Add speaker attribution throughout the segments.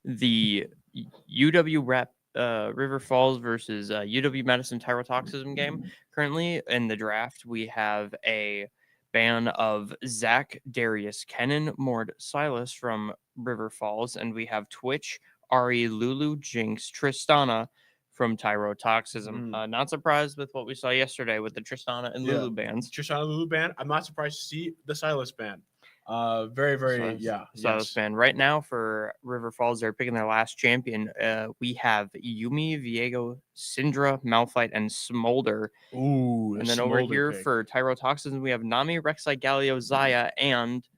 Speaker 1: the UW Rep River Falls versus UW Madison Tyrotoxism game. Currently in the draft, we have a ban of Zach, Darius, Kenan, Mord, Silas from River Falls, and we have Twitch, Ari, Lulu, Jinx, Tristana from Tyrotoxism. Not surprised with what we saw yesterday with the Tristana and Lulu bans.
Speaker 2: Tristana Lulu ban. I'm not surprised to see the Silas ban. Very,
Speaker 1: Silas ban. Right now for River Falls, they're picking their last champion. We have Yumi, Viego, Syndra, Malphite, and Smolder.
Speaker 2: Ooh,
Speaker 1: and then over here for Tyrotoxins, we have Nami, Rek'Sai, Galio, Zaya, and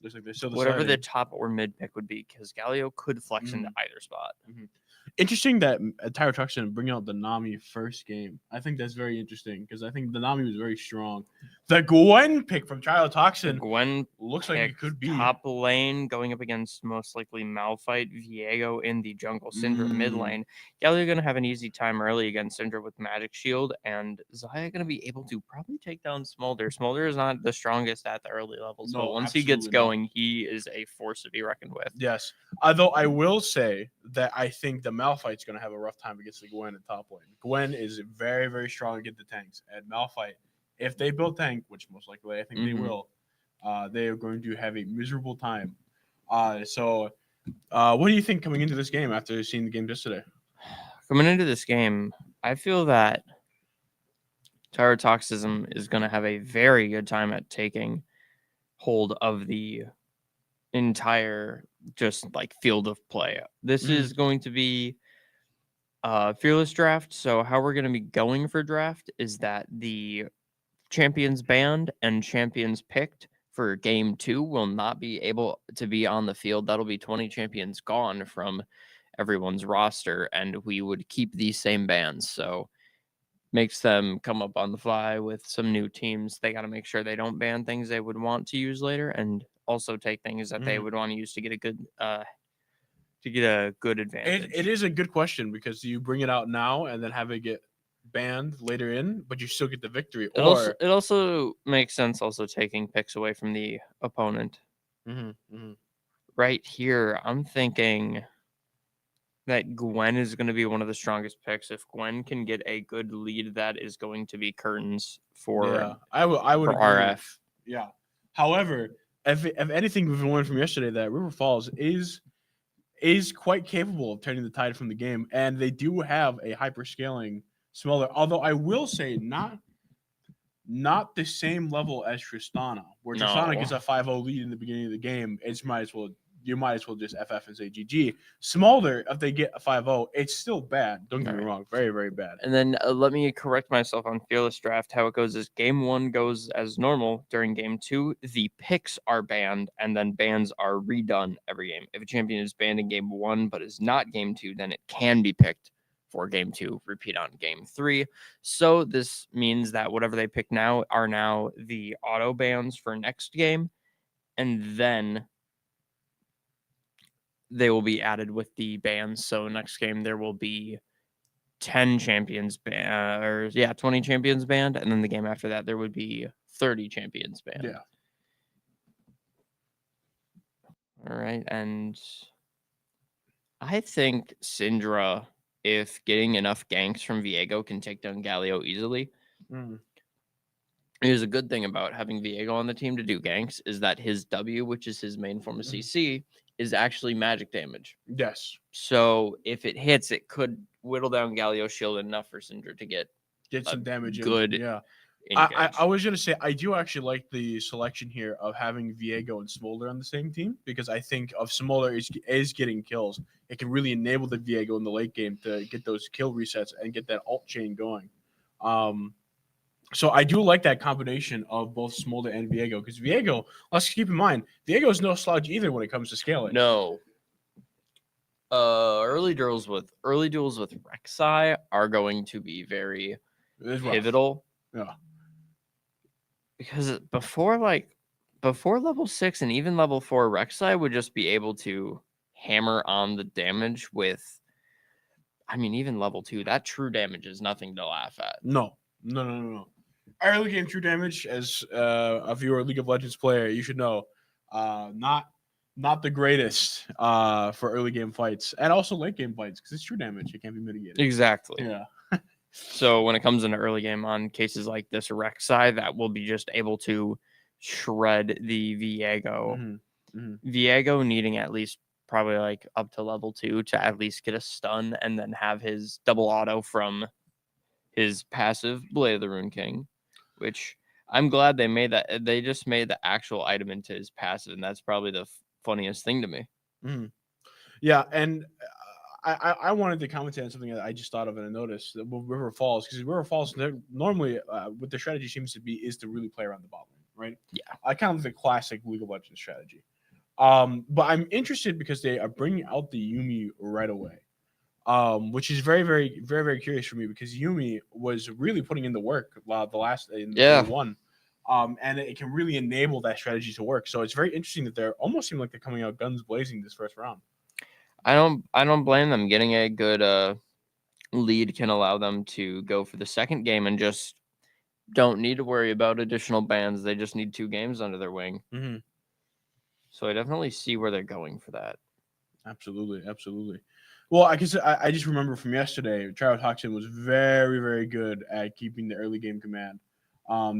Speaker 2: looks like they're still
Speaker 1: whatever the
Speaker 2: deciding.
Speaker 1: top or mid pick would be, because Galio could flex into either spot.
Speaker 2: Interesting that Tyrotoxin bring out the Nami first game. I think that's very interesting because I think the Nami was very strong. The Gwen pick from Tyrotoxin.
Speaker 1: Gwen
Speaker 2: looks like it could be
Speaker 1: top lane going up against most likely Malphite, Viego in the jungle, Syndra mid lane. Galio going to have an easy time early against Syndra with Magic Shield, and Zaya going to be able to probably take down Smolder. Smolder is not the strongest at the early levels, but once he gets going, he is a force to be reckoned with.
Speaker 2: Yes. Although I will say that I think the Malphite's going to have a rough time against the Gwen in top lane. Gwen is very, very strong against the tanks. And Malphite, if they build tank, which most likely I think they will, they are going to have a miserable time. So what do you think coming into this game after seeing the game yesterday?
Speaker 1: Coming into this game, I feel that Tyrotoxism is going to have a very good time at taking hold of the entire just like field of play. This is going to be a fearless draft. So how we're going to be going for draft is that the champions banned and champions picked for game 2 will not be able to be on the field. That'll be 20 champions gone from everyone's roster, and we would keep these same bans. So makes them come up on the fly with some new teams. They got to make sure they don't ban things they would want to use later, and also take things that they would want to use to get a good advantage.
Speaker 2: It is a good question because you bring it out now and then have it get banned later in, but you still get the victory.
Speaker 1: It also makes sense also taking picks away from the opponent. Right here, I'm thinking that Gwen is going to be one of the strongest picks. If Gwen can get a good lead, that is going to be curtains for
Speaker 2: I would
Speaker 1: for RF.
Speaker 2: Yeah. However, if anything we've learned from yesterday, that River Falls is quite capable of turning the tide from the game, and they do have a hyper scaling Smolder. Although I will say not the same level as Tristana, where Tristana gets a 5-0 lead in the beginning of the game. You might as well just FF and say GG. Smolder, if they get a 5-0, it's still bad. Don't get me wrong. Very, very bad.
Speaker 1: And then let me correct myself on Fearless Draft. How it goes is game 1 goes as normal. During game 2, the picks are banned, and then bans are redone every game. If a champion is banned in game 1 but is not game 2, then it can be picked for game 2, repeat on game 3. So this means that whatever they pick now are now the auto bans for next game, and then they will be added with the bans. So next game there will be 10 champions 20 champions banned, and then the game after that there would be 30 champions banned.
Speaker 2: Yeah.
Speaker 1: All right, and I think Syndra, if getting enough ganks from Viego, can take down Galio easily. Here's a good thing about having Viego on the team to do ganks is that his W, which is his main form of CC, is actually magic damage.
Speaker 2: Yes.
Speaker 1: So if it hits, it could whittle down Galio's shield enough for Syndra to get
Speaker 2: some damage.
Speaker 1: Good.
Speaker 2: Yeah. I was going to say, I do actually like the selection here of having Viego and Smolder on the same team, because I think if Smolder is getting kills, it can really enable the Viego in the late game to get those kill resets and get that ult chain going. So I do like that combination of both Smolder and Viego, because Viego, let's keep in mind, Viego is no slouch either when it comes to scaling.
Speaker 1: No. Early duels with Rek'Sai are going to be very pivotal.
Speaker 2: Yeah.
Speaker 1: Because before level 6 and even level 4, Rek'Sai would just be able to hammer on the damage with, even level 2, that true damage is nothing to laugh at.
Speaker 2: No. Early game true damage, as if you're a League of Legends player, you should know, not not the greatest for early game fights and also late game fights because it's true damage. It can't be mitigated.
Speaker 1: Exactly.
Speaker 2: Yeah.
Speaker 1: So when it comes into early game on cases like this Rek'Sai, that will be just able to shred the Viego. Viego needing at least probably like up to level 2 to at least get a stun and then have his double auto from his passive Blade of the Rune King, which I'm glad they made that. They just made the actual item into his passive, and that's probably the funniest thing to me.
Speaker 2: Yeah, and I wanted to comment on something that I just thought of and I noticed with River Falls, because River Falls normally what the strategy seems to be is to really play around the bot lane, right?
Speaker 1: Yeah.
Speaker 2: I kind of the classic League of Legends strategy. But I'm interested because they are bringing out the Yumi right away, which is very, very, very, very curious for me because Yumi was really putting in the work the last in the one, and it can really enable that strategy to work. So it's very interesting that they're almost seem like they're coming out guns blazing this first round.
Speaker 1: I don't blame them. Getting a good lead can allow them to go for the second game and just don't need to worry about additional bans. They just need 2 games under their wing. So I definitely see where they're going for that.
Speaker 2: Absolutely. Well, I guess I just remember from yesterday, Toxin was very, very good at keeping the early game command.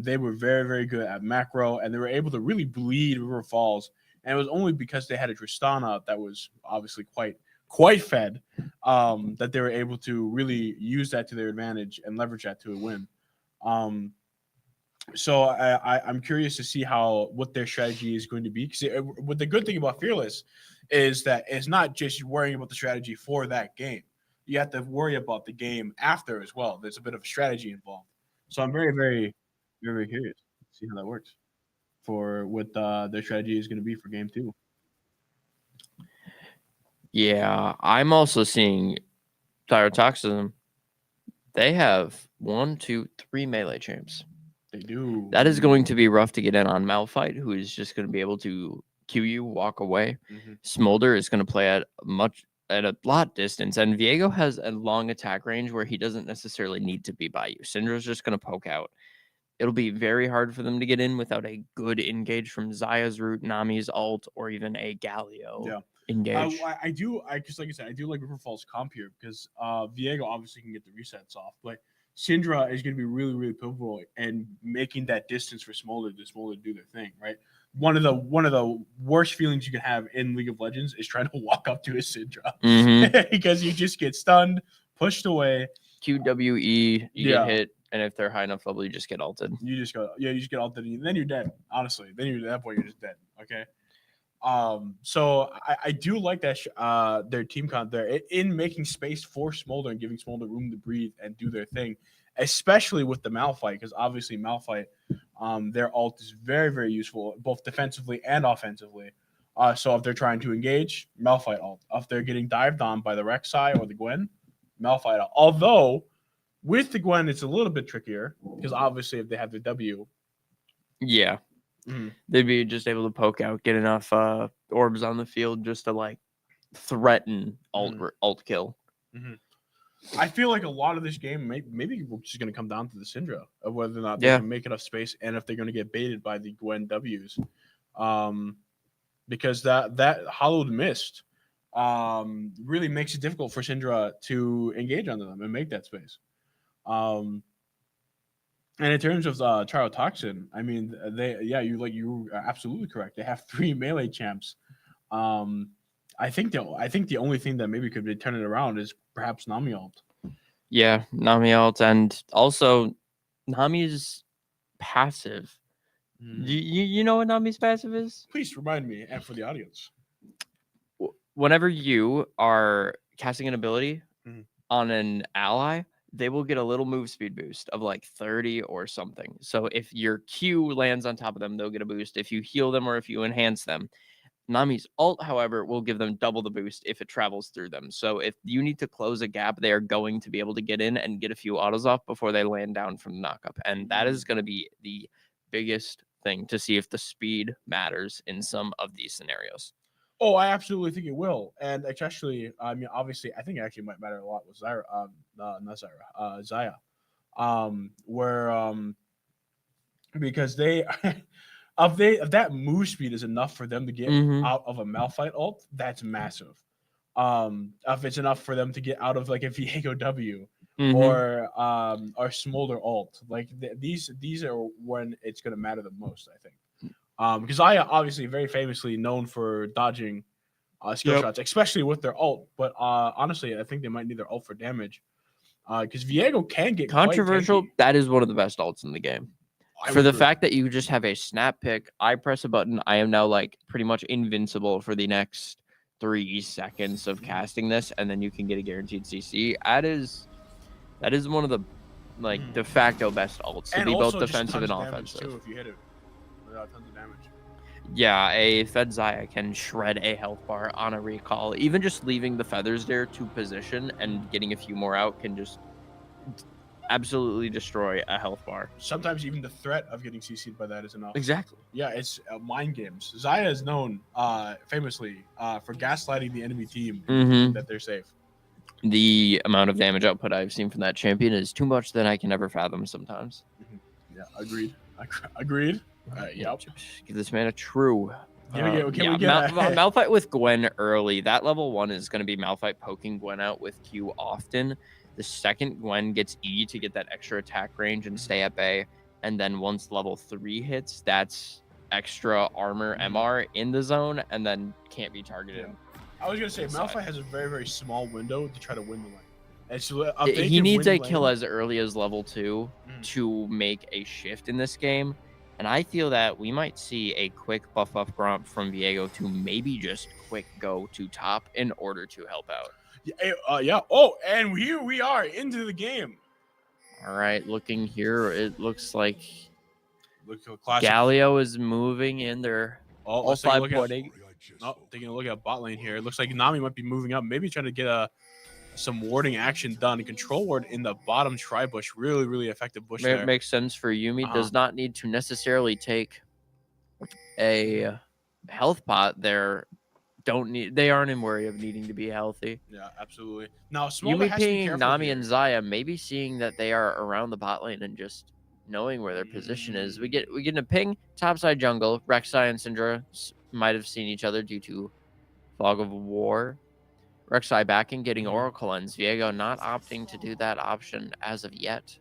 Speaker 2: They were very, very good at macro, and they were able to really bleed River Falls. And it was only because they had a Tristana that was obviously quite fed that they were able to really use that to their advantage and leverage that to a win. So I'm curious to see what their strategy is going to be. Because what the good thing about Fearless is that it's not just worrying about the strategy for that game. You have to worry about the game after as well. There's a bit of strategy involved. So I'm very, very, very, very curious to see how that works for what their strategy is going to be for game 2.
Speaker 1: Yeah, I'm also seeing Thyrotoxism. They have 1, 2, 3 melee champs.
Speaker 2: They do.
Speaker 1: That is going to be rough to get in on Malphite, who is just going to be able to Q you, walk away. Smolder is going to play at a lot distance, and Viego has a long attack range where he doesn't necessarily need to be by you. Syndra's just going to poke out. It'll be very hard for them to get in without a good engage from Zaya's root, Nami's ult, or even a Galio engage.
Speaker 2: I do, because like I said, I do like River Falls comp here because Viego obviously can get the resets off, but Syndra is going to be really, really pivotal in making that distance for Smolder to do their thing, right? One of the worst feelings you can have in League of Legends is trying to walk up to a Syndra because you just get stunned, pushed away.
Speaker 1: QWE, you get hit, and if they're high enough level, you just get ulted.
Speaker 2: You just get ulted, and then you're dead. Honestly, then you're at that point, you're just dead. Okay. So I do like that their team count there in making space for Smolder and giving Smolder room to breathe and do their thing, especially with the Malphite, because obviously Malphite, their ult is very, very useful both defensively and offensively. So if they're trying to engage, Malphite ult. If they're getting dived on by the Rek'Sai or the Gwen, Malphite ult. Although with the Gwen, it's a little bit trickier because obviously if they have the W,
Speaker 1: they'd be just able to poke out, get enough orbs on the field just to like threaten alt kill.
Speaker 2: I feel like a lot of this game maybe we're just going to come down to the Syndra of whether or not they can make enough space and if they're going to get baited by the Gwen W's, because that hollowed mist really makes it difficult for Syndra to engage on them and make that space. And in terms of Charotoxin, I mean, you are absolutely correct. They have 3 melee champs. I think the only thing that maybe could be turn it around is perhaps Nami ult.
Speaker 1: Yeah, Nami ult, and also Nami's passive. You know what Nami's passive is?
Speaker 2: Please remind me, and for the audience.
Speaker 1: Whenever you are casting an ability on an ally, they will get a little move speed boost of like 30 or something. So if your Q lands on top of them, they'll get a boost. If you heal them or if you enhance them. Nami's ult, however, will give them double the boost if it travels through them. So if you need to close a gap, they are going to be able to get in and get a few autos off before they land down from the knockup. And that is going to be the biggest thing to see if the speed matters in some of these scenarios.
Speaker 2: Oh, I absolutely think it will. And especially, I mean, obviously, I think it actually might matter a lot with Zaya, where because they if that move speed is enough for them to get
Speaker 1: Mm-hmm.
Speaker 2: out of a Malphite ult, that's massive. If it's enough for them to get out of like a Viego W
Speaker 1: Mm-hmm.
Speaker 2: or Smolder ult, like these are when it's gonna matter the most, I think. Because I obviously very famously known for dodging skill
Speaker 1: Yep.
Speaker 2: shots, especially with their ult. But honestly, I think they might need their ult for damage. Because Viego can get
Speaker 1: Controversial.
Speaker 2: quite tanky.
Speaker 1: That is one of the best ults in the game.
Speaker 2: I
Speaker 1: For
Speaker 2: would
Speaker 1: the
Speaker 2: agree.
Speaker 1: fact that you just have a snap pick, I press a button, I am now like pretty much invincible for the next 3 seconds of casting this, and then you can get a guaranteed CC. That is one of the like de facto best ults to
Speaker 2: And
Speaker 1: be both
Speaker 2: also just
Speaker 1: defensive and
Speaker 2: tons of damage
Speaker 1: offensive.
Speaker 2: too if you hit it. Tons of damage.
Speaker 1: Yeah, a Fed Zaya can shred a health bar on a recall. Even just leaving the feathers there to position and getting a few more out can just absolutely destroy a health bar.
Speaker 2: Sometimes even the threat of getting CC'd by that is enough.
Speaker 1: Exactly.
Speaker 2: Yeah, it's mind games. Zaya is known famously for gaslighting the enemy team that they're safe.
Speaker 1: The amount of damage output I've seen from that champion is too much that I can never fathom sometimes.
Speaker 2: Yeah, agreed. Agreed. Yep.
Speaker 1: Give this man a true.
Speaker 2: Malphite
Speaker 1: Malphite with Gwen early. That level 1 is going to be Malphite poking Gwen out with Q often. The second Gwen gets E to get that extra attack range and stay at bay. And then once level 3 hits, that's extra armor MR in the zone and then can't be targeted.
Speaker 2: Yeah. I was going to say, Malphite has a very, very small window to try to win the lane. And so,
Speaker 1: he needs a kill as early as level 2 to make a shift in this game. And I feel that we might see a quick buff up Gromp from Viego to maybe just quick go to top in order to help out.
Speaker 2: Yeah. Oh, and here we are into the game.
Speaker 1: All right, looking here, it looks like Galio is moving in there. All 5 pointing.
Speaker 2: Taking a look at bot lane here. It looks like Nami might be moving up, maybe trying to get some warding action done. Control ward in the bottom tri bush, really, really effective bush there.
Speaker 1: Makes sense for Yuumi. Does not need to necessarily take a health pot there. They aren't in worry of needing to be healthy.
Speaker 2: Yeah, absolutely. Now,
Speaker 1: Yuumi pinging Nami and Zaya, maybe seeing that they are around the bot lane and just knowing where their position is. We get a ping topside jungle. Rek'Sai and Syndra might have seen each other due to fog of war. Rek'Sai backing, getting Oracle Lens. Viego not opting to do that option as of yet.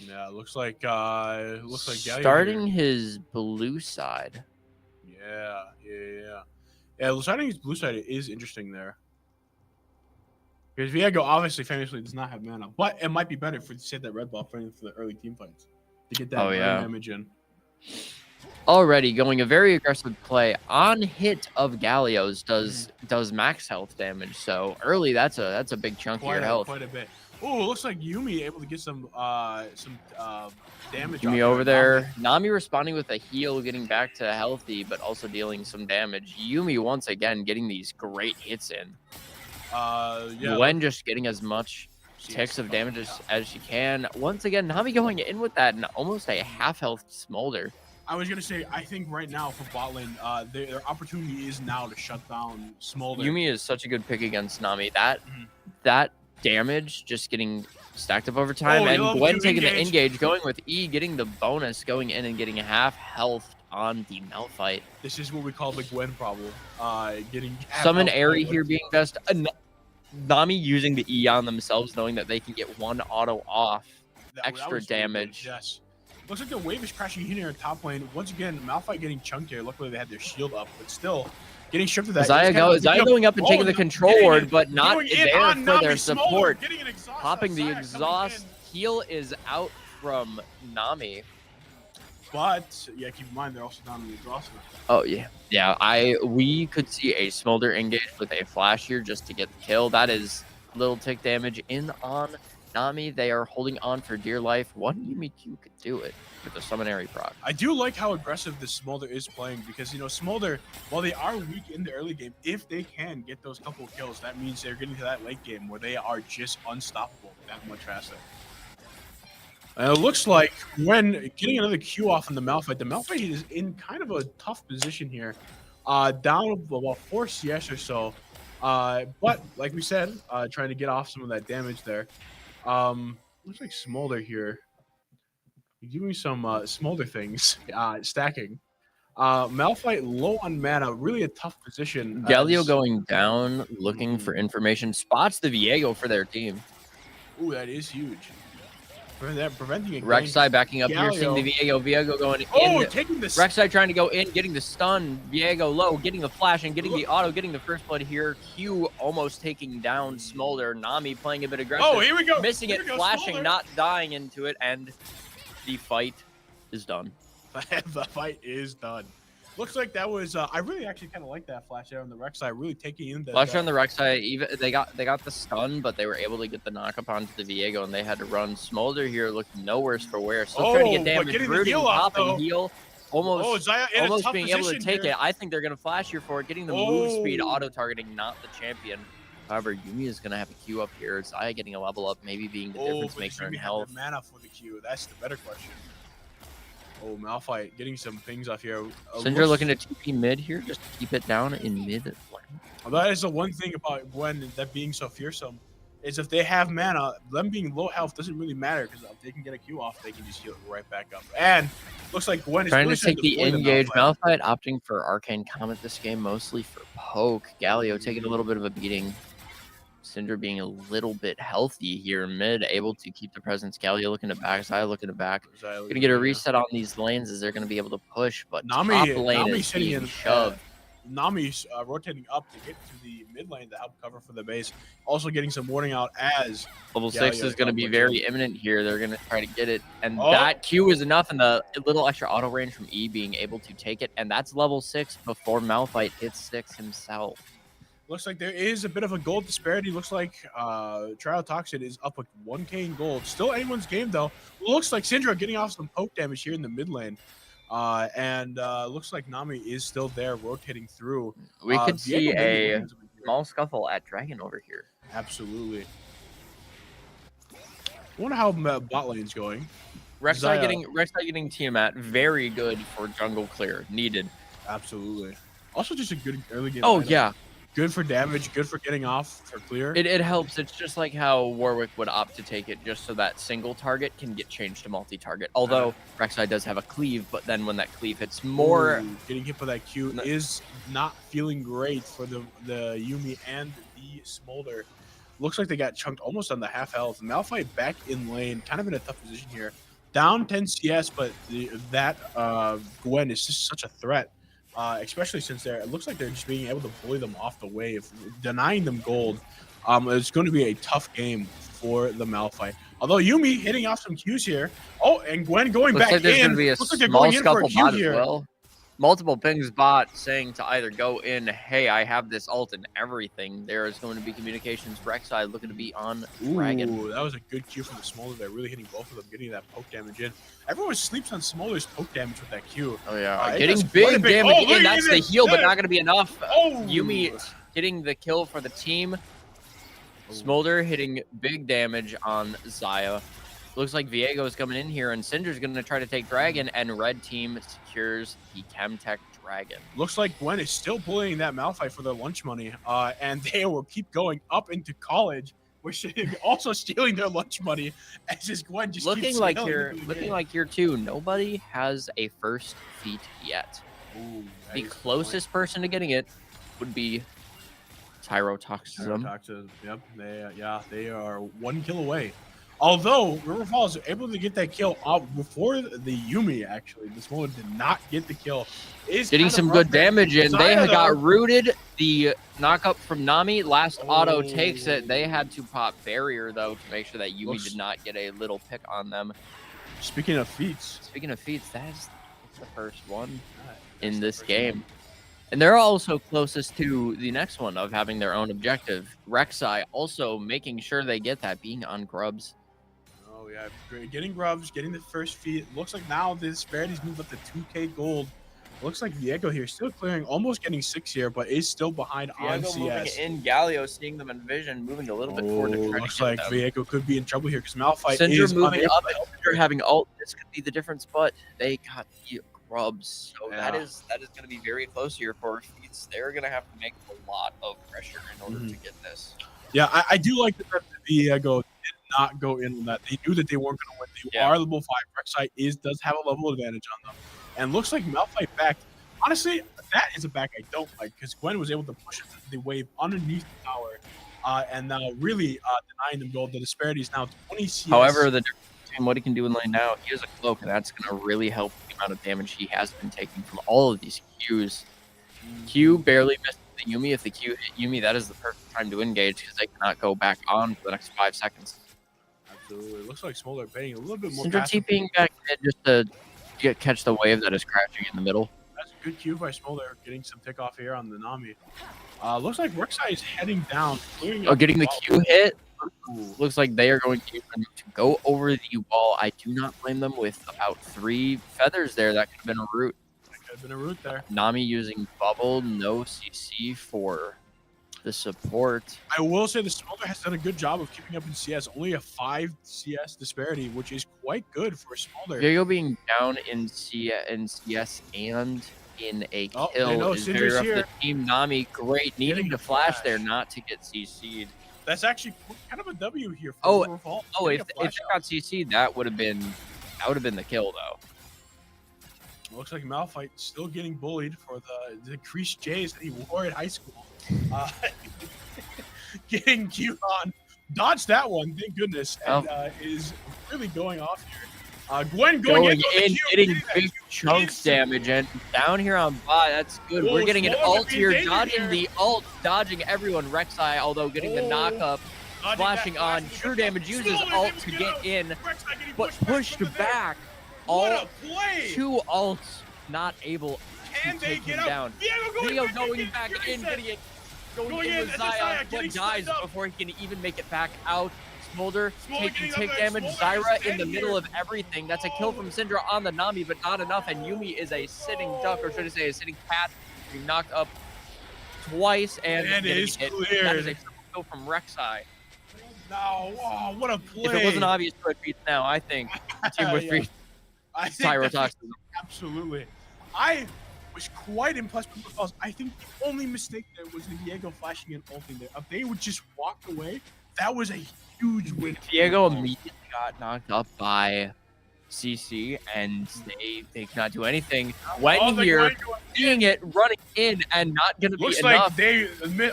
Speaker 2: Yeah, looks like Galio
Speaker 1: starting his blue side.
Speaker 2: Yeah. Starting his blue side is interesting there. Because Viego obviously famously does not have mana, but it might be better to save that red buff for the early team fights to get that damage in.
Speaker 1: Already going a very aggressive play on hit of Galio's does max health damage. So early, that's a big chunk of your health.
Speaker 2: Quite a bit. Oh, looks like Yuumi able to get some damage.
Speaker 1: Yuumi over there. Nami responding with a heal, getting back to healthy, but also dealing some damage. Yuumi once again getting these great hits in. Gwen just getting as much ticks of damage as she can. Once again, Nami going in with that and almost a half health Smolder.
Speaker 2: I was gonna say, I think right now for bot lane, their opportunity is now to shut down Smolder.
Speaker 1: Yuumi is such a good pick against Nami. That damage just getting stacked up over time, and Gwen taking the engage, going with E, getting the bonus, going in and getting a half health on the Malphite.
Speaker 2: This is what we call the Gwen problem. Getting
Speaker 1: summon Airy here being best. Nami using the E on themselves, knowing that they can get one auto off, extra damage.
Speaker 2: Yes. Looks like the wave is crashing in here in top lane. Once again, Malphite getting chunked here. Luckily, they had their shield up, but still getting stripped of that.
Speaker 1: Zaya going up and taking the control ward, but not there for their support. Popping the exhaust. Heal is out from Nami.
Speaker 2: But, yeah, keep in mind, they're also down in the exhaust.
Speaker 1: Oh, yeah. Yeah, we could see a Smolder engage with a flash here just to get the kill. That is little tick damage in on Nami. They are holding on for dear life. One Yuumi Q could do it with a summonary proc.
Speaker 2: I do like how aggressive this Smolder is playing because, Smolder, while they are weak in the early game, if they can get those couple of kills, that means they're getting to that late game where they are just unstoppable that much faster. And it looks like when getting another Q off on the Malphite is in kind of a tough position here. Down about 4 CS or so. But, like we said, trying to get off some of that damage there. Looks like Smolder here. Give me some Smolder things. Stacking. Malphite low on mana, really a tough position.
Speaker 1: Galio going down, looking for information, spots the Viego for their team.
Speaker 2: Ooh, that is huge. Preventing a
Speaker 1: Rek'Sai backing up here, seeing the Viego going in.
Speaker 2: Taking the
Speaker 1: Rek'Sai trying to go in, getting the stun. Viego low, getting the flash and getting the auto, getting the first blood here. Q almost taking down Smolder. Nami playing a bit aggressive.
Speaker 2: Oh, here we go.
Speaker 1: Missing it, flashing, Smolder. Not dying into it, and the fight is done.
Speaker 2: The fight is done. Looks like that was. I really actually kind of like that flash there on the Rek'Sai, really taking in the
Speaker 1: flash on the Rek'Sai. Even they got the stun, but they were able to get the knock up onto the Viego, and they had to run. Smolder here looking no worse for wear. Still trying to get damage. Rooting, popping, heal. Almost being able to take it. I think they're gonna flash here for it. Getting the move speed, auto targeting, not the champion. However, Yuumi is gonna have a Q up here. Zaya getting a level up, maybe being the difference maker in health.
Speaker 2: Mana for the Q. That's the better question. Oh, Malphite getting some things off here.
Speaker 1: Syndra looking to TP mid here, just to keep it down in mid lane.
Speaker 2: That is the one thing about Gwen that being so fearsome, is if they have mana, them being low health doesn't really matter, because if they can get a Q off, they can just heal it right back up. And looks like Gwen is
Speaker 1: trying to take the engage. Malphite opting for Arcane Comet this game, mostly for poke. Galio taking a little bit of a beating. Syndra being a little bit healthy here mid, able to keep the presence. Galio looking to back, Zaya looking to back. Gonna get a reset on these lanes as they're gonna be able to push, but top lane is being shoved.
Speaker 2: Nami's rotating up to get to the mid lane to help cover for the base. Also getting some warning out as
Speaker 1: level 6 is going to be very imminent here. They're going to try to get it, and that Q is enough, and the little extra auto range from E being able to take it, and that's level 6 before Malphite hits 6 himself.
Speaker 2: Looks like there is a bit of a gold disparity. Looks like Trial Toxin is up with 1k in gold. Still anyone's game, though. Looks like Syndra getting off some poke damage here in the mid lane. And looks like Nami is still there rotating through.
Speaker 1: We could see a small scuffle at Dragon over here.
Speaker 2: Absolutely. I wonder how bot lane's going.
Speaker 1: Rek'Sai getting Tiamat. Very good for jungle clear. Needed.
Speaker 2: Absolutely. Also just a good early game.
Speaker 1: Oh, yeah.
Speaker 2: Good for damage, good for getting off for clear.
Speaker 1: It helps. It's just like how Warwick would opt to take it just so that single target can get changed to multi-target. Although Rek'Sai does have a cleave, but then when that cleave hits more...
Speaker 2: getting hit by that Q is not feeling great for the Yuumi and the Smolder. Looks like they got chunked almost on the half health. Malphite back in lane, kind of in a tough position here. Down 10 CS, but that Gwen is just such a threat. Especially since it looks like they're just being able to bully them off the wave, denying them gold. It's going to be a tough game for the Malphite. Although Yuumi hitting off some Qs here. Oh, and Gwen going back in.
Speaker 1: Looks like there's going to be a small scuffle bot as well. Multiple pings bot saying to either go in, hey, I have this ult and everything. There is going to be communications. Rek'Sai looking to be on Dragon.
Speaker 2: Ooh, that was a good Q from the Smolder. They're really hitting both of them, getting that poke damage in. Everyone sleeps on Smolder's poke damage with that Q.
Speaker 1: Oh, yeah. Getting big damage in. That's the heal, but not going to be enough. Yuumi getting the kill for the team. Smolder hitting big damage on Zaya. Looks like Viego is coming in here, and Syndra's going to try to take Dragon, and red team secures the Chemtech Dragon.
Speaker 2: Looks like Gwen is still bullying that Malphite for their lunch money, and they will keep going up into college, which is also stealing their lunch money, as is Gwen just
Speaker 1: looking like here too. Nobody has a first feat yet.
Speaker 2: Ooh,
Speaker 1: the closest person to getting it would be Tyrotoxism.
Speaker 2: Yep, they are 1 kill away. Although River Falls able to get that kill before the Yuumi, actually, this one did not get the kill.
Speaker 1: Getting some good damage in. They got rooted. The knock-up from Nami. Last auto takes it. They had to pop barrier, though, to make sure that Yuumi did not get a little pick on them.
Speaker 2: Speaking of feats,
Speaker 1: that's the first one in this game. And they're also closest to the next one of having their own objective. Rek'Sai also making sure they get that, being on Grubs.
Speaker 2: Oh, yeah. Getting Grubs, getting the first feat. Looks like now the disparity's moved up to 2k gold. Looks like Viego here still clearing, almost getting 6 here, but is still behind on CS.
Speaker 1: Moving in, Galio seeing them in vision, moving a little bit forward to try
Speaker 2: looks
Speaker 1: to
Speaker 2: like Viego could be in trouble here because Malphite
Speaker 1: Syndra
Speaker 2: is
Speaker 1: moving up, Syndra having ult. This could be the difference, but they got the Grubs. So that is going to be very close here for feats. They're going to have to make a lot of pressure in order to get this.
Speaker 2: Yeah, I do like the fact that Viego did not go in on that. They knew that they weren't going to win. They are level 5. Rek'Sai does have a level advantage on them. And looks like Malphite backed. honestly, that is a back I don't like because Gwen was able to push the wave underneath the tower and now really denying them gold. The disparity is now 20 CS.
Speaker 1: However, the difference between what he can do in lane now, he has a cloak, and that's going to really help the amount of damage he has been taking from all of these Qs. Q barely missed the Yuumi. If the Q hit Yuumi, that is the perfect time to engage because they cannot go back on for the next 5 seconds.
Speaker 2: Absolutely. It looks like Smolder paying a little bit more.
Speaker 1: Syndra TPing back in just to catch the wave that is crashing in the middle.
Speaker 2: That's a good Q by Smolder, getting some tick off here on the Nami. Looks like Rek'Sai is heading down.
Speaker 1: Getting the Q hit. Ooh. Looks like they are going to go over the wall. I do not blame them with about 3 feathers there. That could have been a root.
Speaker 2: Could have been a root there.
Speaker 1: Nami using bubble, no CC for the support.
Speaker 2: I will say the Smolder has done a good job of keeping up in CS. Only a 5 CS disparity, which is quite good for a Smolder.
Speaker 1: Viego being down in CS and in a kill is very rough. The team Nami, great. Needing to flash there not to get CC'd.
Speaker 2: That's actually kind of a W here for Overfall.
Speaker 1: If they got CC'd, that would have been the kill though.
Speaker 2: Looks like Malphite still getting bullied for the increased J's that he wore at high school. Getting Q on. Dodged that one, thank goodness. And is really going off here. Gwen going in,
Speaker 1: getting big chunks damage, and down here on bot, that's good. We're getting an ult here, dodging the ult, dodging everyone. Rek'Sai, although getting the knock up, flashing on. True Damage uses ult to get in, but pushed back. All 2 ults not able to take him down. Viego going back in, getting it, going in with Xayah, but dies before he can even make it back out. Smolder taking tick damage. Zyra in the middle of everything. That's a kill from Syndra on the Nami, but not enough. And Yuumi is a sitting duck, or should I say a sitting cat, being knocked up twice and
Speaker 2: is
Speaker 1: hit.
Speaker 2: Cleared.
Speaker 1: That is a kill from Rek'Sai.
Speaker 2: No, wow, what a play.
Speaker 1: If it wasn't obvious to it beats now, I think the team would beat Cyrotoxin.
Speaker 2: Absolutely. I was quite impressed with the falls. I think the only mistake there was the Viego flashing and ulting there. If they would just walk away, that was a huge win.
Speaker 1: Viego immediately got knocked up by CC, and they cannot do anything. When here, seeing it, running in, and not going to be enough.
Speaker 2: Like they,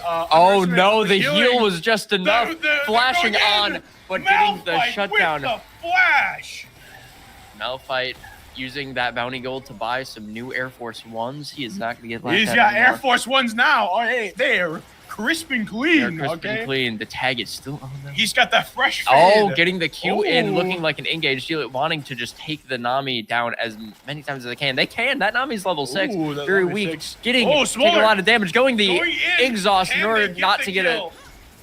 Speaker 1: oh no, the heal was just enough. Flashing on, but getting the shutdown.
Speaker 2: The flash.
Speaker 1: Malphite using that bounty gold to buy some new Air Force Ones. He is not going to get laughed at.
Speaker 2: He's got Air Force Ones now. Oh, hey, they are crisp and clean.
Speaker 1: They're crisp and clean. The tag is still on them.
Speaker 2: He's got that fresh fade.
Speaker 1: Oh, getting the Q in, looking like an engaged deal, wanting to just take the Nami down as many times as they can. They can. That Nami's level 6. Very weak. Taking a lot of damage. Going the exhaust in order not to get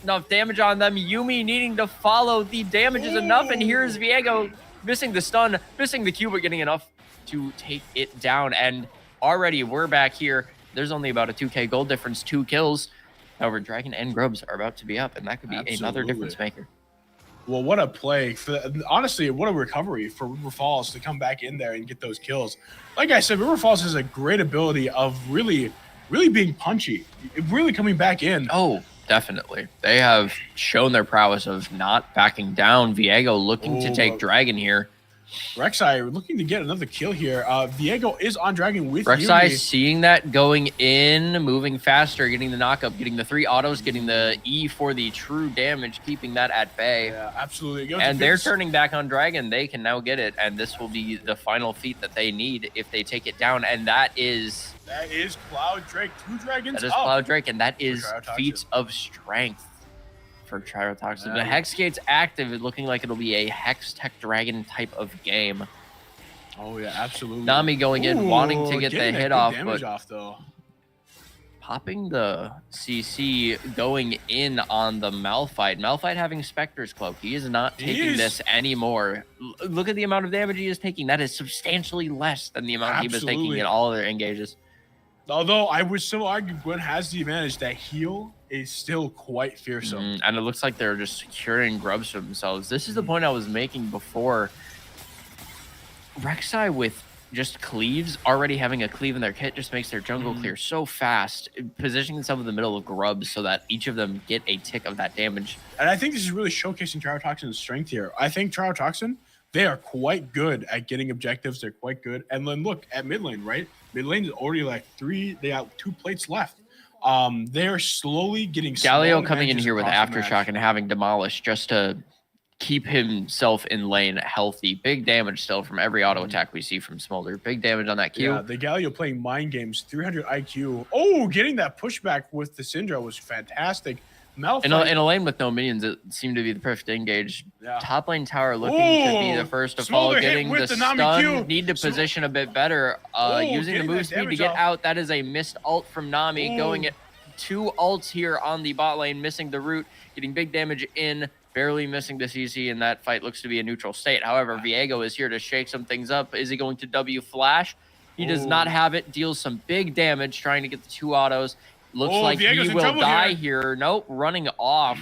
Speaker 1: enough damage on them. Yuumi needing to follow. The damage is enough, and here's Viego missing the stun, missing the Q, but getting enough to take it down. And already we're back here. There's only about a 2k gold difference, 2 kills. However, Dragon and Grubs are about to be up, and that could be another difference maker.
Speaker 2: Well, what a play. Honestly, what a recovery for River Falls to come back in there and get those kills. Like I said, River Falls has a great ability of really being punchy, really coming back in.
Speaker 1: Oh, definitely. They have shown their prowess of not backing down. Viego looking to take Dragon here.
Speaker 2: Rek'Sai looking to get another kill here. Viego is on Dragon with
Speaker 1: Rek'Sai seeing that, going in, moving faster, getting the knockup, getting the 3 autos, getting the E for the true damage, keeping that at bay.
Speaker 2: Yeah, absolutely.
Speaker 1: And they're turning back on Dragon. They can now get it, and this will be the final feat that they need if they take it down, and that is
Speaker 2: Cloud Drake. 2 dragons.
Speaker 1: That is Cloud Drake, and that is feats of strength for Cyrotoxin. The Hex Gate's active, looking like it'll be a Hex Tech Dragon type of game.
Speaker 2: Oh yeah, absolutely.
Speaker 1: Nami going in, wanting to get the hit off, but
Speaker 2: though.
Speaker 1: Popping the CC, going in on the Malphite. Malphite having Spectre's Cloak. He is not taking this anymore. Look at the amount of damage he is taking. That is substantially less than the amount he was taking in all of their engages.
Speaker 2: Although I would still argue Gwen has the advantage. That heal is still quite fearsome.
Speaker 1: And it looks like they're just securing Grubs for themselves. This is the point I was making before. Rek'Sai with just cleaves, already having a cleave in their kit, just makes their jungle clear so fast, positioning themselves in the middle of Grubs so that each of them get a tick of that damage.
Speaker 2: And I think this is really showcasing Cyrotoxin's strength here. I think Cyrotoxin, they are quite good at getting objectives. They're quite good. And then look at mid lane, right? Mid lane is already like 3. They got 2 plates left. They're slowly getting
Speaker 3: Galio coming in here with Aftershock and having Demolish just to keep himself in lane healthy. Big damage still from every auto attack we see from Smolder. Big damage on that Q.
Speaker 2: Yeah, the Galio playing mind games, 300 IQ. Oh, getting that pushback with the Syndra was fantastic.
Speaker 3: In a lane with no minions, it seemed to be the perfect engage. Yeah. Top lane tower looking to be the first to fall, getting the stun. Need to position a bit better. Using the move speed to get out. That is a missed ult from Nami. Going at 2 ults here on the bot lane, missing the root, getting big damage in, barely missing the CC, and that fight looks to be a neutral state. However, Viego is here to shake some things up. Is he going to W flash? He does not have it. Deals some big damage trying to get the 2 autos. Looks like
Speaker 2: Viego's
Speaker 3: he will die here. Nope, running off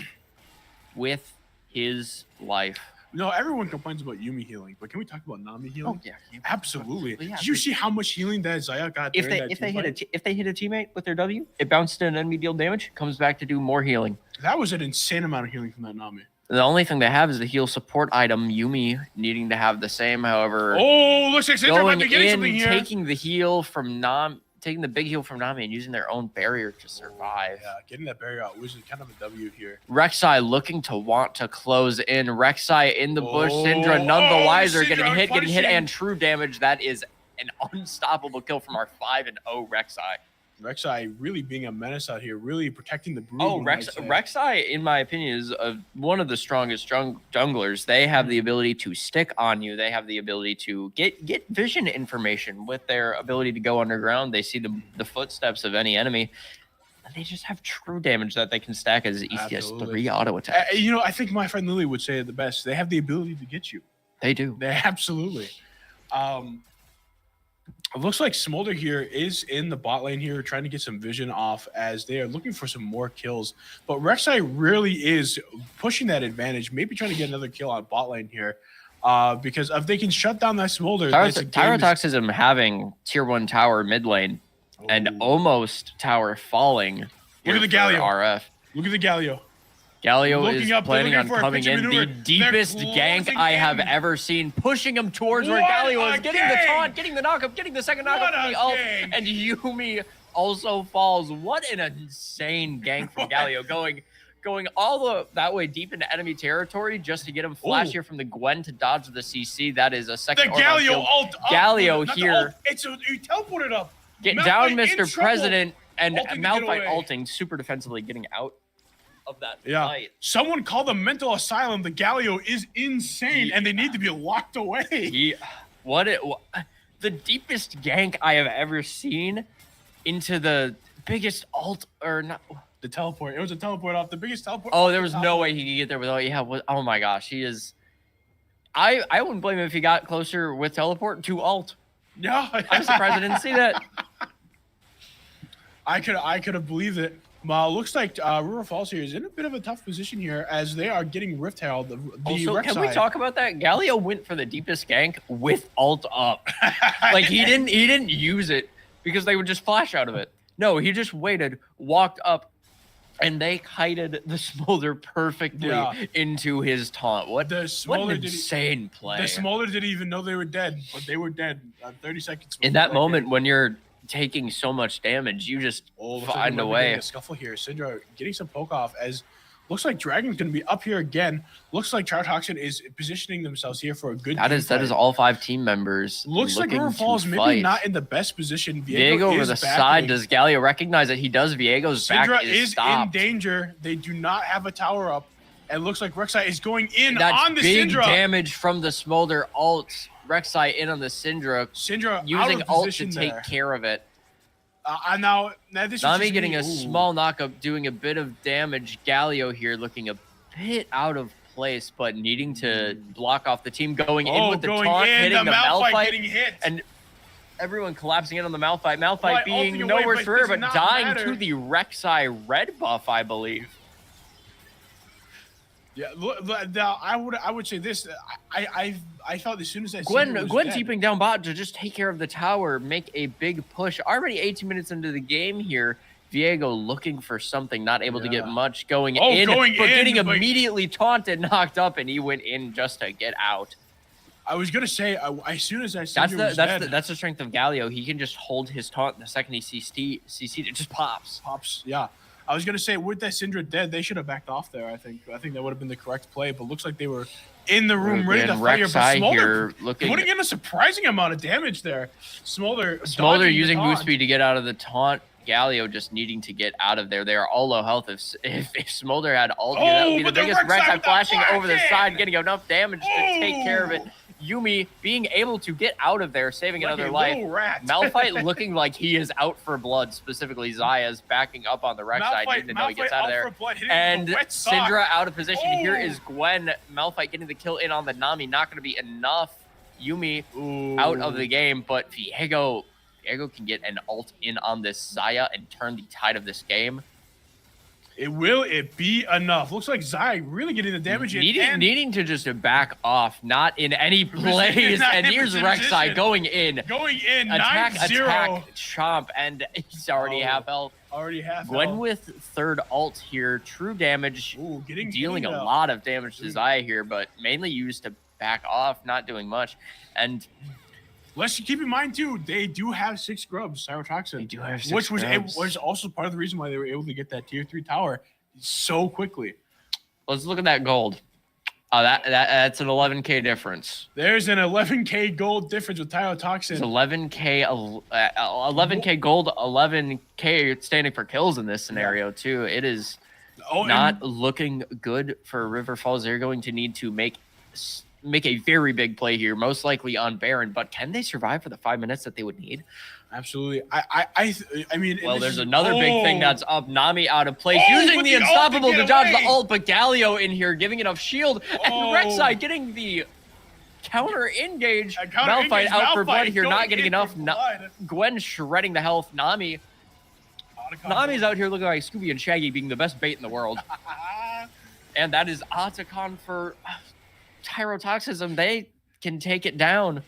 Speaker 3: with his life.
Speaker 2: No, everyone complains about Yuumi healing, but can we talk about Nami healing?
Speaker 3: Oh, yeah.
Speaker 2: Absolutely. Yeah, did you see how much healing that Xayah got?
Speaker 3: If they hit a teammate with their W, it bounced an enemy deal damage, comes back to do more healing.
Speaker 2: That was an insane amount of healing from that Nami.
Speaker 3: The only thing they have is the heal support item. Yuumi needing to have the same, however.
Speaker 2: Oh, looks like Syndra might be getting something here.
Speaker 3: Taking the heal from taking the big heal from Nami and using their own barrier to survive.
Speaker 2: Yeah, getting that barrier out was kind of a W here.
Speaker 3: Rek'Sai looking to want to close in. Rek'Sai in the bush. Syndra none the wiser. Getting hit, and true damage. That is an unstoppable kill from our 5-0 Rek'Sai.
Speaker 2: Rek'Sai really being a menace out here, really protecting the brood.
Speaker 3: Oh, Rek'Sai, in my opinion, is one of the strongest junglers. They have the ability to stick on you. They have the ability to get vision information with their ability to go underground. They see the footsteps of any enemy. And they just have true damage that they can stack as easy as 3 auto attacks.
Speaker 2: I think my friend Lily would say it the best. They have the ability to get you.
Speaker 3: They do.
Speaker 2: They absolutely. It looks like Smolder here is in the bot lane here, trying to get some vision off as they are looking for some more kills. But Rek'Sai really is pushing that advantage, maybe trying to get another kill on bot lane here. Because if they can shut down that Smolder...
Speaker 3: Tyrotoxism having tier 1 tower mid lane and almost tower falling.
Speaker 2: Look at the Galio.
Speaker 3: RF.
Speaker 2: Look at the Galio.
Speaker 3: Galio is planning on coming in. The deepest gank I have ever seen. Pushing him towards where Galio is. Getting the taunt, getting the knockup, getting the second knockup from the ult. And Yuumi also falls. What an insane gank from Galio. Going all that way deep into enemy territory just to get him flash here from the Gwen to dodge the CC. That is a second.
Speaker 2: The Galio ult up.
Speaker 3: Galio here.
Speaker 2: He teleported up.
Speaker 3: Get down, Mr. President. And Malphite ulting super defensively, getting out of that fight.
Speaker 2: Someone call the mental asylum. The Galio is insane, and they need to be locked away.
Speaker 3: The deepest gank I have ever seen into the biggest ult or not.
Speaker 2: The teleport. It was a teleport off the biggest teleport.
Speaker 3: Oh, there was no way he could get there without. Oh my gosh, he is. I wouldn't blame him if he got closer with teleport to ult.
Speaker 2: Yeah,
Speaker 3: I'm surprised I didn't see that.
Speaker 2: I could have believed it. Looks like River Falls here is in a bit of a tough position here as they are getting Rift Herald.
Speaker 3: Also, can we talk about that? Galio went for the deepest gank with ult up. Like he didn't use it because they would just flash out of it. No, he just waited, walked up, and they kited the Smolder perfectly into his taunt. What an insane play.
Speaker 2: The Smolder didn't even know they were dead, but they were dead 30 seconds.
Speaker 3: In that moment when you're taking so much damage, you just find a way.
Speaker 2: A scuffle here. Syndra getting some poke off as looks like Dragon's going to be up here again. Looks like Tyrotoxin is positioning themselves here for a good.
Speaker 3: That is all 5 team members.
Speaker 2: Looks like River Falls maybe not in the best position.
Speaker 3: Viego over the side. Does Galio recognize that he does? Viego's back is stopped.
Speaker 2: In danger. They do not have a tower up. And looks like Rek'Sai is going in
Speaker 3: That's
Speaker 2: on the
Speaker 3: big
Speaker 2: Syndra.
Speaker 3: Damage from the Smolder ult. Rek'Sai in on the Syndra.
Speaker 2: Syndra
Speaker 3: using ult to take care of it.
Speaker 2: Now this
Speaker 3: Nami getting a small knockup, doing a bit of damage. Galio here looking a bit out of place, but needing to block off the team. Going in with the taunt, hitting the Malphite,
Speaker 2: getting hit.
Speaker 3: And everyone collapsing in on the Malphite. Malphite being nowhere for but dying to the Rek'Sai red buff, I believe.
Speaker 2: Yeah, I would say this. I felt as soon as I
Speaker 3: Gwen keeping down bot to just take care of the tower, make a big push. Already 18 minutes into the game here. Viego looking for something, not able to get much going in, getting immediately taunted, knocked up, and he went in just to get out.
Speaker 2: I was gonna say, as soon as I
Speaker 3: that's the strength of Galio. He can just hold his taunt. The second he sees it just pops.
Speaker 2: Yeah. I was gonna say, with that Syndra dead, they should have backed off there. I think that would have been the correct play. But looks like they were in the room ready to fire. But Smolder putting in a surprising amount of damage there. Smolder
Speaker 3: using boost speed to get out of the taunt. Galio just needing to get out of there. They are all low health. If Smolder had ult, that would be the biggest Rek'Sai flashing over the side, getting enough damage to take care of it. Yuumi being able to get out of there, saving another life. Malphite looking like he is out for blood, specifically Zaya's backing up on the Rek'Sai, needing to know he gets out of there. And Syndra out of position. Here is Gwen. Malphite getting the kill in on the Nami. Not going to be enough. Yuumi out of the game, but Viego can get an ult in on this Zaya and turn the tide of this game.
Speaker 2: Will it be enough? Looks like Zaya really getting the damage in.
Speaker 3: Needing to just back off, not in any plays. And here's Rek'Sai going in. Attack, chomp, and he's already half health. Gwen with third ult here. True damage. Dealing a lot of damage to Zaya here, but mainly used to back off, not doing much. And
Speaker 2: let's keep in mind too, they do have 6 grubs, Cyrotoxin.
Speaker 3: They do have 6
Speaker 2: which
Speaker 3: grubs.
Speaker 2: was also part of the reason why they were able to get that tier 3 tower so quickly.
Speaker 3: Let's look at that gold. That's an 11k difference.
Speaker 2: There's an 11k gold difference with Cyrotoxin.
Speaker 3: It's 11k gold, 11k standing for kills in this scenario too. It is not looking good for River Falls. They're going to need to make a very big play here, most likely on Baron, but can they survive for the 5 minutes that they would need?
Speaker 2: Absolutely. I mean,
Speaker 3: well, there's another big thing that's up. Nami out of place, using the unstoppable to dodge the ult, but Galio in here giving enough shield, and Rek'Sai getting the counter engage. Malphite out for blood here, not getting enough. Gwen shredding the health. Nami's out here looking like Scooby and Shaggy being the best bait in the world. And that is Otacon for Tyrotoxism. They can take it down.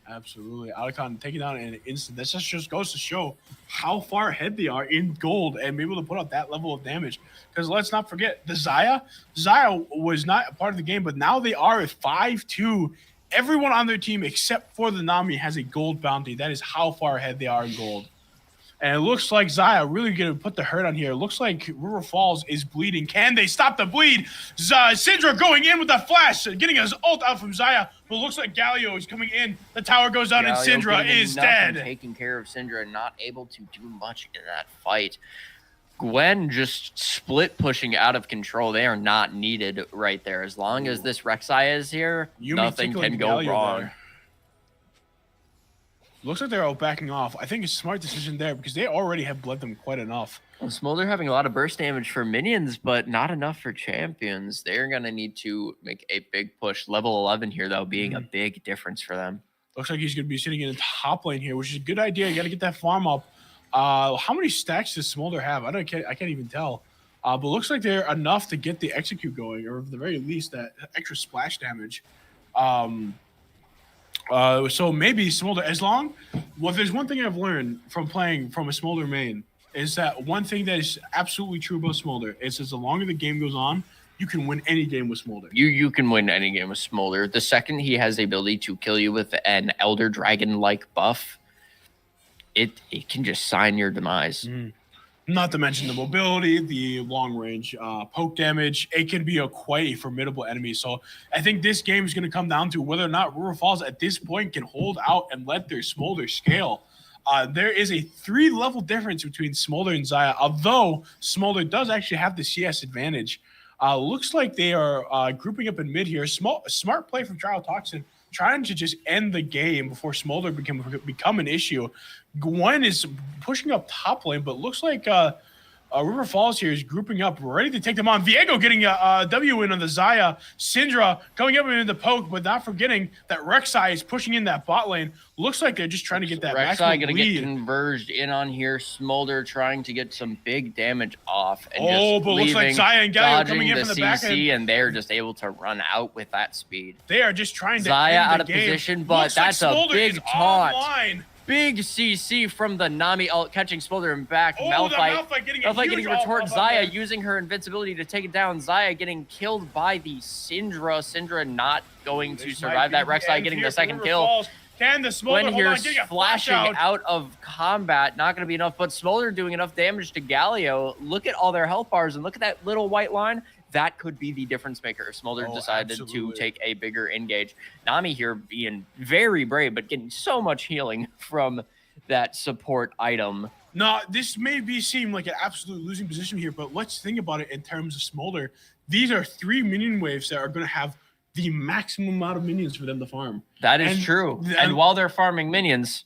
Speaker 2: Absolutely. Otacon taking down in an instant. This just goes to show how far ahead they are in gold and be able to put up that level of damage. Because let's not forget, the Zaya was not a part of the game, but now they are at 5-2. Everyone on their team except for the Nami has a gold bounty. That is how far ahead they are in gold. And it looks like Zaya really going to put the hurt on here. It looks like River Falls is bleeding. Can they stop the bleed? Syndra going in with the flash, getting his ult out from Zaya. But it looks like Galio is coming in. The tower goes down and Syndra is dead.
Speaker 3: Taking care of Syndra, not able to do much in that fight. Gwen just split pushing out of control. They are not needed right there. As long as this Rek'Sai is here, nothing can go wrong. There.
Speaker 2: Looks like they're all backing off. I think it's a smart decision there because they already have bled them quite enough.
Speaker 3: Well, Smolder having a lot of burst damage for minions, but not enough for champions. They're going to need to make a big push. Level 11 here, though, being a big difference for them.
Speaker 2: Looks like he's going to be sitting in the top lane here, which is a good idea. You got to get that farm up. How many stacks does Smolder have? I can't even tell. But looks like they're enough to get the execute going, or at the very least, that extra splash damage. So maybe Smolder, there's one thing I've learned from playing from a Smolder main is that one thing that is absolutely true about Smolder is as the longer the game goes on, you can win any game with Smolder.
Speaker 3: You can win any game with Smolder. The second he has the ability to kill you with an Elder Dragon-like buff, it can just sign your demise.
Speaker 2: Not to mention the mobility, the long range poke damage. It can be quite a formidable enemy. So I think this game is going to come down to whether or not River Falls at this point can hold out and let their Smolder scale. There is a 3-level difference between Smolder and Zaya, although Smolder does actually have the CS advantage. Looks like they are grouping up in mid here. Smart play from Tyrotoxin, trying to just end the game before Smolder become an issue. Gwen is pushing up top lane, but looks like River Falls here is grouping up, ready to take them on. Viego getting a W in on the Zaya. Syndra coming up into the poke, but not forgetting that Rek'Sai is pushing in that bot lane. Looks like they're just trying to get that
Speaker 3: Rek'Sai going to get converged in on here. Smolder trying to get some big damage off. And
Speaker 2: but looks like Zaya and Galio coming in from the back
Speaker 3: end. And they're just able to run out with that speed.
Speaker 2: They are just trying to
Speaker 3: Zaya out of position, but that's a big taunt. Big CC from the Nami ult, catching Smolder and back.
Speaker 2: Malphite getting
Speaker 3: retort. Xayah using her invincibility to take it down. Xayah getting killed by the Syndra. Syndra not going to survive that. Rek'Sai getting the second kill.
Speaker 2: Can the Smolder
Speaker 3: here flashing out of combat, not going to be enough, but Smolder doing enough damage to Galio. Look at all their health bars and look at that little white line. That could be the difference maker. Smolder decided to take a bigger engage. Nami here being very brave, but getting so much healing from that support item.
Speaker 2: Now, this may seem like an absolute losing position here, but let's think about it in terms of Smolder. These are 3 minion waves that are going to have the maximum amount of minions for them to farm.
Speaker 3: That is true. And while they're farming minions,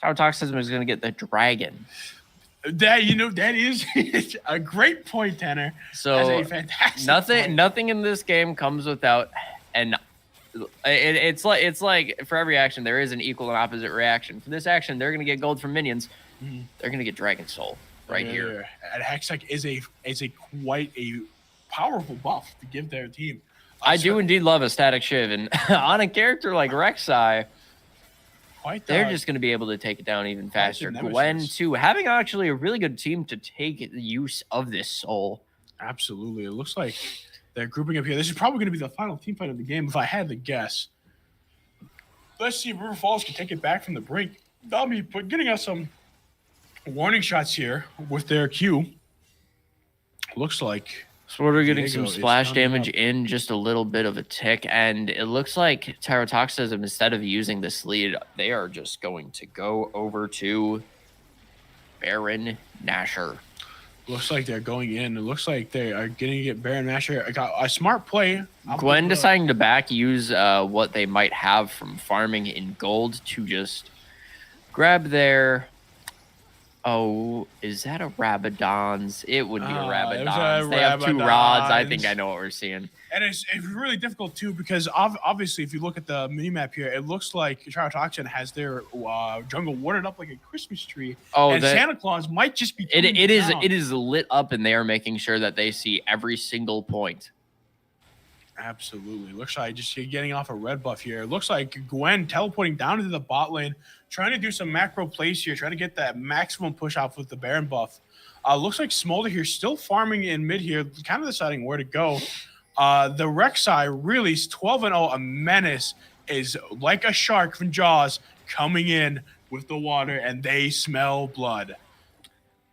Speaker 3: Toxism is going to get the dragon.
Speaker 2: That is a great point, Tanner.
Speaker 3: So
Speaker 2: that's a fantastic
Speaker 3: nothing in this game comes without it's like for every action there is an equal and opposite reaction. For this action, they're going to get gold from minions. They're going to get Dragon Soul here.
Speaker 2: And Hextech is quite a powerful buff to give their team.
Speaker 3: I do indeed love a static shiv, and on a character like Rek'Sai, they're just going to be able to take it down even faster. Gwen, too, having actually a really good team to take use of this soul.
Speaker 2: Absolutely. It looks like they're grouping up here. This is probably going to be the final team fight of the game, if I had to guess. Let's see if River Falls can take it back from the brink. They'll be getting us some warning shots here with their Q. Looks like
Speaker 3: Smolder getting some splash damage in just a little bit of a tick, and it looks like Tyrotoxism, instead of using this lead, they are just going to go over to Baron Nashor.
Speaker 2: Looks like they're going in. It looks like they are going to get Baron Nashor. I got a smart play.
Speaker 3: Gwen deciding to use what they might have from farming in gold to just grab their... Oh, is that a Rabadon's? It would be a Rabadon's. They have 2 rods. I think I know what we're seeing.
Speaker 2: And it's really difficult, too, because obviously, if you look at the minimap here, it looks like Tyrotoxin has their jungle warded up like a Christmas tree.
Speaker 3: Oh,
Speaker 2: and Santa Claus might just be
Speaker 3: it is lit up, and they are making sure that they see every single point.
Speaker 2: Absolutely. Looks like just getting off a red buff here. It looks like Gwen teleporting down into the bot lane, trying to do some macro plays here, trying to get that maximum push off with the Baron buff. Looks like Smolder here still farming in mid here, kind of deciding where to go. The Rek'Sai really 12-0, a menace, is like a shark from Jaws coming in with the water, and they smell blood.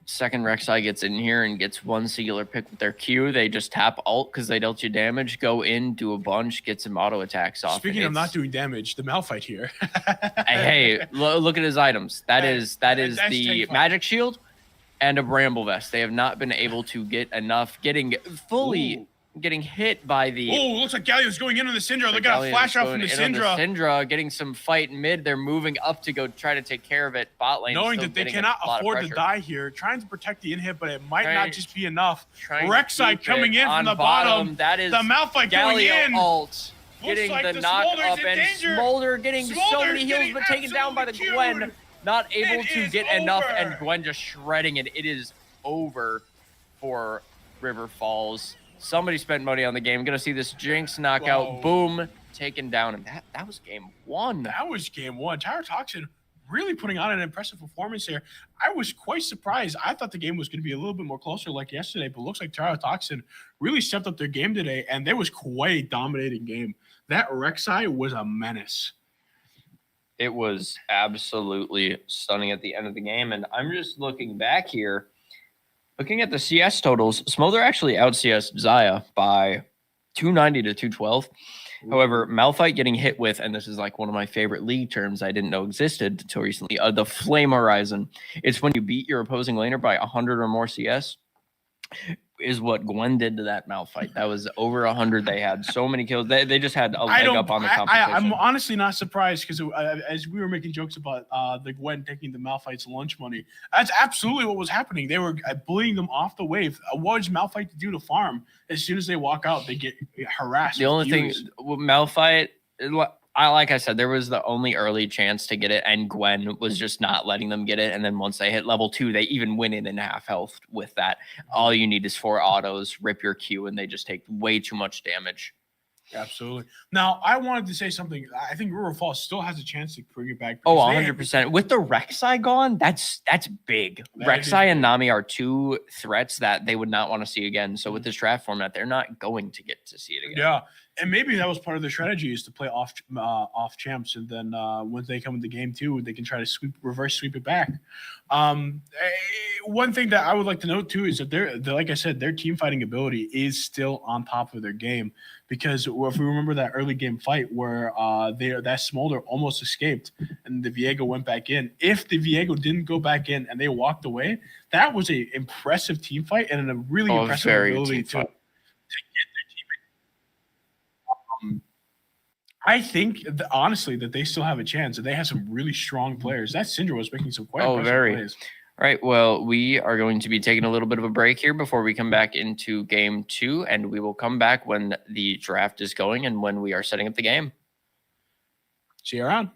Speaker 3: Second Rek'Sai gets in here and gets one singular pick with their Q. They just tap ult because they dealt you damage, go in, do a bunch, get some auto attacks off.
Speaker 2: Speaking of not doing damage, the Malphite here.
Speaker 3: hey, look at his items. That is the magic shield and a bramble vest. They have not been able to get enough, getting hit by the...
Speaker 2: Oh, looks like Galio's going in on the Syndra. They got a flash out from the Syndra.
Speaker 3: Syndra getting some fight mid. They're moving up to go try to take care of it. Bot lane
Speaker 2: knowing that they cannot afford to die here. Trying to protect the in-hit, but it might not just be enough. Rek'Sai coming in from the bottom.
Speaker 3: That is
Speaker 2: the Malphite going in.
Speaker 3: Ult. Getting the knock up, and Smolder getting so many heals, but taken down by the Gwen. Not able to get enough, and Gwen just shredding it. It is over for River Falls. Somebody spent money on the game. Gonna see this Jinx knockout. Whoa. Boom. Taken down. And that was game 1.
Speaker 2: That was game 1. Tyrotoxin really putting on an impressive performance here. I was quite surprised. I thought the game was going to be a little bit more closer like yesterday, but it looks like Tyrotoxin really stepped up their game today, and there was quite a dominating game. That Rek'Sai was a menace.
Speaker 3: It was absolutely stunning at the end of the game, and I'm just looking back here. Looking at the CS totals, Smolder actually out-CS'd Xayah by 290 to 212. Ooh. However, Malphite getting hit with, and this is like one of my favorite league terms I didn't know existed until recently, the Flame Horizon. It's when you beat your opposing laner by 100 or more CS, is what Gwen did to that Malphite. That was over 100. They had so many kills. They just had a leg up on the competition.
Speaker 2: I'm honestly not surprised because as we were making jokes about the Gwen taking the Malphite's lunch money, that's absolutely what was happening. They were bullying them off the wave. What does Malphite to do to farm? As soon as they walk out, they get harassed.
Speaker 3: The only thing, Malphite, like I said, there was the only early chance to get it, and Gwen was just not letting them get it. And then once they hit level 2, they even win it in half health with that. All you need is 4 autos, rip your Q, and they just take way too much damage.
Speaker 2: Absolutely. Now, I wanted to say something. I think River Falls still has a chance to bring it back.
Speaker 3: Oh, 100%. With the Rek'Sai gone, that's big. Rek'Sai and Nami are two threats that they would not want to see again. So with this draft format, they're not going to get to see it again.
Speaker 2: Yeah, and maybe that was part of their strategy is to play off champs, and then once they come into game 2, they can try to reverse sweep it back. One thing that I would like to note too is that they're like I said, their team fighting ability is still on top of their game. Because if we remember that early game fight where that Smolder almost escaped and the Viego went back in, if the Viego didn't go back in and they walked away, that was an impressive team fight and a really impressive ability to get their teammate. I think honestly that they still have a chance and they have some really strong players. That Syndra was making some quite impressive plays.
Speaker 3: All right, well, we are going to be taking a little bit of a break here before we come back into game 2, and we will come back when the draft is going and when we are setting up the game.
Speaker 2: See you around.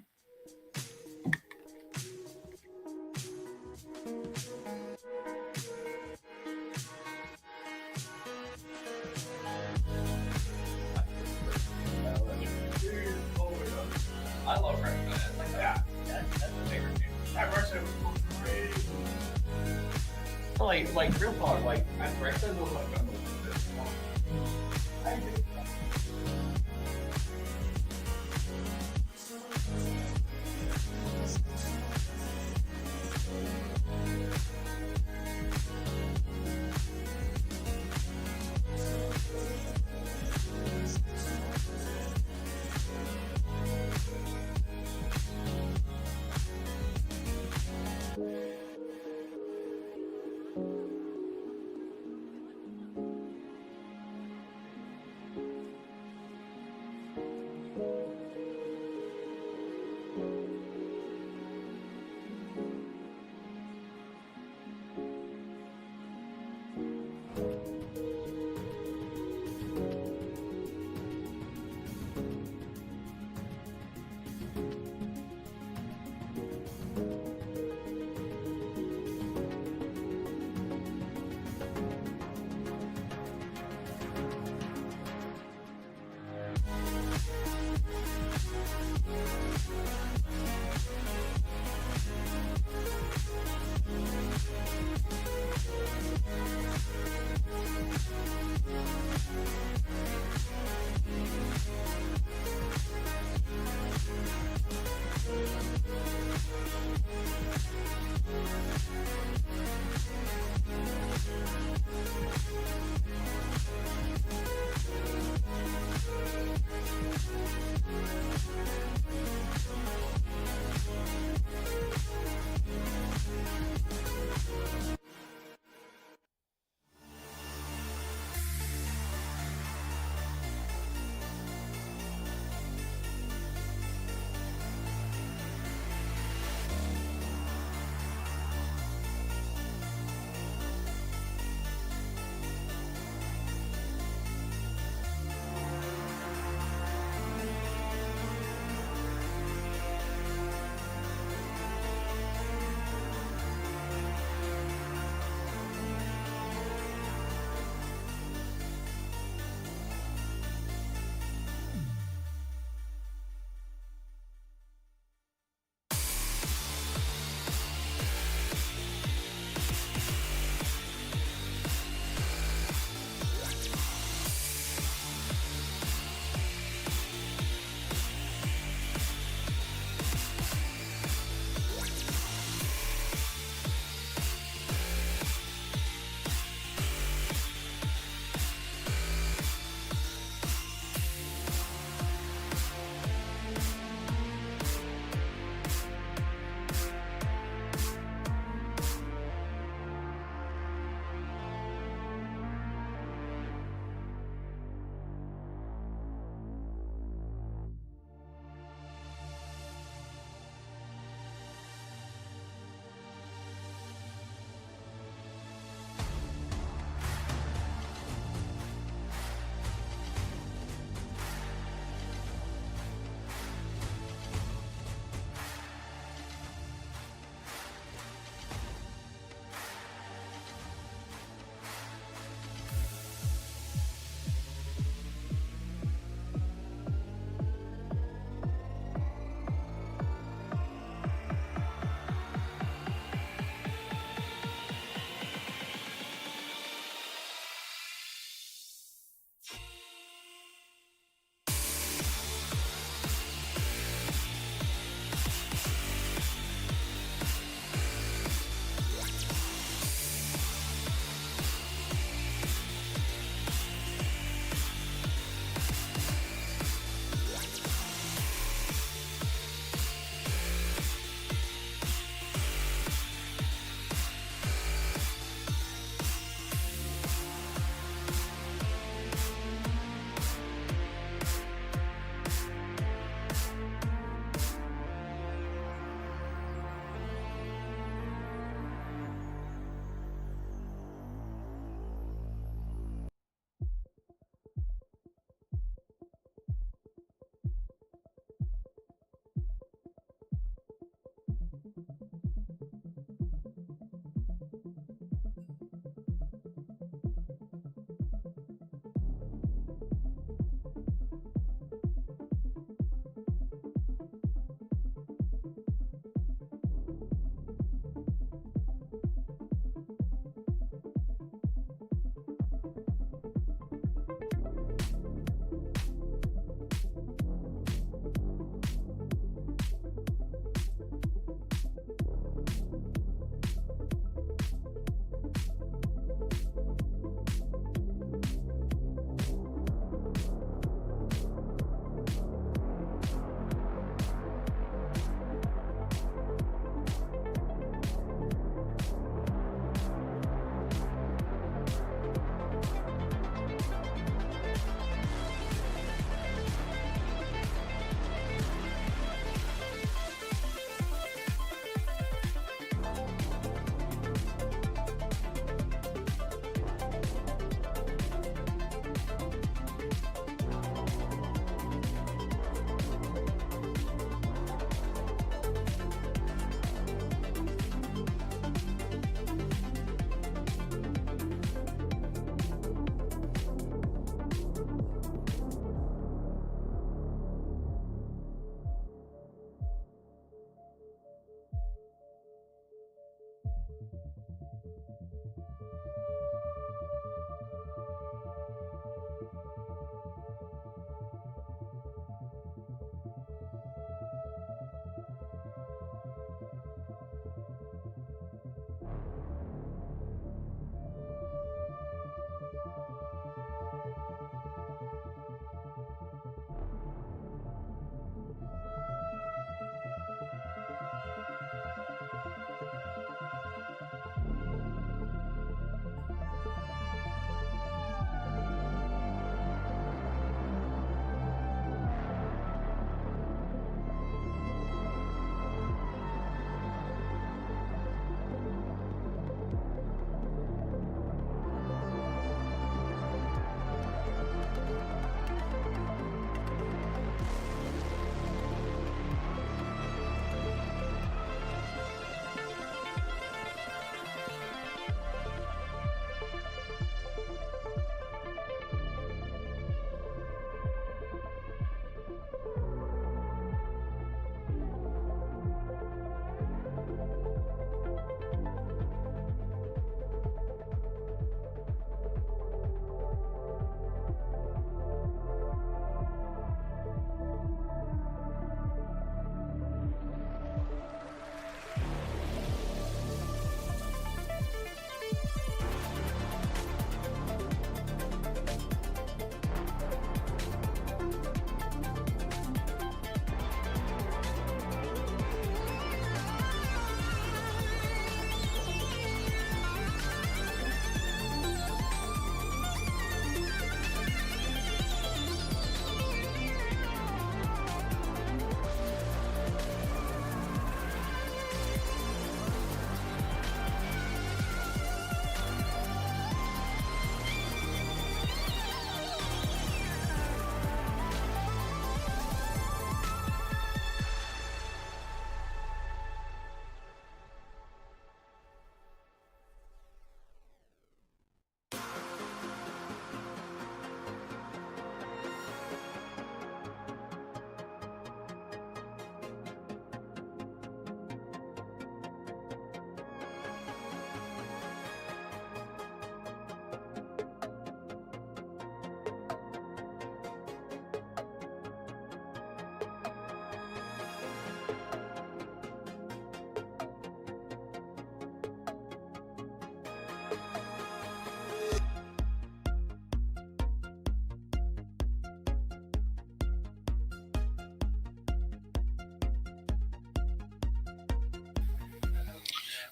Speaker 3: I love Rexlambo.
Speaker 2: Yeah, that's a bigger game. That Rexlambo was great.
Speaker 3: Like real talk, like Rexlambo was like I think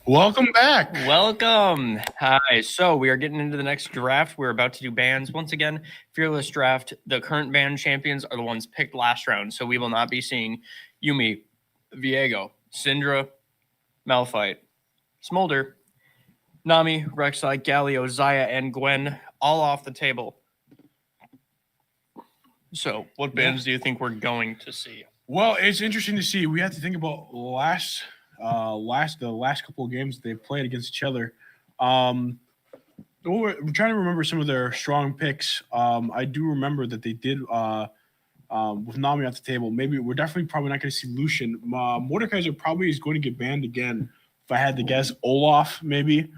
Speaker 2: Welcome back.
Speaker 3: Welcome. Hi. So we are getting into the next draft. We're about to do bans. Once again, Fearless Draft. The current ban champions are the ones picked last round. So we will not be seeing Yuumi, Viego, Syndra, Malphite, Smolder, Nami, Rek'Sai, Galio, Xayah, and Gwen all off the table. So what bans do you think we're going to see?
Speaker 2: Well, it's interesting to see. We have to think about the last couple of games they've played against each other. We're trying to remember some of their strong picks. I do remember that they did with Nami at the table. Maybe we're definitely probably not going to see Lucian. Mordekaiser probably is going to get banned again. If I had to guess, Olaf maybe.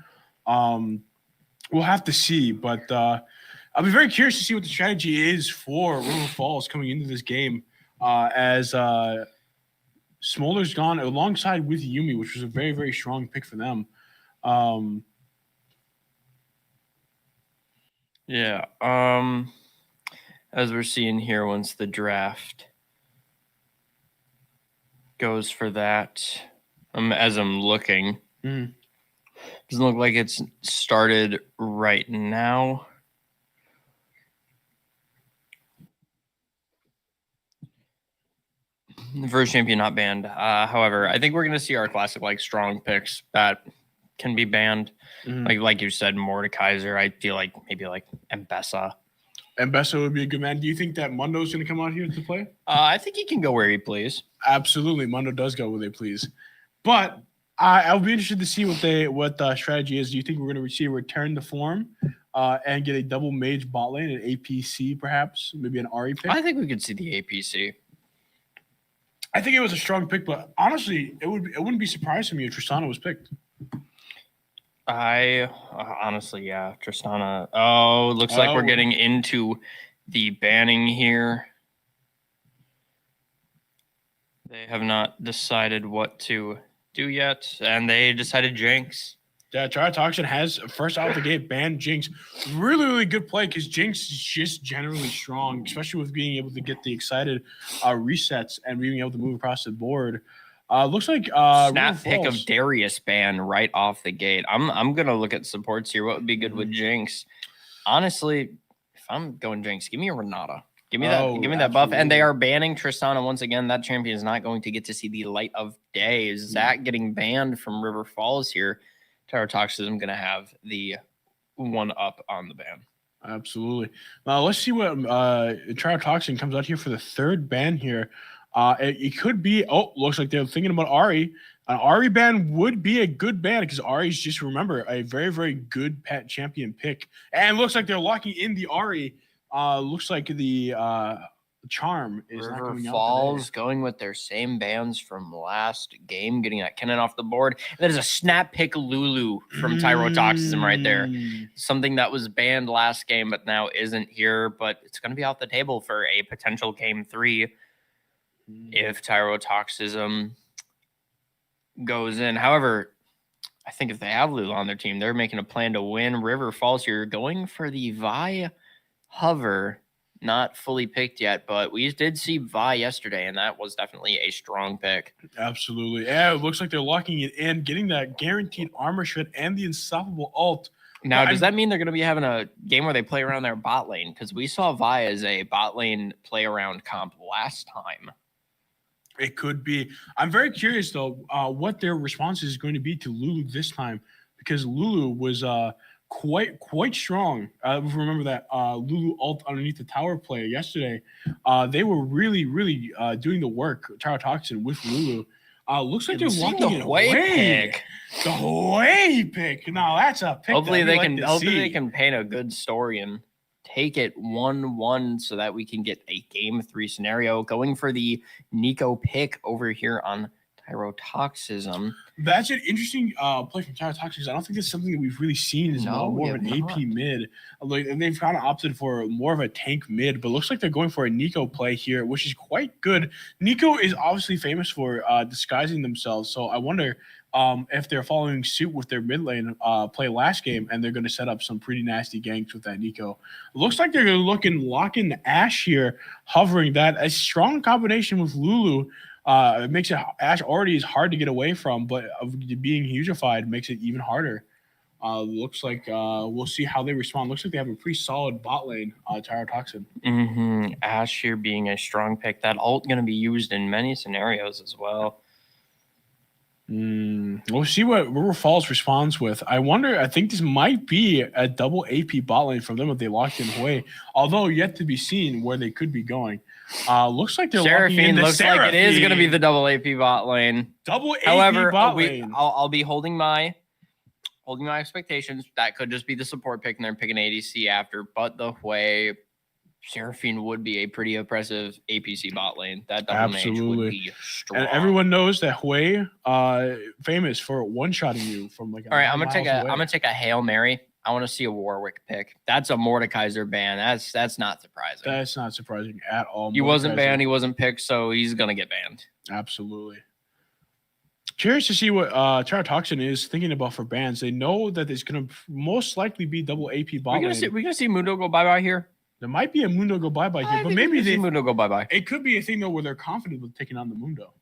Speaker 2: We'll have to see, but I'll be very curious to see what the strategy is for River Falls coming into this game as Smolder's gone alongside with Yuumi, which was a very, very strong pick for them.
Speaker 3: As we're seeing here, once the draft goes for that, as I'm looking, doesn't look like it's started right now. The first champion not banned. However, I think we're going to see our classic strong picks that can be banned. Like you said, Mordekaiser. I feel like maybe Mbessa.
Speaker 2: Mbessa would be a good man. Do you think that Mundo's going to come out here to play?
Speaker 3: I think he can go where he please.
Speaker 2: Absolutely, Mundo does go where they please. But I'll be interested to see what the strategy is. Do you think we're going to see a return to form and get a double mage bot lane, an APC perhaps, maybe an Ahri pick?
Speaker 3: I think we could see the APC.
Speaker 2: I think it was a strong pick, but honestly, it wouldn't be surprised to me if Tristana was picked.
Speaker 3: Honestly, yeah, Tristana. Oh, looks like we're getting into the banning here. They have not decided what to do yet, and they decided Jinx.
Speaker 2: Yeah, Toxin has first out of the gate banned Jinx. Really, really good play because Jinx is just generally strong, especially with being able to get the excited resets and being able to move across the board. Looks like
Speaker 3: snap pick of Darius ban right off the gate. I'm gonna look at supports here. What would be good with Jinx? Honestly, if I'm going Jinx, give me a Renata. Give me that buff. And they are banning Tristana once again. That champion is not going to get to see the light of day. Is Zach getting banned from River Falls here? Tyrotoxism going to have the one up on the ban.
Speaker 2: Absolutely. Now let's see what Tyrotoxin comes out here for the third ban here. It could be. Looks like they're thinking about Ahri. An Ahri ban would be a good ban because Ahri is just, remember, a very, very good pet champion pick. And looks like they're locking in the Ahri. Looks like the charm is
Speaker 3: River
Speaker 2: not coming
Speaker 3: Falls
Speaker 2: out today.
Speaker 3: Going with their same bans from last game, getting that Kennen off the board. And that is a snap pick Lulu from Tyrotoxism right there. Something that was banned last game, but now isn't here. But it's going to be off the table for a potential game 3 if Tyrotoxism goes in. However, I think if they have Lulu on their team, they're making a plan to win. River Falls here going for the Vi Hover. Not fully picked yet, but we did see Vi yesterday, and that was definitely a strong pick.
Speaker 2: Absolutely. Yeah, it looks like they're locking it in, getting that guaranteed armor shred and the unstoppable ult.
Speaker 3: Now, does that mean they're going to be having a game where they play around their bot lane? Because we saw Vi as a bot lane play around comp last time.
Speaker 2: It could be. I'm very curious, though, what their response is going to be to Lulu this time, because Lulu was quite strong. Remember that Lulu ult underneath the tower play yesterday. They were really doing the work, Tyrotoxin, with Lulu. Looks like they're locking it away.
Speaker 3: Pick.
Speaker 2: The Huey pick. Now that's a pick.
Speaker 3: Hopefully they can paint a good story and take it 1-1 so that we can get a game 3 scenario. Going for the Nico pick over here on Tyrotoxism.
Speaker 2: That's an interesting play from Tyrotoxism. I don't think that's something that we've really seen as more of an AP mid. And they've kind of opted for more of a tank mid, but looks like they're going for a Nico play here, which is quite good. Nico is obviously famous for disguising themselves, so I wonder if they're following suit with their mid lane play last game, and they're going to set up some pretty nasty ganks with that Nico. Looks like they're locking Ashe here, hovering that. A strong combination with Lulu. It makes it Ashe already is hard to get away from, but being hugified makes it even harder. Looks like we'll see how they respond. Looks like they have a pretty solid bot lane, Tyrotoxin.
Speaker 1: Ashe here being a strong pick. That ult going to be used in many scenarios as well.
Speaker 2: We'll see what River Falls responds with. I think this might be a double AP bot lane from them if they locked in Hui, although yet to be seen where they could be going. Looks like they're locking in the
Speaker 1: looks
Speaker 2: Seraphine.
Speaker 1: like it is going to be the double AP bot lane.
Speaker 2: Double AP
Speaker 1: However,
Speaker 2: bot lane.
Speaker 1: I'll be holding my expectations. That could just be the support pick and they're picking ADC after, but the Hui Seraphine would be a pretty impressive APC bot lane. That double mage would be strong.
Speaker 2: And everyone knows that Hui famous for one-shotting you from like.
Speaker 1: All right, I'm gonna take a Hail Mary. I want to see a Warwick pick. That's a Mordekaiser ban. That's not surprising.
Speaker 2: That's not surprising at all.
Speaker 1: He wasn't banned. He wasn't picked, so he's gonna get banned.
Speaker 2: Absolutely. Curious to see what Tyrotoxin is thinking about for bans. They know that it's going to most likely be double AP bot lane.
Speaker 1: We're gonna see Mundo go bye-bye here.
Speaker 2: There might be a Mundo go bye-bye here, but maybe they
Speaker 1: Mundo go bye-bye.
Speaker 2: It could be a thing though where they're confident with taking on the Mundo.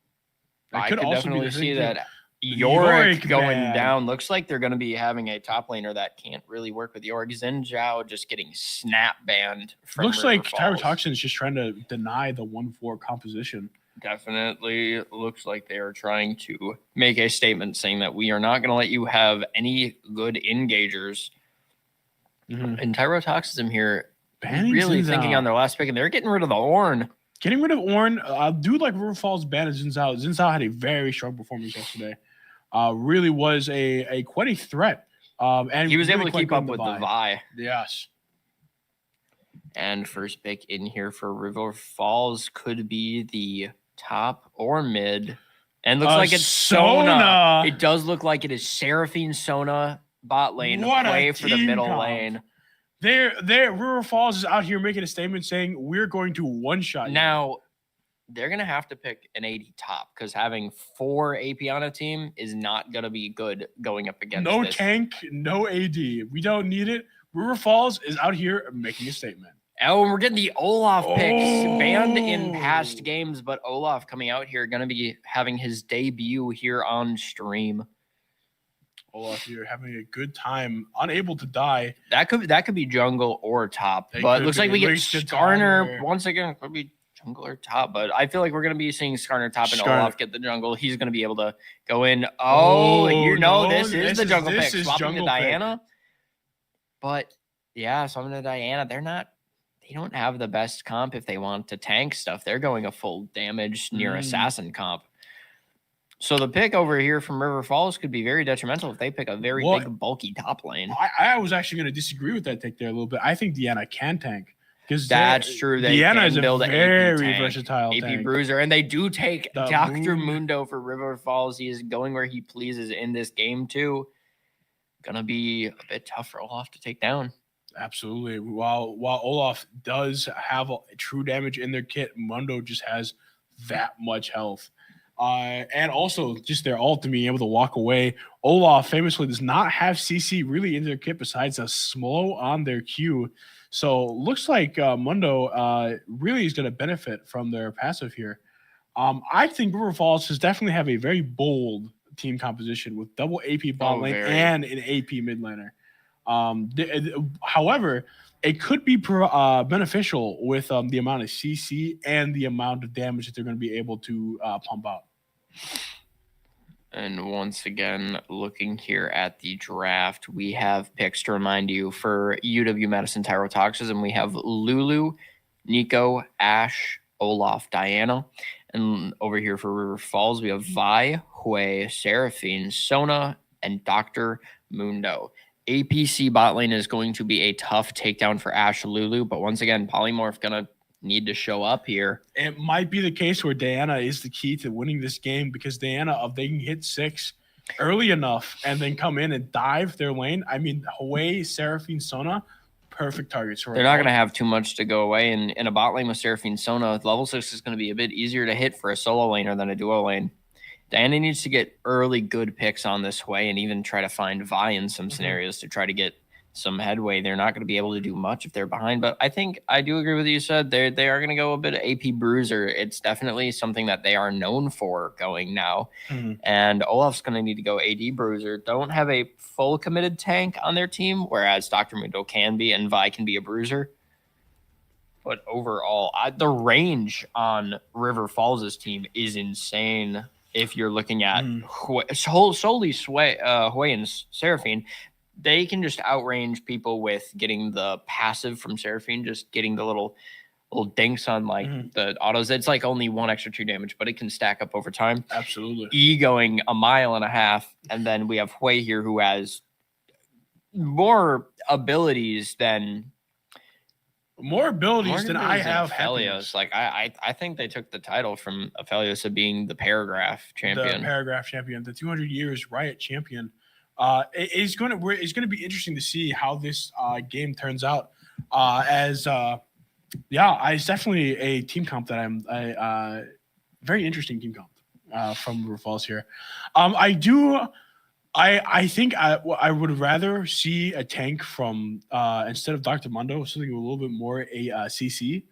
Speaker 1: I could definitely see that. Yorick going down. Looks like they're going to be having a top laner that can't really work with Yorick. Xin Zhao just getting snap banned.
Speaker 2: Looks like Tyrotoxin is just trying to deny the 1-4 composition.
Speaker 1: Definitely looks like they are trying to make a statement saying that we are not going to let you have any good engagers. And Tyrotoxin here really thinking on their last pick, and they're getting rid of the Ornn.
Speaker 2: Getting rid of Ornn, I do like River Falls ban Xin Zhao. Xin Zhao had a very strong performance yesterday. Really was a quite a threat. And
Speaker 1: he was able to keep up with the Vi.
Speaker 2: Yes.
Speaker 1: And first pick in here for River Falls could be the top or mid. And looks like it's Sona. It does look like it is Seraphine Sona bot lane away for the middle lane.
Speaker 2: River Falls is out here making a statement saying we're going to one-shot you.
Speaker 1: Now, they're going to have to pick an AD top because having 4 AP on a team is not going to be good going up against
Speaker 2: no tank, no AD. We don't need it. River Falls is out here making a statement.
Speaker 1: Oh, and we're getting the Olaf picks banned in past games, but Olaf coming out here going to be having his debut here on stream.
Speaker 2: Olaf here having a good time, unable to die.
Speaker 1: That could be jungle or top, but it looks like we get Skarner once again. Could be jungle or top, but I feel like we're gonna be seeing Skarner top and Olaf get the jungle. He's gonna be able to go in. This is the jungle pick. Swapping to Diana, but yeah, swapping to Diana. They don't have the best comp if they want to tank stuff. They're going a full damage near assassin comp. So the pick over here from River Falls could be very detrimental if they pick a very big, bulky top lane.
Speaker 2: I was actually going to disagree with that take there a little bit. I think Diana can tank.
Speaker 1: That's true.
Speaker 2: Diana is
Speaker 1: build
Speaker 2: a very versatile
Speaker 1: AP
Speaker 2: tank.
Speaker 1: bruiser, and they do take Dr. Mundo for River Falls. He is going where he pleases in this game too. Gonna be a bit tough for Olaf to take down.
Speaker 2: Absolutely. While Olaf does have true damage in their kit, Mundo just has that much health. And also just their ult to being able to walk away. Olaf famously does not have CC really in their kit besides a slow on their Q. So looks like Mundo really is going to benefit from their passive here. I think River Falls has definitely have a very bold team composition with double AP bot lane and an AP mid laner. However, it could be beneficial with the amount of CC and the amount of damage that they're going to be able to pump out.
Speaker 1: And once again, looking here at the draft, we have picks to remind you for UW Medicine Tyrotoxins, and we have Lulu, Nico, Ashe, Olaf, Diana. And over here for River Falls, we have Vi, Hui, Seraphine, Sona, and Dr. Mundo. APC bot lane is going to be a tough takedown for Ashe Lulu, but once again, Polymorph gonna need to show up here.
Speaker 2: It might be the case where Diana is the key to winning this game because Diana, if they can hit 6 early enough and then come in and dive their lane, I mean, Hui, Seraphine, Sona, perfect targets.
Speaker 1: They're not going to have too much to go away. And in a bot lane with Seraphine Sona, level 6 is going to be a bit easier to hit for a solo laner than a duo lane. Diana needs to get early good picks on this way and even try to find Vi in some scenarios to try to get
Speaker 3: some headway. They're not going to be able to do much if they're behind. But I think I do agree with what you said. They are going to go a bit of AP bruiser. It's definitely something that they are known for going now. And Olaf's going to need to go AD bruiser. Don't have a full committed tank on their team, whereas Dr. Mundo can be and Vi can be a bruiser. But overall, the range on River Falls' team is insane. If you're looking at solely Hui and Seraphine, they can just outrange people with getting the passive from Seraphine, just getting the little dinks on like the autos. It's like only 1 extra 2 damage, but it can stack up over time.
Speaker 2: Absolutely.
Speaker 3: E going 1.5 miles, and then we have Hui here who has more abilities than
Speaker 2: I have.
Speaker 3: Aphelios. Like I think they took the title from Aphelios of being the Paragraph champion.
Speaker 2: The 200 years Riot champion. It's going to be interesting to see how this game turns out. It's definitely a team comp that I'm very interesting team comp from River Falls here. I think I would rather see a tank from instead of Dr. Mundo, something a little bit more CC.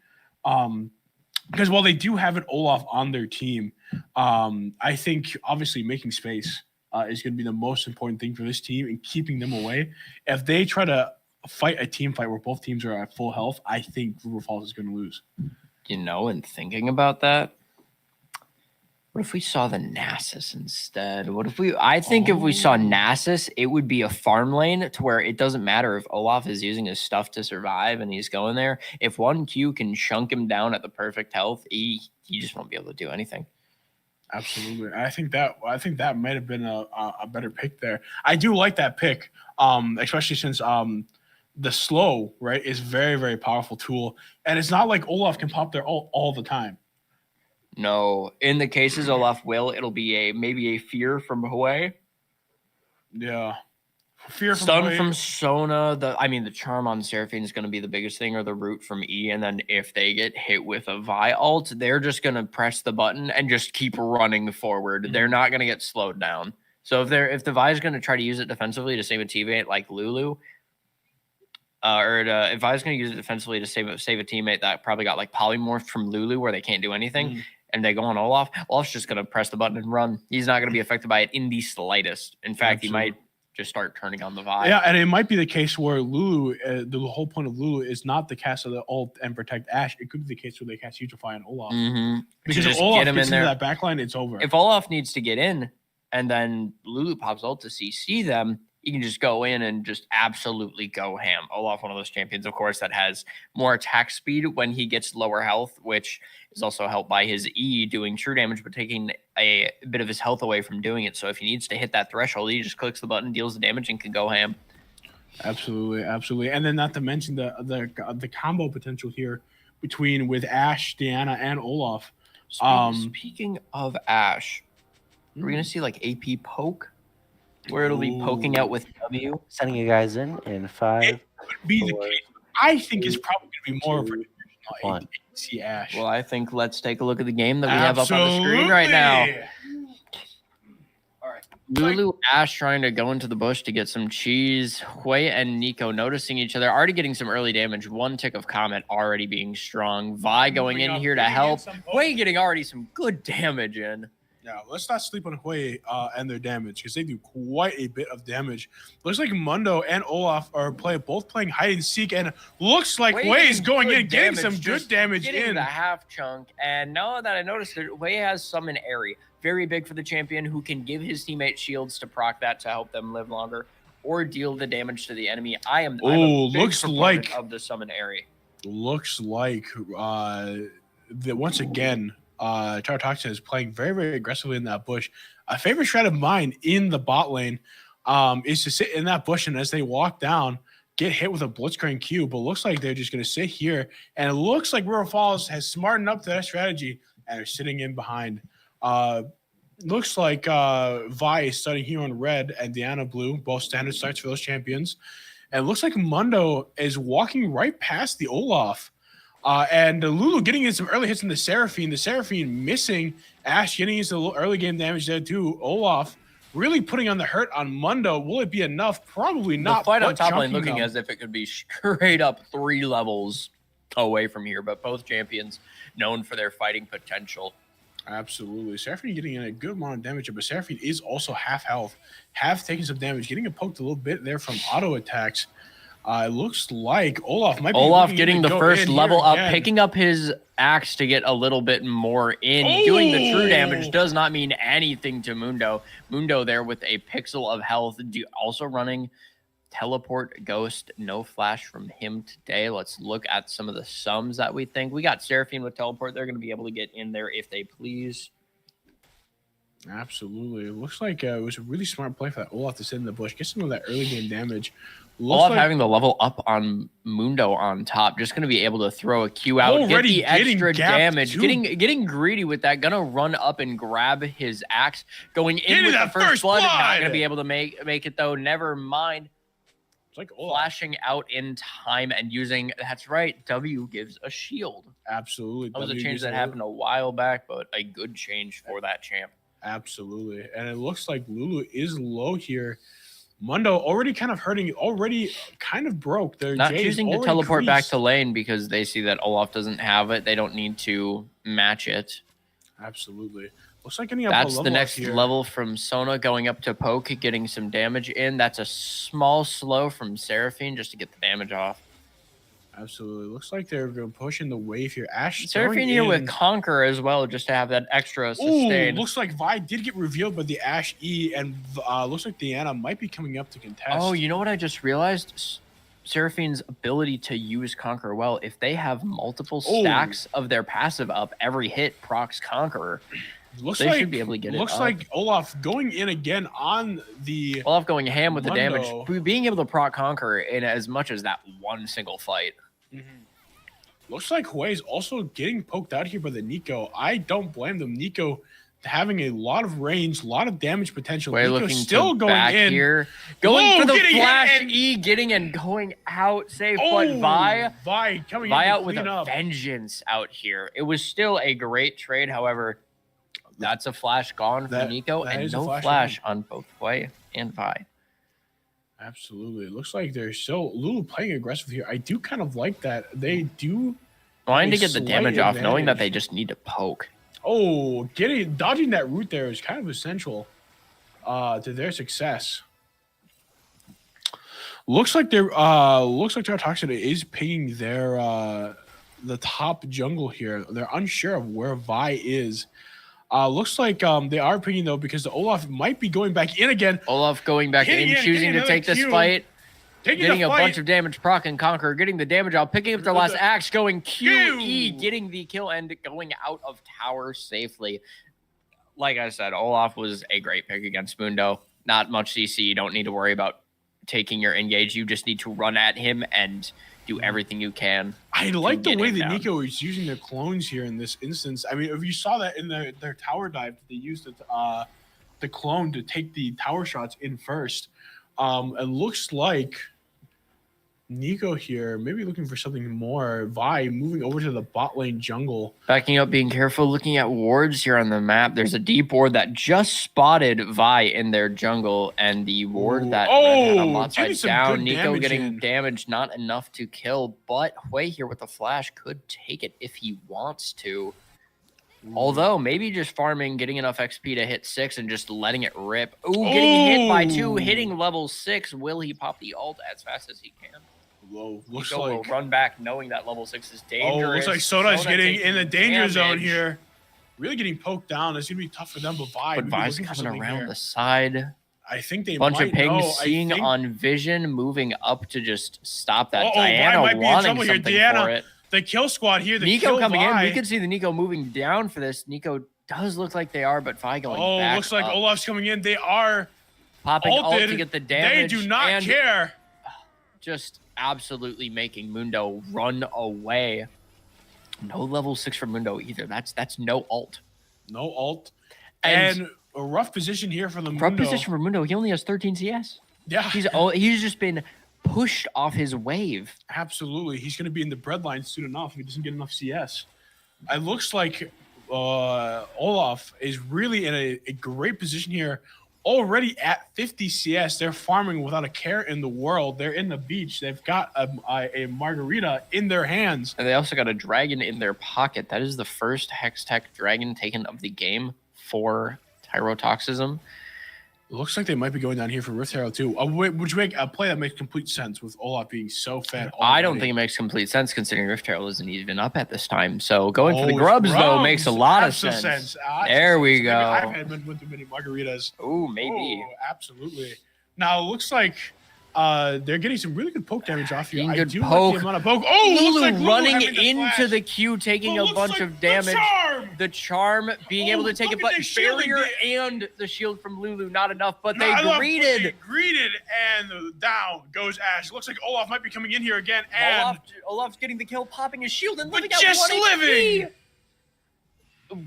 Speaker 2: Because while they do have an Olaf on their team, I think obviously making space is going to be the most important thing for this team and keeping them away. If they try to fight a team fight where both teams are at full health, I think River Falls is going to lose.
Speaker 3: And thinking about that, what if we saw the Nasus instead? If we saw Nasus, it would be a farm lane to where it doesn't matter if Olaf is using his stuff to survive and he's going there. If 1Q can chunk him down at the perfect health, he just won't be able to do anything.
Speaker 2: Absolutely. I think that might have been a better pick there. I do like that pick, especially since the slow, right, is very, very powerful tool. And it's not like Olaf can pop there all the time.
Speaker 3: No, in the cases Olaf will, it'll be maybe a fear from Hui.
Speaker 2: Yeah. Fear from
Speaker 3: Stun
Speaker 2: Hui.
Speaker 3: from Sona. The charm on Seraphine is going to be the biggest thing, or the root from E. And then if they get hit with a Vi ult, they're just going to press the button and just keep running forward. They're not going to get slowed down. So if the Vi is going to try to use it defensively to save a teammate like Lulu, if I was going to use it defensively to save a teammate that probably got like polymorphed from Lulu where they can't do anything, and they go on Olaf, Olaf's just going to press the button and run. He's not going to be affected by it in the slightest. In fact, He might just start turning on the Vi.
Speaker 2: Yeah, and it might be the case where Lulu, the whole point of Lulu is not the cast of the ult and protect Ashe. It could be the case where they cast Utrify and Olaf. Because if Olaf gets into that backline, it's over.
Speaker 3: If Olaf needs to get in and then Lulu pops ult to CC them, you can just go in and just absolutely go ham. Olaf, one of those champions, of course, that has more attack speed when he gets lower health, which is also helped by his E doing true damage, but taking a bit of his health away from doing it. So if he needs to hit that threshold, he just clicks the button, deals the damage, and can go ham.
Speaker 2: Absolutely. And then not to mention the combo potential here with Ashe, Diana, and Olaf.
Speaker 3: Speaking of Ashe, are we going to see like AP poke? Where it'll be poking out with W.
Speaker 4: Sending you guys in 5.
Speaker 2: It could be the case. I think it's probably going to be more of a AC Ashe.
Speaker 3: Well, I think let's take a look at the game that we have up on the screen right now. All right. Lulu, Ashe trying to go into the bush to get some cheese. Hui and Nico noticing each other, already getting some early damage. 1 tick of Comet already being strong. Vi going in here to help. Hui getting already some good damage in.
Speaker 2: Yeah, let's not sleep on Hui and their damage because they do quite a bit of damage. Looks like Mundo and Olaf are both playing hide and seek, and looks like Hui is going in, getting some good damage in.
Speaker 3: The half chunk, and now that I noticed it, Hui has summon Airy, very big for the champion, who can give his teammate shields to proc that to help them live longer or deal the damage to the enemy. I'm a big proponent of the summon Airy.
Speaker 2: Looks like that once again. Tartoxin is playing very, very aggressively in that bush. A favorite strat of mine in the bot lane is to sit in that bush, and as they walk down, get hit with a Blitzcrank Q. But looks like they're just going to sit here, and it looks like River Falls has smartened up to that strategy, and they're sitting in behind. Looks like Vi is starting here on red and Diana blue, both standard starts for those champions. And it looks like Mundo is walking right past the Olaf. And Lulu getting in some early hits in the Seraphine. The Seraphine missing. Ashe getting into the early game damage there too. Olaf really putting on the hurt on Mundo. Will it be enough? Probably not.
Speaker 3: The fight on top lane looking as if it could be straight up 3 levels away from here, but both champions known for their fighting potential.
Speaker 2: Absolutely. Seraphine getting in a good amount of damage, but Seraphine is also half health, half taking some damage, getting poked a little bit there from auto attacks. It looks like Olaf might be
Speaker 3: getting the first level up, picking up his axe to get a little bit more in. Doing the true damage does not mean anything to Mundo. Mundo there with a pixel of health, also running teleport, ghost, no flash from him today. Let's look at some of the sums that we think. We got Seraphine with teleport. They're going to be able to get in there if they please.
Speaker 2: Absolutely. It looks like it was a really smart play for that Olaf to sit in the bush, get some of that early game damage.
Speaker 3: Olaf having the level up on Mundo on top, just going to be able to throw a Q out,
Speaker 2: already
Speaker 3: get the extra damage, getting greedy with that, going to run up and grab his axe, going in with the first blood. Not going to be able to make it though. Never mind.
Speaker 2: It's like
Speaker 3: flashing out in time and using, that's right, W gives a shield.
Speaker 2: Absolutely.
Speaker 3: That was a change that happened a while back, but a good change for that champ.
Speaker 2: Absolutely. And it looks like Lulu is low here. Mundo already kind of hurting, already kind of broke. Their
Speaker 3: not choosing to teleport back to lane because they see that Olaf doesn't have it. They don't need to match it.
Speaker 2: Absolutely. Looks like getting up
Speaker 3: that's the next level from Sona, going up to poke, getting some damage in. That's a small slow from Seraphine just to get the damage off.
Speaker 2: Absolutely. Looks like they're going to push in the wave here. Ash
Speaker 3: Seraphine here with Conquer as well, just to have that extra sustain.
Speaker 2: Ooh, looks like Vi did get revealed by the Ash E, and looks like Diana might be coming up to contest.
Speaker 3: Oh, you know what I just realized? Seraphine's ability to use Conquer well, if they have multiple stacks of their passive up, every hit procs Conqueror.
Speaker 2: They
Speaker 3: should be able to get it.
Speaker 2: Looks like Olaf going in again on the
Speaker 3: Olaf going ham with the damage, being able to proc Conquer in as much as that one single fight.
Speaker 2: Looks like Huey's also getting poked out here by the Nico. I don't blame them. Nico having a lot of range, a lot of damage potential.
Speaker 3: Huey looking still going back in here, going for the flash E, getting and going out. Safe, but Vi
Speaker 2: coming
Speaker 3: out with a vengeance out here. It was still a great trade, however. That's a flash gone from Nico, and no flash on both Huey and Vi.
Speaker 2: Absolutely. It looks like they're still Lulu playing aggressive here. I do kind of like that. They do
Speaker 3: wanting to get the damage off, knowing that they just need to poke.
Speaker 2: Oh, dodging that root there is kind of essential to their success. Looks like their Toxic is pinging their the top jungle here. They're unsure of where Vi is. Looks like they are picking though because the Olaf might be going back in again.
Speaker 3: Olaf going back in, choosing to take this fight. Getting a bunch of damage, proc and Conquer, getting the damage out, picking up their last axe, going QE, getting the kill and going out of tower safely. Like I said, Olaf was a great pick against Mundo. Not much CC. You don't need to worry about taking your engage. You just need to run at him and do everything you can.
Speaker 2: I like the way that Nico is using their clones here in this instance. I mean, if you saw that in their tower dive, they used the clone to take the tower shots in first. It looks like Nico here, maybe looking for something more. Vi moving over to the bot lane jungle.
Speaker 3: Backing up, being careful, looking at wards here on the map. There's a deep ward that just spotted Vi in their jungle, and the ward that had a lot side down. Nico getting damage, not enough to kill, but Huey here with the flash could take it if he wants to. Although, maybe just farming, getting enough XP to hit 6 and just letting it rip. Ooh, getting hit by 2, hitting level 6. Will he pop the ult as fast as he can?
Speaker 2: Whoa, looks
Speaker 3: Nico
Speaker 2: like
Speaker 3: will run back knowing that level 6 is dangerous.
Speaker 2: Looks like Soda's getting in the danger zone here. Really getting poked down. It's going to be tough for them, but Vi.
Speaker 3: But Vi's coming around the side.
Speaker 2: I think they
Speaker 3: bunch
Speaker 2: might
Speaker 3: of pings
Speaker 2: know.
Speaker 3: seeing on vision, moving up to just stop that. Diana wanting something for it.
Speaker 2: The kill squad here.
Speaker 3: Nico coming in. We could see the Nico moving down for this. Nico does look like they are, but Vi going back.
Speaker 2: Looks like Olaf's coming in. They are
Speaker 3: popping ult to get the damage.
Speaker 2: They do not care.
Speaker 3: Just absolutely making Mundo run away. No level 6 for Mundo either. That's no ult.
Speaker 2: No ult. And a rough position here for the Mundo.
Speaker 3: Rough position for Mundo. He only has 13 CS.
Speaker 2: Yeah.
Speaker 3: He's just been pushed off his wave.
Speaker 2: Absolutely. He's going to be in the breadline soon enough if he doesn't get enough CS. It looks like Olaf is really in a great position here. already at 50 CS. They're farming without a care in the world. They're in the beach. They've got a margarita in their hands.
Speaker 3: And they also got a dragon in their pocket. That is the first Hextech dragon taken of the game for Tyrotoxism.
Speaker 2: It looks like they might be going down here for Rift Herald too, which make a play that makes complete sense with Olaf being so fat.
Speaker 3: I don't think it makes complete sense considering Rift Herald isn't even up at this time. So going for the grubs though makes a lot of sense. There we go.
Speaker 2: I've had too many margaritas.
Speaker 3: Oh, maybe.
Speaker 2: Oh, absolutely. Now it looks like they're getting some really good poke damage off here.
Speaker 3: I do like the amount of
Speaker 2: poke. Oh,
Speaker 3: Lulu
Speaker 2: like
Speaker 3: running into the queue, taking a bunch of damage. The charm being able to take it, but barrier and the shield from Lulu not enough. But they greeted.
Speaker 2: Greeted and down goes Ash. Looks like Olaf might be coming in here again. And
Speaker 3: Olaf's getting the kill, popping his shield, and living
Speaker 2: just living.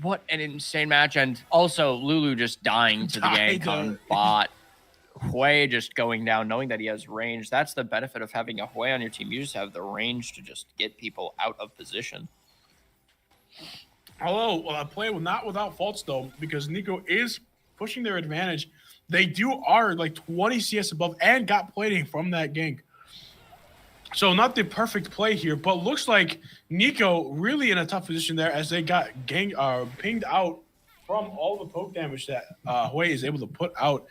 Speaker 3: What an insane match! And also Lulu just dying to the gank on bot. Hui just going down, knowing that he has range. That's the benefit of having a Hui on your team. You just have the range to just get people out of position.
Speaker 2: Although, play not without faults, though, because Nico is pushing their advantage. They are like 20 CS above and got plating from that gank. So not the perfect play here, but looks like Nico really in a tough position there as they got pinged out from all the poke damage that Hui is able to put out.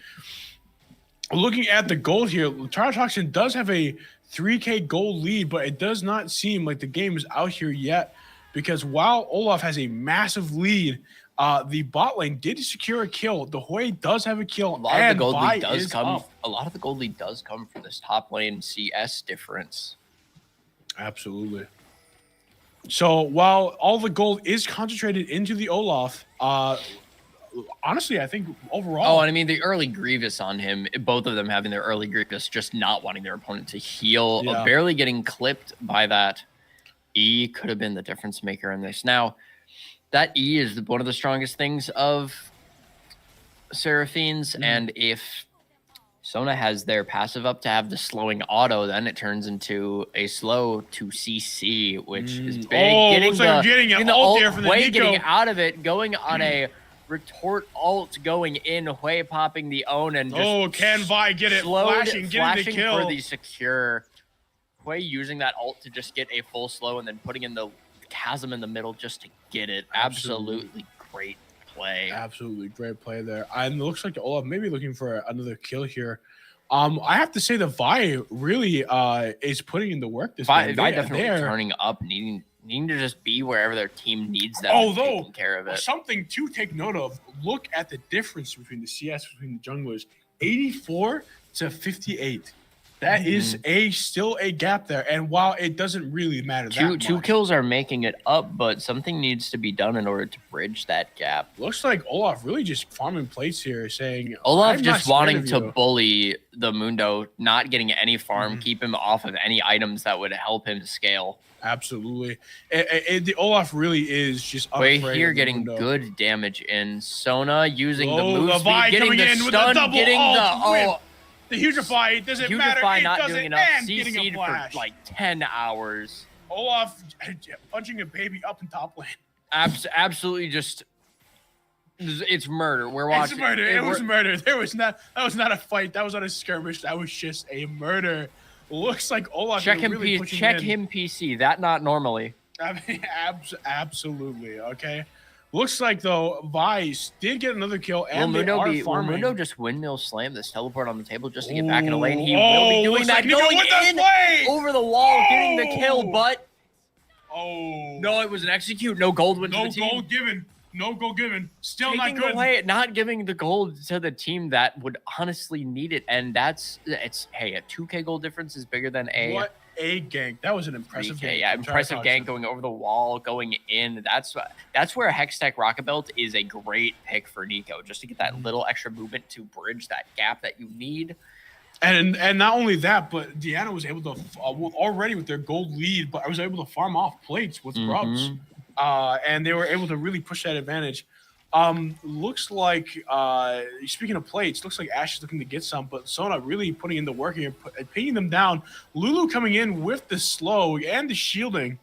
Speaker 2: Looking at the gold here, Tyrotoxin does have a 3K gold lead, but it does not seem like the game is out here yet because while Olaf has a massive lead, the bot lane did secure a kill. The Hui does have a kill. A lot of the gold lead does come.
Speaker 3: A lot of the gold lead does come from this top lane CS difference.
Speaker 2: Absolutely. So while all the gold is concentrated into the Olaf, honestly, I think overall.
Speaker 3: Oh, and I mean, the early Grievous on him, both of them having their early Grievous, just not wanting their opponent to heal, barely getting clipped by that E could have been the difference maker in this. Now, that E is one of the strongest things of Seraphines, and if Sona has their passive up to have the slowing auto, then it turns into a slow to CC, which is big.
Speaker 2: Getting the ult there from the Nico.
Speaker 3: Getting out of it, going on a retort ult going in, Hui popping the own and just
Speaker 2: can Vi get it? Flashing getting the kill
Speaker 3: for the secure. Hui using that ult to just get a full slow and then putting in the chasm in the middle just to get it. Absolutely great play.
Speaker 2: Absolutely great play there. And it looks like Olaf maybe looking for another kill here. I have to say that Vi really is putting in the work this
Speaker 3: Vi definitely turning up, needing to just be wherever their team needs them. Taking care of it.
Speaker 2: Something to take note of, look at the difference between the CS between the junglers. 84 to 58. That is still a gap there. And while it doesn't really matter that much.
Speaker 3: Two kills are making it up, but something needs to be done in order to bridge that gap.
Speaker 2: Looks like Olaf really just farming plates here, saying
Speaker 3: Olaf just wanting to bully the Mundo, not getting any farm, keep him off of any items that would help him scale.
Speaker 2: Absolutely. The Olaf really is just
Speaker 3: Way here getting good damage in. Sona using the move speed,
Speaker 2: Vi
Speaker 3: getting the stun, getting
Speaker 2: the Hugify, does it matter?
Speaker 3: Hugify not doing enough. CC'd for like 10 hours.
Speaker 2: Olaf punching a baby up in top lane.
Speaker 3: Absolutely just, it's murder. We're watching.
Speaker 2: It's murder. It was murder. That was not a fight. That was not a skirmish. That was just a murder. Looks like Olaf
Speaker 3: check him
Speaker 2: really
Speaker 3: PC. That not normally.
Speaker 2: I mean, absolutely. Okay. Looks like though Vice did get another kill and
Speaker 3: will Mundo just windmill slam this teleport on the table just to get back in the lane? He will be doing that, going in over the wall, getting the kill, but no, it was an execute. No gold went to the team.
Speaker 2: No gold given. No gold given. Still
Speaker 3: taking
Speaker 2: not good.
Speaker 3: Away, not giving the gold to the team that would honestly need it, and a 2K gold difference is bigger than a.
Speaker 2: What a gank! That was an impressive gank.
Speaker 3: Yeah, impressive gank going over the wall, going in. That's where a Hextech Rocket Belt is a great pick for Nico, just to get that little extra movement to bridge that gap that you need.
Speaker 2: And not only that, but Deanna was able to already with their gold lead, but I was able to farm off plates with grubs. And they were able to really push that advantage. Looks like, speaking of plates, looks like Ash is looking to get some, but Sona really putting in the work here, pinning them down. Lulu coming in with the slow and the shielding.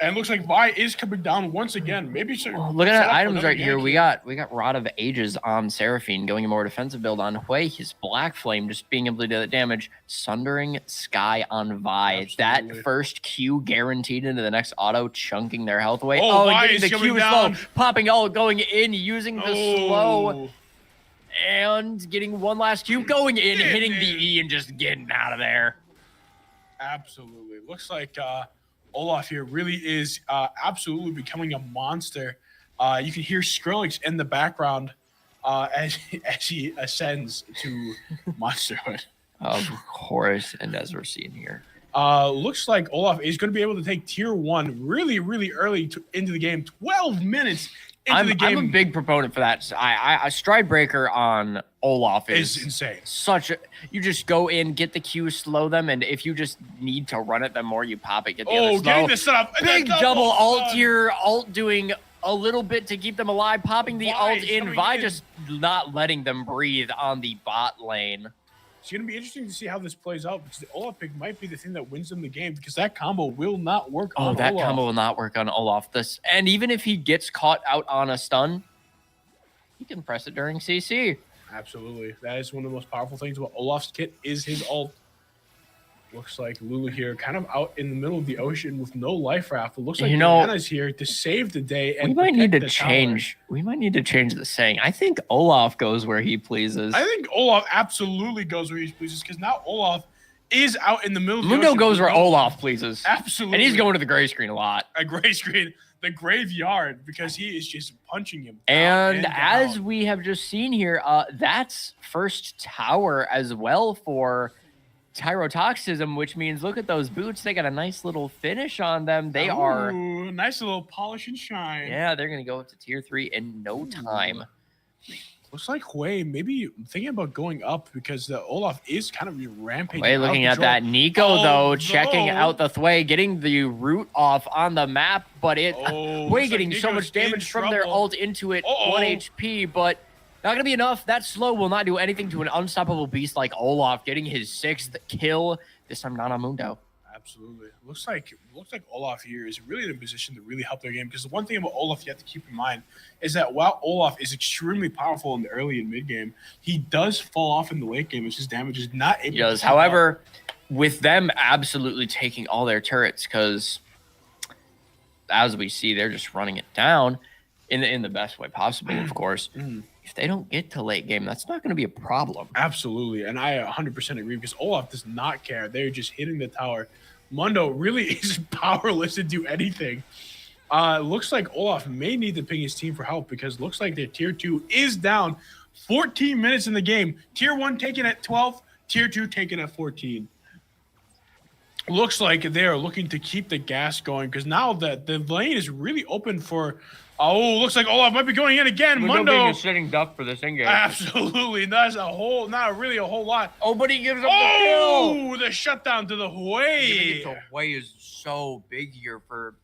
Speaker 2: And it looks like Vi is coming down once again. Maybe
Speaker 3: look at the items right here. We got Rod of Ages on Seraphine going a more defensive build on Hui. His Black Flame just being able to do that damage. Sundering Sky on Vi. Absolutely. That first Q guaranteed into the next auto, chunking their health away.
Speaker 2: Oh,
Speaker 3: and getting the Q slow, popping ult, going in, using the slow, and getting one last Q, going in, hitting the E, and just getting out of there.
Speaker 2: Absolutely. Looks like Olaf here really is absolutely becoming a monster. You can hear Skrillex in the background as he ascends to monsterhood.
Speaker 3: Of course, and as we're seeing here.
Speaker 2: Looks like Olaf is going to be able to take tier 1 really, really early into the game. 12 minutes into the game.
Speaker 3: I'm a big proponent for that. I Stride Breaker on Olaf is
Speaker 2: insane.
Speaker 3: You just go in, get the Q, slow them, and if you just need to run at them more, you pop it, get the other slow.
Speaker 2: Getting the setup.
Speaker 3: Big double ult here, ult doing a little bit to keep them alive, popping the ult in. Vi just not letting them breathe on the bot lane.
Speaker 2: It's going to be interesting to see how this plays out because the Olaf pick might be the thing that wins them the game because that combo will not work on Olaf.
Speaker 3: That combo will not work on Olaf. And even if he gets caught out on a stun, he can press it during CC.
Speaker 2: Absolutely. That is one of the most powerful things about Olaf's kit is his ult. Looks like Lulu here kind of out in the middle of the ocean with no life raft. It looks like Diana's here to save the day. And
Speaker 3: we might need to change the saying. I think Olaf goes where he pleases.
Speaker 2: I think Olaf absolutely goes where he pleases because now Olaf is out in the middle of the ocean.
Speaker 3: Mundo goes where Olaf pleases.
Speaker 2: Absolutely.
Speaker 3: And he's going to the gray screen a lot.
Speaker 2: A gray screen. The graveyard because he is just punching him.
Speaker 3: And as we have just seen here, that's first tower as well for Tyrotoxism, which means look at those boots. They got a nice little finish on them. They are
Speaker 2: nice little polish and shine.
Speaker 3: Yeah, they're gonna go up to tier 3 in no time.
Speaker 2: Looks like Hui maybe thinking about going up because the Olaf is kind of rampaging.
Speaker 3: Hui looking at that. Nico though, checking out the Thwei, getting the root off on the map, but Hui getting so much damage from their ult into it. 1 HP, but not gonna be enough. That slow will not do anything to an unstoppable beast like Olaf, getting his 6th kill. This time not on Mundo.
Speaker 2: Absolutely. Looks like Olaf here is really in a position to really help their game because the one thing about Olaf you have to keep in mind is that while Olaf is extremely powerful in the early and mid game, he does fall off in the late game as his damage is not able to come
Speaker 3: However, with them absolutely taking all their turrets, because as we see, they're just running it down in the best way possible, of course. If they don't get to late game, that's not going to be a problem.
Speaker 2: Absolutely. And I 100% agree because Olaf does not care. They're just hitting the tower. Mundo really is powerless to do anything. Looks like Olaf may need to ping his team for help because looks like their tier 2 is down. 14 minutes in the game. Tier 1 taken at 12. Tier 2 taken at 14. Looks like they are looking to keep the gas going because now that the lane is really open for... looks like Olaf might be going in again. Mundo
Speaker 3: being a sitting duck for this engage.
Speaker 2: Absolutely. That's not really a whole lot.
Speaker 3: But he gives up the kill.
Speaker 2: The shutdown to the Hui.
Speaker 3: The Hui is so big here for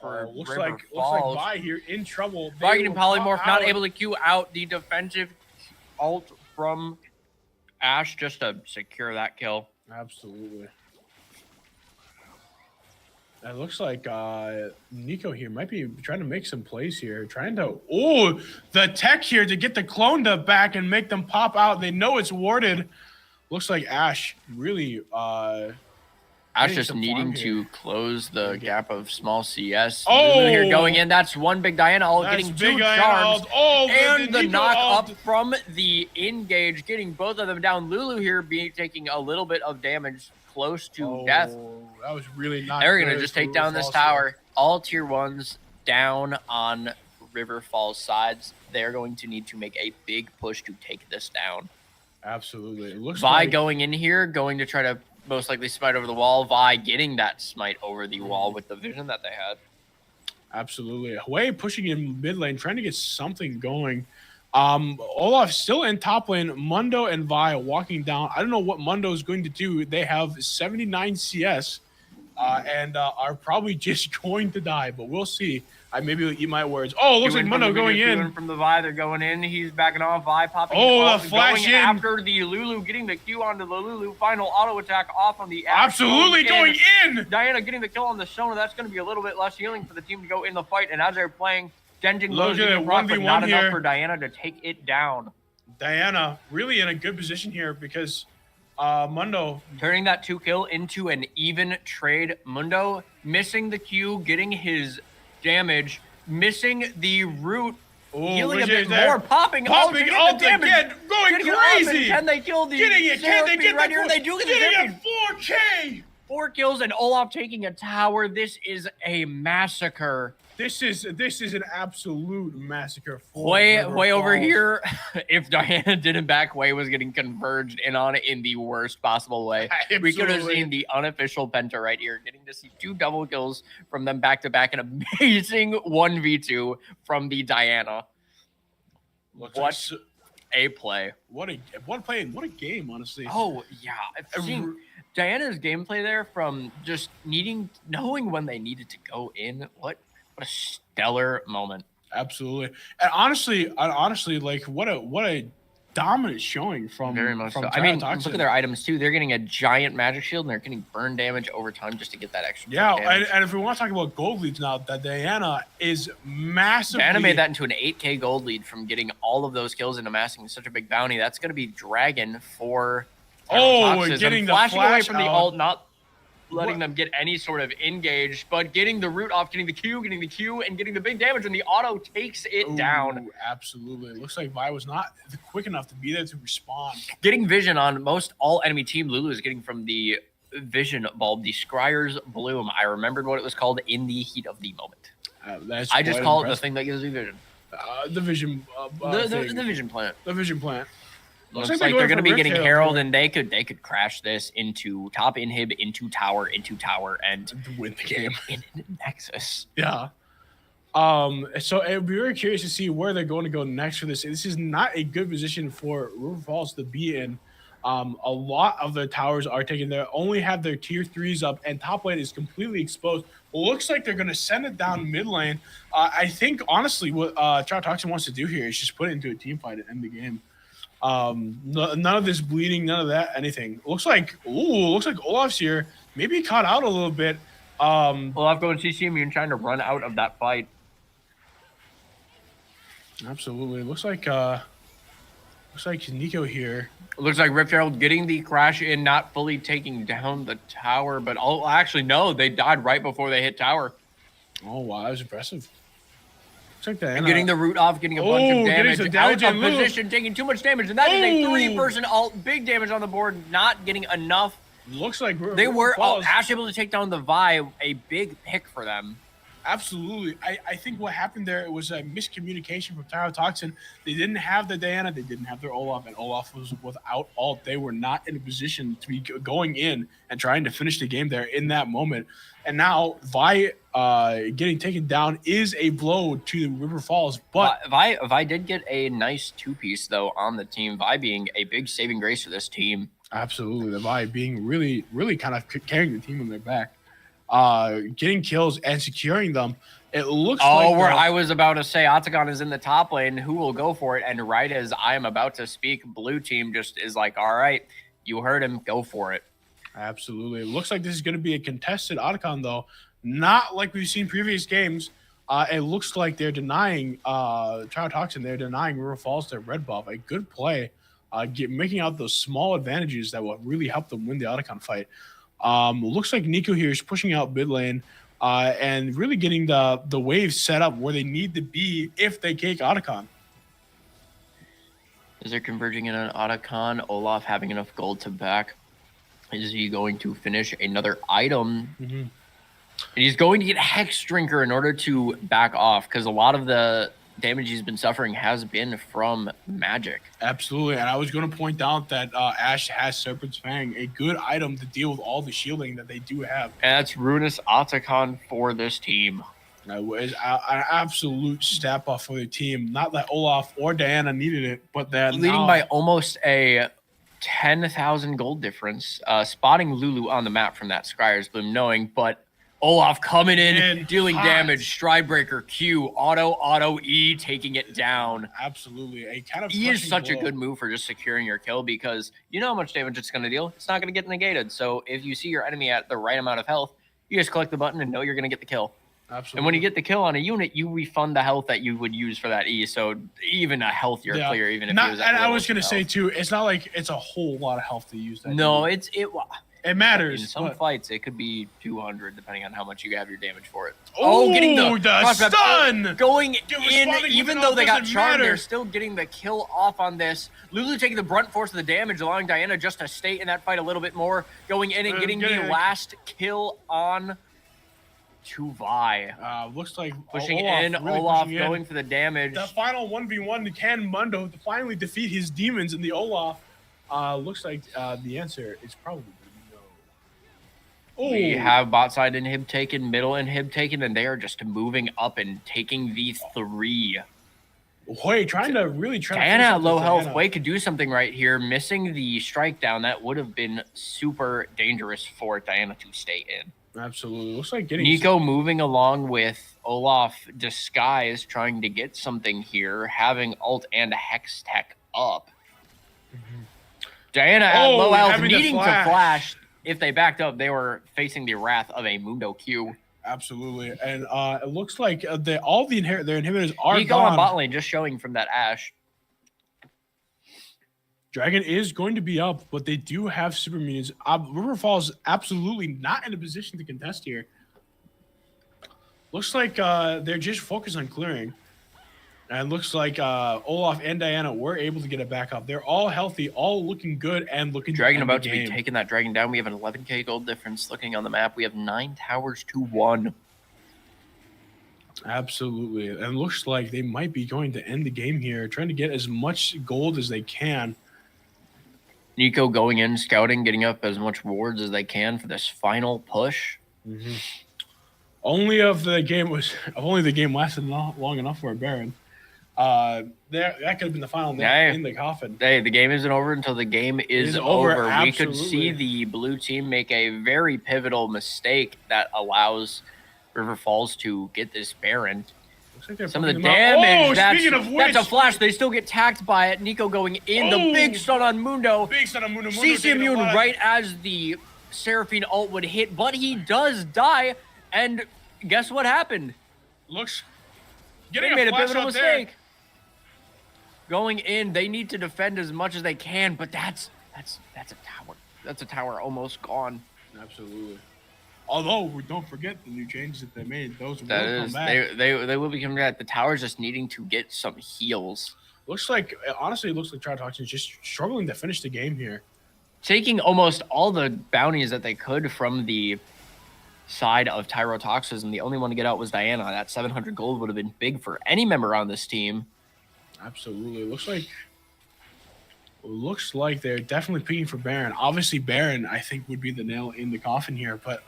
Speaker 2: looks like Vi here in trouble.
Speaker 3: Vi getting polymorph, not able to queue out the defensive ult from Ash just to secure that kill.
Speaker 2: Absolutely. It looks like Nico here might be trying to make some plays here. The tech here to get the clone back and make them pop out. They know it's warded. Looks like Ash really
Speaker 3: Ash just needing to close the gap of small CS. Here going in. That's one big Diana getting 2 charms. And the knock up from the engage, getting both of them down. Lulu here taking a little bit of damage, close to death.
Speaker 2: That was really not
Speaker 3: They're going to just take down this tower. All tier 1s down on River Falls sides. They're going to need to make a big push to take this down.
Speaker 2: Absolutely. It looks
Speaker 3: Vi going in here, going to try to most likely smite over the wall. Vi getting that smite over the wall with the vision that they had.
Speaker 2: Absolutely. Hui pushing in mid lane, trying to get something going. Olaf still in top lane. Mundo and Vi walking down. I don't know what Mundo is going to do. They have 79 CS. and are probably just going to die, but we'll see. I maybe will eat my words. Oh, looks like Mundo going in.
Speaker 3: From the Vi, they're going in. He's backing off. Vi popping.
Speaker 2: Oh, the flash
Speaker 3: going
Speaker 2: in.
Speaker 3: After the Lulu, getting the Q onto the Lulu. Final auto attack off on the
Speaker 2: Ash. Absolutely going in.
Speaker 3: Diana getting the kill on the Sona. That's going to be a little bit less healing for the team to go in the fight. And as they're playing, Denjing
Speaker 2: look at it, 1v1
Speaker 3: not
Speaker 2: here.
Speaker 3: Enough for Diana to take it down.
Speaker 2: Diana really in a good position here because Mundo
Speaker 3: turning that 2-kill into an even trade. Mundo missing the Q, getting his damage, missing the root, healing a bit more, popping
Speaker 2: ult again, going crazy.
Speaker 3: Can they kill the
Speaker 2: getting it? Can they get
Speaker 3: right here? They do get
Speaker 2: it. 4K.
Speaker 3: 4 kills and Olaf taking a tower. This is a massacre.
Speaker 2: This is an absolute massacre.
Speaker 3: Way over here. If Diana didn't back, Way was getting converged in on it in the worst possible way.
Speaker 2: Absolutely.
Speaker 3: We could have seen the unofficial Penta right here, getting to see 2 double kills from them back to back. An amazing 1v2 from the Diana. What a play!
Speaker 2: What a play! What a game, honestly.
Speaker 3: Oh yeah, I've seen Diana's gameplay there from just knowing when they needed to go in. What a stellar moment.
Speaker 2: Absolutely. And honestly, like what a dominant showing from
Speaker 3: very much
Speaker 2: from
Speaker 3: so. I mean, look at their items too. They're getting a giant magic shield and they're getting burn damage over time just to get that extra.
Speaker 2: Yeah, and if we want to talk about gold leads now, that Diana is massively.
Speaker 3: Diana made that into an 8K gold lead from getting all of those kills and amassing such a big bounty. That's going to be Dragon for.
Speaker 2: Getting the
Speaker 3: flashing
Speaker 2: flash
Speaker 3: away from the
Speaker 2: out.
Speaker 3: ult, not letting them get any sort of engage, but getting the root off, getting the Q, and getting the big damage, and the auto takes it down.
Speaker 2: Absolutely. It looks like Vi was not quick enough to be there to respond.
Speaker 3: Getting vision on most all enemy team. Lulu is getting from the vision bulb, the Scryer's Bloom. I remembered what it was called in the heat of the moment. I just call it the thing that gives you vision.
Speaker 2: The vision.
Speaker 3: The vision plant.
Speaker 2: The vision plant.
Speaker 3: Looks like they're going to be getting Herald, and they could crash this into top inhib, into tower, and
Speaker 2: win the game
Speaker 3: in Nexus.
Speaker 2: Yeah. So I'd be very curious to see where they're going to go next for this. This is not a good position for River Falls to be in. A lot of their towers are taken there, only have their tier 3s up, and top lane is completely exposed. Looks like they're going to send it down mid lane. I think, honestly, what Toxin wants to do here is just put it into a team fight and end the game. None of this bleeding, none of that, anything. Looks like Olaf's here. Maybe caught out a little bit.
Speaker 3: Olaf going CC immune, trying to run out of that fight.
Speaker 2: Absolutely. Looks like Nico here.
Speaker 3: Looks like Rift Herald getting the crash in, not fully taking down the tower, but actually no, they died right before they hit tower.
Speaker 2: Oh wow, that was impressive. Looks like that.
Speaker 3: Getting the root off, getting a bunch of damage. Out of position, taking too much damage, and that is a 3-person ult. Big damage on the board, not getting enough.
Speaker 2: Looks like
Speaker 3: they were Ash able to take down the Vi, a big pick for them.
Speaker 2: Absolutely. I think what happened there, it was a miscommunication from Toxin. They didn't have the Diana, they didn't have their Olaf, and Olaf was without ult. They were not in a position to be going in and trying to finish the game there in that moment. And now Vi getting taken down is a blow to River Falls. But
Speaker 3: Vi did get a nice 2-piece though on the team. Vi being a big saving grace for this team.
Speaker 2: Absolutely. The Vi being really, really kind of carrying the team on their back. Getting kills and securing them. It looks
Speaker 3: I was about to say Atakan is in the top lane. Who will go for it? And right as I am about to speak, blue team just is like, all right, you heard him, go for it.
Speaker 2: Absolutely. It looks like this is going to be a contested Atakan, though. Not like we've seen previous games. It looks like they're denying Toxin. They're denying River Falls their red buff. A good play, making out those small advantages that will really help them win the Atakan fight. Looks like Nico here is pushing out mid lane and really getting the wave set up where they need to be if they take Atakan.
Speaker 3: Is there converging in an Atakan? Olaf having enough gold to back. Is he going to finish another item?
Speaker 2: Mm-hmm.
Speaker 3: And he's going to get Hex Drinker in order to back off because a lot of the damage he's been suffering has been from magic.
Speaker 2: Absolutely. And I was going to point out that Ash has Serpent's Fang, a good item to deal with all the shielding that they do have.
Speaker 3: And that's Ruinous Atakan for this team.
Speaker 2: It was an absolute step off for the team. Not that Olaf or Diana needed it, but that
Speaker 3: leading by almost a 10,000 gold difference. Spotting Lulu on the map from that Scryer's Bloom knowing, but Olaf coming in, dealing damage, Stride Breaker, Q, auto, E, taking it down.
Speaker 2: Absolutely. A kind of
Speaker 3: E is such a good move for just securing your kill because you know how much damage it's going to deal. It's not going to get negated. So if you see your enemy at the right amount of health, you just click the button and know you're going to get the kill.
Speaker 2: Absolutely.
Speaker 3: And when you get the kill on a unit, you refund the health that you would use for that E. So even a healthier clear, even if it was.
Speaker 2: And I was going to say too, it's not like it's a whole lot of health to use that.
Speaker 3: No,
Speaker 2: it matters.
Speaker 3: In some fights, it could be 200 depending on how much you have your damage for it.
Speaker 2: Getting the stun!
Speaker 3: Going in, even though they got charmed, they're still getting the kill off on this. Lulu taking the brunt force of the damage, allowing Diana just to stay in that fight a little bit more. Going in and getting the last kill on Tuvai.
Speaker 2: Looks like
Speaker 3: pushing Olaf going for the damage.
Speaker 2: The final 1v1 can Mundo finally defeat his demons in the Olaf. Looks like the answer is probably no.
Speaker 3: We have bot side inhib taken, middle inhib taken, and they are just moving up and taking the 3.
Speaker 2: Wait, trying to
Speaker 3: Diana at low health. Wei could do something right here, missing the strike down. That would have been super dangerous for Diana to stay in.
Speaker 2: Absolutely. Looks like getting
Speaker 3: Nico moving along with Olaf Disguise, trying to get something here, having ult and Hex Tech up. Diana at low health, needing to flash. If they backed up, they were facing the wrath of a Mundo Q.
Speaker 2: Absolutely. And it looks like their inhibitors are
Speaker 3: Nico
Speaker 2: gone.
Speaker 3: on bot lane, just showing from that Ashe.
Speaker 2: Dragon is going to be up, but they do have super minions. River Falls absolutely not in a position to contest here. Looks like they're just focused on clearing. And looks like Olaf and Diana were able to get it back up. They're all healthy, all looking good and looking
Speaker 3: Dragon about to be taking that Dragon down. We have an 11k gold difference looking on the map. We have 9 towers to 1.
Speaker 2: Absolutely. And looks like they might be going to end the game here, trying to get as much gold as they can.
Speaker 3: Nico going in, scouting, getting up as much wards as they can for this final push.
Speaker 2: Only the game lasted long enough for a Baron. That could have been the final in the coffin.
Speaker 3: Hey, the game isn't over until the game is over. We could see the blue team make a very pivotal mistake that allows River Falls to get this Baron. Like some of the damage. That's a flash. They still get tacked by it. Nico going in. The big stun on Mundo. CC immune right as the Seraphine ult would hit, but he does die. And guess what happened?
Speaker 2: They
Speaker 3: made a pivotal mistake. Going in, they need to defend as much as they can, but that's a tower. That's a tower almost gone.
Speaker 2: Absolutely. Although we don't forget the new changes that they made; those will come back.
Speaker 3: They will be coming back. The tower's just needing to get some heals.
Speaker 2: Honestly, it looks like Tritoxin is just struggling to finish the game here.
Speaker 3: Taking almost all the bounties that they could from the side of Tyrotoxis, and the only one to get out was Diana. That 700 gold would have been big for any member on this team.
Speaker 2: Absolutely. Looks like they're definitely picking for Baron. Obviously, Baron, I think, would be the nail in the coffin here, but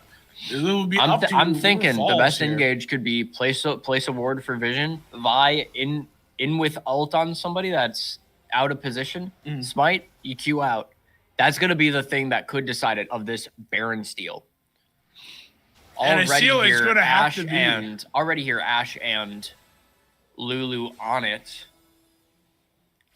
Speaker 2: it will be
Speaker 3: I'm thinking the best engage could be place a ward for Vision, Vi in with ult on somebody that's out of position, smite, EQ out. That's going to be the thing that could decide it of this Baron steal. Already here, Ashe and Lulu on it.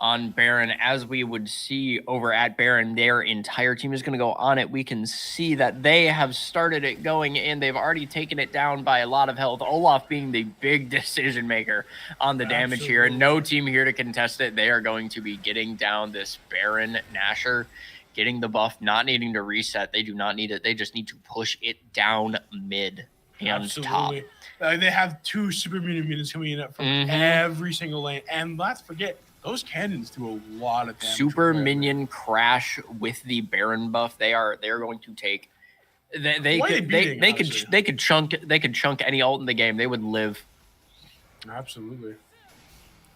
Speaker 3: On Baron, as we would see over at Baron, their entire team is going to go on it. We can see that they have started it going in. They've already taken it down by a lot of health. Olaf being the big decision maker on the damage here. No team here to contest it. They are going to be getting down this Baron Nasher, getting the buff, not needing to reset. They do not need it. They just need to push it down mid and top.
Speaker 2: They have 2 super minions coming in from every single lane. And let's forget, those cannons do a lot of damage.
Speaker 3: Super minion crash with the Baron buff. They're going to take. They could chunk any ult in the game. They would live.
Speaker 2: Absolutely.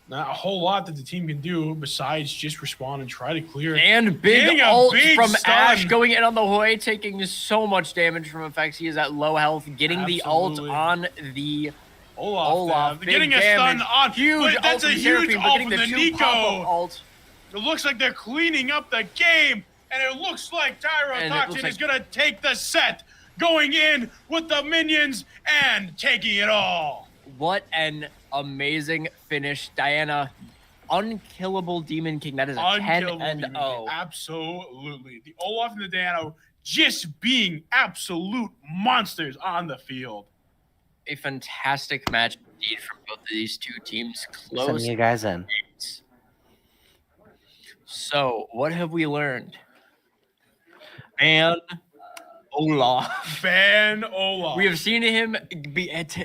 Speaker 2: Not a whole lot that the team can do besides just respawn and try to clear.
Speaker 3: And big ult from Ashe going in on the Hoi, taking so much damage from effects. He is at low health, getting the ult on the Olaf.
Speaker 2: Getting a stun on.
Speaker 3: Huge
Speaker 2: that's a huge ult from the Nico. It looks like they're cleaning up the game. And it looks like Tyrotoxin is going to take the set, going in with the minions and taking it all.
Speaker 3: What an amazing finish, Diana. Unkillable Demon King. That is a 10-0.
Speaker 2: Absolutely. The Olaf and the Diana just being absolute monsters on the field.
Speaker 3: A fantastic match indeed from both of these two teams. Close.
Speaker 4: Sending you guys in.
Speaker 3: So, what have we learned? Ban Olaf.
Speaker 2: Ban Olaf.
Speaker 3: We have seen him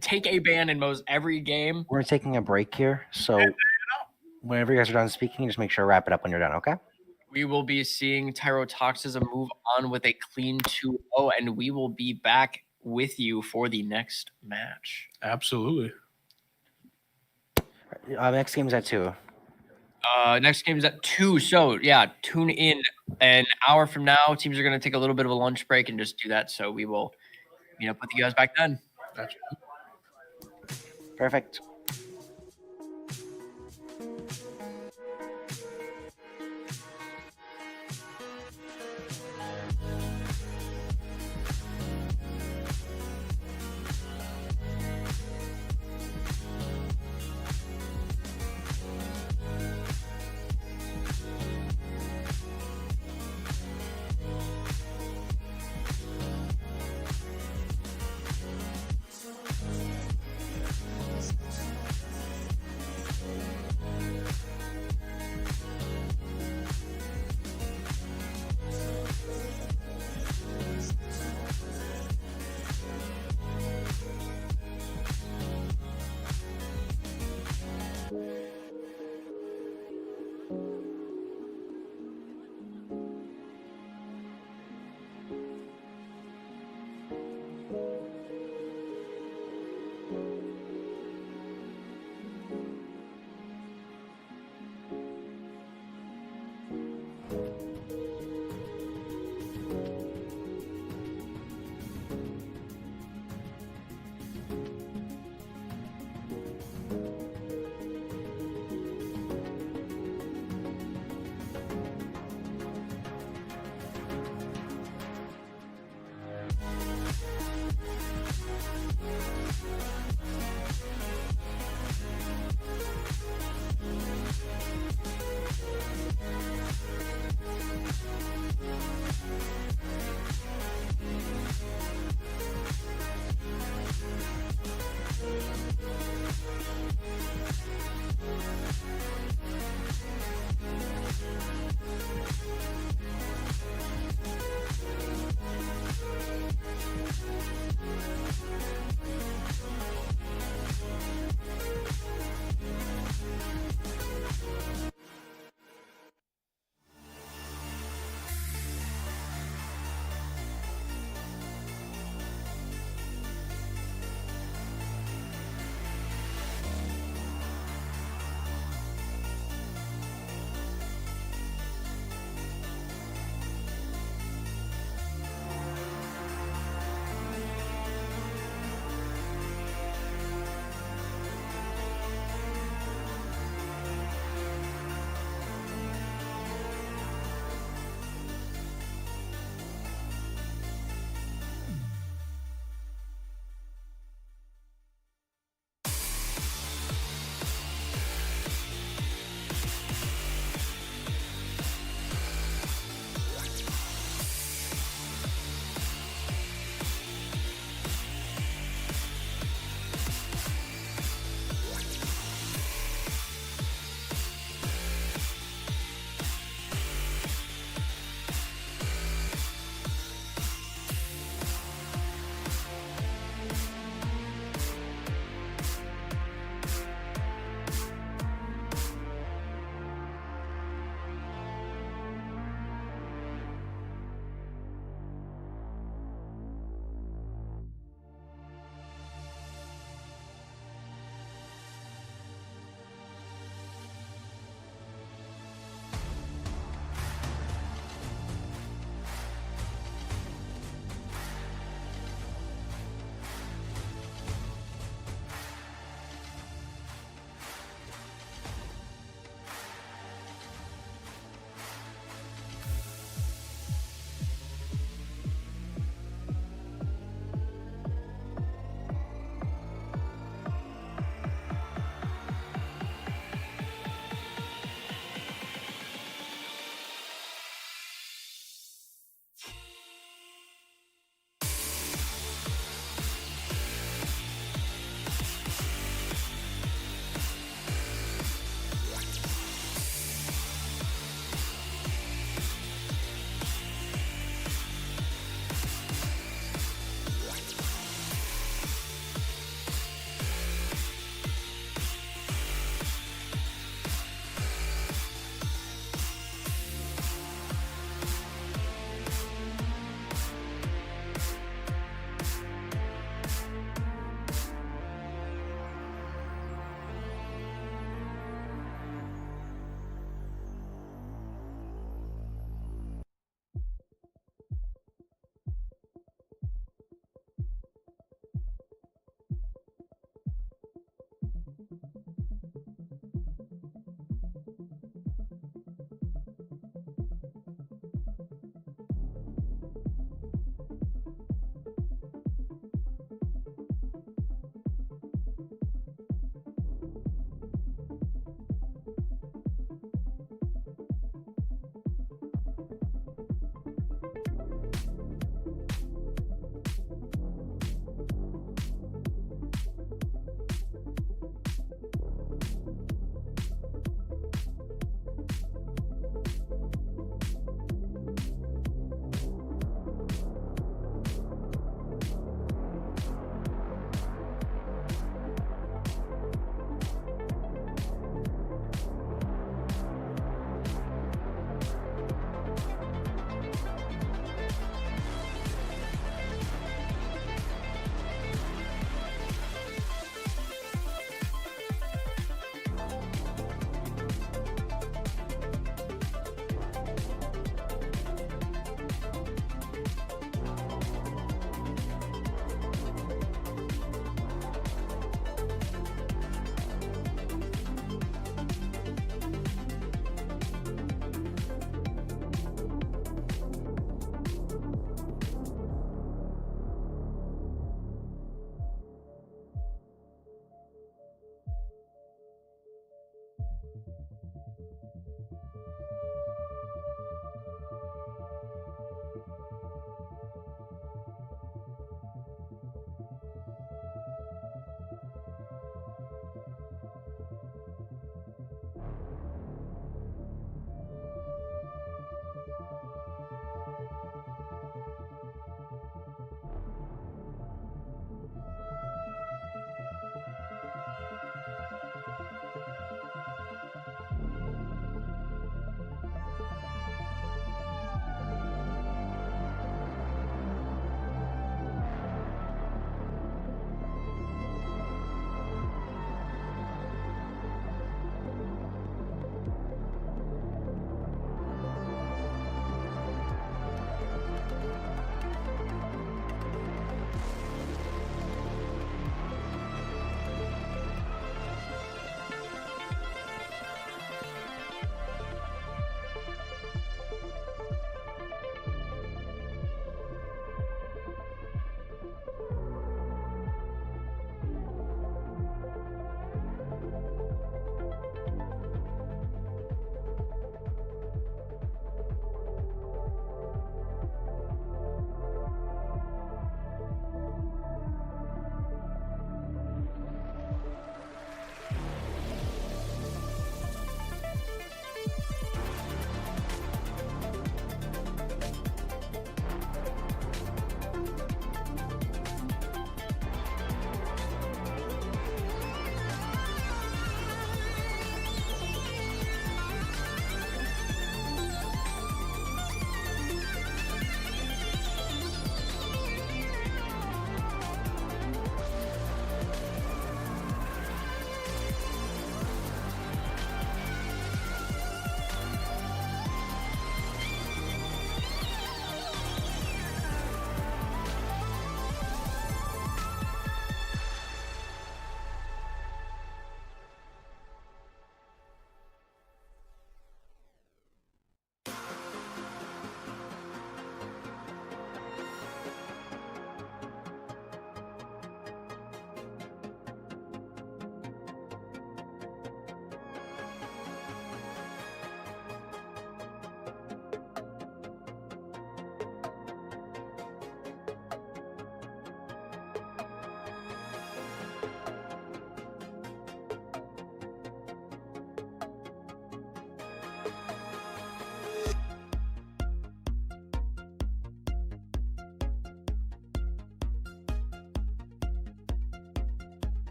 Speaker 3: take a ban in most every game.
Speaker 4: We're taking a break here, so whenever you guys are done speaking, just make sure to wrap it up when you're done, okay?
Speaker 3: We will be seeing Tyrotoxism move on with a clean 2-0, and we will be back with you for the next match.
Speaker 2: Absolutely.
Speaker 4: Next game's at 2.
Speaker 3: Next game is at 2. So yeah, tune in an hour from now. Teams are going to take a little bit of a lunch break and just do that. So we will meet up with you guys back then.
Speaker 4: Perfect.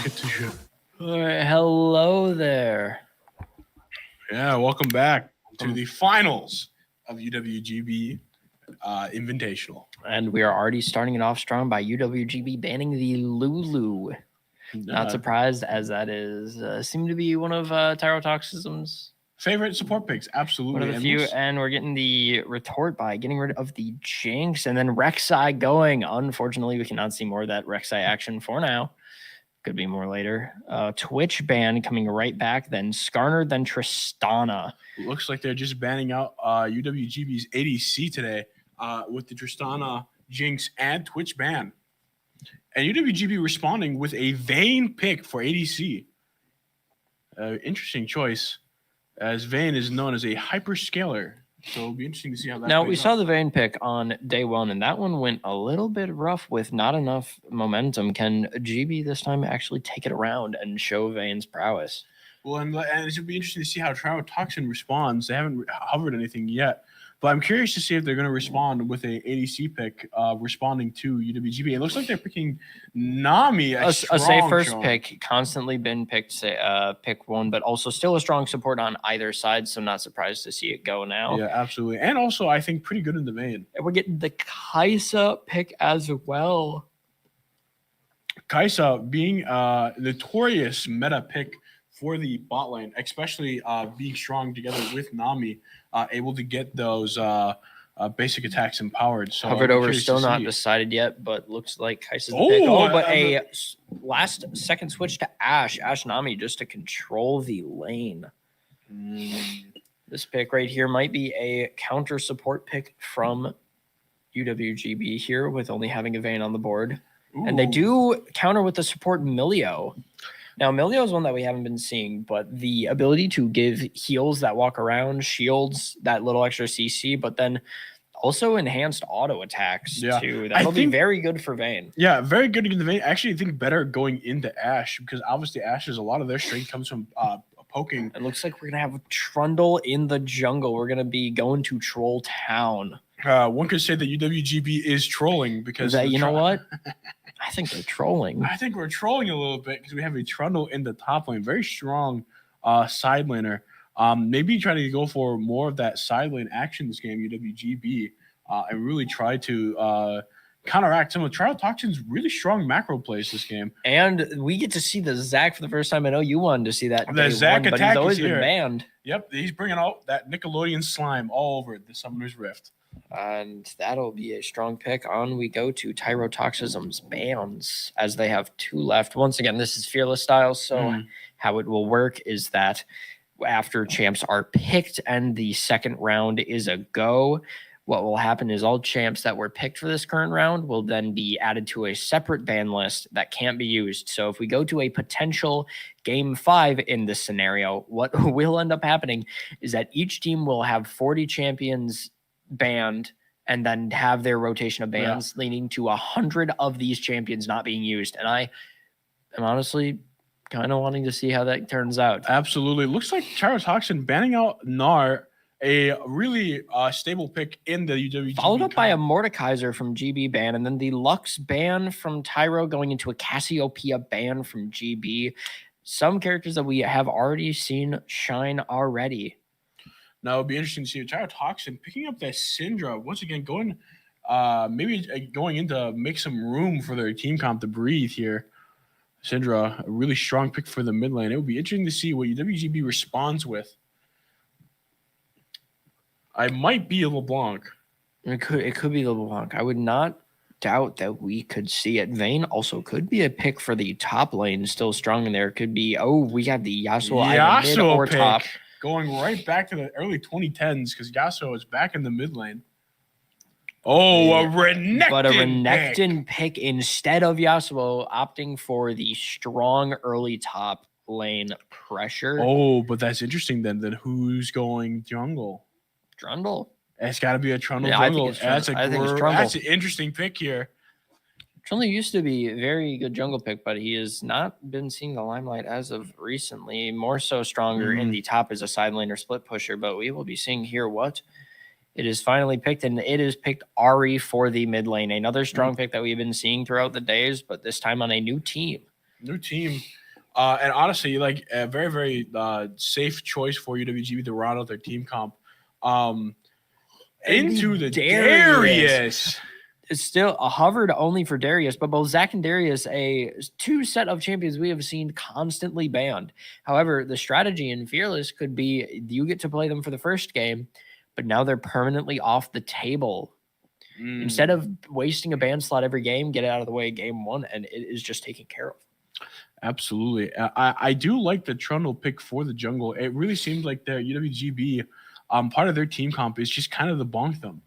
Speaker 2: Get to shit.
Speaker 3: All right, hello there.
Speaker 2: Yeah, welcome back to the finals of UWGB Invitational.
Speaker 3: And we are already starting it off strong by UWGB banning the Lulu. Not surprised, as that is seemed to be one of Tyrotoxism's
Speaker 2: favorite support picks. Absolutely.
Speaker 3: One of the few, and we're getting the retort by getting rid of the Jinx, and then Rek'Sai going. Unfortunately, we cannot see more of that Rek'Sai action for now. Could be more later. Twitch ban coming right back, then Skarner, then Tristana.
Speaker 2: Looks like they're just banning out UWGB's ADC today with the Tristana, Jinx, and Twitch ban. And UWGB responding with a Vayne pick for ADC. Interesting choice, as Vayne is known as a hyperscaler. So it'll be interesting to see how that.
Speaker 3: Now, we saw the Vayne pick on day one, and that one went a little bit rough with not enough momentum. Can GB this time actually take it around and show Vayne's prowess?
Speaker 2: Well, and it'll be interesting to see how Tyrotoxin responds. They haven't hovered anything yet, but I'm curious to see if they're going to respond with a ADC pick, responding to UWGB. It looks like they're picking Nami, a
Speaker 3: safe first pick, constantly been picked, pick one, but also still a strong support on either side, so not surprised to see it go now.
Speaker 2: Yeah, absolutely. And also, I think pretty good in the Vayne.
Speaker 3: And we're getting the Kai'Sa pick as well.
Speaker 2: Kai'Sa being a notorious meta pick for the bot lane, especially being strong together with Nami, able to get those basic attacks empowered. So
Speaker 3: Hovered over, still not decided yet, but looks like Kai'Sa's the pick. But a last second switch to Ashe Nami, just to control the lane. This pick right here might be a counter support pick from UWGB here, with only having a Vayne on the board. Ooh. And they do counter with the support Milio. Now, Milio is one that we haven't been seeing, but the ability to give heals that walk around, shields, that little extra CC, but then also enhanced auto attacks too. That'll be very good for Vayne.
Speaker 2: Yeah, very good in the Vayne. Actually, I think better going into Ashe, because obviously Ashe is a lot of their strength comes from poking.
Speaker 3: It looks like we're going to have Trundle in the jungle. We're going to be going to Troll Town.
Speaker 2: One could say that UWGB is trolling because
Speaker 3: you know what? I think they're trolling.
Speaker 2: I think we're trolling a little bit because we have a Trundle in the top lane, very strong side laner. Maybe try to go for more of that side lane action this game, UWGB, and really try to counteract some of Tyrotoxin's really strong macro plays this game. And
Speaker 3: we get to see the Zac for the first time. I know you wanted to see that.
Speaker 2: The Zac attack, but he's
Speaker 3: always been banned.
Speaker 2: Yep, he's bringing out that Nickelodeon slime all over the Summoner's Rift.
Speaker 3: And that'll be a strong pick. On we go to Tyrotoxism's bans, as they have two left. Once again, this is Fearless style, so how it will work is that after champs are picked and the second round is a go, what will happen is all champs that were picked for this current round will then be added to a separate ban list that can't be used. So if we go to a potential game 5 in this scenario, what will end up happening is that each team will have 40 champions banned and then have their rotation of bans, leading to 100 of these champions not being used. And I am honestly kind of wanting to see how that turns out.
Speaker 2: Absolutely. Looks like Tyrotoxin banning out Gnar, a really stable pick in the UWGB.
Speaker 3: Followed up by a Mordekaiser from GB ban, and then the Lux ban from Tyro going into a Cassiopeia ban from GB. Some characters that we have already seen shine already.
Speaker 2: Now, it'll be interesting to see Tyrotoxin picking up that Syndra once again, going maybe going in to make some room for their team comp to breathe here. Syndra, a really strong pick for the mid lane. It will be interesting to see what UWGB responds with. I might be a LeBlanc.
Speaker 3: It could be LeBlanc. I would not doubt that we could see it. Vayne also could be a pick for the top lane, still strong in there. Could be, we got the Yasuo mid or
Speaker 2: pick.
Speaker 3: Top.
Speaker 2: Going right back to the early 2010s because Yasuo is back in the mid lane. Oh, a Renekton
Speaker 3: But a Renekton pick instead of Yasuo, opting for the strong early top lane pressure.
Speaker 2: Oh, but that's interesting then. Then who's going jungle?
Speaker 3: Trundle.
Speaker 2: It's got to be a Trundle jungle. That's an interesting pick here.
Speaker 3: Trundle used to be a very good jungle pick, but he has not been seeing the limelight as of recently. More so stronger in the top as a side laner split pusher, but we will be seeing here what it is finally picked, and it is picked Ahri for the mid lane. Another strong pick that we've been seeing throughout the days, but this time on a new team.
Speaker 2: New team. And honestly, like a very, very safe choice for UWGB to round out their team comp. Into the Darius.
Speaker 3: It's still a hovered only for Darius, but both Zach and Darius, a two set of champions we have seen constantly banned. However, the strategy in Fearless could be you get to play them for the first game, but now they're permanently off the table. Instead of wasting a ban slot every game, get it out of the way game one, and it is just taken care of.
Speaker 2: Absolutely. I do like the Trundle pick for the jungle. It really seems like the UWGB, part of their team comp is just kind of the bonk them.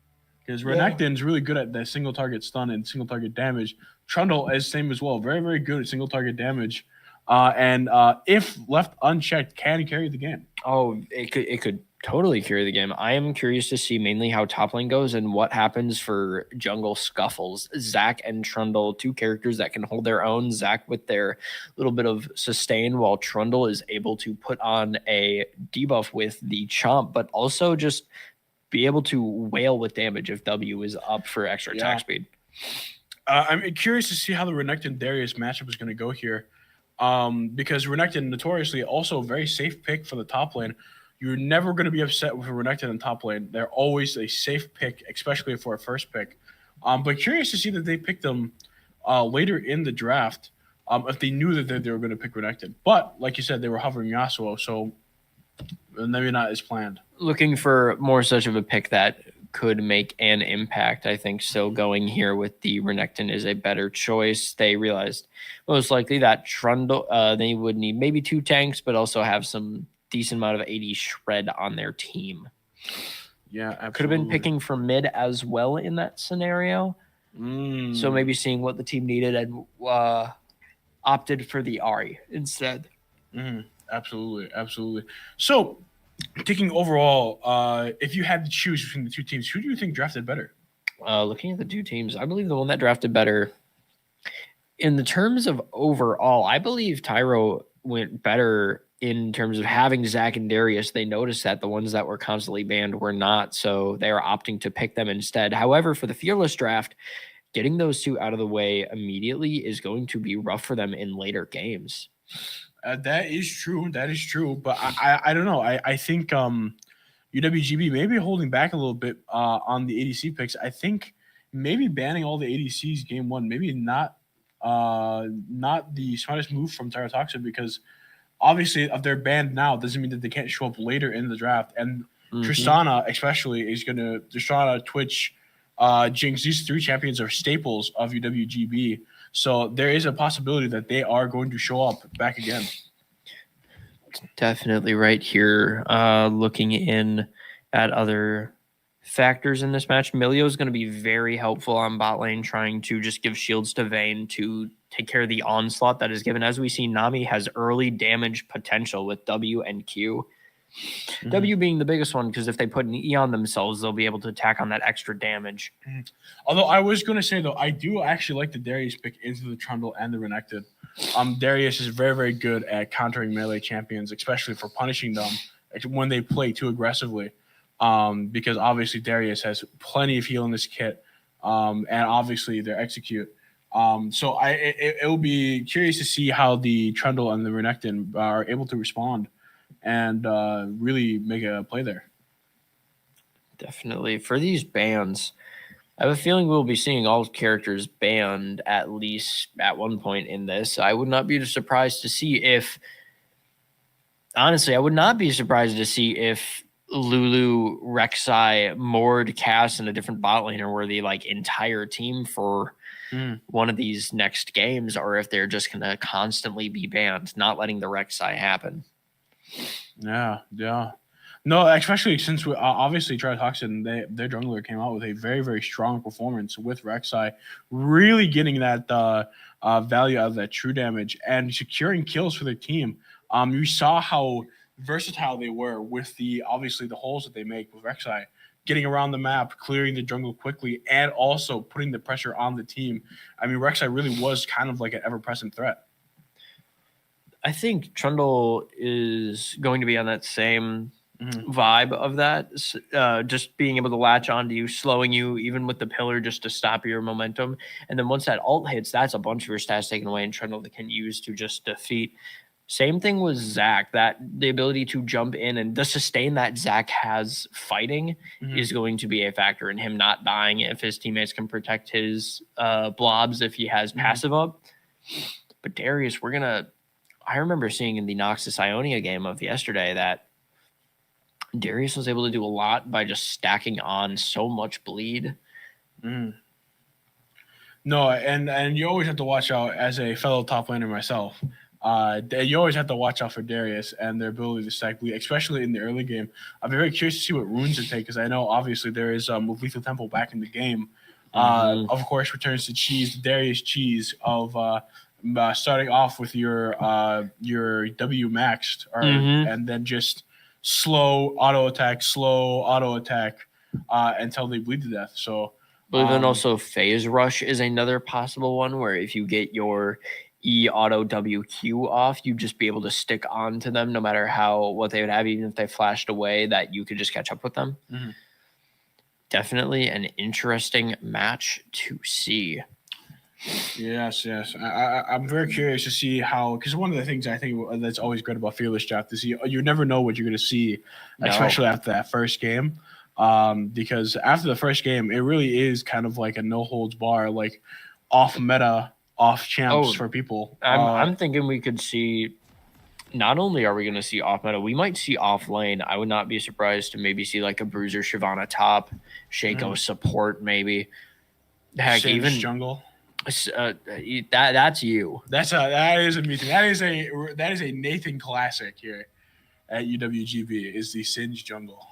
Speaker 2: Because Renekton's really good at the single target stun and single target damage. Trundle is same as well. Very, very good at single target damage. And if left unchecked, can carry the game.
Speaker 3: Oh, it could totally carry the game. I am curious to see mainly how top lane goes and what happens for jungle scuffles. Zach and Trundle, two characters that can hold their own. Zach with their little bit of sustain, while Trundle is able to put on a debuff with the chomp, but also just be able to wail with damage if W is up for extra attack speed.
Speaker 2: I'm curious to see how the Renekton Darius matchup is going to go here, because Renekton notoriously also a very safe pick for the top lane. You're never going to be upset with a Renekton in top lane. They're always a safe pick, especially for a first pick. But curious to see that they picked them later in the draft, if they knew that they were going to pick Renekton. But like you said, they were hovering Yasuo, so maybe not as planned.
Speaker 3: Looking for more such of a pick that could make an impact. I think still going here with the Renekton is a better choice. They realized most likely that Trundle, they would need maybe 2 tanks, but also have some decent amount of AD shred on their team.
Speaker 2: Yeah, absolutely.
Speaker 3: Could have been picking from mid as well in that scenario. So maybe seeing what the team needed and opted for the Ahri instead.
Speaker 2: Absolutely. So, taking overall, if you had to choose between the two teams, who do you think drafted better?
Speaker 3: Looking at the two teams, I believe the one that drafted better in the terms of overall, I believe Tyro went better in terms of having Zach and Darius. They noticed that the ones that were constantly banned were not, so they are opting to pick them instead. However, for the Fearless draft, getting those two out of the way immediately is going to be rough for them in later games.
Speaker 2: That is true. But I don't know. I think UWGB may be holding back a little bit on the ADC picks. I think maybe banning all the ADCs game one, maybe not the smartest move from Tyrotoxic, because obviously if they're banned now doesn't mean that they can't show up later in the draft. And Tristana especially is Tristana, Twitch, Jinx, these 3 champions are staples of UWGB. So there is a possibility that they are going to show up back again.
Speaker 3: Definitely right here. Looking in at other factors in this match, Milio is going to be very helpful on bot lane, trying to just give shields to Vayne to take care of the onslaught that is given. As we see, Nami has early damage potential with W and Q. W being the biggest one, because if they put an E on themselves, they'll be able to attack on that extra damage.
Speaker 2: Although I was going to say, though, I do actually like the Darius pick into the Trundle and the Renekton. Darius is very, very good at countering melee champions, especially for punishing them when they play too aggressively. Because obviously Darius has plenty of heal in this kit, and obviously their execute. So it will be curious to see how the Trundle and the Renekton are able to respond and really make a play there.
Speaker 3: Definitely. For these bans, I have a feeling we'll be seeing all characters banned at least at one point in this. I would not be surprised to see if... Honestly, I would not be surprised to see if Lulu, Rek'Sai, Mord, Cass, and a different bot laner were the entire team for one of these next games, or if they're just going to constantly be banned, not letting the Rek'Sai happen.
Speaker 2: Yeah. No, especially since we obviously Tyrotoxic, their jungler came out with a very, very strong performance with Rek'Sai, really getting that value out of that true damage and securing kills for their team. You saw how versatile they were with the holes that they make with Rek'Sai, getting around the map, clearing the jungle quickly, and also putting the pressure on the team. I mean, Rek'Sai really was kind of like an ever-present threat.
Speaker 3: I think Trundle is going to be on that same
Speaker 1: vibe of that. Just being able to latch onto you, slowing you, even with the pillar, just to stop your momentum. And then once that ult hits, that's a bunch of your stats taken away, and Trundle can use to just defeat. Same thing with Zach. That the ability to jump in and the sustain that Zach has fighting is going to be a factor in him not dying if his teammates can protect his blobs if he has passive up. But Darius, I remember seeing in the Noxus Ionia game of yesterday that Darius was able to do a lot by just stacking on so much bleed.
Speaker 2: No, and you always have to watch out as a fellow top laner myself. You always have to watch out for Darius and their ability to stack bleed, especially in the early game. I'm very curious to see what runes they take because I know obviously there is Lethal Temple back in the game. Of course, returns to Cheese, Darius Cheese of starting off with your W maxed, and then just slow auto attack until they bleed to death. So,
Speaker 1: but then also phase rush is another possible one where if you get your E auto WQ off, you'd just be able to stick on to them no matter what they would have, even if they flashed away, that you could just catch up with them. Definitely an interesting match to see.
Speaker 2: Yes. I'm very curious to see how, because one of the things I think that's always great about Fearless Draft is you never know what you're going to see, especially after that first game. Because after the first game, it really is kind of like a no holds bar, like off meta, off champs for people.
Speaker 1: I'm thinking we could see. Not only are we going to see off meta, we might see off lane. I would not be surprised to maybe see like a Bruiser Shyvana top, Shaco support maybe. Heck,
Speaker 2: Singe
Speaker 1: even
Speaker 2: jungle.
Speaker 1: That's you.
Speaker 2: That is amazing. That is a Nathan classic here at UWGB is the Singe jungle.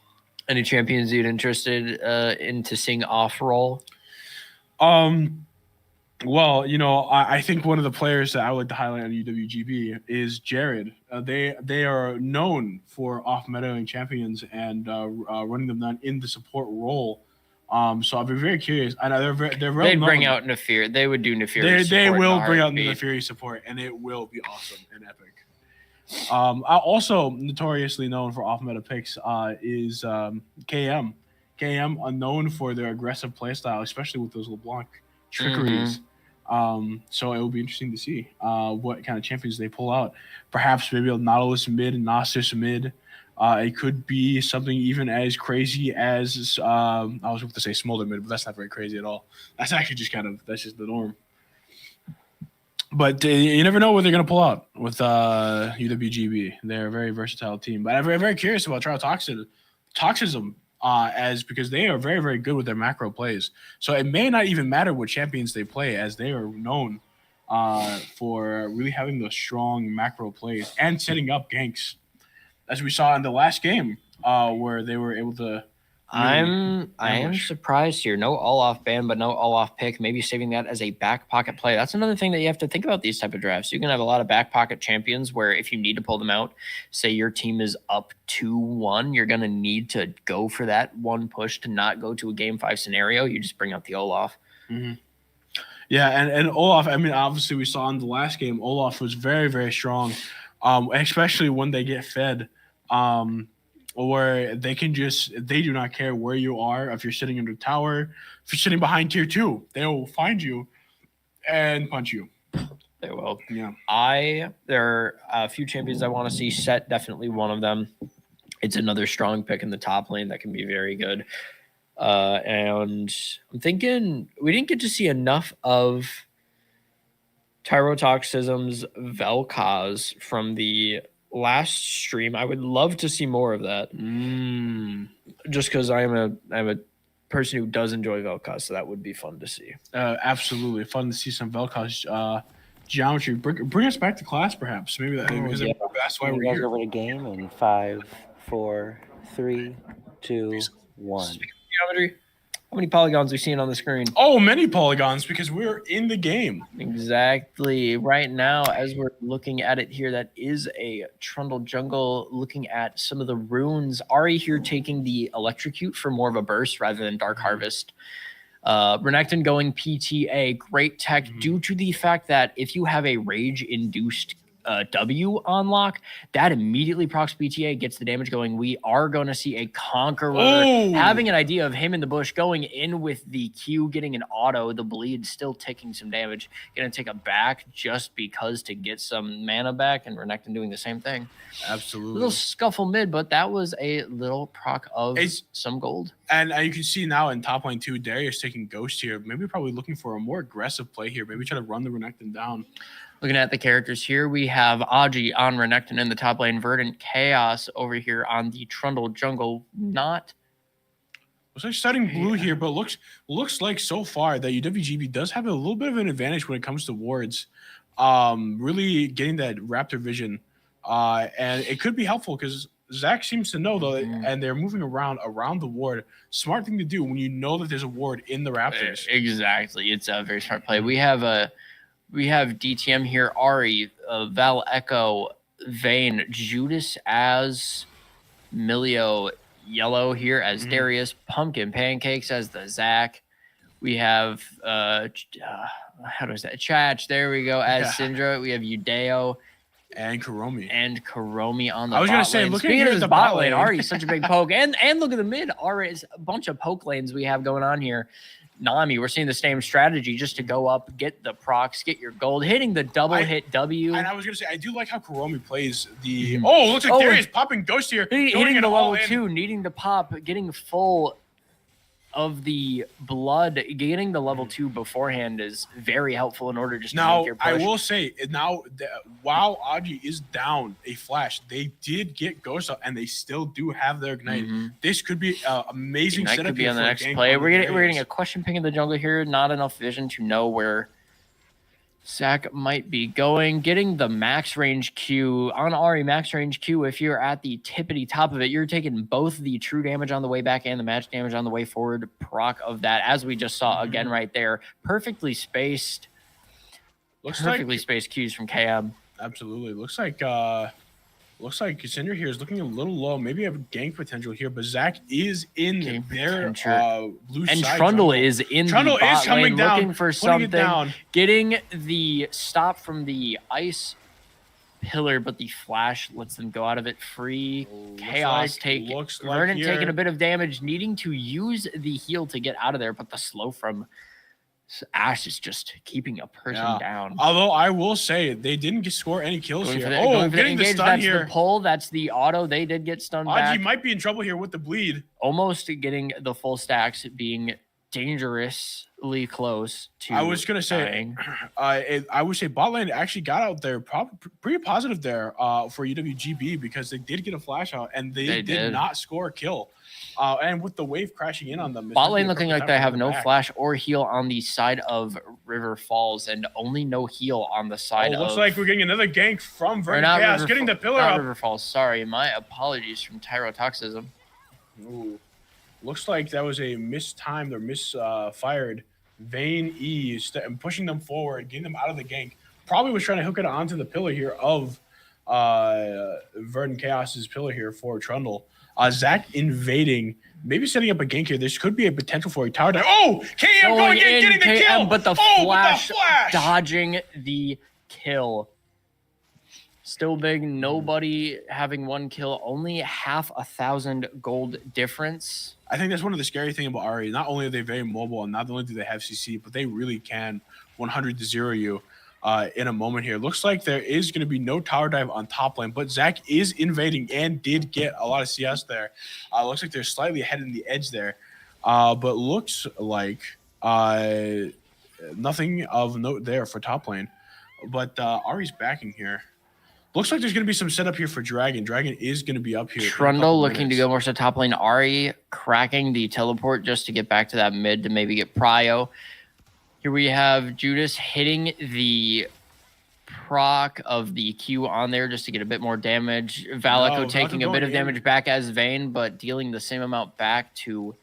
Speaker 1: Any champions you'd interested in to sing off role?
Speaker 2: Well, I think one of the players that I would like to highlight on UWGB is Jared. They are known for off-metaing champions and running them down in the support role. So I'll be very curious. I know they're well
Speaker 1: They'd
Speaker 2: known.
Speaker 1: bring out Nefiri. They would do Nefiri.
Speaker 2: They will bring out Nefiri support, and it will be awesome and epic. Also notoriously known for off-meta picks is KM. KM are known for their aggressive playstyle, especially with those LeBlanc trickeries. So it will be interesting to see what kind of champions they pull out. Perhaps maybe a Nautilus mid and Gnosis mid. It could be something even as crazy as I was going to say Smolder mid, but that's not very crazy at all. That's actually just that's just the norm. But you never know what they're going to pull out with UWGB. They're a very versatile team. But I'm very, very curious about Toxism. Because they are very, very good with their macro plays. So it may not even matter what champions they play, as they are known for really having those strong macro plays and setting up ganks, as we saw in the last game where they were able to.
Speaker 1: I am surprised here. No all off ban, but no all off pick. Maybe saving that as a back pocket play. That's another thing that you have to think about these type of drafts. You can have a lot of back pocket champions where if you need to pull them out, say your team is up 2-1, you're going to need to go for that one push to not go to a game 5 scenario. You just bring out the Olaf.
Speaker 2: Yeah, and Olaf, I mean, obviously we saw in the last game, Olaf was very, very strong, especially when they get fed. Where they do not care where you are. If you're sitting in the tower, if you're sitting behind tier 2, they will find you and punch you.
Speaker 1: They will.
Speaker 2: Yeah.
Speaker 1: There are a few champions I want to see. Set, definitely one of them. It's another strong pick in the top lane that can be very good. And I'm thinking we didn't get to see enough of Tyrotoxism's Vel'Koz from the last stream. I would love to see more of that. Just because I'm a person who does enjoy Vel'Koz, so that would be fun to see.
Speaker 2: Absolutely fun to see some Vel'Koz geometry. Bring us back to class, perhaps. Maybe that's why we're here.
Speaker 4: Over the game in 5, 4, 3, 2, 1.
Speaker 1: Geometry. How many polygons are we seeing on the screen?
Speaker 2: Oh, many polygons because we're in the game.
Speaker 1: Exactly. Right now, as we're looking at it here, that is a Trundle jungle. Looking at some of the runes. Ari here taking the Electrocute for more of a burst rather than Dark Harvest. Renekton going PTA. Great tech due to the fact that if you have a rage-induced
Speaker 3: W on lock, that immediately procs BTA, gets the damage going. We are going to see a Conqueror having an idea of him in the bush, going in with the Q, getting an auto. The bleed still taking some damage. Going to take a back just because to get some mana back, and Renekton doing the same thing.
Speaker 2: Absolutely.
Speaker 3: A little scuffle mid, but that was a little proc of some gold.
Speaker 2: And you can see now in top lane too, Darius taking Ghost here. Maybe probably looking for a more aggressive play here. Maybe try to run the Renekton down.
Speaker 3: Looking at the characters here, we have Aji on Renekton in the top lane, Verdant Chaos over here on the Trundle jungle. Looks
Speaker 2: like starting blue here, but looks like so far that UWGB does have a little bit of an advantage when it comes to wards. Really getting that Raptor vision. And it could be helpful because Zach seems to know, though, and they're moving around the ward. Smart thing to do when you know that there's a ward in the Raptors.
Speaker 3: Exactly. It's a very smart play. We have DTM here, Ari, Val Echo, Vayne, Judas as Milio, Yellow here as Darius, Pumpkin Pancakes as the Zach. We have Chach, there we go, as Syndra. We have Udeo.
Speaker 2: And Kuromi
Speaker 3: on the
Speaker 2: I was
Speaker 3: going
Speaker 2: to say, looking
Speaker 3: at
Speaker 2: the
Speaker 3: the bot lane, Ari's such a big poke. And look at the mid. Ari is a bunch of poke lanes we have going on here. Nami, we're seeing the same strategy just to go up, get the procs, get your gold, hitting the double hit W.
Speaker 2: And I was going to say, I do like how Kuromi plays the... looks like Darius popping Ghost here.
Speaker 3: Hitting the level 2, needing to pop, getting full of the blood. Getting the level 2 beforehand is very helpful in order just to make your push.
Speaker 2: I will say, while Aji is down a flash, they did get Ghost up, and they still do have their Ignite. This could be an amazing
Speaker 3: Ignite
Speaker 2: setup.
Speaker 3: Could be on the next play. We're getting a question ping in the jungle here. Not enough vision to know where Zach might be going. Getting the max range Q on Ari, max range Q. If you're at the tippity top of it, you're taking both the true damage on the way back and the match damage on the way forward. Proc of that, as we just saw again right there. Perfectly spaced. Perfectly spaced Qs from KM.
Speaker 2: Absolutely. Looks like Cinder here is looking a little low. Maybe have gank potential here, but Zach is in their blue
Speaker 3: and
Speaker 2: side.
Speaker 3: Trundle is in
Speaker 2: Trundle
Speaker 3: the bot
Speaker 2: is coming
Speaker 3: lane
Speaker 2: down,
Speaker 3: looking for something. Getting the stop from the ice pillar, but the flash lets them go out of it free. Chaos Verdant taking a bit of damage, needing to use the heal to get out of there, but the slow from Ash is just keeping a person down.
Speaker 2: Although I will say they didn't score any kills here.
Speaker 3: Getting the stun
Speaker 2: that's
Speaker 3: here. The pull, that's the auto. They did get stunned back.
Speaker 2: Aji might be in trouble here with the bleed.
Speaker 3: Almost getting the full stacks, being dangerously close to
Speaker 2: I was gonna say I would say bot lane actually got out there pretty positive there for UWGB, because they did get a flash out and they did not score a kill. And with the wave crashing in on them,
Speaker 3: bot lane looking like they have no flash or heal on the side of River Falls, and only no heal on the side of...
Speaker 2: looks like we're getting another gank from Verdant Chaos, getting the pillar up.
Speaker 3: River Falls, sorry. My apologies from Tyrotoxism.
Speaker 2: Ooh. Looks like that was a mistimed or misfired Vayne E, pushing them forward, getting them out of the gank. Probably was trying to hook it onto the pillar here of Verdant Chaos's pillar here for Trundle. Zach invading, maybe setting up a gank here. This could be a potential for a tower dive. KM going in, getting the kill!
Speaker 3: But the flash dodging the kill. Still big, nobody having one kill, only 1,000 gold difference.
Speaker 2: I think that's one of the scary things about Ari. Not only are they very mobile, and not only do they have CC, but they really can 100-0 you in a moment here. Looks like there is going to be no tower dive on top lane, but Zach is invading and did get a lot of CS there. Looks like they're slightly ahead in the edge there, but looks like nothing of note there for top lane. But Ari's backing here. Looks like there's going to be some setup here for Dragon. Dragon is going to be up here.
Speaker 3: Trundle looking to go more to top lane. Ari cracking the teleport just to get back to that mid to maybe get Prio. Here we have Judas hitting the proc of the Q on there just to get a bit more damage. Valeko taking a bit of damage back as Vayne, but dealing the same amount back to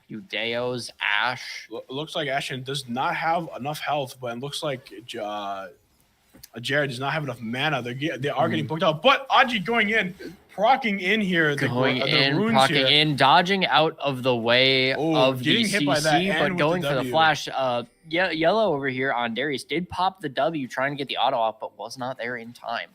Speaker 3: Udeo's Ash.
Speaker 2: Looks like Ashen does not have enough health, but it looks like Jared does not have enough mana. They are getting booked out, but Aji going in, procking in here.
Speaker 3: Procking in, dodging out of the way of the CC, by that, but going for the flash. Yellow over here on Darius did pop the W, trying to get the auto off, but was not there in time.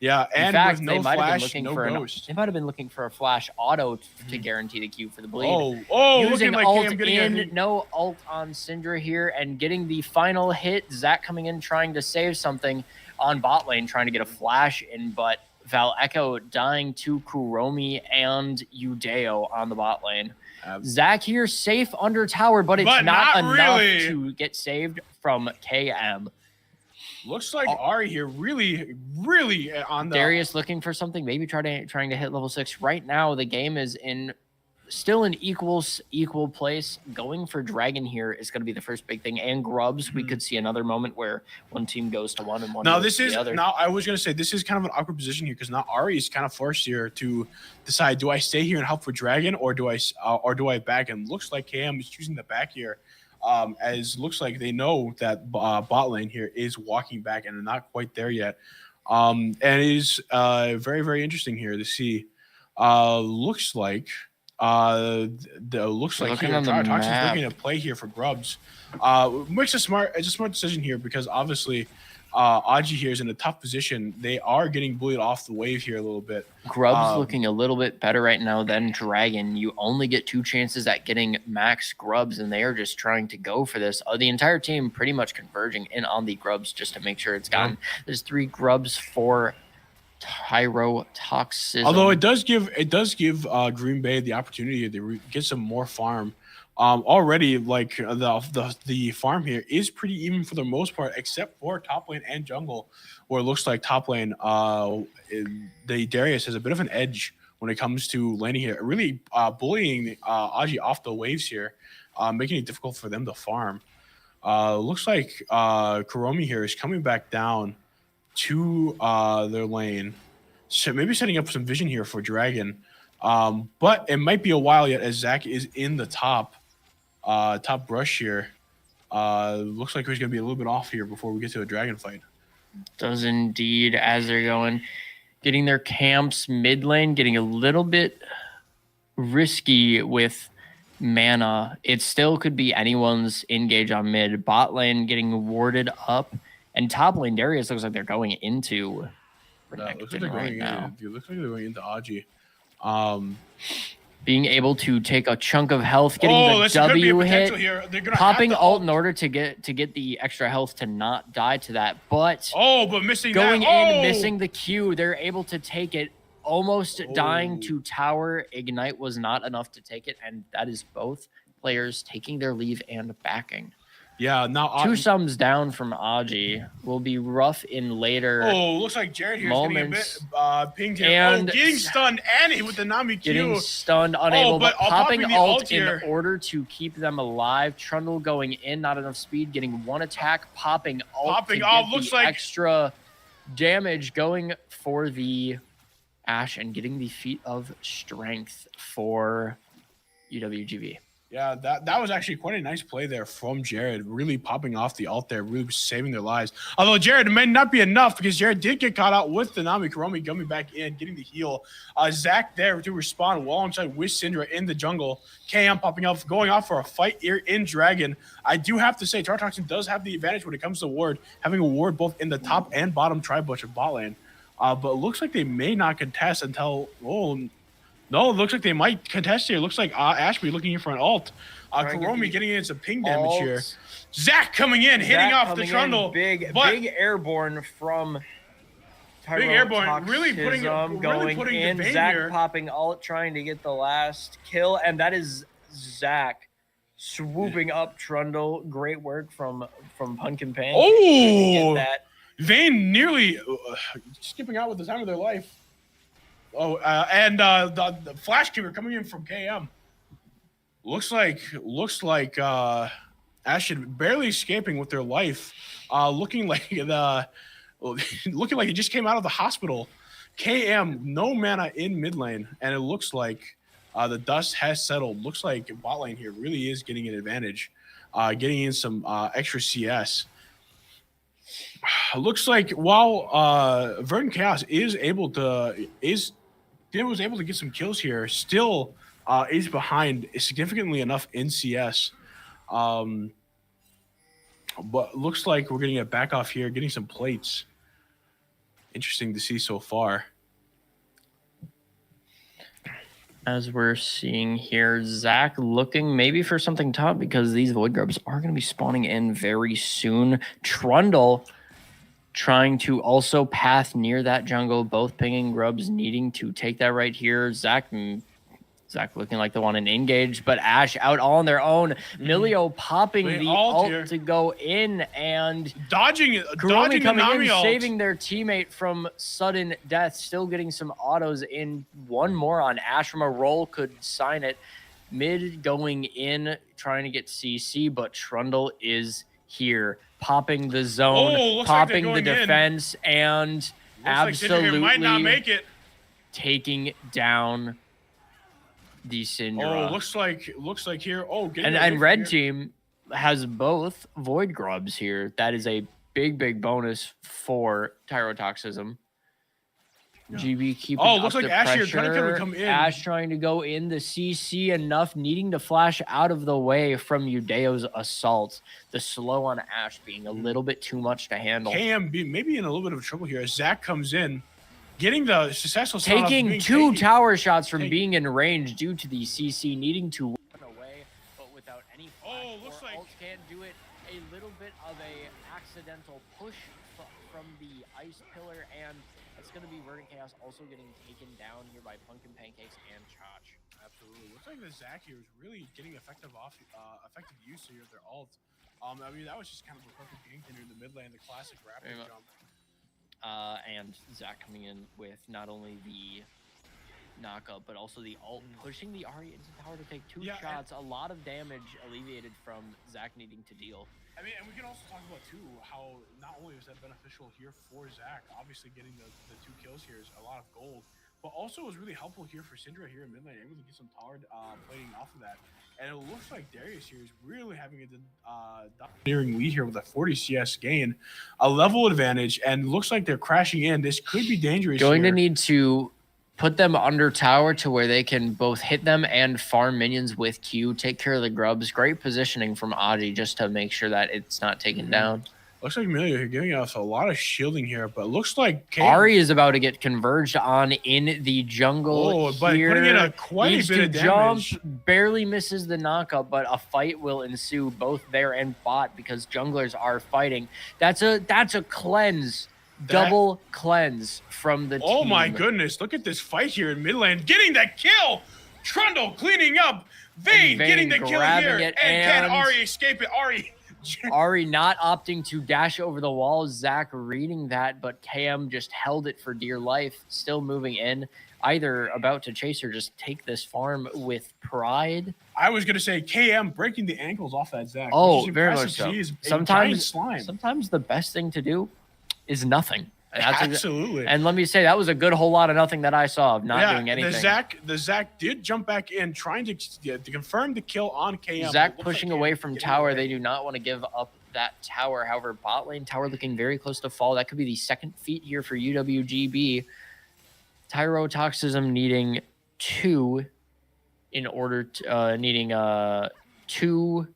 Speaker 2: Yeah, and
Speaker 3: in fact,
Speaker 2: with no
Speaker 3: they might have been
Speaker 2: flash,
Speaker 3: looking
Speaker 2: no
Speaker 3: for
Speaker 2: ghost.
Speaker 3: they might have been looking for a flash auto to guarantee the Q for the bleed.
Speaker 2: looking
Speaker 3: Using
Speaker 2: like
Speaker 3: ult
Speaker 2: KM getting
Speaker 3: in, no ult on Syndra here, and getting the final hit. Zach coming in trying to save something on bot lane, trying to get a flash in, but Val Echo dying to Kuromi and Udeo on the bot lane. Zach here safe under tower, but it's not enough to get saved from KM.
Speaker 2: Looks like Ari here really on the...
Speaker 3: Darius looking for something, maybe trying to hit level 6. Right now, the game is still in equal place. Going for Dragon here is going to be the first big thing. And Grubs, we could see another moment where one team goes to one and one goes to the other.
Speaker 2: Now, I was going to say, this is kind of an awkward position here because now Ari is kind of forced here to decide, do I stay here and help for Dragon or do I back? And looks like KM is choosing the back here. As looks like they know that bot lane here is walking back and they're not quite there yet. And it is very, very interesting here to see. Looks like looking to play here for Grubs. Makes a smart decision here because obviously Aji here is in a tough position. They are getting bullied off the wave here a little bit.
Speaker 3: Grubs looking a little bit better right now than Dragon. You only get 2 chances at getting max Grubs, and they are just trying to go for this. The entire team pretty much converging in on the Grubs just to make sure it's gone. There's 3 Grubs for Tyrotoxism.
Speaker 2: Although it does give Green Bay the opportunity to get some more farm. Already, like the farm here is pretty even for the most part, except for top lane and jungle, where it looks like top lane, the Darius has a bit of an edge when it comes to laning here, really bullying Aji off the waves here, making it difficult for them to farm. Looks like Kuromi here is coming back down to their lane, so maybe setting up some vision here for Dragon. But it might be a while yet as Zach is in the top brush here. Looks like he's gonna be a little bit off here before we get to a Dragon fight.
Speaker 3: Does indeed, as they're going, getting their camps mid lane, getting a little bit risky with mana. It still could be anyone's engage on mid. Bot lane getting warded up, and top lane Darius looks like they're going into protection right now.
Speaker 2: It looks like they're going into Aji.
Speaker 3: Being able to take a chunk of health, getting the W hit, popping ult in order to get the extra health to not die to that. But
Speaker 2: missing
Speaker 3: going in, missing the Q, they're able to take it, almost dying to tower. Ignite was not enough to take it, and that is both players taking their leave and backing.
Speaker 2: Yeah, now
Speaker 3: 2 sums down from Aji will be rough in later.
Speaker 2: Looks like Jared here is getting a bit pinged here. And getting stunned and with the Nami Q.
Speaker 3: Getting stunned, unable, but popping ult in order to keep them alive. Trundle going in, not enough speed, getting 1 attack, popping ult to get looks like extra damage, going for the Ashe and getting the feat of strength for UWGV.
Speaker 2: Yeah, that was actually quite a nice play there from Jared, really popping off the ult there, really saving their lives. Although Jared, it may not be enough because Jared did get caught out with the Nami Kuromi coming back in, getting the heal. Zach there to respond well alongside with Syndra in the jungle. KM popping up, going off for a fight here in Dragon. I do have to say, Tyrotoxin does have the advantage when it comes to ward, having a ward both in the top and bottom tri-bush of bot lane. But it looks like they may not contest until... No, it looks like they might contest here. It looks like Ashby looking in for an ult. Kuromi getting in some ping damage here. Zach coming in, hitting off the Trundle.
Speaker 3: Big airborne from Tyro.
Speaker 2: Big airborne, really putting in.
Speaker 3: Zach
Speaker 2: here.
Speaker 3: Popping ult, trying to get the last kill, and that is Zach swooping up Trundle. Great work from Pumpkin Pan.
Speaker 2: Oh, that Vayne nearly skipping out with the time of their life. And the flash keeper coming in from KM. Looks like Ashen barely escaping with their life. Looking like he just came out of the hospital. KM no mana in mid lane, and it looks like the dust has settled. Looks like bot lane here really is getting an advantage, getting in some extra CS. Looks like while Verdant Chaos was able to get some kills here, still is behind significantly enough in CS. But looks like we're getting it back off here, getting some plates. interesting to see so far.
Speaker 3: As we're seeing here, Zach looking maybe for something top because these Void Grubs are going to be spawning in very soon. Trundle trying to also path near that jungle, both pinging grubs needing to take that right here. Zach looking like the one in engage, but Ash out all on their own. Milio popping the ult to go in and
Speaker 2: dodging
Speaker 3: coming in,
Speaker 2: ult.
Speaker 3: saving their teammate from sudden death. Still getting some autos in. One more on Ash from a roll could sign it. Mid going in, trying to get CC, but Trundle is here, popping the zone, popping the defense, and absolutely
Speaker 2: might not make it.
Speaker 3: Taking down the Syndra.
Speaker 2: Looks like here.
Speaker 3: And red team has both Void Grubs here. That is a big bonus for Tyrotoxism. Yeah. GB keeping
Speaker 2: looks like Ash here trying to come in.
Speaker 3: Ash trying to go in the CC enough, needing to flash out of the way from Udeo's assault. The slow on Ash being a little bit too much to handle.
Speaker 2: KM maybe in a little bit of trouble here as Zach comes in. Getting the successful
Speaker 3: taking two tower shots from being in range due to the CC needing to run away, but without any flash
Speaker 2: looks
Speaker 3: or
Speaker 2: like
Speaker 3: ult can do it. A little bit of a accidental push from the ice pillar, and it's going to be Verdant Chaos also getting taken down here by Pumpkin Pancakes and Chach.
Speaker 2: Absolutely, looks like the Zach here is really getting effective use here of their ult. I mean, that was just kind of a perfect game in the mid lane, the classic rapid jump.
Speaker 3: And Zach coming in with not only the knockup, but also the ult, pushing the Ahri into tower to take two shots. A lot of damage alleviated from Zach needing to deal.
Speaker 2: I mean, and we can also talk about, too, how not only was that beneficial here for Zach, obviously getting the 2 kills here is a lot of gold, but also it was really helpful here for Syndra here in mid lane, able to get some tower plating off of that. And it looks like Darius here is really having a domineering lead here with a 40 CS gain, a level advantage, and looks like they're crashing in. This could be dangerous.
Speaker 3: Going to need to put them under tower to where they can both hit them and farm minions with Q, take care of the grubs. Great positioning from Aji just to make sure that it's not taken down.
Speaker 2: Looks like Milio here giving us a lot of shielding here, but looks like
Speaker 3: Ahri is about to get converged on in the jungle.
Speaker 2: But
Speaker 3: here.
Speaker 2: Putting in quite a bit of damage.
Speaker 3: Barely misses the knockup, but a fight will ensue both there and bot because junglers are fighting. That's a cleanse. Double cleanse from the team.
Speaker 2: Oh my goodness, look at this fight here in mid lane. Getting that kill! Trundle cleaning up. Vayne getting the kill here. And can Ahri escape it?
Speaker 3: Ahri not opting to dash over the wall. Zach reading that, but KM just held it for dear life. Still moving in. Either about to chase or just take this farm with pride.
Speaker 2: I was going to say KM breaking the ankles off that Zach.
Speaker 3: Oh, very much so. Sometimes the best thing to do is nothing.
Speaker 2: Absolutely.
Speaker 3: And let me say, that was a good whole lot of nothing that I saw of not doing anything.
Speaker 2: The Zach did jump back in, trying to confirm the kill on KM.
Speaker 3: Zach pushing away from tower. They do not want to give up that tower. However, bot lane tower looking very close to fall. That could be the second feat here for UWGB. Tyrotoxism needing 2 in order to needing 2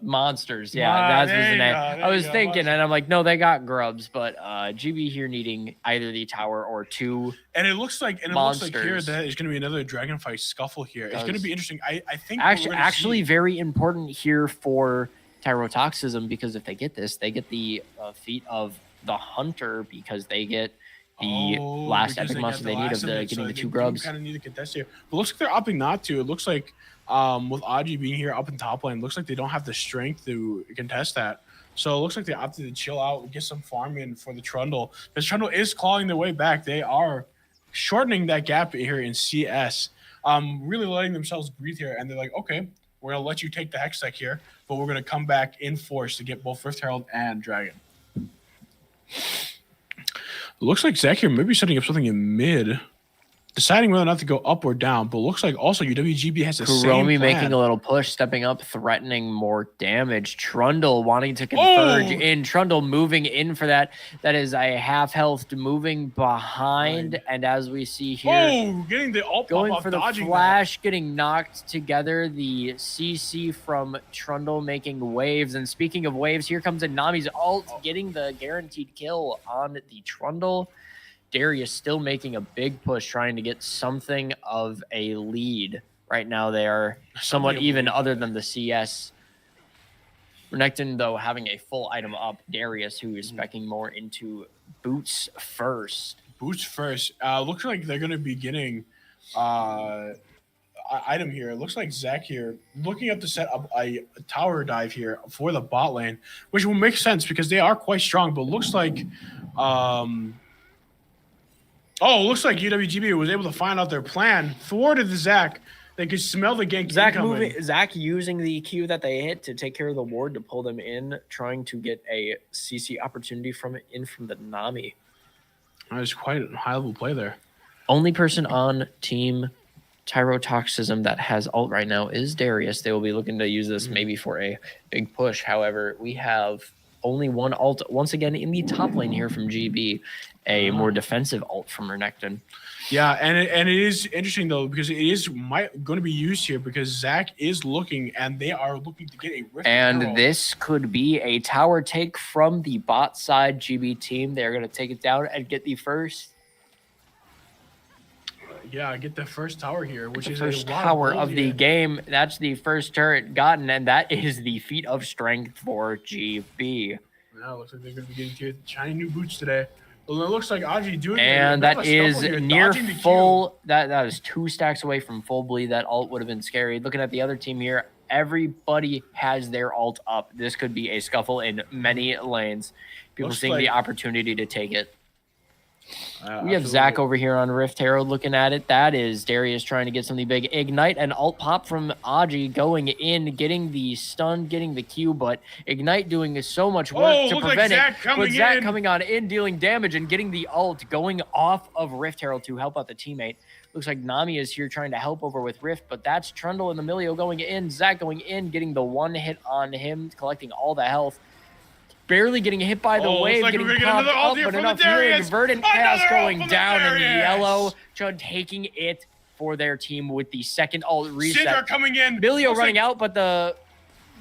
Speaker 3: monsters. Yeah, that was the name. I was thinking, and I'm like, no, they got grubs, but GB here needing either the tower or 2.
Speaker 2: And it looks like here that is going to be another dragonfight scuffle here. It's going to be interesting. I think
Speaker 3: actually very important here for Tyrotoxism, because if they get this, they get the feat of the hunter, because they get the last epic monster they need of getting the 2 grubs.
Speaker 2: Kind of need to contest here, but looks like they're opting not to. It looks like with Aji being here up in top lane, looks like they don't have the strength to contest that. So it looks like they opted to chill out and get some farm in for the Trundle, because Trundle is clawing their way back. They are shortening that gap here in CS, really letting themselves breathe here. And they're like, okay, we're going to let you take the Hextech here, but we're going to come back in force to get both Rift Herald and Dragon. It looks like Zach here maybe setting up something in mid. deciding whether or not to go up or down, but looks like also UWGB has the same plan.
Speaker 3: making a little push, stepping up, threatening more damage. Trundle wanting to converge in. Trundle moving in for that. That is a half health moving behind. And as we see here,
Speaker 2: getting the ult
Speaker 3: going
Speaker 2: off,
Speaker 3: for the flash, getting knocked together. The CC from Trundle making waves. And speaking of waves, here comes a Nami's ult, getting the guaranteed kill on the Trundle. Darius still making a big push, trying to get something of a lead. Right now, they are somewhat even other than the CS. Renekton, though, having a full item up. Darius, who is specking more into boots first.
Speaker 2: Boots first. Looks like they're going to be getting item here. It looks like Zach here looking up to set up a tower dive here for the bot lane, which will make sense because they are quite strong, but looks like... looks like UWGB was able to find out their plan. Thwarted the Zach. They could smell the gank incoming.
Speaker 3: Zach using the Q that they hit to take care of the ward to pull them in, trying to get a CC opportunity from the Nami.
Speaker 2: That was quite a high-level play there.
Speaker 3: Only person on team Tyrotoxism that has ult right now is Darius. They will be looking to use this maybe for a big push. However, we have only one ult once again in the top lane here from GB, a more defensive ult from Renekton.
Speaker 2: Yeah, and it is interesting though because it is going to be used here because Zach is looking and they are looking to get a rift.
Speaker 3: And this could be a tower take from the bot side GB team. They're going to take it down and get the first.
Speaker 2: Yeah, get the first tower here, which is
Speaker 3: the first tower of the game. That's the first turret gotten, and that is the feat of strength for GB.
Speaker 2: Yeah, looks like they're going to be getting shiny new boots today. Well, it looks like Aji doing
Speaker 3: and that is near full. That is 2 stacks away from full bleed. That ult would have been scary. Looking at the other team here, everybody has their ult up. This could be a scuffle in many lanes. People seeing the opportunity to take it. We have Zach over here on Rift Herald looking at it. That is Darius trying to get something big. Ignite and ult pop from Aji going in, getting the stun, getting the Q, but Ignite doing so much work to prevent it. But Zach coming on in, dealing damage and getting the ult going off of Rift Herald to help out the teammate. Looks like Nami is here trying to help over with Rift, but that's Trundle and the Emilio going in. Zach going in, getting the one hit on him, collecting all the health. Barely getting hit by the wave, getting popped up, but enough healing. Verdant pass going down in the yellow. Chud taking it for their team with the second ult reset.
Speaker 2: Cinder coming in.
Speaker 3: Emilio running out, but the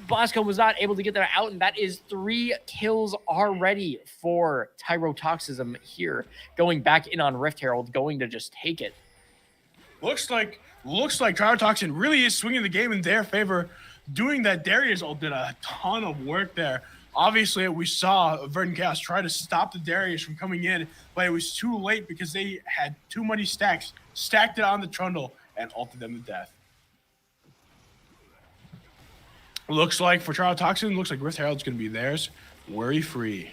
Speaker 3: Bosco was not able to get that out, and that is 3 kills already for Tyrotoxism here. Going back in on Rift Herald, going to just take it.
Speaker 2: Looks like Tyrotoxin really is swinging the game in their favor. Doing that, Darius ult did a ton of work there. Obviously, we saw Verdant Chaos try to stop the Darius from coming in, but it was too late because they had too many stacks, stacked it on the Trundle, and ulted them to death. Looks like for Tyrotoxin, looks like Rift Herald's going to be theirs, worry-free.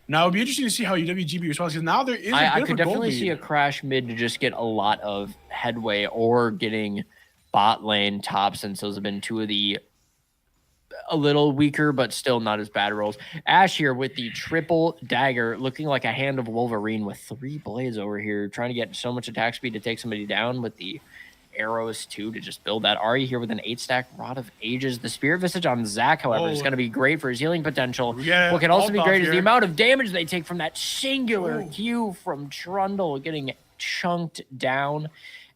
Speaker 2: Now, it'll be interesting to see how UWGB responds, because now there is a bit of a
Speaker 3: I could definitely see a crash mid to just get a lot of headway or getting bot lane top, since those have been 2 of the a little weaker, but still not as bad rolls. Ash here with the triple dagger, looking like a hand of Wolverine with 3 blades over here, trying to get so much attack speed to take somebody down with the arrows too to just build that. Ari here with an 8-stack Rod of Ages. The Spirit Visage on Zach, however, is going to be great for his healing potential. What can also be great is the amount of damage they take from that singular Q from Trundle, getting chunked down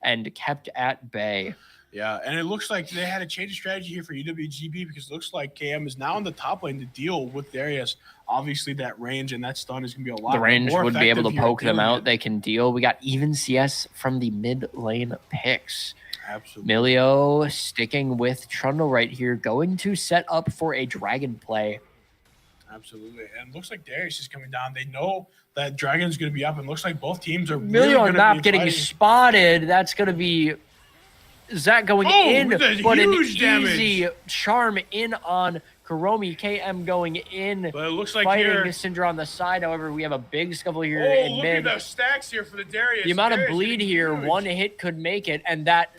Speaker 3: and kept at bay.
Speaker 2: Yeah, and it looks like they had a change of strategy here for UWGB because it looks like KM is now in the top lane to deal with Darius. Obviously, that range and that stun is going to be a lot more effective.
Speaker 3: The range would be able to poke them out. They can deal. We got even CS from the mid lane picks.
Speaker 2: Absolutely.
Speaker 3: Emilio sticking with Trundle right here, going to set up for a dragon play.
Speaker 2: Absolutely. And it looks like Darius is coming down. They know that Dragon's going to be up, and looks like both teams are
Speaker 3: Emilio not getting spotted. That's going to be Zach going in, but an easy charm in on Kuromi. KM going in,
Speaker 2: but it looks like
Speaker 3: fighting
Speaker 2: here,
Speaker 3: Cinder on the side. However, we have a big scuffle here in
Speaker 2: look
Speaker 3: mid.
Speaker 2: At the stacks here for the Darius.
Speaker 3: The amount of bleed here, huge. 1 hit could make it, and that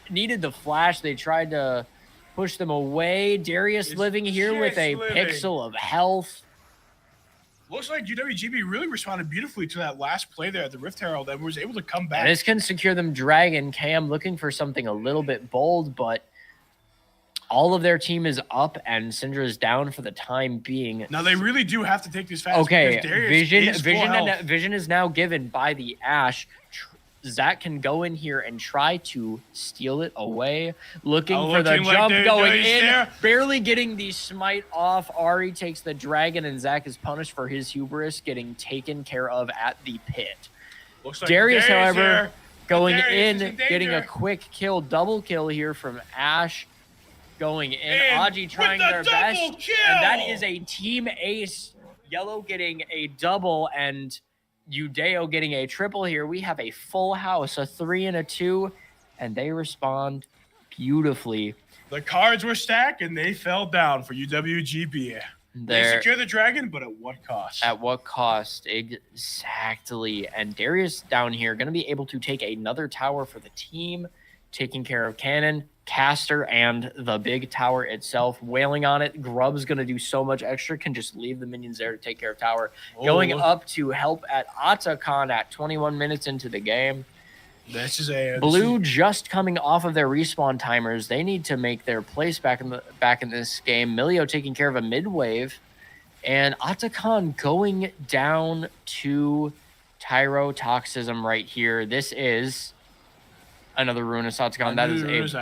Speaker 3: needed the flash. They tried to push them away. Darius living here with a pixel of health.
Speaker 2: Looks like UWGB really responded beautifully to that last play there at the Rift Herald and was able to come back.
Speaker 3: And this can secure them Dragon. Cam looking for something a little bit bold, but all of their team is up and Syndra is down for the time being.
Speaker 2: Now they really do have to take this fast.
Speaker 3: Okay, Vision is now given by the Ashe. Zach can go in here and try to steal it away. Looking for the jump, going in, there. Barely getting the smite off. Ari takes the Dragon, and Zach is punished for his hubris, getting taken care of at the pit.
Speaker 2: Looks like
Speaker 3: Darius, however, going in, getting a quick kill, double kill here from Ashe. Going in, Aji trying their best, and that is a team ace. Yellow getting a double, and Udeo getting a triple here. We have a full house, a 3 and a 2, and they respond beautifully.
Speaker 2: The cards were stacked, and they fell down for UWGB. They secure the Dragon, but at what cost?
Speaker 3: At what cost? Exactly. And Darius down here going to be able to take another tower for the team, taking care of Cannon, Caster, and the big tower itself. Wailing on it. Grub's going to do so much extra, can just leave the minions there to take care of tower. Going up to help at Atacon at 21 minutes into the game.
Speaker 2: This is a
Speaker 3: Blue just coming off of their respawn timers. They need to make their place back in this game. Milio taking care of a mid wave, and Atacon going down to Tyrotoxism right here. This is another Ruinous Atacon. That is a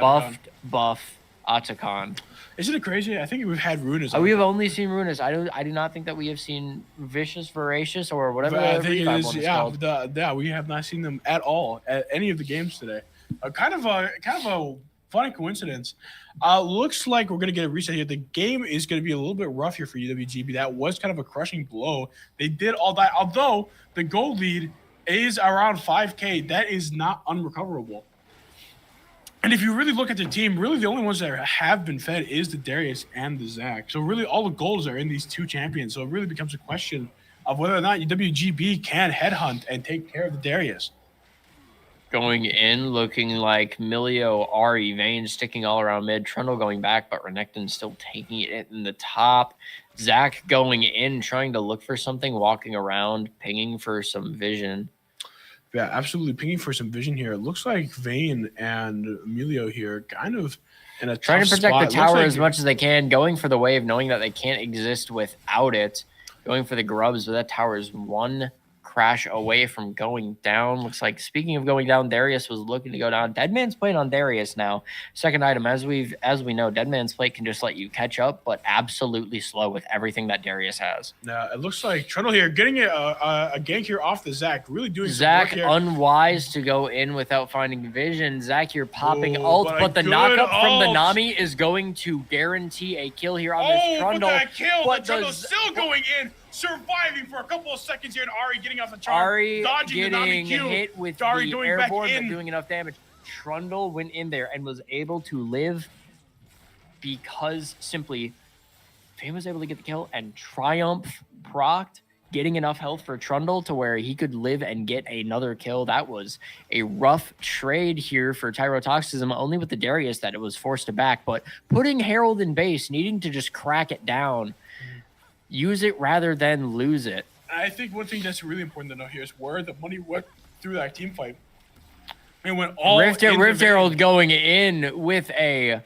Speaker 3: buff Atacon.
Speaker 2: Isn't it crazy? I think we've had Ruinous.
Speaker 3: We have only seen Ruinous. I do not think that we have seen Vicious, Voracious, or whatever.
Speaker 2: I think it is. Yeah, we have not seen them at all at any of the games today. Kind of a funny coincidence. Looks like we're gonna get a reset here. The game is gonna be a little bit rough here for UWGB. That was kind of a crushing blow. They did all that, although the gold lead is around 5K. That is not unrecoverable. And if you really look at the team, really the only ones that have been fed is the Darius and the Zach. So really all the goals are in these two champions. So it really becomes a question of whether or not WGB can headhunt and take care of the Darius.
Speaker 3: Going in, looking like Milio, Ari, Vayne sticking all around mid. Trundle going back, but Renekton still taking it in the top. Zach going in, trying to look for something, walking around, pinging for some vision.
Speaker 2: Yeah, absolutely pinging for some vision here. It looks like Vayne and Emilio here kind of in a
Speaker 3: trying
Speaker 2: tough
Speaker 3: to protect
Speaker 2: spot.
Speaker 3: the tower as much as they can, going for the wave, knowing that they can't exist without it. Going for the grubs, but that tower is one crash away from going down. Looks like, speaking of going down, Darius was looking to go down. Deadman's playing on Darius now. Second item, as we know, Deadman's plate can just let you catch up, but absolutely slow with everything that Darius has.
Speaker 2: Now it looks like Trundle here getting a gank here off the Zach, really doing
Speaker 3: Zach
Speaker 2: some work here.
Speaker 3: Unwise to go in without finding vision. Zach here popping ult, but the knockup from the Nami is going to guarantee a kill here on this Trundle.
Speaker 2: But that kill, but Trundle's still going in, surviving for a couple of seconds here, and Ari getting off the charm,
Speaker 3: Ari
Speaker 2: dodging the Nami
Speaker 3: getting
Speaker 2: Q.
Speaker 3: hit with
Speaker 2: Ari
Speaker 3: the airborne, but doing enough damage. Trundle went in there and was able to live because simply Fame was able to get the kill, and Triumph procced, getting enough health for Trundle to where he could live and get another kill. That was a rough trade here for Tyrotoxism, only with the Darius that it was forced to back, but putting Herald in base, needing to just crack it down. Use it rather than lose it.
Speaker 2: I think one thing that's really important to know here is where the money went through that team fight. It went all
Speaker 3: Rift Herald going in with a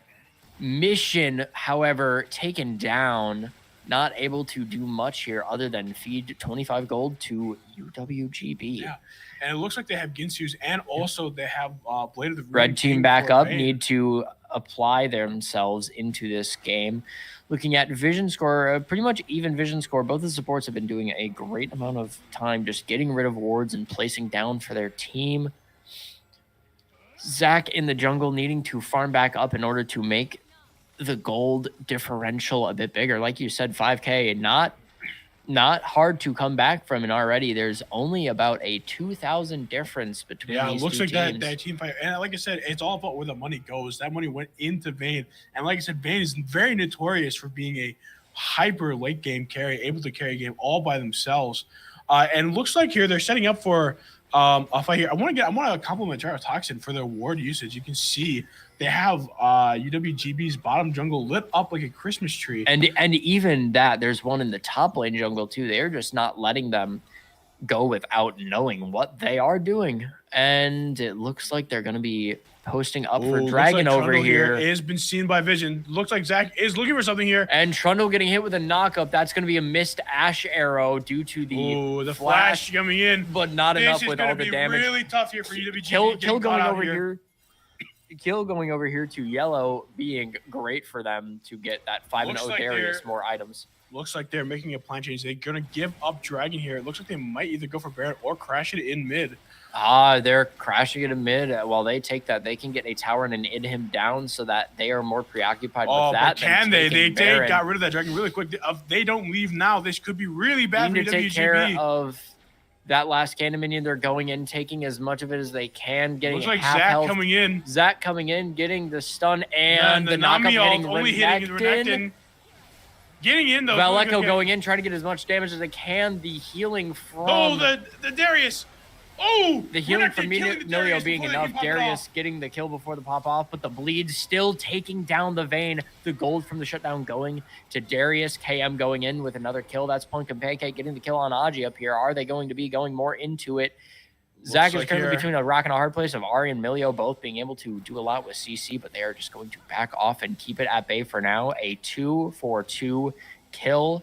Speaker 3: mission, however, taken down. Not able to do much here other than feed 25 gold to UWGB.
Speaker 2: Yeah, and it looks like they have Ginsu's, and also they have Blade of the
Speaker 3: Red team back up, need to apply themselves into this game. Looking at vision score, pretty much even vision score. Both the supports have been doing a great amount of time just getting rid of wards and placing down for their team. Zach in the jungle needing to farm back up in order to make the gold differential a bit bigger. Like you said, 5K, not hard to come back from, and already there's only about a 2,000 difference between these two teams.
Speaker 2: Yeah, it looks like that team fight. And like I said, it's all about where the money goes. That money went into Vayne. And like I said, Vayne is very notorious for being a hyper late game carry, able to carry a game all by themselves. And it looks like here they're setting up for a fight here. I want to compliment Tyrotoxin for their ward usage. You can see They have UWGB's bottom jungle lit up like a Christmas tree.
Speaker 3: And even that, there's one in the top lane jungle too. They're just not letting them go without knowing what they are doing. And it looks like they're going to be posting up for Dragon
Speaker 2: like
Speaker 3: over here.
Speaker 2: Has been seen by Vision. Looks like Zach is looking for something here.
Speaker 3: And Trundle getting hit with a knockup. That's going to be a missed Ash arrow due to the
Speaker 2: flash coming in.
Speaker 3: But not enough with all the damage.
Speaker 2: Really tough here for UWGB.
Speaker 3: Kill going over here. Kill going over here to yellow being great for them to get that 5-0 Darius more items.
Speaker 2: Looks like they're making a plan change. They're going to give up Dragon here. It looks like they might either go for Baron or crash it in mid.
Speaker 3: They're crashing it in mid. While they take that, they can get a tower and id him down so that they are more preoccupied with that.
Speaker 2: But can they? They got rid of that Dragon really quick. If they don't leave now, this could be really bad for UWGB.
Speaker 3: Take care of that last cannon minion. They're going in, taking as much of it as they can. Getting
Speaker 2: looks like
Speaker 3: half
Speaker 2: Zach
Speaker 3: health.
Speaker 2: coming in.
Speaker 3: Zach coming in, getting the stun and the knockup hitting Renekton.
Speaker 2: Getting in though.
Speaker 3: Vallejo going in, trying to get as much damage as they can. The healing from
Speaker 2: the Darius. Oh,
Speaker 3: the healing from Emilio being enough. Darius getting the kill before the pop off, but the bleed still taking down the Vayne. The gold from the shutdown going to Darius. KM going in with another kill. That's Punk and Pancake getting the kill on Aji up here. Are they going to be going more into it? Zach is currently between a rock and a hard place of Ari and Milio both being able to do a lot with CC, but they are just going to back off and keep it at bay for now. A 2-for-2 kill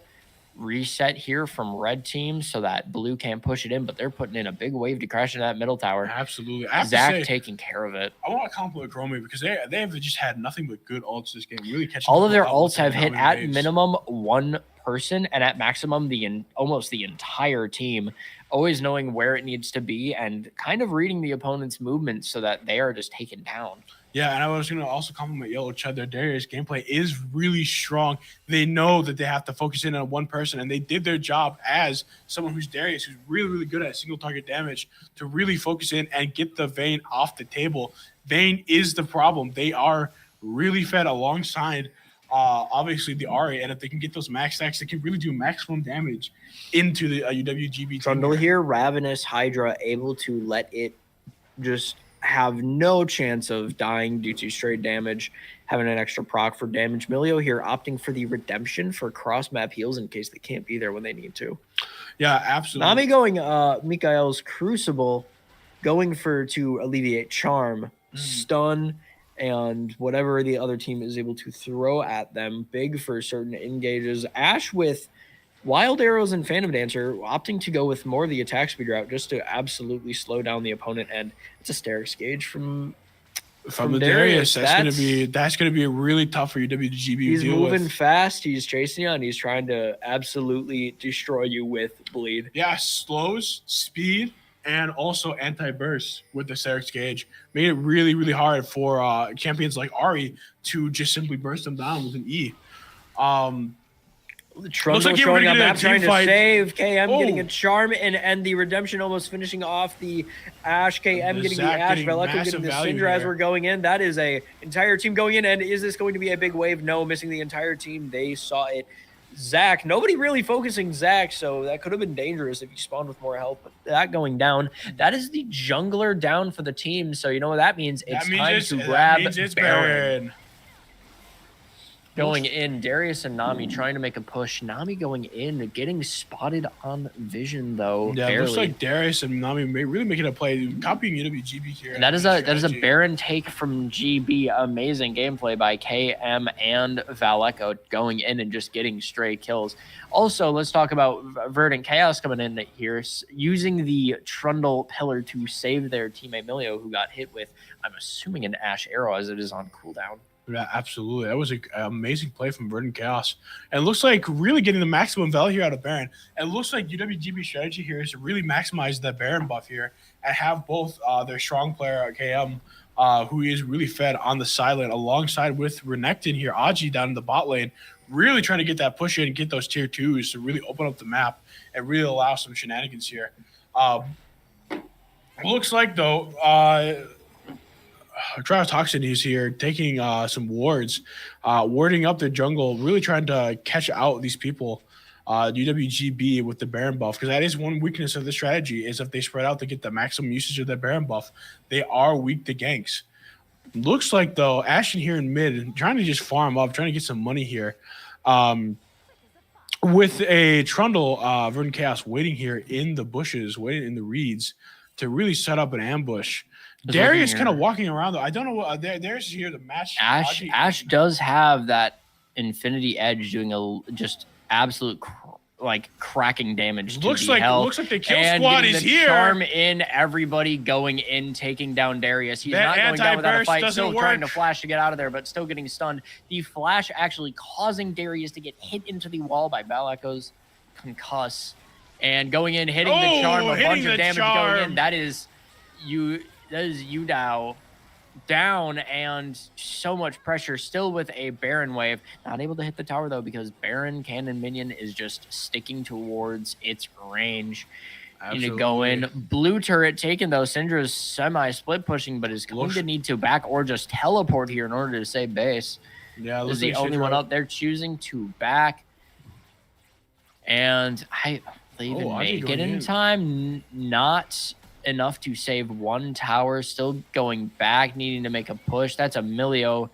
Speaker 3: reset here from red team so that blue can't push it in, but they're putting in a big wave to crash into that middle tower.
Speaker 2: Absolutely.
Speaker 3: Zach taking care of it.
Speaker 2: I want to compliment Chromie because they have just had nothing but good ults this game. Really catching
Speaker 3: all of their ults have hit at minimum one person and at maximum almost the entire team, always knowing where it needs to be and kind of reading the opponent's movements so that they are just taken down.
Speaker 2: Yeah, and I was going to also compliment YellowChud. Their Darius gameplay is really strong. They know that they have to focus in on one person, and they did their job as someone who's Darius, who's really, really good at single target damage, to really focus in and get the Vayne off the table. Vayne is the problem. They are really fed alongside obviously the Ari, and if they can get those max stacks, they can really do maximum damage into the UWGB
Speaker 1: Trundle here, Ravenous Hydra able to let it just have no chance of dying due to straight damage, having an extra proc for damage. Milio here opting for the redemption for cross map heals in case they can't be there when they need to.
Speaker 2: Yeah, absolutely.
Speaker 1: Nami going Mikael's Crucible, going to alleviate charm, stun, and whatever the other team is able to throw at them. Big for certain engages. Ash with Wild Arrows and Phantom Dancer opting to go with more of the attack speed route just to absolutely slow down the opponent. And it's a Sterix gauge from
Speaker 2: the Darius. That's gonna be really tough for UWGB.
Speaker 1: He's moving fast. He's chasing you, and he's trying to absolutely destroy you with bleed.
Speaker 2: Yeah, slows, speed, and also anti-burst with the Sterix gauge. Made it really, really hard for champions like Ari to just simply burst them down with an E.
Speaker 1: Trundle like showing up, map trying to save KM, getting a charm and the redemption almost finishing off the Ash. KM getting the Ash, Vallejo getting the Syndra as we're going in. That is a entire team going in, and is this going to be a big wave? No, missing the entire team. They saw it. Zach, nobody really focusing Zach, so that could have been dangerous if you spawned with more health, but that going down. That is the jungler down for the team, so you know what that means? It's time to grab Baron. Going in, Darius and Nami trying to make a push. Nami going in, getting spotted on Vision though.
Speaker 2: Yeah,
Speaker 1: barely.
Speaker 2: It looks like Darius and Nami really making a play, copying UWGB here.
Speaker 3: And that is a Baron take from GB. Amazing gameplay by KM and Vallejo going in and just getting stray kills. Also, let's talk about Verdant Chaos coming in here, using the Trundle pillar to save their teammate Milio, who got hit with, I'm assuming, an Ash arrow as it is on cooldown.
Speaker 2: Yeah, absolutely. That was an amazing play from Verdant Chaos. And it looks like really getting the maximum value here out of Baron. And it looks like UWGB's strategy here is to really maximize that Baron buff here and have both their strong player, KM, who is really fed on the side lane, alongside with Renekton here, Aji down in the bot lane, really trying to get that push in and get those tier 2s to really open up the map and really allow some shenanigans here. Looks like, though, Travis Toxin is here taking some wards, warding up the jungle, really trying to catch out these people, UWGB with the Baron buff, because that is one weakness of the strategy, is if they spread out to get the maximum usage of the Baron buff, they are weak to ganks. Looks like, though, Ashton here in mid, trying to just farm up, trying to get some money here. With a Trundle, Verdant Chaos waiting here in the bushes, waiting in the reeds to really set up an ambush. Darius kind of walking around, though. I don't know what Darius is here to match.
Speaker 3: Ash does have that Infinity Edge doing a just absolute cracking damage.
Speaker 2: Looks like the kill squad is here.
Speaker 3: Charm in, everybody going in, taking down Darius. He's not going down without a fight. Still trying to flash to get out of there, but still getting stunned. The flash actually causing Darius to get hit into the wall by Balako's concuss, and going in, hitting the charm, a bunch of damage going in. That is Udao down, and so much pressure still with a Baron wave. Not able to hit the tower though, because Baron cannon minion is just sticking towards its range. Need to go in. Blue turret taken though. Syndra's semi-split pushing, but is going to need to back or just teleport here in order to save base.
Speaker 2: Yeah,
Speaker 3: is the only one up there choosing to back. And they even make it in time. Not enough to save one tower. Still going back, needing to make a push. That's a Milio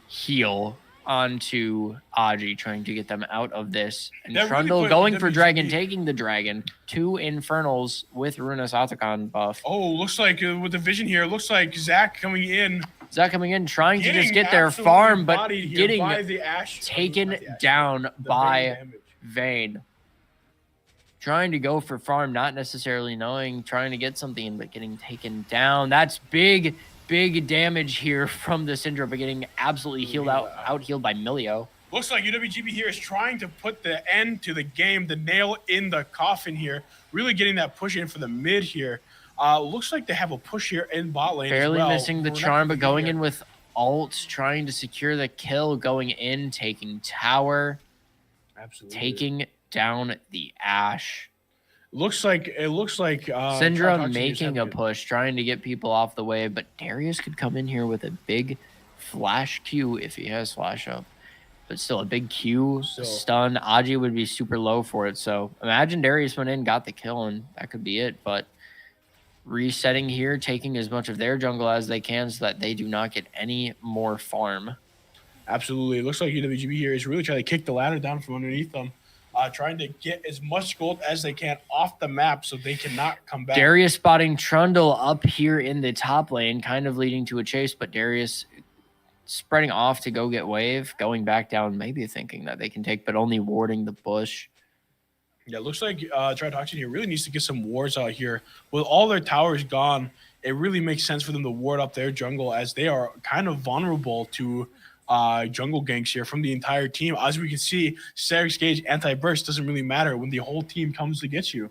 Speaker 3: heal onto Aji, trying to get them out of this. And Trundle going for dragon, taking the dragon. 2 Infernals with Runas Atakan buff.
Speaker 2: Oh, looks like with the vision here, looks like Zach coming in,
Speaker 3: trying to just get their farm, but getting taken down by Vayne. Trying to go for farm, not necessarily knowing, trying to get something, but getting taken down. That's big damage here from the Syndra, but getting absolutely out-healed by Milio.
Speaker 2: Looks like UWGB here is trying to put the end to the game, the nail in the coffin here, really getting that push in for the mid here. Looks like they have a push here in bot lane
Speaker 3: Barely
Speaker 2: as well.
Speaker 3: Missing the charm, but going in with ult, trying to secure the kill, going in, taking tower.
Speaker 2: Absolutely.
Speaker 3: Taking down the Ash.
Speaker 2: It looks like
Speaker 3: Syndra making a push, trying to get people off the way, but Darius could come in here with a big flash Q if he has flash up. But still a big Q stun. Aji would be super low for it. So imagine Darius went in, got the kill, and that could be it. But resetting here, taking as much of their jungle as they can so that they do not get any more farm.
Speaker 2: Absolutely. It looks like UWGB here is really trying to kick the ladder down from underneath them. Trying to get as much gold as they can off the map so they cannot come back.
Speaker 3: Darius spotting Trundle up here in the top lane, kind of leading to a chase, but Darius spreading off to go get wave, going back down, maybe thinking that they can take, but only warding the bush.
Speaker 2: Yeah, it looks like Tritoxin here really needs to get some wards out here. With all their towers gone, it really makes sense for them to ward up their jungle, as they are kind of vulnerable to jungle ganks here from the entire team. As we can see, Static Gauge anti-burst doesn't really matter when the whole team comes to get you.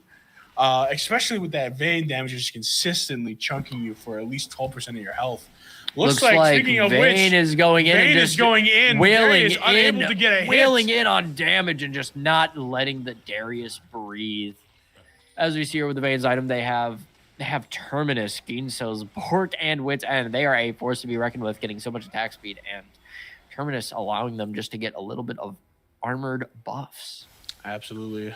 Speaker 2: Especially with that Vayne damage just consistently chunking you for at least 12% of your health.
Speaker 3: Looks like speaking of
Speaker 2: Vayne
Speaker 3: is going in.
Speaker 2: Vayne is going in.
Speaker 3: Wailing
Speaker 2: unable to get a
Speaker 3: wailing in on damage and just not letting the Darius breathe. As we see here with the Vayne's item, they have Terminus, Ginso's, Bork, and Wit's End. They are a force to be reckoned with, getting so much attack speed, and Terminus allowing them just to get a little bit of armored buffs.
Speaker 2: Absolutely.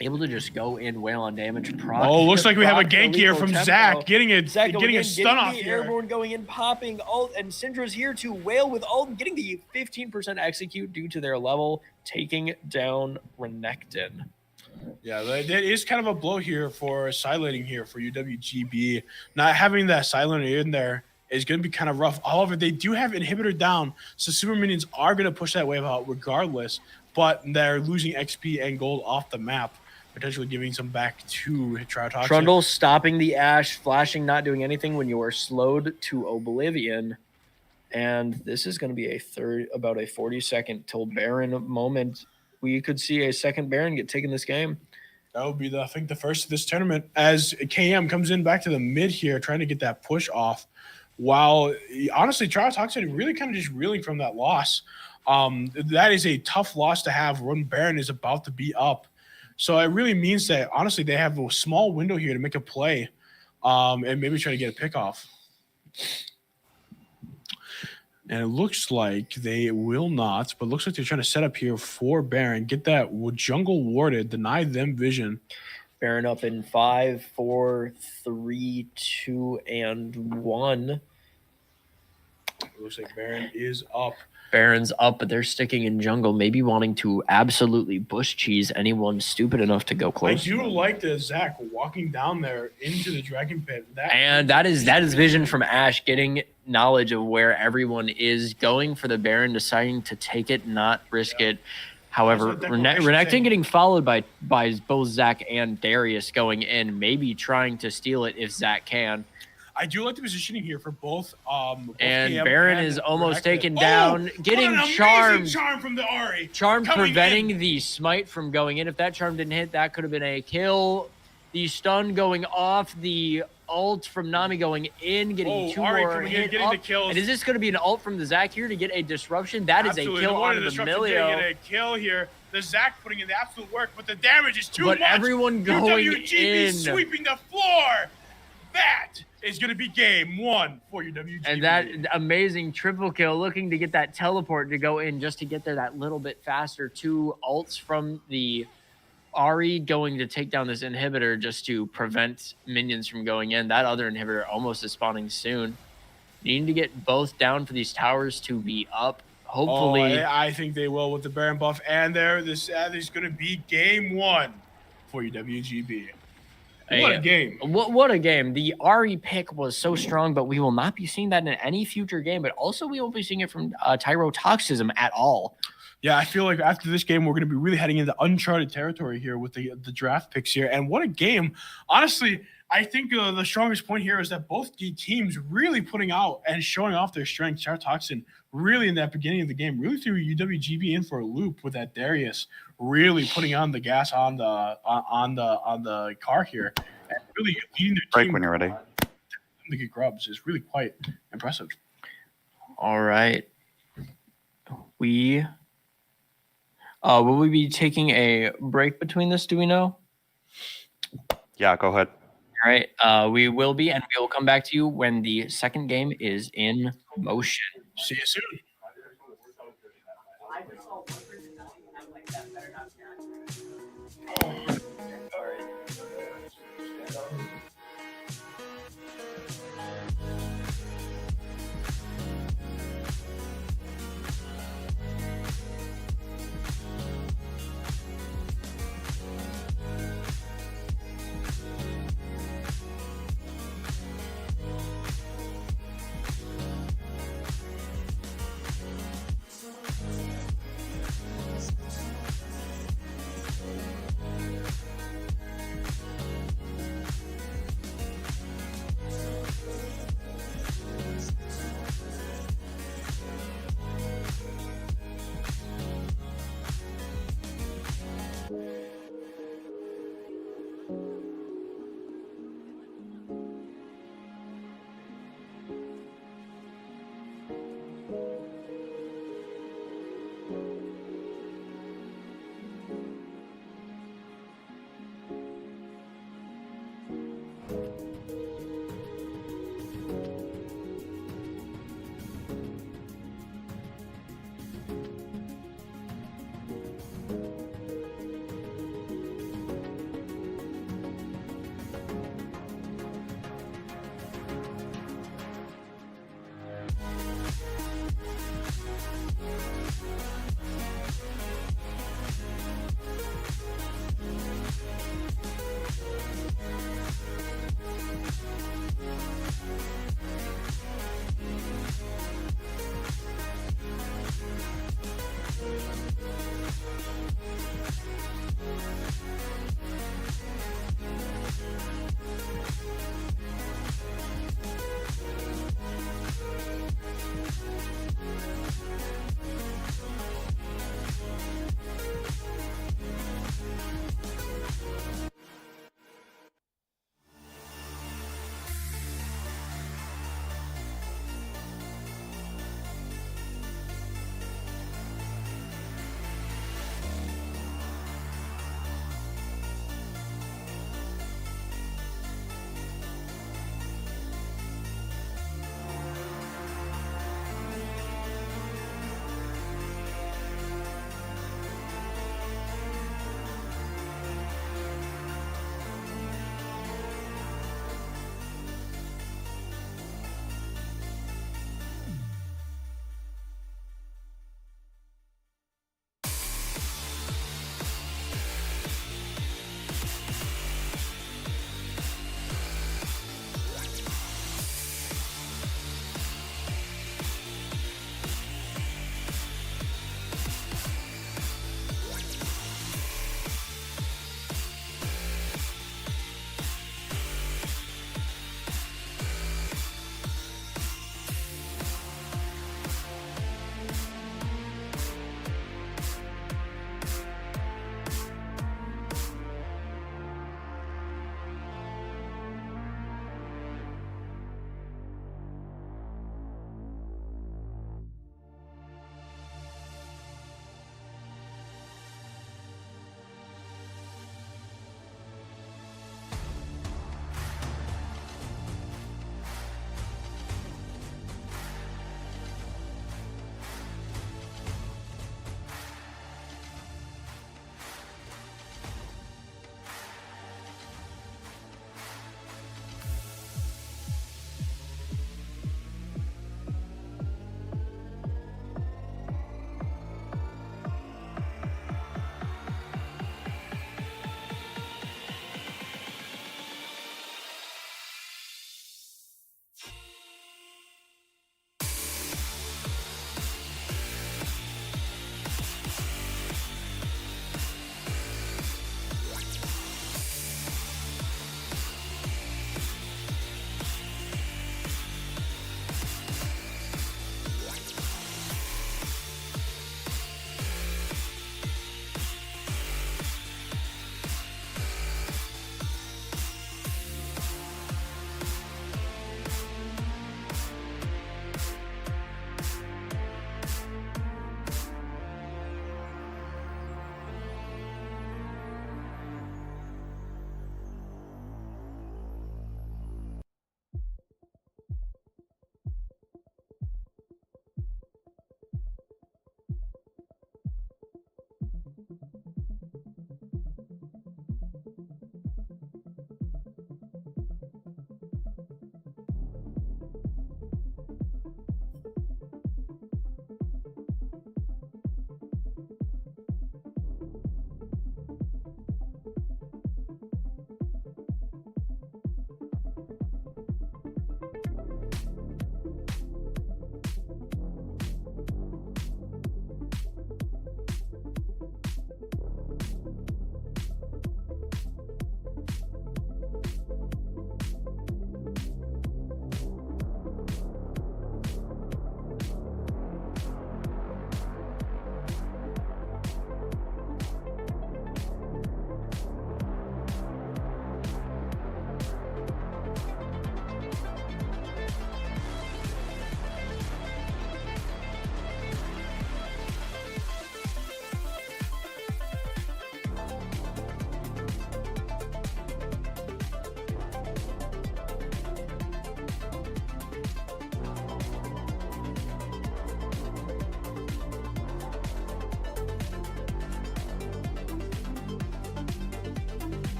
Speaker 3: Able to just go in, wail on damage.
Speaker 2: Looks like we have a gank here from Zach, getting a stun off here.
Speaker 3: Airborne going in, popping ult, and Syndra's here to wail with ult and getting the 15% execute due to their level, taking down Renekton.
Speaker 2: Yeah, that is kind of a blow here for silencing here for UWGB. Not having that silencer in there is going to be kind of rough. However, they do have inhibitor down, so super minions are going to push that wave out regardless, but they're losing XP and gold off the map, potentially giving some back to Tritoxin.
Speaker 3: Trundle stopping the Ash, flashing, not doing anything when you are slowed to oblivion. And this is going to be about a 40-second till Baron moment. We could see a second Baron get taken this game.
Speaker 2: That would be, I think, the first of this tournament, as KM comes in back to the mid here, trying to get that push off. While, honestly, Tritoxin really kind of just reeling from that loss. That is a tough loss to have when Baron is about to be up. So it really means that, honestly, they have a small window here to make a play and maybe try to get a pick off. And it looks like they will not, but looks like they're trying to set up here for Baron, get that jungle warded, deny them vision.
Speaker 3: Baron up in 5, 4, 3, 2, and 1.
Speaker 2: It looks like Baron is up.
Speaker 3: Baron's up, but they're sticking in jungle, maybe wanting to absolutely bush cheese anyone stupid enough to go close.
Speaker 2: I do like the Zach walking down there into the Dragon Pit.
Speaker 3: That is vision from Ash, getting knowledge of where everyone is, going for the Baron, deciding to take it, not risk it. However, Renekton getting followed by both Zach and Darius going in, maybe trying to steal it if Zach can.
Speaker 2: I do like the positioning here for both.
Speaker 3: And Baron is almost taken down, getting charmed.
Speaker 2: Charm from the Ahri.
Speaker 3: Charm preventing the smite from going in. If that charm didn't hit, that could have been a kill. The stun going off, the ult from Nami going in, getting two more hit up. And is this going to be an ult from the Zach here to get a disruption? That is a kill on the Milio.
Speaker 2: Get a kill here. The Zach putting in the absolute work, but the damage is too much.
Speaker 3: But everyone going
Speaker 2: UWGB
Speaker 3: in.
Speaker 2: Sweeping the floor. That is going to be game 1 for UWGB.
Speaker 3: And that amazing triple kill, looking to get that teleport to go in just to get there that little bit faster. 2 ults from the Ahri going to take down this inhibitor just to prevent minions from going in. That other inhibitor almost is spawning soon. Needing to get both down for these towers to be up. Hopefully.
Speaker 2: I think they will with the Baron buff. And there, this is going to be game 1 for UWGB. What a game.
Speaker 3: What a game. The Ahri pick was so strong, but we will not be seeing that in any future game. But also we won't be seeing it from Tyrotoxism at all.
Speaker 2: Yeah, I feel like after this game, we're going to be really heading into uncharted territory here with the draft picks here. And what a game. Honestly, I think the strongest point here is that both the teams really putting out and showing off their strength. Tyrotoxin really in that beginning of the game really threw UWGB in for a loop with that Darius really putting on the gas on the car here and really leading their
Speaker 5: break
Speaker 2: team
Speaker 5: when you're ready.
Speaker 2: to get grubs is really quite impressive.
Speaker 3: All right. Will we be taking a break between this? Do we know?
Speaker 5: Yeah, go ahead.
Speaker 3: All right. We will be, and we will come back to you when the second game is in motion.
Speaker 2: See you soon.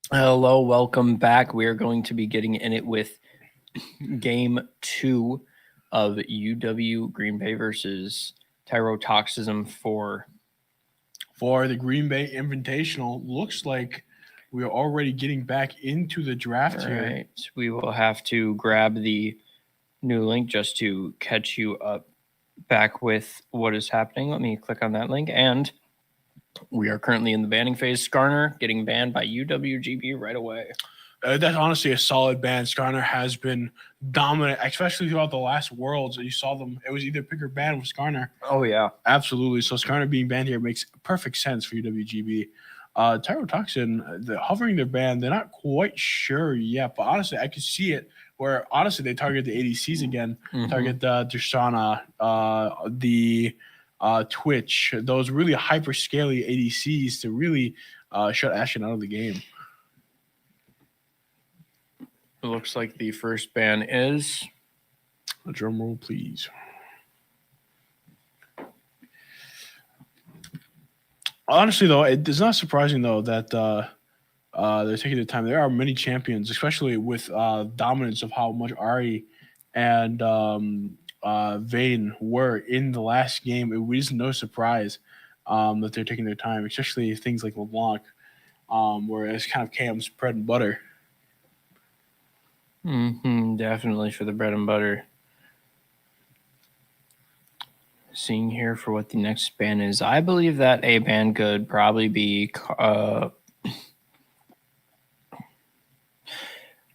Speaker 1: Hello, welcome back. We are going to be getting in it with game 2 of UW Green Bay versus Tyrotoxism for
Speaker 2: the Green Bay Invitational. Looks like we are already getting back into the draft here.
Speaker 1: Right. We will have to grab the new link just to catch you up back with what is happening. Let me click on that link, and we are currently in the banning phase. Skarner getting banned by UWGB right away.
Speaker 2: That's honestly a solid ban. Skarner has been dominant, especially throughout the last Worlds. You saw them. It was either pick or ban with Skarner.
Speaker 1: Oh, yeah.
Speaker 2: Absolutely. So Skarner being banned here makes perfect sense for UWGB. Tyrotoxin, hovering their ban, they're not quite sure yet, but honestly, I could see it where honestly they target the ADCs again, target Drishana, the Twitch, those really hyper scaly ADCs to really shut Ashen out of the game.
Speaker 1: It looks like the first ban is.
Speaker 2: A drum roll, please. Honestly, though, it is not surprising though that they're taking the time. There are many champions, especially with dominance of how much Ari and Vayne were in the last game. It was no surprise that they're taking their time, especially things like LeBlanc, where it's kind of Cam's bread and butter.
Speaker 1: Definitely for the bread and butter. Seeing here for what the next ban is. I believe that a ban could probably be I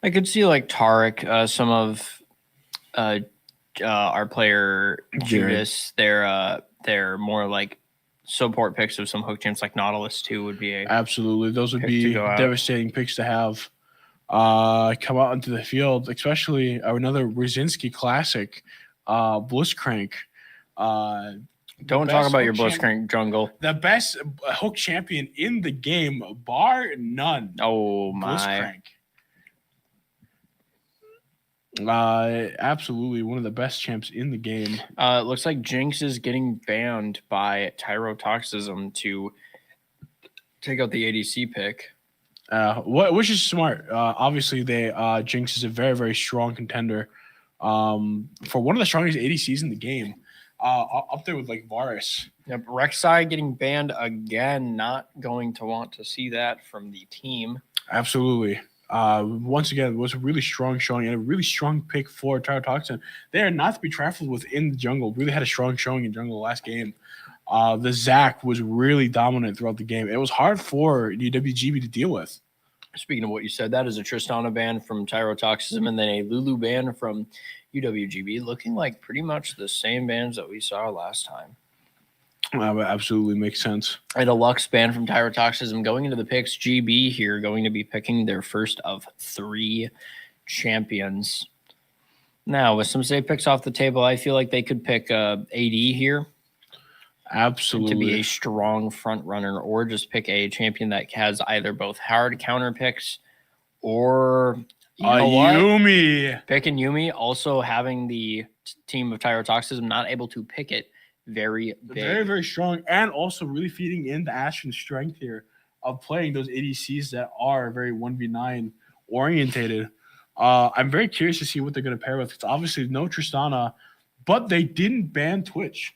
Speaker 1: could see like Tarek, some of our player Judas, they're more like support picks of some hook champs like Nautilus too would be
Speaker 2: absolutely. Those would be devastating picks to have come out into the field, especially another Brzezinski classic, Blitzcrank.
Speaker 1: Don't talk about your Blitzcrank jungle.
Speaker 2: The best hook champion in the game, bar none.
Speaker 1: Oh my!
Speaker 2: Blitzcrank. Absolutely one of the best champs in the game.
Speaker 1: It looks like Jinx is getting banned by Tyrotoxism to take out the ADC pick.
Speaker 2: Which is smart. Obviously, Jinx is a very, very strong contender for one of the strongest ADCs in the game, up there with like Varus.
Speaker 1: Yep, Rek'Sai getting banned again. Not going to want to see that from the team.
Speaker 2: Absolutely. Once again, it was a really strong showing and a really strong pick for Tyrotoxin. They are not to be trifled with in the jungle. Really had a strong showing in jungle last game. The Zac was really dominant throughout the game. It was hard for UWGB to deal with.
Speaker 1: Speaking of what you said, that is a Tristana ban from Tyrotoxism and then a Lulu ban from UWGB, looking like pretty much the same bans that we saw last time.
Speaker 2: Absolutely makes sense.
Speaker 1: And a Lux ban from Tyrotoxism going into the picks. GB here going to be picking their first of 3 champions. Now, with some safe picks off the table, I feel like they could pick AD here.
Speaker 2: Absolutely.
Speaker 1: To be a strong front runner, or just pick a champion that has either both hard counter picks or
Speaker 2: Yuumi.
Speaker 1: Picking Yuumi, also having the team of Tyrotoxism not able to pick it. Very big.
Speaker 2: Very, very strong, and also really feeding in the Ashen's strength here of playing those ADCs that are very 1v9 orientated. I'm very curious to see what they're going to pair with. It's obviously no Tristana, but they didn't ban Twitch.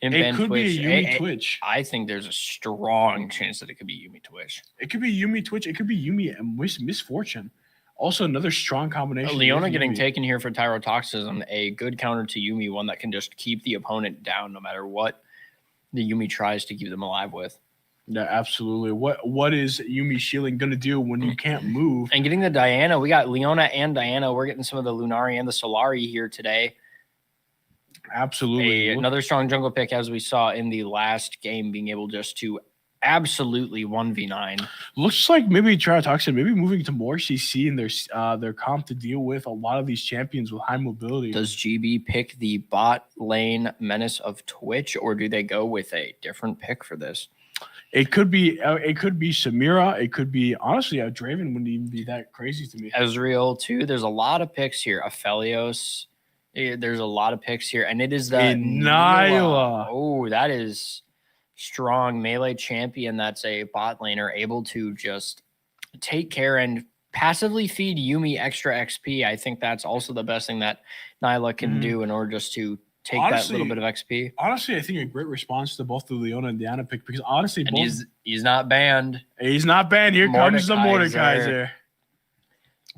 Speaker 2: It could be a Yuumi Twitch.
Speaker 1: I think there's a strong chance that it could be Yuumi Twitch.
Speaker 2: It could be Yuumi Twitch. It could be Yuumi and Misfortune. Also, another strong combination.
Speaker 1: Leona getting taken here for Tyrotoxism, a good counter to Yuumi, one that can just keep the opponent down no matter what the Yuumi tries to keep them alive with.
Speaker 2: Yeah, absolutely. What is Yuumi shielding going to do when you can't move?
Speaker 1: And getting the Diana, we got Leona and Diana. We're getting some of the Lunari and the Solari here today.
Speaker 2: Absolutely.
Speaker 1: Another strong jungle pick, as we saw in the last game, being able just to absolutely 1v9.
Speaker 2: Looks like maybe Tyrotoxin, maybe moving to more CC in their comp to deal with a lot of these champions with high mobility.
Speaker 1: Does GB pick the bot lane menace of Twitch, or do they go with a different pick for this?
Speaker 2: It could be Samira. It could be, honestly, Draven wouldn't even be that crazy to me.
Speaker 1: Ezreal too. There's a lot of picks here. Aphelios. There's a lot of picks here, and it is the
Speaker 2: Nyla.
Speaker 1: Oh, that is strong melee champion. That's a bot laner able to just
Speaker 3: take care and passively feed Yumi extra XP. I think that's also the best thing that Nyla can do in order just to take that little bit of XP.
Speaker 2: Honestly, I think a great response to both the Leona and Diana pick, because honestly,
Speaker 3: he's not banned.
Speaker 2: He's not banned. Here comes the Mordekaiser.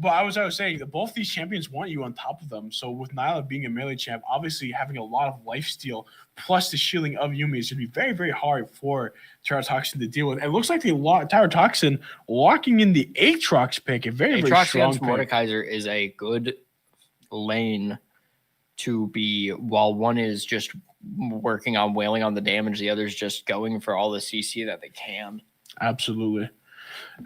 Speaker 2: But I was saying that both these champions want you on top of them. So with Nyla being a melee champ, obviously having a lot of lifesteal plus the shielding of Yumi is going to be very, very hard for Tyrotoxin to deal with. It looks like Tyrotoxin locking in the Aatrox pick, a very, very strong pick.
Speaker 3: Mordekaiser is a good lane to be, while one is just working on wailing on the damage, the other is just going for all the CC that they can.
Speaker 2: Absolutely.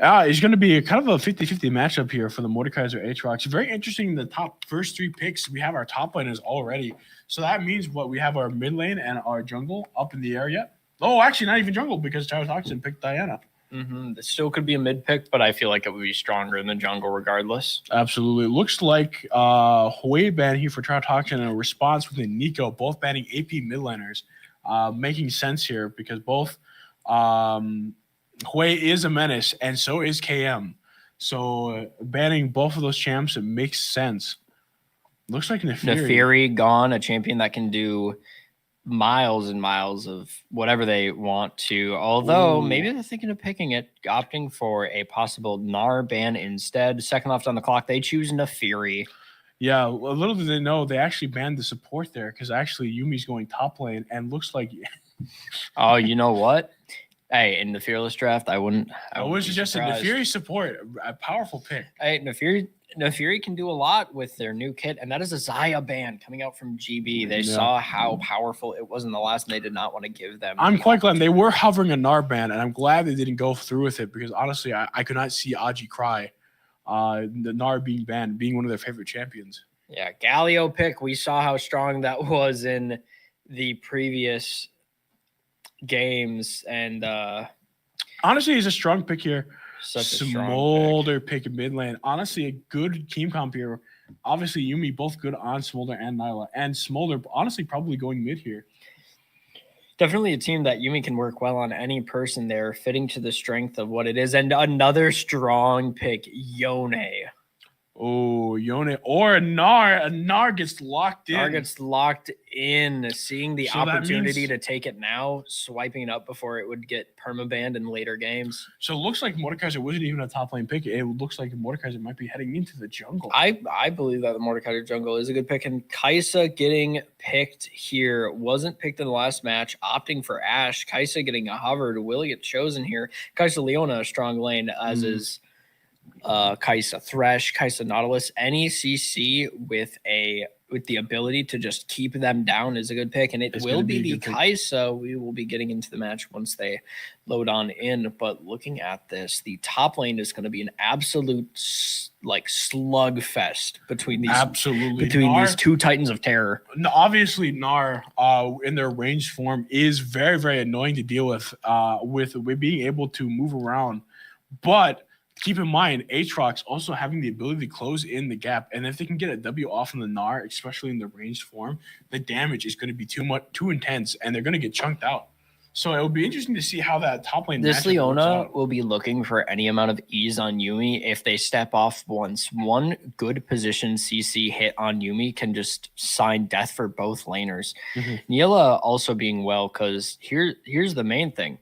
Speaker 2: It's going to be a kind of a 50-50 matchup here for the Mordekaiser Aatrox. Very interesting. The first 3 picks, we have our top laners already. So that means we have our mid lane and our jungle up in the air yet. Oh, actually, not even jungle because Tyrotoxin picked Diana.
Speaker 3: It still could be a mid pick, but I feel like it would be stronger in the jungle regardless.
Speaker 2: Absolutely. It looks like Hwei ban here for Tyrotoxin and a response with Nico, both banning AP mid laners. Making sense here because both Hwei is a menace, and so is KM. So banning both of those champs, it makes sense. Looks like
Speaker 3: Nefiri gone, a champion that can do miles and miles of whatever they want to. Although maybe they're thinking of picking it, opting for a possible Gnar ban instead. Second left on the clock, they choose Nefiri.
Speaker 2: Yeah, a little did they know they actually banned the support there because actually Yumi's going top lane and looks like.
Speaker 3: Oh, you know what? Hey, in the Fearless draft, I wouldn't
Speaker 2: suggest Nefiri support, a powerful pick.
Speaker 3: Hey, Nefiri can do a lot with their new kit, and that is a Xayah band coming out from GB. They saw how powerful it was in the last, and they did not want to give them.
Speaker 2: I'm quite glad they were hovering a Gnar band, and I'm glad they didn't go through with it because honestly, I could not see Aji cry. The Gnar being banned, being one of their favorite champions.
Speaker 3: Yeah, Galio pick. We saw how strong that was in the previous games, and
Speaker 2: honestly, he's a strong pick here.
Speaker 3: Such a
Speaker 2: Smolder pick in mid lane. Honestly, a good team comp here. Obviously, Yumi both good on Smolder and Nyla, and Smolder honestly probably going mid here.
Speaker 3: Definitely a team that Yumi can work well on any person there, fitting to the strength of what it is. And another strong pick, Yone.
Speaker 2: Oh, Yone or Gnar. Gnar gets locked in.
Speaker 3: Gnar gets locked in, seeing the opportunity to take it now, swiping it up before it would get permabanned in later games.
Speaker 2: So it looks like Mordekaiser wasn't even a top lane pick. It looks like Mordekaiser might be heading into the jungle.
Speaker 3: I believe that the Mordekaiser jungle is a good pick, and Kai'Sa getting picked here wasn't picked in the last match, opting for Ashe. Kai'Sa getting a hovered will get chosen here. Kai'Sa Leona, a strong lane, as is Kai'Sa Thresh, Kai'Sa Nautilus. Any CC with the ability to just keep them down is a good pick, and it will be the Kai'Sa we will be getting into the match once they load on in. But looking at this, the top lane is going to be an absolute slugfest between these two titans of terror.
Speaker 2: Obviously, Gnar in their ranged form is very, very annoying to deal with being able to move around, but keep in mind, Aatrox also having the ability to close in the gap, and if they can get a W off on the Gnar, especially in the ranged form, the damage is going to be too intense, and they're going to get chunked out. So it will be interesting to see how that top lane.
Speaker 3: This Leona will be looking for any amount of ease on Yumi if they step off once. One good position CC hit on Yumi can just sign death for both laners. Nilah also being well, because here's the main thing.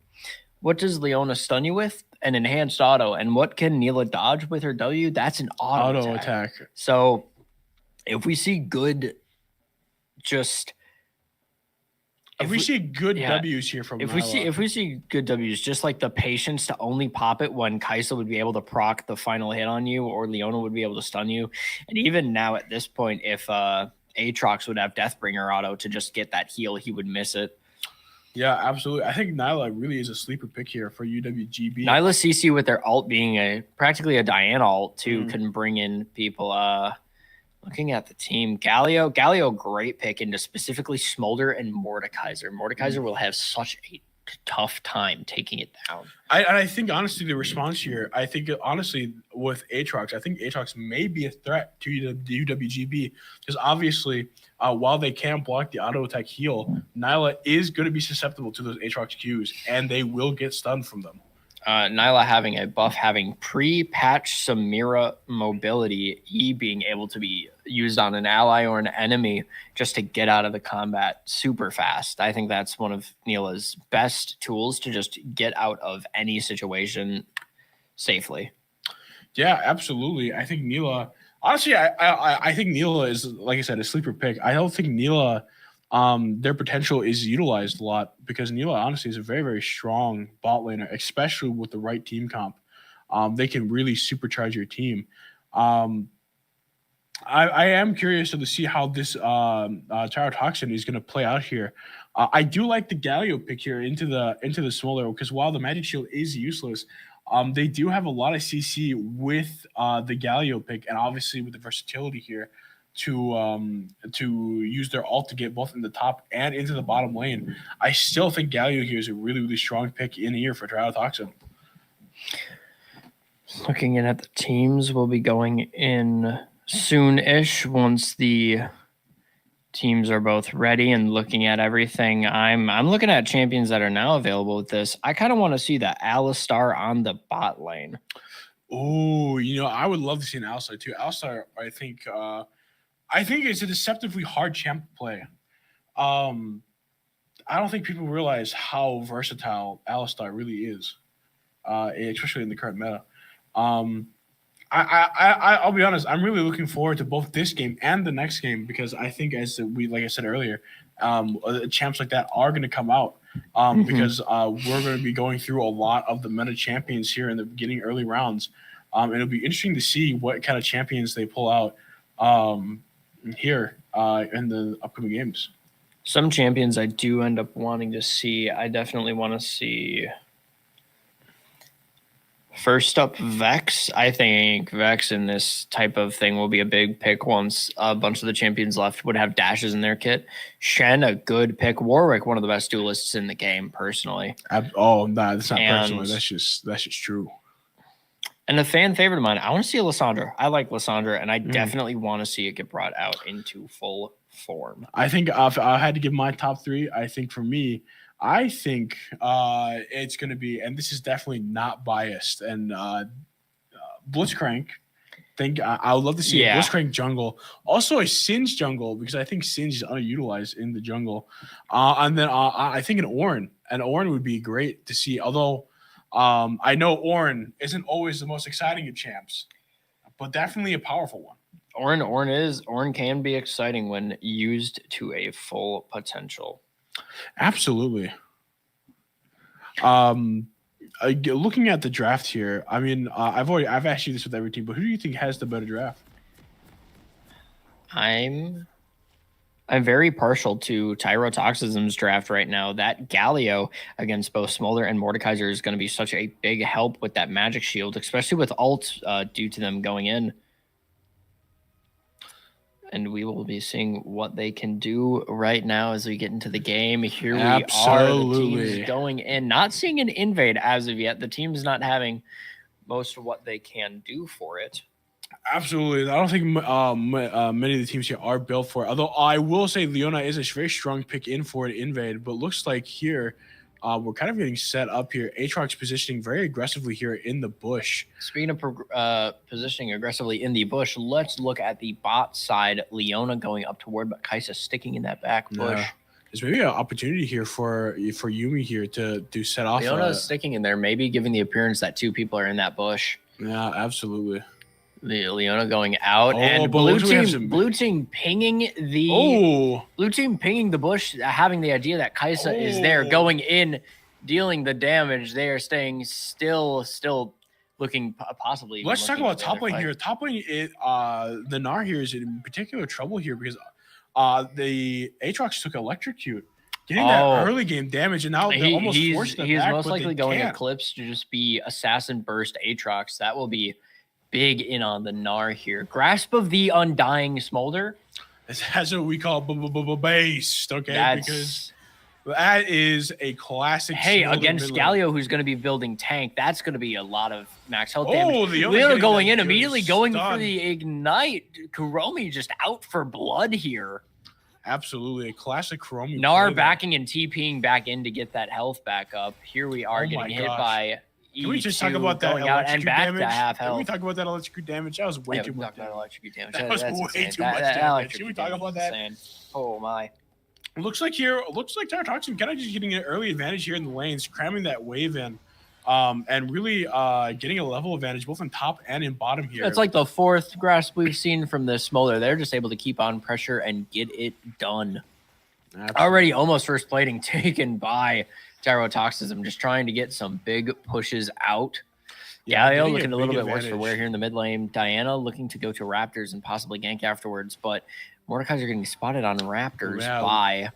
Speaker 3: What does Leona stun you with? An enhanced auto. And what can Nilah dodge with her W? That's an auto attack. So if we see good
Speaker 2: W's here from Nyla.
Speaker 3: If we see good W's, just like the patience to only pop it when Kai'Sa would be able to proc the final hit on you, or Leona would be able to stun you. And even now at this point, if Aatrox would have Deathbringer auto to just get that heal, he would miss it.
Speaker 2: Yeah, absolutely. I think Nyla really is a sleeper pick here for UWGB.
Speaker 3: Nyla CC with their ult being practically a Diana ult too can bring in people. Looking at the team, Galio, great pick into specifically Smolder and Mordekaiser. Mordekaiser will have such a tough time taking it down.
Speaker 2: I think honestly the response here, I think honestly with Aatrox, I think Aatrox may be a threat to the UWGB because obviously while they can block the auto attack heal, Nyla is going to be susceptible to those Aatrox Qs and they will get stunned from them.
Speaker 3: Nyla having a buff, having pre-patch Samira mobility, E being able to be used on an ally or an enemy just to get out of the combat super fast. I think that's one of Neela's best tools to just get out of any situation safely.
Speaker 2: Yeah, absolutely. I think Neela, honestly, I think Neela is, like I said, a sleeper pick. I don't think Neela, their potential is utilized a lot because Neela honestly is a very, very strong bot laner, especially with the right team comp. They can really supercharge your team. I am curious to see how this Tyrotoxin is going to play out here. I do like the Galio pick here into the Smolder because while the Magic Shield is useless, they do have a lot of CC with the Galio pick and obviously with the versatility here to use their ult to get both in the top and into the bottom lane. I still think Galio here is a really, really strong pick in here for Tyrotoxin.
Speaker 1: Looking in at the teams, we'll be going in soon-ish once the teams are both ready and looking at everything. I'm looking at champions that are now available with this. I kind of want to see the Alistar on the bot lane.
Speaker 2: Oh, I would love to see an Alistar too. Alistar, I think it's a deceptively hard champ to play. I don't think people realize how versatile Alistar really is, especially in the current meta. I'll be honest. I'm really looking forward to both this game and the next game because I think, like I said earlier, champs like that are going to come out because we're going to be going through a lot of the meta champions here in the beginning early rounds. And it'll be interesting to see what kind of champions they pull out here in the upcoming games.
Speaker 1: Some champions I do end up wanting to see. I definitely want to see. First up, Vex. I think Vex in this type of thing will be a big pick once a bunch of the champions left would have dashes in their kit. Shen, a good pick. Warwick, one of the best duelists in the game, personally.
Speaker 2: Oh, no, that's not personally. That's just true.
Speaker 1: And a fan favorite of mine, I want to see Lissandra. I like Lissandra, and I definitely want to see it get brought out into full form.
Speaker 2: I think if I had to give my top three, I think for me, it's going to be, and this is definitely not biased, and Blitzcrank. I would love to see a Blitzcrank jungle. Also a Singe jungle, because I think Singe is underutilized in the jungle. And then I think an Ornn. An Ornn would be great to see, although I know Ornn isn't always the most exciting of champs, but definitely a powerful one.
Speaker 1: Ornn can be exciting when used to a full potential.
Speaker 2: Absolutely. Looking at the draft here, I mean, I've asked you this with every team, but who do you think has the better draft?
Speaker 1: I'm very partial to Tyrotoxism's draft right now. That Galio against both Smolder and Mordekaiser is going to be such a big help with that magic shield, especially with ult due to them going in. And we will be seeing what they can do right now as we get into the game. Here we are, the teams going in. Not seeing an invade as of yet. The team's not having most of what they can do for it.
Speaker 2: Absolutely. I don't think many of the teams here are built for it. Although I will say Leona is a very strong pick in for an invade. But looks like here we're kind of getting set up here. Aatrox positioning very aggressively here in the bush.
Speaker 1: Speaking of positioning aggressively in the bush, let's look at the bot side. Leona going up toward, but Kai'Sa sticking in that back bush.
Speaker 2: Yeah. There's maybe an opportunity here for Yuumi here to set off.
Speaker 1: Leona's sticking in there, maybe giving the appearance that two people are in that bush.
Speaker 2: Yeah, absolutely.
Speaker 1: The Leona going out and blue team pinging the bush, having the idea that Kai'Sa is there, going in, dealing the damage. They are staying still looking possibly.
Speaker 2: Let's talk about top lane here. Top lane, the Gnar here is in particular trouble here because the Aatrox took electrocute, getting that early game damage, and now they almost forced them back.
Speaker 1: He's most likely going Eclipse to just be assassin burst Aatrox. That will be big in on the Gnar here. Grasp of the Undying Smolder.
Speaker 2: That's what we call based, okay? Because that is a classic.
Speaker 1: Hey, against Galio, who's going to be building tank, that's going to be a lot of max health damage. Leona going in, immediately going for the Ignite. Kuromi just out for blood here.
Speaker 2: Absolutely, a classic Kuromi.
Speaker 1: Gnar backing and TPing back in to get that health back up. Here we are getting hit by
Speaker 2: Can we just talk about that
Speaker 3: going out and
Speaker 2: electrocute
Speaker 3: back
Speaker 2: damage?
Speaker 3: to half
Speaker 2: Can we
Speaker 3: health.
Speaker 2: talk about that electrocute damage? That was way
Speaker 3: Yeah,
Speaker 2: too
Speaker 3: we
Speaker 2: much
Speaker 3: talked about electrocute damage.
Speaker 2: That was
Speaker 3: That's
Speaker 2: way
Speaker 3: insane.
Speaker 2: too much damage.
Speaker 3: Electrocute
Speaker 2: Should we talk
Speaker 3: damage
Speaker 2: about
Speaker 3: is
Speaker 2: that?
Speaker 3: insane. Oh my.
Speaker 2: Looks like Toxin kind of just getting an early advantage here in the lanes, cramming that wave in, and really getting a level advantage both in top and in bottom here.
Speaker 3: It's like the fourth grasp we've seen from this Smolder. They're just able to keep on pressure and get it done.
Speaker 2: Absolutely.
Speaker 3: Already almost first plating taken by Gyrotoxism, just trying to get some big pushes out.
Speaker 2: Yeah,
Speaker 3: Galio
Speaker 2: getting
Speaker 3: looking a
Speaker 2: big
Speaker 3: little bit worse for
Speaker 2: advantage.
Speaker 3: wear here in the mid lane. Diana looking to go to Raptors and possibly gank afterwards, but Mordekaiser getting spotted on Raptors
Speaker 2: Wow.
Speaker 3: by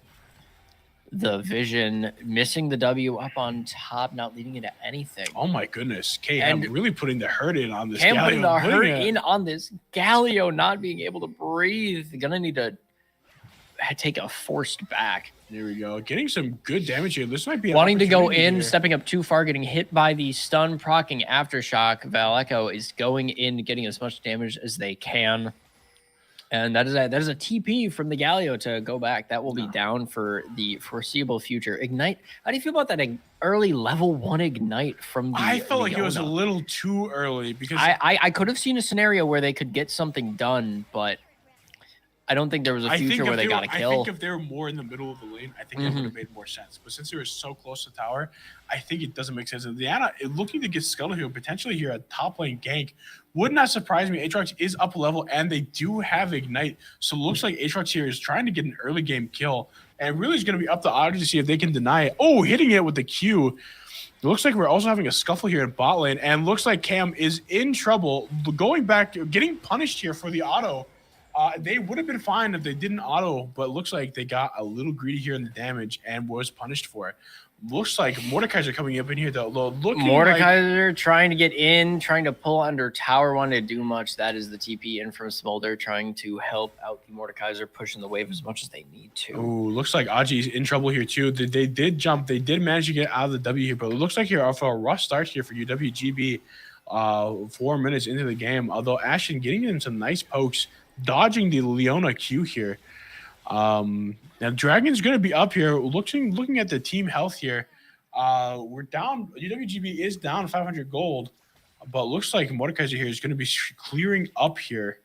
Speaker 3: the Vision, missing the W up on top, not leading into anything.
Speaker 2: Oh my goodness, KM
Speaker 3: And
Speaker 2: really putting the hurt in on this.
Speaker 3: Cam
Speaker 2: Galio,
Speaker 3: putting the hurt
Speaker 2: it-
Speaker 3: in on this Galio, not being able to breathe. Gonna need to take a forced back.
Speaker 2: There we go. Getting some good damage here. This might be an
Speaker 3: Wanting to go
Speaker 2: opportunity
Speaker 3: in,
Speaker 2: here.
Speaker 3: stepping up too far, getting hit by the stun, proccing Aftershock. Vallejo is going in, getting as much damage as they can. And that is a TP from the Galio to go back. That will be down for the foreseeable future. Ignite. How do you feel about that early level 1 Ignite from the
Speaker 2: I felt like it was a
Speaker 3: Leona?
Speaker 2: little too early because
Speaker 3: I could have seen a scenario where they could get something done, but I don't think there was a
Speaker 2: I think
Speaker 3: future
Speaker 2: if
Speaker 3: where they got a
Speaker 2: I
Speaker 3: kill.
Speaker 2: think if they were more in the middle of the lane, I think it would have made more sense. But since they were so close to tower, I think it doesn't make sense. And Diana looking to get Scuttle here, potentially here at top lane gank, would not surprise me. Aatrox is up a level, and they do have Ignite. So it looks like Aatrox here is trying to get an early game kill. And really is going to be up to Otter to see if they can deny it. Oh, hitting it with the Q. It looks like we're also having a scuffle here in bot lane. And looks like Cam is in trouble. Going back, getting punished here for the auto. They would have been fine if they didn't auto, but it looks like they got a little greedy here in the damage and was punished for it. Looks like Mordekaiser coming up in here, though.
Speaker 3: Mordekaiser trying to get in, trying to pull under tower, wanting to do much. That is the TP in from Smolder, trying to help out the Mordekaiser, pushing the wave as much as they need to.
Speaker 2: Oh, looks like Aji's in trouble here, too. They did jump. They did manage to get out of the W here, but it looks like here for a rough start here for UWGB 4 minutes into the game, although Ashen getting in some nice pokes, dodging the Leona Q here. Now Dragon's going to be up here. Looking at the team health here, we're down. UWGB is down 500 gold, but looks like Mordekaiser here is going to be clearing up here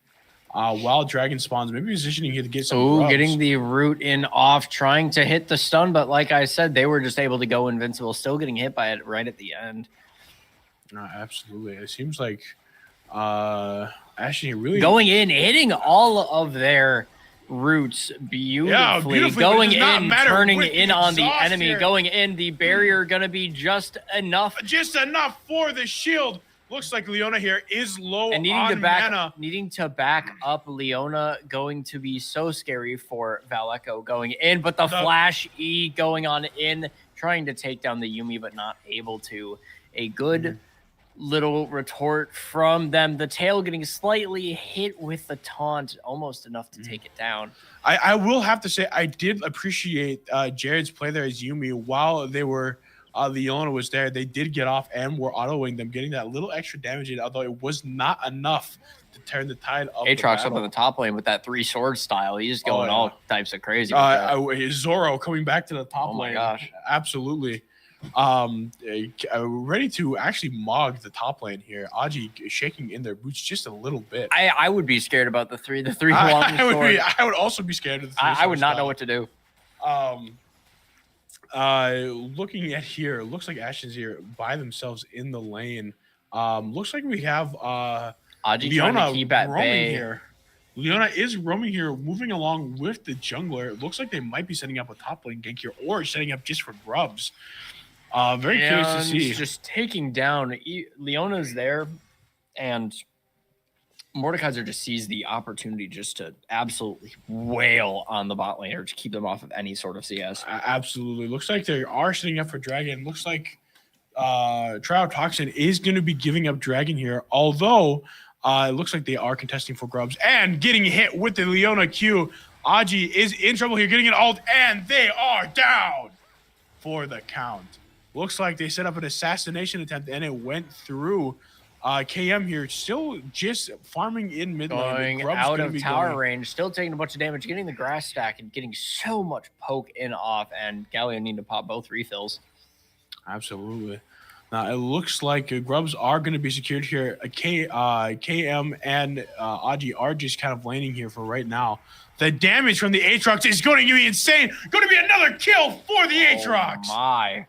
Speaker 2: while Dragon spawns. Maybe positioning here to get some.
Speaker 3: Oh, getting the root in off, trying to hit the stun, but like I said, they were just able to go invincible. Still getting hit by it right at the end.
Speaker 2: No, absolutely. It seems like Ashen really
Speaker 3: going in, hitting all of their roots beautifully, going in, turning in on the enemy, here. Going in, the barrier gonna be just enough
Speaker 2: for the shield. Looks like Leona here is low
Speaker 3: and
Speaker 2: on mana.
Speaker 3: Needing to back up Leona, going to be so scary for Vallejo going in, but the flash E going on in, trying to take down the Yuumi, but not able to. A good little retort from them. The tail getting slightly hit with the taunt, almost enough to take it down.
Speaker 2: I will have to say I did appreciate Jared's play there as Yuumi while they were Leona was there. They did get off and were autoing them, getting that little extra damage in, although it was not enough to turn the tide of
Speaker 3: Aatrox up on the top lane with that 3 sword style. He's going all types of crazy.
Speaker 2: Zoro coming back to the top lane.
Speaker 3: Oh my gosh.
Speaker 2: Absolutely. Ready to actually mog the top lane here. Aji shaking in their boots just a little bit.
Speaker 3: I would be scared about the three long sword.
Speaker 2: I would also be scared of the
Speaker 3: I would not know what to do.
Speaker 2: Looking at here, looks like Ashen's here by themselves in the lane. Looks like we have
Speaker 3: Aji
Speaker 2: Leona
Speaker 3: trying to keep at
Speaker 2: roaming
Speaker 3: bay
Speaker 2: here. Leona is roaming here, moving along with the jungler. It looks like they might be setting up a top lane gank here or setting up just for grubs. Very curious to see.
Speaker 3: Just taking down Leona's there, and Mordekaiser just sees the opportunity just to absolutely wail on the bot laner to keep them off of any sort of CS.
Speaker 2: Absolutely. Looks like they are setting up for Dragon. Looks like Toxin is going to be giving up Dragon here, although it looks like they are contesting for grubs and getting hit with the Leona Q. Aji is in trouble here, getting an ult, and they are down for the count. Looks like they set up an assassination attempt, and it went through. KM here still just farming in mid lane.
Speaker 3: Going out of tower range, still taking a bunch of damage, getting the grass stack and getting so much poke in off, and Galio needing to pop both refills.
Speaker 2: Absolutely. Now it looks like grubs are going to be secured here. KM and Aji are just kind of laning here for right now. The damage from the Aatrox is going to be insane. Going to be another kill for the Aatrox.
Speaker 3: Oh my.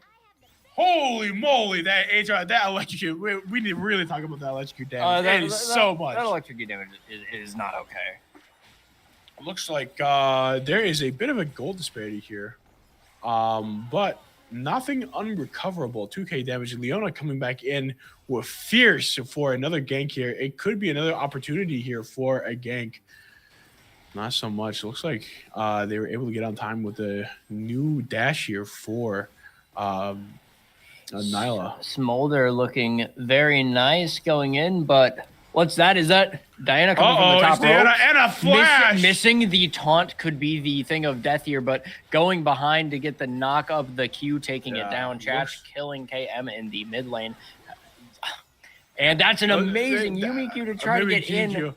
Speaker 2: Holy moly, that Aatrox, that electrocute. We need to really talk about that electrocute damage. It is so much.
Speaker 3: That electrocute damage is not okay.
Speaker 2: Looks like there is a bit of a gold disparity here. But nothing unrecoverable. 2k damage. Leona coming back in with fierce for another gank here. It could be another opportunity here for a gank. Not so much. Looks like they were able to get on time with the new dash here for Nyla.
Speaker 3: Smolder looking very nice going in, but what's that? Is that Diana coming from the top row?
Speaker 2: Diana and a flash!
Speaker 3: Missing the taunt could be the thing of death here, but going behind to get the knock of the Q, taking it down. Chatch killing KM in the mid lane. And that's an amazing Yumi Q to try to get in.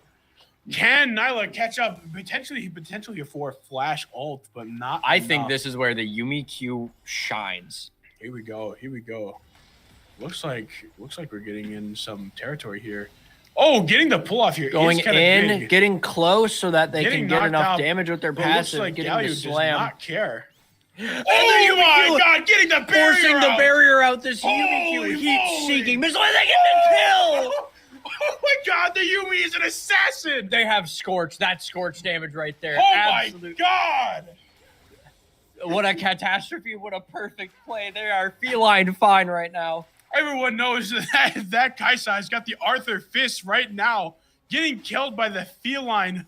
Speaker 2: Can Nyla catch up? Potentially for a flash ult, but not
Speaker 3: I think this is where the Yumi Q shines.
Speaker 2: Here we go. Looks like we're getting in some territory here. Oh, getting the pull off here.
Speaker 3: Going in,
Speaker 2: big.
Speaker 3: getting close so that they can get enough damage with their passive.
Speaker 2: Looks like
Speaker 3: getting
Speaker 2: Galio
Speaker 3: the slam.
Speaker 2: does not care. Oh my god, getting the barrier
Speaker 3: forcing
Speaker 2: out.
Speaker 3: the barrier out. This Yumi Q heat seeking. Missile, they get the kill.
Speaker 2: Oh my god, the Yumi is an assassin.
Speaker 3: They have Scorch. That's Scorch damage right there.
Speaker 2: Oh
Speaker 3: Absolute.
Speaker 2: my god.
Speaker 3: What a catastrophe. What a perfect play. They are feline fine right now.
Speaker 2: Everyone knows that Kaisai's got the Arthur fist right now, getting killed by the feline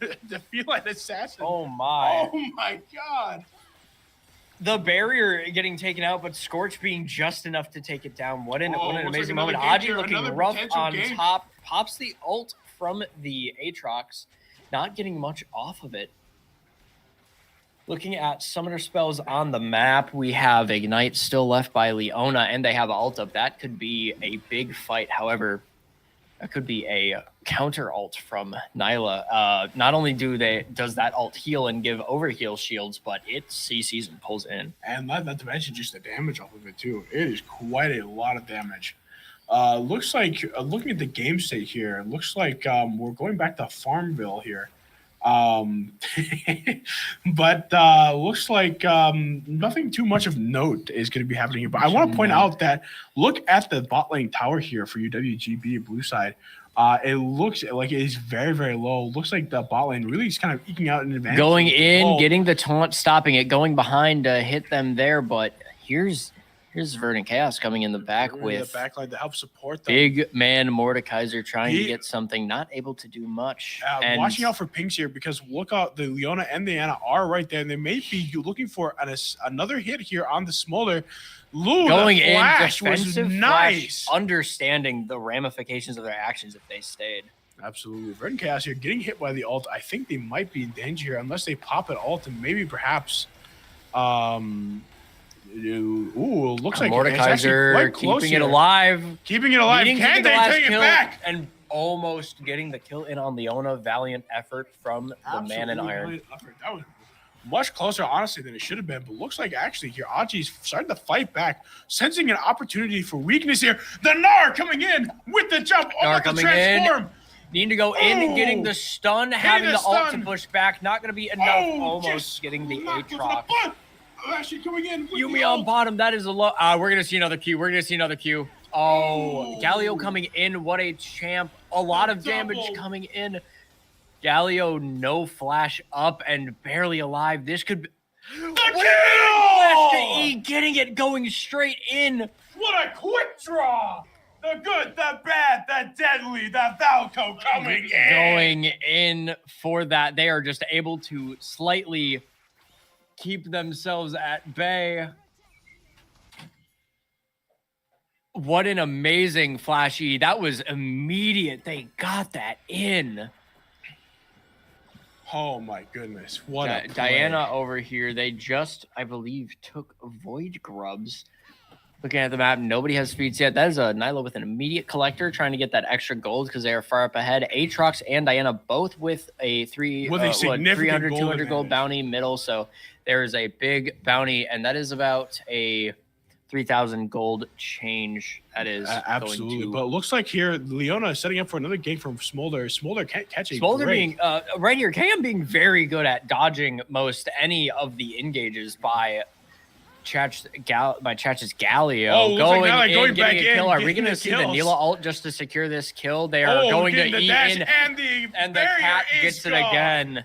Speaker 2: assassin.
Speaker 3: Oh my.
Speaker 2: Oh my god.
Speaker 3: The barrier getting taken out, but Scorch being just enough to take it down. What an amazing moment. Aji looking rough on top. Pops the ult from the Aatrox. Not getting much off of it. Looking at summoner spells on the map, we have Ignite still left by Leona, and they have ult up. That could be a big fight. However, that could be a counter ult from Nyla. Not only does that ult heal and give overheal shields, but it CCs and pulls in.
Speaker 2: And not to mention just the damage off of it too. It is quite a lot of damage. Looks like, looking at the game state here, looks like we're going back to Farmville here. But looks like nothing too much of note is going to be happening here. But I want to point out that look at the bot lane tower here for UWGB blue side. It looks like it is very, very low. Looks like the bot lane really is kind of eking out an advantage.
Speaker 3: Going in, getting the taunt, stopping it, going behind to hit them there. But here's Verdant Chaos coming in the back with
Speaker 2: the backline to help support them.
Speaker 3: Big man Mordekaiser trying to get something, not able to do much. And
Speaker 2: watching out for pings here because look out, the Leona and the Anna are right there. And they may be looking for another hit here on the Smolder.
Speaker 3: Going in,
Speaker 2: flash
Speaker 3: defensive
Speaker 2: was nice.
Speaker 3: Flash, understanding the ramifications of their actions if they stayed.
Speaker 2: Absolutely. Verdant Chaos here getting hit by the ult. I think they might be in danger here unless they pop an ult and maybe perhaps looks like
Speaker 3: Mordekaiser keeping it alive.
Speaker 2: Keeping it alive. Can they take it back?
Speaker 3: And almost getting the kill in on Leona. Valiant effort from the man in iron.
Speaker 2: That was much closer, honestly, than it should have been. But looks like actually here, Aji's starting to fight back, sensing an opportunity for weakness here. The Gnar coming in with the jump.
Speaker 3: Gnar coming in. Needing to go in and getting the stun, having the ult to push back. Not going to be enough. Almost getting the Aatrox.
Speaker 2: Actually coming in.
Speaker 3: Yumi on bottom. That is a low. We're going to see another Q. Oh, Galio coming in. What a champ. A lot of damage coming in. Galio no flash up and barely alive. This could be. Getting it going straight in.
Speaker 2: What a quick draw. The good, the bad, the deadly, the Valco coming in.
Speaker 3: Going in for that. They are just able to slightly keep themselves at bay. What an amazing flashy. That was immediate. They got that in.
Speaker 2: Oh my goodness. What a play.
Speaker 3: Diana over here. They just, I believe, took Void Grubs. Looking at the map, nobody has speeds yet. That is a Nyla with an immediate collector trying to get that extra gold because they are far up ahead. Aatrox and Diana both with a 300, 200 gold bounty middle. So there is a big bounty, and that is about a 3,000 gold change. That is
Speaker 2: absolutely.
Speaker 3: Going to...
Speaker 2: But it looks like here Leona is setting up for another gank from Smolder. Smolder can't catch a
Speaker 3: Smolder
Speaker 2: break.
Speaker 3: being right here. KM being very good at dodging most any of the engages by Chach's Galio.
Speaker 2: Oh,
Speaker 3: going
Speaker 2: like
Speaker 3: in,
Speaker 2: back
Speaker 3: getting a kill. Are we going to see the
Speaker 2: kills.
Speaker 3: Nila ult just to secure this kill? They are going to eat in,
Speaker 2: and
Speaker 3: the cat gets it again.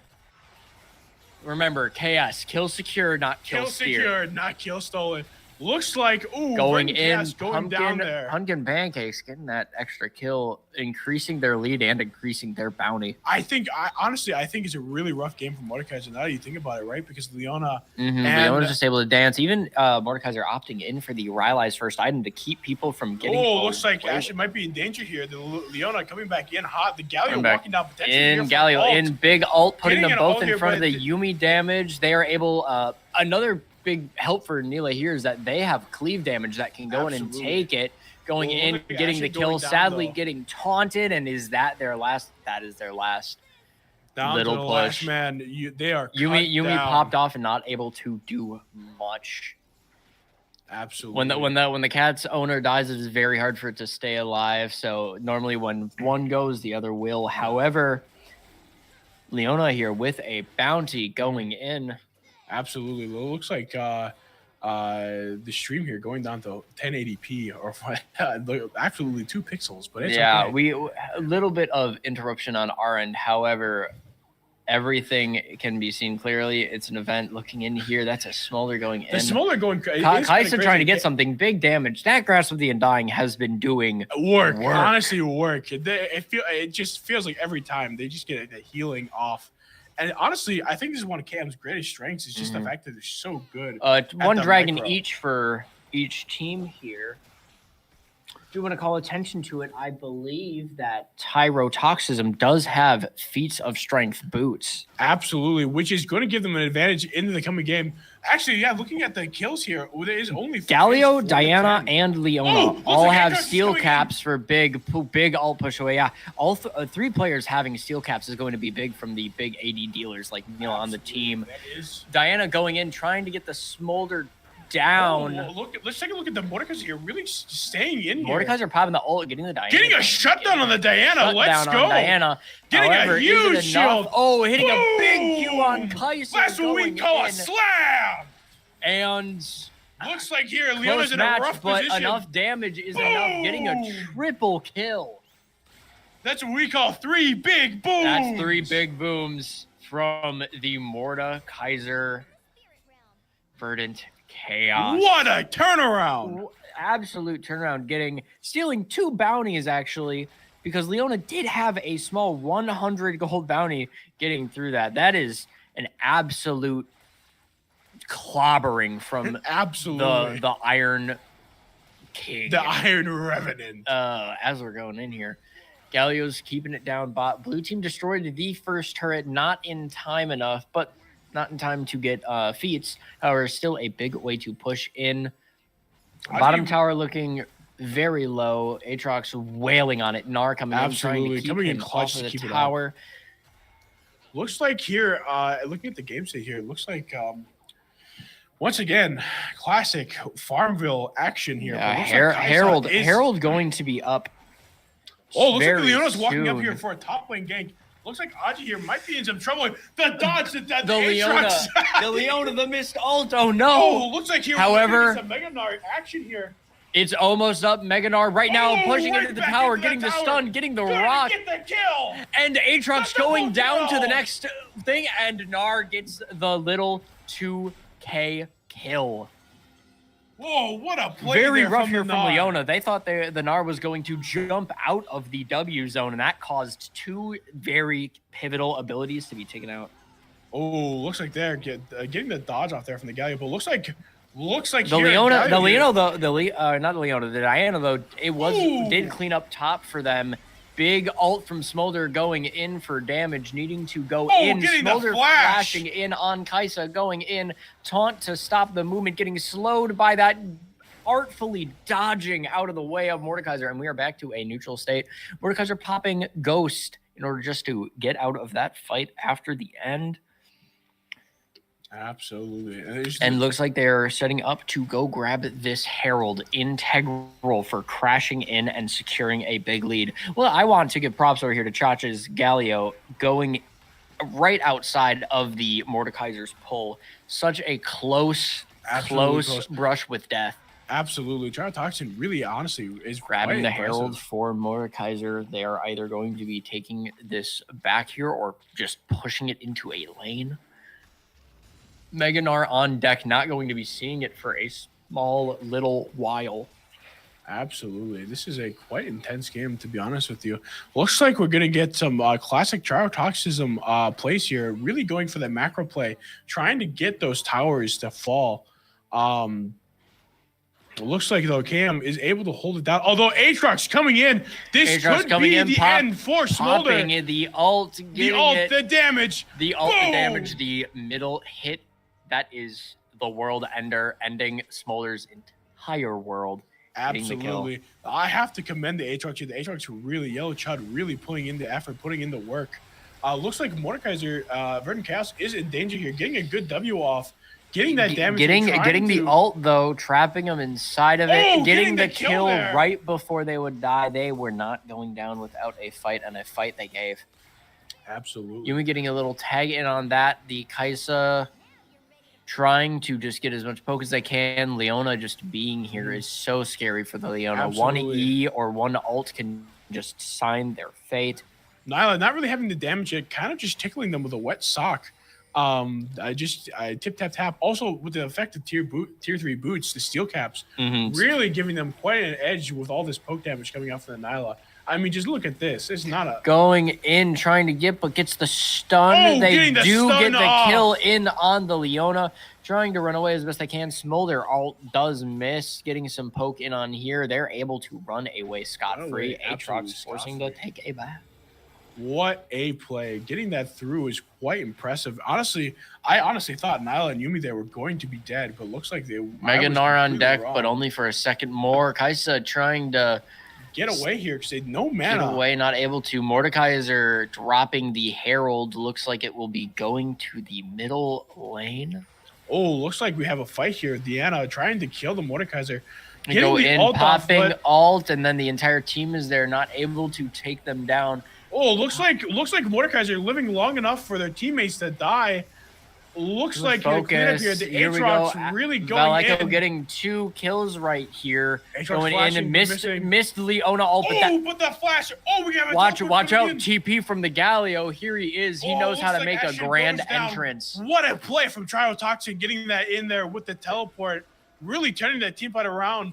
Speaker 3: Remember, KS, kill secure, not kill steer.
Speaker 2: Secured, not kill stolen. Looks like,
Speaker 3: going in,
Speaker 2: going down there.
Speaker 3: Pumpkin Pancakes getting that extra kill, increasing their lead and increasing their bounty.
Speaker 2: Honestly, I think it's a really rough game for Mordekaiser now that you think about it, right? Because Leona
Speaker 3: Leona's just able to dance. Even Mordekaiser opting in for the Rylai's first item to keep people from getting.
Speaker 2: Looks like Ashen might be in danger here. The Leona coming back in hot. The Galio walking down potentially.
Speaker 3: Galio in big ult, putting them both in front of the Yuumi damage. They are able. Another big help for Nila here is that they have cleave damage that can go in and take it. Going in, getting the kill, sadly getting taunted, and is that their last? That is their last
Speaker 2: down
Speaker 3: little
Speaker 2: to the
Speaker 3: push.
Speaker 2: Last man, they are
Speaker 3: Yuumi popped off and not able to do much.
Speaker 2: Absolutely.
Speaker 3: When the cat's owner dies, it is very hard for it to stay alive. So normally when one goes, the other will. However, Leona here with a bounty going in.
Speaker 2: Absolutely. It looks like the stream here going down to 1080p or absolutely 2 pixels, but it's okay.
Speaker 3: A little bit of interruption on our end. However, everything can be seen clearly. It's an event looking in here. That's a Smolder going in.
Speaker 2: The Smolder going crazy.
Speaker 3: Kaisa trying to get something big damage. That Grasp of the Undying has been doing
Speaker 2: work. Honestly, work. It just feels like every time they just get the healing off. And honestly, I think this is one of KM's greatest strengths. Is just the fact that they're so good.
Speaker 3: One dragon each for each team here. Do you want to call attention to it? I believe that Tyrotoxism does have feats of strength boots.
Speaker 2: Absolutely, which is going to give them an advantage into the coming game. Actually, yeah, looking at the kills here, there is only
Speaker 3: Galio, Diana, and Leona all have steel caps for big ult push away. Yeah, all 3 players having steel caps is going to be big from the big AD dealers like Neil on the team. Diana going in, trying to get the Smolder down.
Speaker 2: Let's take a look at the Mordekaiser here. Really staying in here.
Speaker 3: Mordekaiser popping the ult, getting the Diana.
Speaker 2: Getting a shutdown on the Diana. Let's go.
Speaker 3: Diana.
Speaker 2: Getting
Speaker 3: However,
Speaker 2: a huge shield.
Speaker 3: Oh, hitting a big Q on Kaisa.
Speaker 2: That's what we call a slam.
Speaker 3: And
Speaker 2: looks like here Leona's in a rough
Speaker 3: but
Speaker 2: position.
Speaker 3: Enough damage is enough. Getting a triple kill.
Speaker 2: That's what we call 3 big booms.
Speaker 3: That's 3 big booms from the Mordekaiser Verdant Chaos.
Speaker 2: What a turnaround!
Speaker 3: Absolute turnaround. Stealing 2 bounties actually, because Leona did have a small 100 gold bounty getting through that. That is an absolute clobbering from the Iron King.
Speaker 2: The Iron Revenant.
Speaker 3: As we're going in here. Galio's keeping it down bot. Blue team destroyed the first turret, not in time enough, but not in time to get feats. However, still a big way to push in. Bottom tower looking very low. Aatrox wailing on it. Gnar coming in, trying to keep him off of the tower.
Speaker 2: Looks like here, looking at the game state here, it looks like once again, classic Farmville action here.
Speaker 3: Harold going to be up.
Speaker 2: Looks like Leona's walking up here for a top lane gank. Looks like Aji here might be in some trouble. The dodge,
Speaker 3: the Leona, the missed ult. Oh no!
Speaker 2: Looks like here.
Speaker 3: However,
Speaker 2: some Mega Gnar action here.
Speaker 3: It's almost up. Mega Gnar right now pushing into the tower, getting the stun, getting the rock,
Speaker 2: get the kill.
Speaker 3: And Aatrox going down to the next thing, and Gnar gets the little 2K kill.
Speaker 2: Whoa, what a play.
Speaker 3: Very rough here from Leona. They thought the Gnar was going to jump out of the W zone, and that caused 2 very pivotal abilities to be taken out.
Speaker 2: Looks like they're getting the dodge off there from the Galio, but looks like
Speaker 3: the Diana though, did clean up top for them. Big ult from Smolder going in for damage, needing to go in. Smolder flashing in on Kaisa, going in. Taunt to stop the movement, getting slowed by that, artfully dodging out of the way of Mordekaiser. And we are back to a neutral state. Mordekaiser popping Ghost in order just to get out of that fight after the end.
Speaker 2: Absolutely.
Speaker 3: And looks like they're setting up to go grab this Herald, integral for crashing in and securing a big lead. Well, I want to give props over here to Chacha's Galio going right outside of the Mordekaiser's pull. Such a close brush with death.
Speaker 2: Absolutely. Gyrotoxin really, honestly, is
Speaker 3: grabbing the
Speaker 2: impressive.
Speaker 3: Herald for Mordekaiser. They are either going to be taking this back here or just pushing it into a lane. Meganar on deck, not going to be seeing it for a small little while.
Speaker 2: Absolutely. This is a quite intense game, to be honest with you. Looks like we're going to get some classic Gyrotoxism plays here, really going for the macro play, trying to get those towers to fall. It looks like, though, Cam is able to hold it down. Although Aatrox coming in, this could be the end for Smolder.
Speaker 3: Popping the ult,
Speaker 2: the damage.
Speaker 3: The ult, the damage, the middle hit. That is the world ender, ending Smolder's entire world.
Speaker 2: Absolutely. I have to commend the Aatrox here. The Aatrox really, Yellow Chud really putting in the effort, putting in the work. Looks like Mordekaiser, Verdant Chaos is in danger here, getting a good W off. Getting that damage.
Speaker 3: Getting the ult, though, trapping them inside of it, getting the kill right before they would die. They were not going down without a fight, and a fight they gave.
Speaker 2: Absolutely.
Speaker 3: Yumi getting a little tag in on that. The Kaisa trying to just get as much poke as they can. Leona just being here is so scary for the Leona.
Speaker 2: Absolutely.
Speaker 3: One E or one ult can just sign their fate.
Speaker 2: Nyla not really having the damage yet, kind of just tickling them with a wet sock. I tip tap tap. Also with the effect of tier 3 boots, the steel caps, really giving them quite an edge with all this poke damage coming out from the Nyla. I mean, just look at this. It's not a
Speaker 3: going in trying to get, but gets the stun. They do get the kill in on the Leona, trying to run away as best they can. Smolder ult does miss, getting some poke in on here. They're able to run away scot-free. Aatrox forcing to take a bath.
Speaker 2: What a play. Getting that through is quite impressive. Honestly, I thought Nyla and Yumi there were going to be dead, but looks like they
Speaker 3: Meganar on deck, but only for a second more. Kaisa trying to
Speaker 2: get away here because they had no mana.
Speaker 3: Get away, not able to. Mordekaiser dropping the Herald. Looks like it will be going to the middle lane.
Speaker 2: Oh, looks like we have a fight here. Deanna trying to kill the Mordekaiser.
Speaker 3: Go in, popping ult, and then the entire team is there, not able to take them down.
Speaker 2: Oh, looks like Mordekaiser living long enough for their teammates to die. Looks like
Speaker 3: focus.
Speaker 2: Here. The Aatrox really going in.
Speaker 3: Getting 2 kills right here.
Speaker 2: Aatrox
Speaker 3: going in and missed Leona ult.
Speaker 2: But the flash. Oh, we have a
Speaker 3: watch out. TP from the Galio. Here he is. He knows how to make a grand entrance.
Speaker 2: What a play from Gyrotoxin, getting that in there with the teleport. Really turning that team fight around.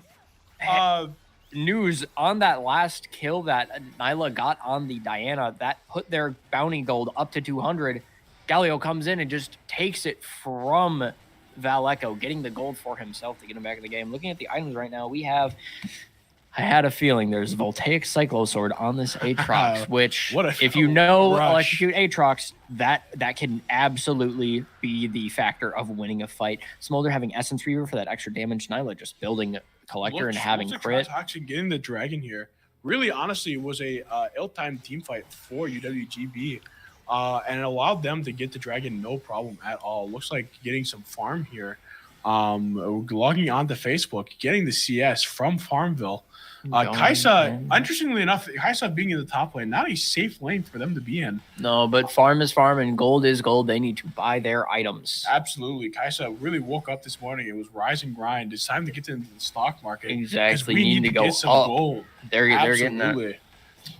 Speaker 3: News on that last kill that Nyla got on the Diana, that put their bounty gold up to 200. Galio comes in and just takes it from Valeco, getting the gold for himself to get him back in the game. Looking at the items right now, I had a feeling there's Voltaic Cyclosword on this Aatrox, which if you know Electrocute Aatrox, that can absolutely be the factor of winning a fight. Smolder having Essence Reaver for that extra damage. Nyla just building Collector and having crit.
Speaker 2: Actually getting the dragon here. Really, honestly, was a ill-timed team fight for UWGB. And it allowed them to get the dragon no problem at all. Looks like getting some farm here. Logging onto Facebook, getting the CS from Farmville. Kaisa, interestingly enough, Kaisa being in the top lane, not a safe lane for them to be in.
Speaker 3: No, but farm is farm and gold is gold. They need to buy their items.
Speaker 2: Absolutely. Kaisa really woke up this morning. It was rise and grind. It's time to get into the stock market.
Speaker 3: Exactly.
Speaker 2: We need to go get some gold.
Speaker 3: They're getting that.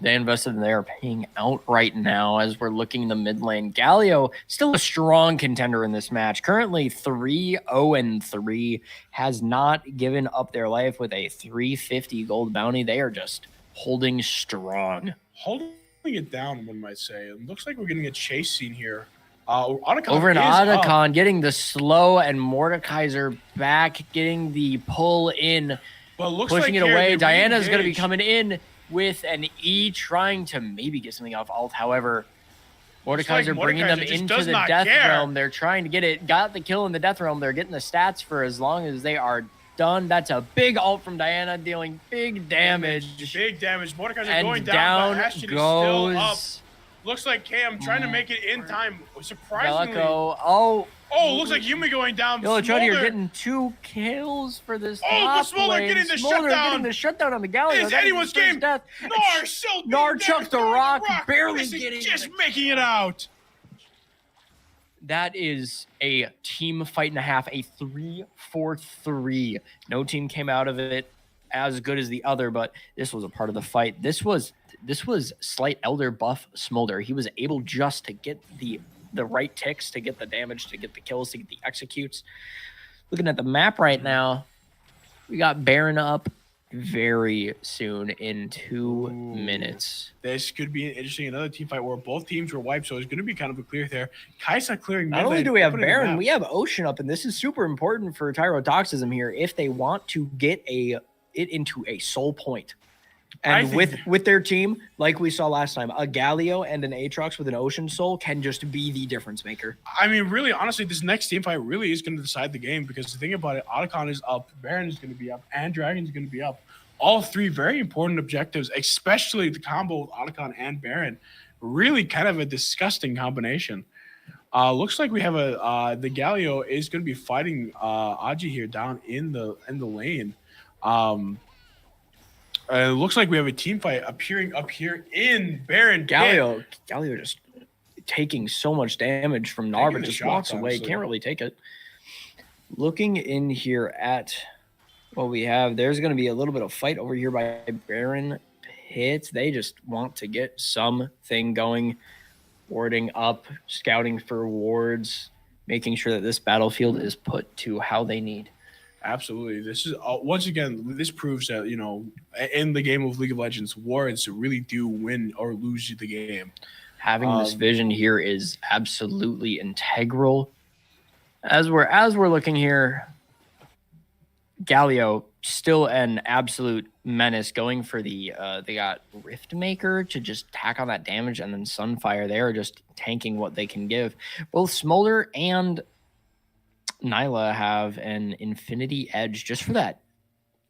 Speaker 3: They invested and they are paying out right now as we're looking in the mid lane. Galio, still a strong contender in this match. Currently 3-0-3, has not given up their life with a 350 gold bounty. They are just holding strong.
Speaker 2: Holding it down, one might say. It looks like we're getting a chase scene here.
Speaker 3: Over in Otacon, getting the slow and Mordekaiser back, getting the pull in,
Speaker 2: but looks
Speaker 3: pushing
Speaker 2: like
Speaker 3: it away. Diana's going to be coming in with an E, trying to maybe get something off ult. However, Mordekaiser bringing them into the death realm. They're trying to get it. Got the kill in the death realm. They're getting the stats for as long as they are done. That's a big ult from Diana, dealing big damage.
Speaker 2: Big damage. Mordekaiser going down, but Ashton is still up. Looks like Cam trying to make it in time. Surprisingly.
Speaker 3: Velico.
Speaker 2: Looks like Yumi going down.
Speaker 3: Yo, Choudhary, you're getting 2 kills for this.
Speaker 2: But Smolder getting the shutdown.
Speaker 3: Getting the shutdown on the Galio.
Speaker 2: It's anyone's game.
Speaker 3: Death.
Speaker 2: Nar
Speaker 3: chucks the rock, barely getting
Speaker 2: just making it out.
Speaker 3: That is a team fight and a half, a 3-4-3. No team came out of it as good as the other, but this was a part of the fight. This was slight elder buff Smolder. He was able just to get the right ticks, to get the damage, to get the kills, to get the executes. Looking at the map right now, we got Baron up very soon in 2 minutes.
Speaker 2: This could be another team fight where both teams were wiped, so it's going to be kind of a clear there. Kaisa clearing.
Speaker 3: Not only do we have Baron, we have Ocean up, and this is super important for Tyrotoxism here if they want to get it into a soul point. And with their team, like we saw last time, a Galio and an Aatrox with an Ocean Soul can just be the difference maker.
Speaker 2: I mean, really, honestly, this next team fight really is going to decide the game, because the thing about it, Otacon is up, Baron is going to be up, and Dragon is going to be up. All 3 very important objectives, especially the combo with Otacon and Baron. Really kind of a disgusting combination. Looks like we have the Galio is going to be fighting Aji here down in the lane. It looks like we have a team fight appearing up here in Baron.
Speaker 3: Galio just taking so much damage from Gnar, but just walks away. Honestly. Can't really take it. Looking in here at what we have, there's going to be a little bit of fight over here by Baron Pit. They just want to get something going, warding up, scouting for wards, making sure that this battlefield is put to how they need.
Speaker 2: Absolutely. This is once again, this proves that, in the game of League of Legends, wards really do win or lose the game.
Speaker 3: Having this vision here is absolutely integral. As we're looking here, Galio still an absolute menace, going for they got Riftmaker to just tack on that damage, and then Sunfire there just tanking what they can give. Both Smolder and Nyla have an Infinity Edge just for that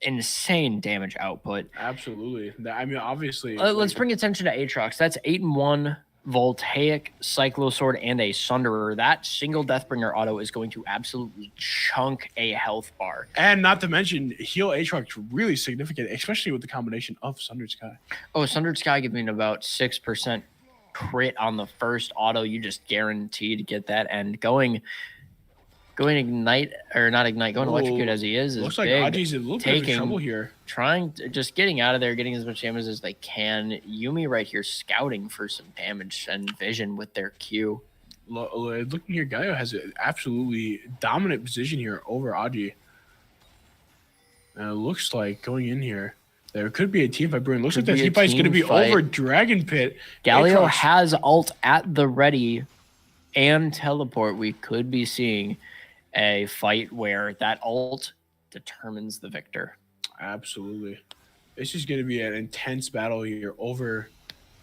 Speaker 3: insane damage output.
Speaker 2: Absolutely. I mean, obviously.
Speaker 3: Let's bring attention to Aatrox. That's 8-1 Voltaic, Cyclosword, and a Sunderer. That single Deathbringer auto is going to absolutely chunk a health bar.
Speaker 2: And not to mention, heal Aatrox really significant, especially with the combination of Sundered Sky.
Speaker 3: Oh, Sundered Sky giving about 6% crit on the first auto. You just guarantee to get that. And going Ignite, or not Ignite, going Electrocute as he is
Speaker 2: looks
Speaker 3: big.
Speaker 2: Like Aji's a little bit of trouble here.
Speaker 3: Just getting out of there, getting as much damage as they can. Yumi right here scouting for some damage and vision with their Q.
Speaker 2: Looking here, Galio has an absolutely dominant position here over Aji. And it looks like going in here, there could be a team fight brewing. Looks like that team fight is going to be over Dragon Pit.
Speaker 3: Galio has ult at the ready and teleport. We could be seeing a fight where that ult determines the victor.
Speaker 2: Absolutely. This is going to be an intense battle here over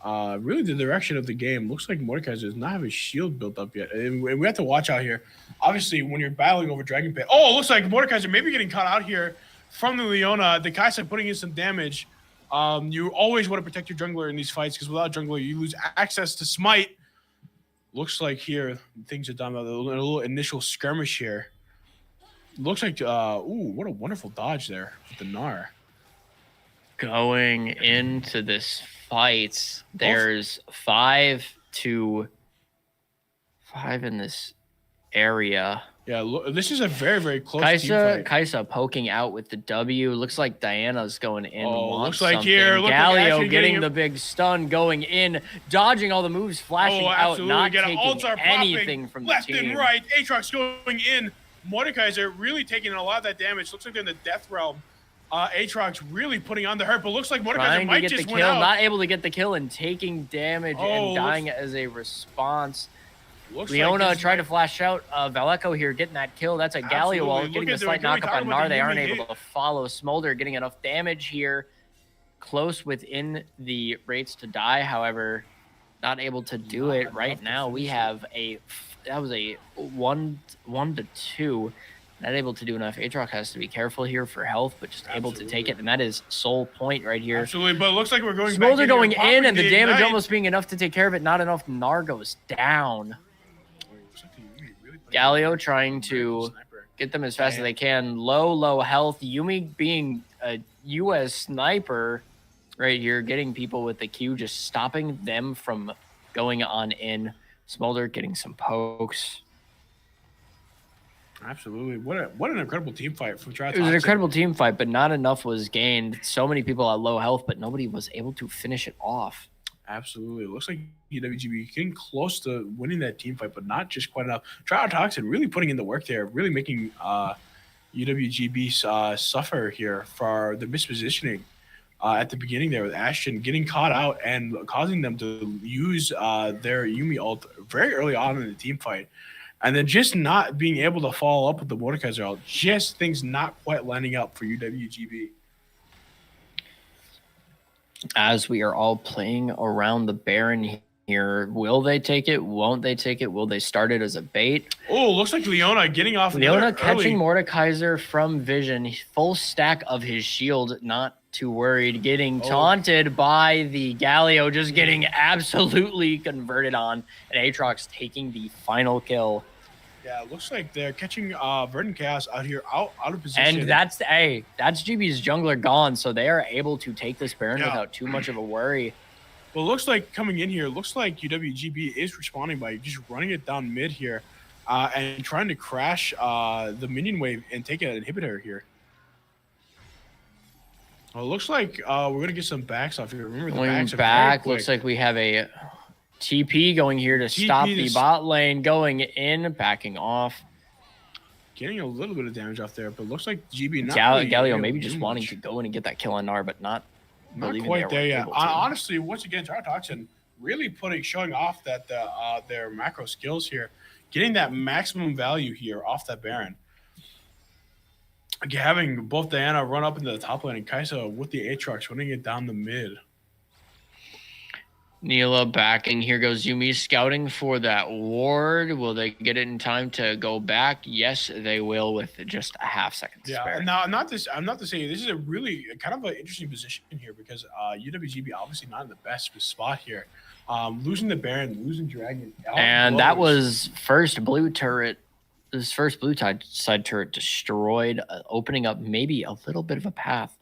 Speaker 2: really the direction of the game. Looks like Mordekaiser does not have his shield built up yet. And we have to watch out here. Obviously, when you're battling over Dragon Pit. Oh, it looks like Mordekaiser maybe getting caught out here from the Leona. The Kaisa putting in some damage. You always want to protect your jungler in these fights, because without jungler, you lose access to Smite. Looks like here things are done. A little initial skirmish here. Looks like what a wonderful dodge there with the Gnar.
Speaker 3: Going into this fight, there's 5 in this area.
Speaker 2: Yeah, look, this is a very, very close team fight.
Speaker 3: Kaisa poking out with the W. Looks like Diana's going in.
Speaker 2: Looks like
Speaker 3: something.
Speaker 2: here.
Speaker 3: Galio getting the big stun, going in, dodging all the moves, flashing out, not taking anything from the
Speaker 2: left
Speaker 3: team.
Speaker 2: And right. Aatrox going in. Mordekaiser really taking a lot of that damage. Looks like they're in the death realm. Aatrox really putting on the hurt, but looks like Mordekaiser might just win out.
Speaker 3: Not able to get the kill and taking damage and dying as a response. Leona tried to flash out Velico here, getting that kill. That's a Galio wall, getting the slight knock up on Gnar. They aren't able to follow Smolder, getting enough damage here. Close within the rates to die, however, not able to do it right now. We have that was a 1-2. Not able to do enough. Aatrox has to be careful here for health, but just able to take it, and that is sole point right here.
Speaker 2: Absolutely, but it looks like we're going
Speaker 3: Smolder
Speaker 2: back
Speaker 3: going in, and the damage
Speaker 2: Ignite.
Speaker 3: almost being enough to take care of it. Not enough. Gnar goes down. Galio trying to get them as fast as they can. Low health. Yuumi being a US sniper right here, getting people with the Q, just stopping them from going on in. Smolder getting some pokes.
Speaker 2: Absolutely. What an incredible team fight from Tri.
Speaker 3: It was an incredible team fight, but not enough was gained. So many people at low health, but nobody was able to finish it off.
Speaker 2: Absolutely. It looks like UWGB getting close to winning that team fight, but not just quite enough. Toxin really putting in the work there, really making UWGB suffer here for the mispositioning at the beginning there with Ashton getting caught out and causing them to use their Yuumi ult very early on in the team fight. And then just not being able to follow up with the Mordekaiser ult. Just things not quite lining up for UWGB.
Speaker 3: As we are all playing around the Baron here, will they take it? Won't they take it? Will they start it as a bait?
Speaker 2: Oh, looks like Leona getting off.
Speaker 3: Leona catching Mordekaiser from vision. Full stack of his shield. Not too worried. Getting taunted by the Galio. Just getting absolutely converted on. And Aatrox taking the final kill.
Speaker 2: Yeah, it looks like they're catching Verdant Chaos out here, out of position.
Speaker 3: And that's GB's jungler gone, so they are able to take this Baron without too much of a worry.
Speaker 2: Well, it looks like coming in here, looks like UWGB is responding by just running it down mid here and trying to crash the minion wave and take an inhibitor here. Well, it looks like we're going to get some backs off here. Remember, the backs are very quick.
Speaker 3: Looks like we have a TP going here to stop the bot lane, going in, backing off.
Speaker 2: Getting a little bit of damage off there, but looks like GB not
Speaker 3: Galio maybe just wanting to go in and get that kill on Gnar, but not
Speaker 2: quite there yet. Honestly, once again, Toxin really showing off that their macro skills here, getting that maximum value here off that Baron. Having both Diana run up into the top lane and Kaisa with the Aatrox running it down the mid.
Speaker 3: Neela backing. Here goes Yuumi scouting for that ward. Will they get it in time to go back? Yes, they will with just a half second to spare.
Speaker 2: Now I'm not to say this is a really kind of an interesting position here because UWGB obviously not in the best spot here. Losing the Baron, losing Dragon.
Speaker 3: And that was first blue turret. This first blue side turret destroyed, opening up maybe a little bit of a path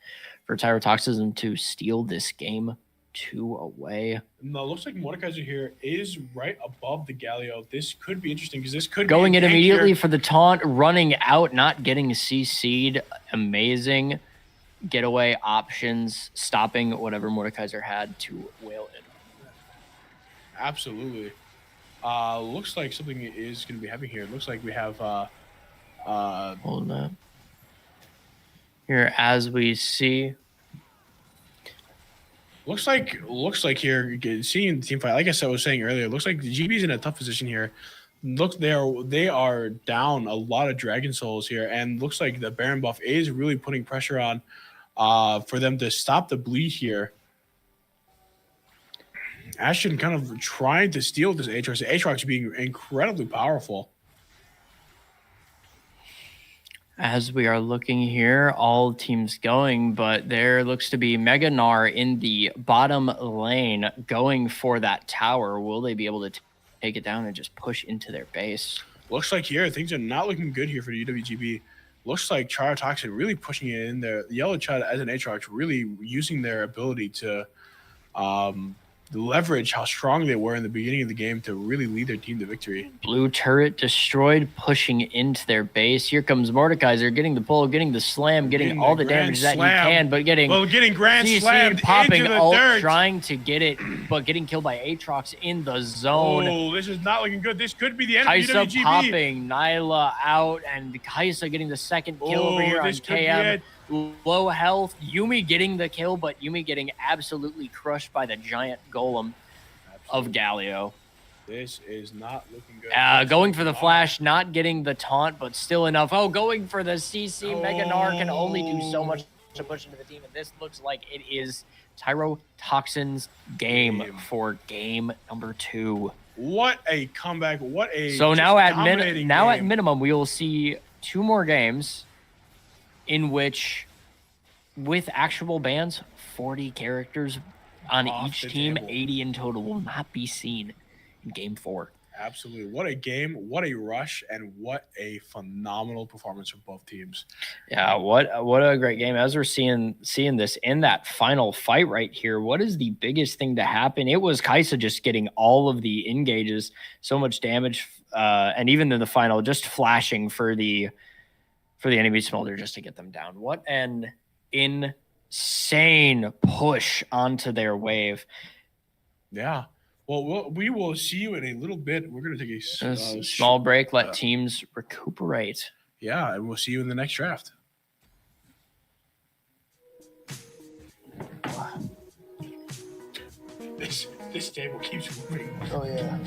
Speaker 3: for Tyrotoxism to steal this game 2 away.
Speaker 2: No, looks like Mordekaiser here is right above the Galio. This could be interesting because this could
Speaker 3: going
Speaker 2: be
Speaker 3: in immediately here for the taunt, running out, not getting CC'd. Amazing getaway options, stopping whatever Mordekaiser had to whale in.
Speaker 2: Absolutely. Looks like something is going to be happening here. Looks like we have
Speaker 3: hold up here as we see.
Speaker 2: Looks like here, seeing the team fight, like I was saying earlier, looks like GB's in a tough position here. Look, they are down a lot of Dragon Souls here, and looks like the Baron buff is really putting pressure on for them to stop the bleed here. Ashton kind of trying to steal this Aatrox. Aatrox being incredibly powerful.
Speaker 3: As we are looking here, all teams going, but there looks to be Mega Gnar in the bottom lane going for that tower. Will they be able to take it down and just push into their base?
Speaker 2: Looks like here, things are not looking good here for the UWGB. Looks like Toxin really pushing it in there. The Yellow Chad as an Aatrox really using their ability to leverage how strong they were in the beginning of the game to really lead their team to victory.
Speaker 3: Blue turret destroyed, pushing into their base. Here comes Mordekaiser getting the pull, getting the slam, getting all the damage that you can, but getting
Speaker 2: grand slam
Speaker 3: popping
Speaker 2: into the
Speaker 3: ult,
Speaker 2: dirt.
Speaker 3: trying to get it, but getting killed by Aatrox in the zone.
Speaker 2: Oh, this is not looking good. This could be the end
Speaker 3: Kaisa
Speaker 2: of UWGB.
Speaker 3: popping, Nyla out, and Kaisa getting the second kill over here on KM. Low health, Yuumi getting the kill, but Yuumi getting absolutely crushed by the giant golem of Galio.
Speaker 2: This is not looking good.
Speaker 3: Going for the flash, not getting the taunt, but still enough. Oh, going for the CC. Mega Gnar can only do so much to push into the team, and this looks like it is Tyrotoxin's game for game number 2.
Speaker 2: What a comeback! What a
Speaker 3: so now at minimum we will see 2 more games in which, with actual bans, 40 characters on each team, 80 in total, will not be seen in Game 4.
Speaker 2: Absolutely. What a game, what a rush, and what a phenomenal performance from both teams.
Speaker 3: Yeah, what a great game. As we're seeing this in that final fight right here, what is the biggest thing to happen? It was Kaisa just getting all of the engages, so much damage, and even in the final, just flashing for the enemy smolder just to get them down. What an insane push onto their wave.
Speaker 2: Yeah. Well, we will see you in a little bit. We're going to take a
Speaker 3: small break, let teams recuperate.
Speaker 2: Yeah, and we'll see you in the next draft. This table keeps moving.
Speaker 3: Oh, yeah.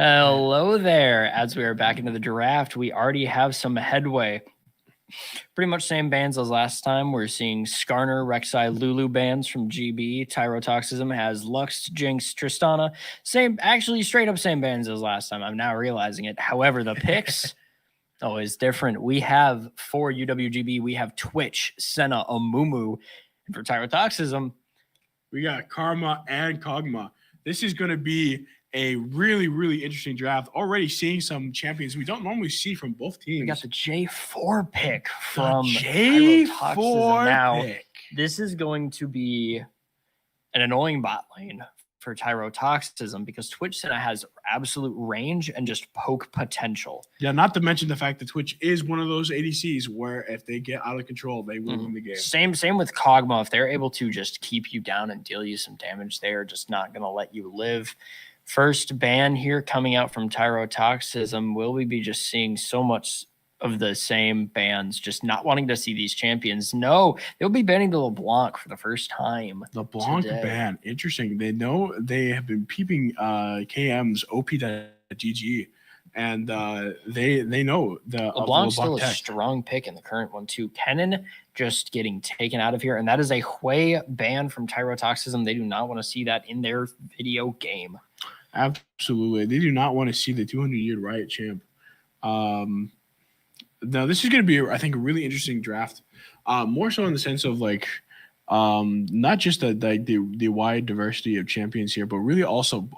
Speaker 3: Hello there. As we are back into the draft, we already have some headway. Pretty much same bands as last time. We're seeing Skarner, Rek'Sai, Lulu bands from GB. Tyrotoxism has Lux, Jinx, Tristana. Actually straight up same bands as last time. I'm now realizing it. However, the picks always different. We have for UWGB, we have Twitch, Senna, Amumu. And for Tyrotoxism,
Speaker 2: we got Karma and Kog'Maw. This is going to be a really, really interesting draft. Already seeing some champions we don't normally see from both teams.
Speaker 3: We got the J4 pick from
Speaker 2: J4
Speaker 3: now.
Speaker 2: pick.
Speaker 3: This is going to be an annoying bot lane for Tyrotoxism because Twitch Senna has absolute range and just poke potential.
Speaker 2: Yeah, not to mention the fact that Twitch is one of those ADCs where if they get out of control, they will win the game.
Speaker 3: Same with Kog'Maw. If they're able to just keep you down and deal you some damage, they are just not going to let you live. First ban here coming out from Tyrotoxism. Will we be just seeing so much of the same bans, just not wanting to see these champions? No, they'll be banning the LeBlanc for the first time.
Speaker 2: LeBlanc
Speaker 3: today.
Speaker 2: ban. Interesting. They know they have been peeping KM's OP.GG, and they know the
Speaker 3: LeBlanc's
Speaker 2: the
Speaker 3: still
Speaker 2: tech.
Speaker 3: a strong pick in the current one too. Kennen just getting taken out of here, and that is a Hui ban from Tyrotoxism. They do not want to see that in their video game.
Speaker 2: Absolutely. They do not want to see the 200-year Riot champ. Now, this is going to be, I think, a really interesting draft. More so in the sense of, like, not just the wide diversity of champions here, but really also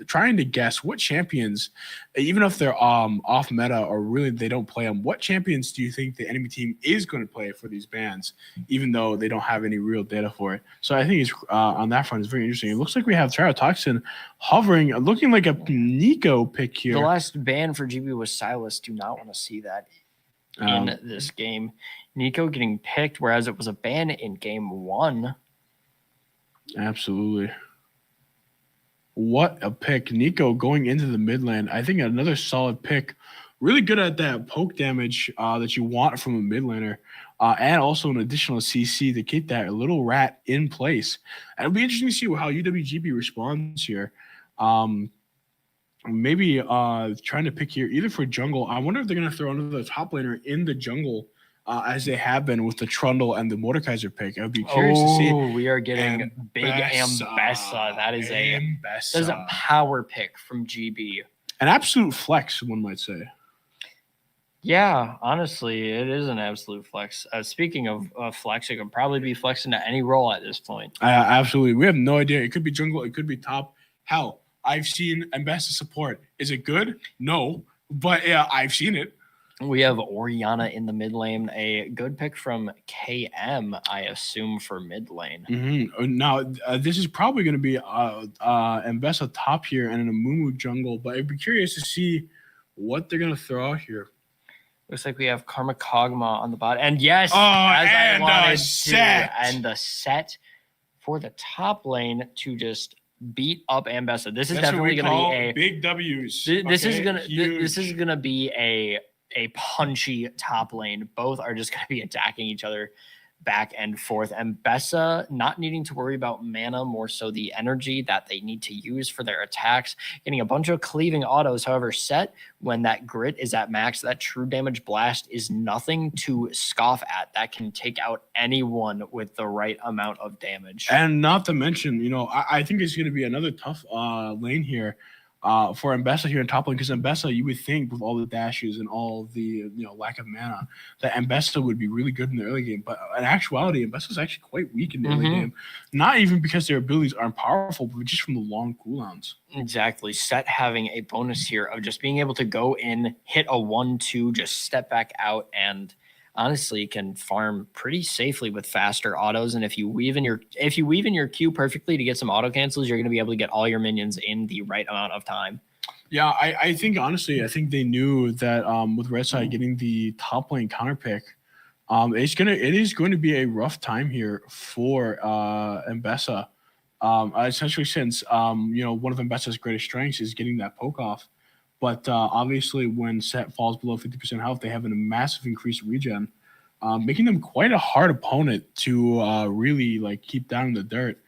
Speaker 2: trying to guess what champions, even if they're off meta or really they don't play them, what champions do you think the enemy team is going to play for these bans, even though they don't have any real data for it? So I think it's on that front, it's very interesting. It looks like we have Tyrotoxin hovering, looking like a Nico pick here.
Speaker 3: The last ban for GB was Silas. Do not want to see that in this game. Nico getting picked, whereas it was a ban in game 1.
Speaker 2: Absolutely. What a pick. Nico going into the mid lane. I think another solid pick. Really good at that poke damage that you want from a mid laner. And also an additional CC to keep that little rat in place. And it'll be interesting to see how UWGB responds here. Maybe trying to pick here either for jungle. I wonder if they're going to throw another top laner in the jungle as they have been with the Trundle and the Mordekaiser pick. I would be curious to see.
Speaker 3: We are getting big Ambessa. That is a power pick from GB.
Speaker 2: An absolute flex, one might say.
Speaker 3: Yeah, honestly, it is an absolute flex. Speaking of flex, it could probably be flexing to any role at this point.
Speaker 2: Absolutely. We have no idea. It could be jungle. It could be top. Hell, I've seen Ambessa support. Is it good? No. But yeah, I've seen it.
Speaker 3: We have Orianna in the mid lane. A good pick from KM, I assume, for mid lane.
Speaker 2: Mm-hmm. Now, this is probably going to be Ambessa top here and an Amumu jungle. But I'd be curious to see what they're going to throw out here.
Speaker 3: Looks like we have Karma Kog'Maw on the bot. And yes,
Speaker 2: and
Speaker 3: I
Speaker 2: a set.
Speaker 3: And the set for the top lane to just beat up Ambessa. This is definitely going to be a
Speaker 2: big W's.
Speaker 3: This is going to be a punchy top lane. Both are just going to be attacking each other back and forth. Ambessa not needing to worry about mana, more so the energy that they need to use for their attacks, getting a bunch of cleaving autos. However, Set, when that grit is at max, that true damage blast is nothing to scoff at. That can take out anyone with the right amount of damage.
Speaker 2: And not to mention, I think it's going to be another tough lane here. for Mbessa here in top lane, because Mbessa, you would think with all the dashes and all the lack of mana, that Mbessa would be really good in the early game. But in actuality, Mbessa is actually quite weak in the early game. Not even because their abilities aren't powerful, but just from the long cooldowns.
Speaker 3: Exactly. Set having a bonus here of just being able to go in, hit a 1-2, just step back out, and honestly can farm pretty safely with faster autos. And if you weave in your Q perfectly to get some auto cancels, you're going to be able to get all your minions in the right amount of time.
Speaker 2: Yeah, I think honestly, I think they knew that with Red Side getting the top lane counter pick, it is going to be a rough time here for Mbessa. Essentially since one of Mbessa's greatest strengths is getting that poke off. But obviously, when Set falls below 50% health, they have a massive increased regen, making them quite a hard opponent to really keep down in the dirt.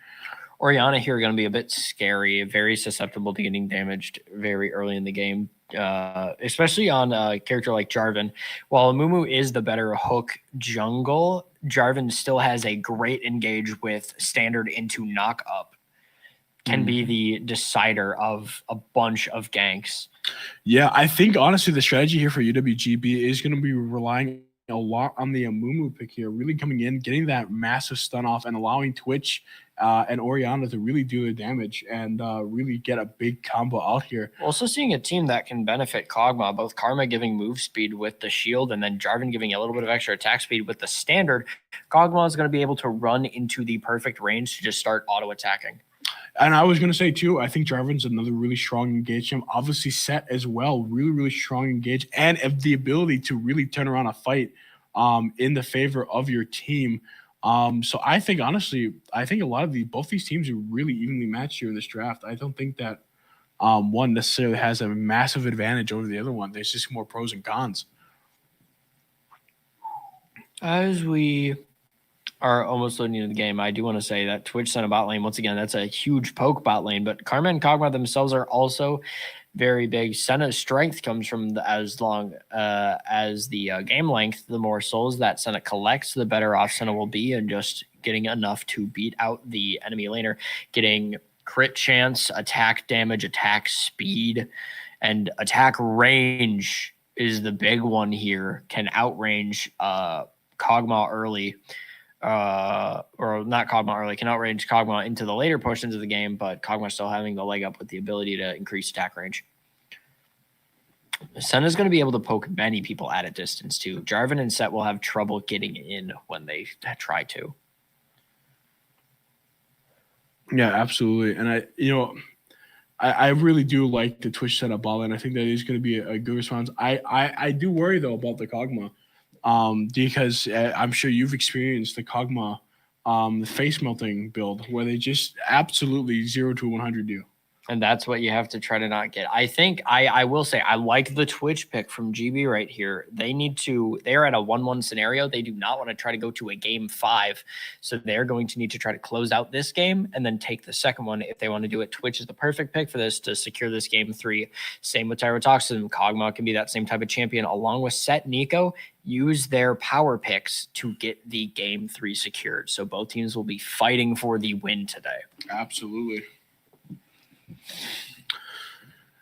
Speaker 3: Orianna here going to be a bit scary, very susceptible to getting damaged very early in the game, especially on a character like Jarvan. While Amumu is the better hook jungle, Jarvan still has a great engage with standard into knock up. Can be the decider of a bunch of ganks.
Speaker 2: Yeah, I think honestly the strategy here for UWGB is going to be relying a lot on the Amumu pick here, really coming in, getting that massive stun off, and allowing Twitch and Orianna to really do the damage and really get a big combo out here.
Speaker 3: Also seeing a team that can benefit Kog'Maw, both Karma giving move speed with the shield and then Jarvan giving a little bit of extra attack speed with the standard. Kog'Maw is going to be able to run into the perfect range to just start auto attacking.
Speaker 2: And I was going to say, too, I think Jarvan's another really strong engagement. Obviously, Set as well, really, really strong engage. And the ability to really turn around a fight in the favor of your team. So I think, honestly, a lot of both these teams are really evenly matched here in this draft. I don't think that one necessarily has a massive advantage over the other one. There's just more pros and cons.
Speaker 3: As we are almost loading into the game, I do want to say that Twitch sent a bot lane. Once again, that's a huge poke bot lane, but Karma and Kog'Maw themselves are also very big. Senna's strength comes from as long as the game length. The more souls that Senna collects, the better off Senna will be, and just getting enough to beat out the enemy laner, getting crit chance, attack damage, attack speed, and attack range is the big one here. Can outrange Kog'Maw early. Or not Kog'Maw early, can outrange Kog'Maw into the later portions of the game, but Kog'Maw still having the leg up with the ability to increase attack range. Senna's going to be able to poke many people at a distance too. Jarvan and Set will have trouble getting in when they try to.
Speaker 2: Yeah, absolutely. And I really do like the Twitch setup ball, and I think that is going to be a good response. I do worry though about the Kog'Maw. Because I'm sure you've experienced the Kog'Maw, the face melting build where they just absolutely 0 to 100 you.
Speaker 3: And that's what you have to try to not get. I think I will say I like the Twitch pick from GB right here. They are at a 1-1 scenario. They do not want to try to go to a game 5. So they're going to need to try to close out this game and then take the second one if they want to do it. Twitch is the perfect pick for this to secure this game 3. Same with Tyrotoxin. Kog'Maw can be that same type of champion along with Set Nico. Use their power picks to get the game 3 secured. So both teams will be fighting for the win today.
Speaker 2: Absolutely.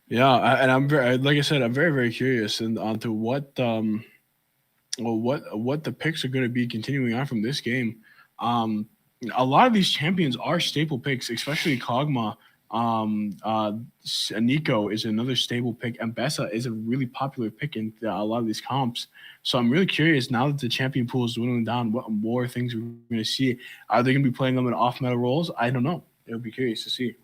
Speaker 2: Yeah, and I'm very, like I said, I'm very, very curious and onto what the picks are going to be continuing on from this game. A lot of these champions are staple picks, especially Kog'Maw. Nico is another stable pick, and Mbessa is a really popular pick in a lot of these comps. So I'm really curious now that the champion pool is dwindling down, what more things we're going to see. Are they going to be playing them in off-meta roles? I don't know. It'll be curious to see.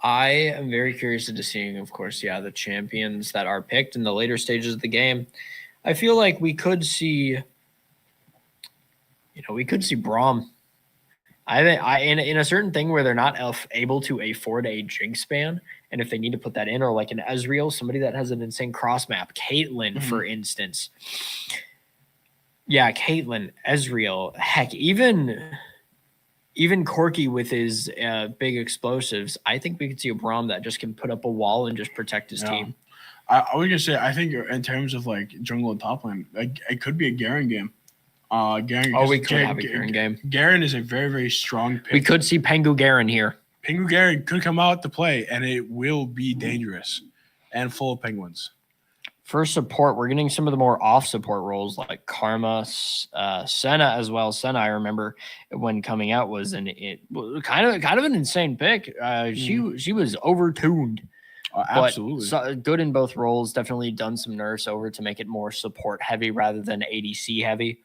Speaker 3: I am very curious into seeing, of course, the champions that are picked in the later stages of the game. I feel like we could see, Braum. In a certain thing where they're not able to afford a Jinx ban, and if they need to put that in, or like an Ezreal, somebody that has an insane cross map, Caitlyn, for instance. Yeah, Caitlyn, Ezreal, heck, even Corki with his big explosives. I think we could see a Braum that just can put up a wall and just protect his team.
Speaker 2: I was gonna say, I think in terms of like jungle and top lane, it could be a Garen game.
Speaker 3: We could have a Garen game.
Speaker 2: Garen is a very, very strong pick.
Speaker 3: We could see Pengu Garen here.
Speaker 2: Penguin Gary could come out to play, and it will be dangerous and full of penguins.
Speaker 1: For support, we're getting some of the more off support roles like Karma, Senna as well. Senna, I remember when coming out was kind of an insane pick. She was overtuned.
Speaker 2: Absolutely.
Speaker 1: So good in both roles. Definitely done some nerfs over to make it more support heavy rather than ADC heavy.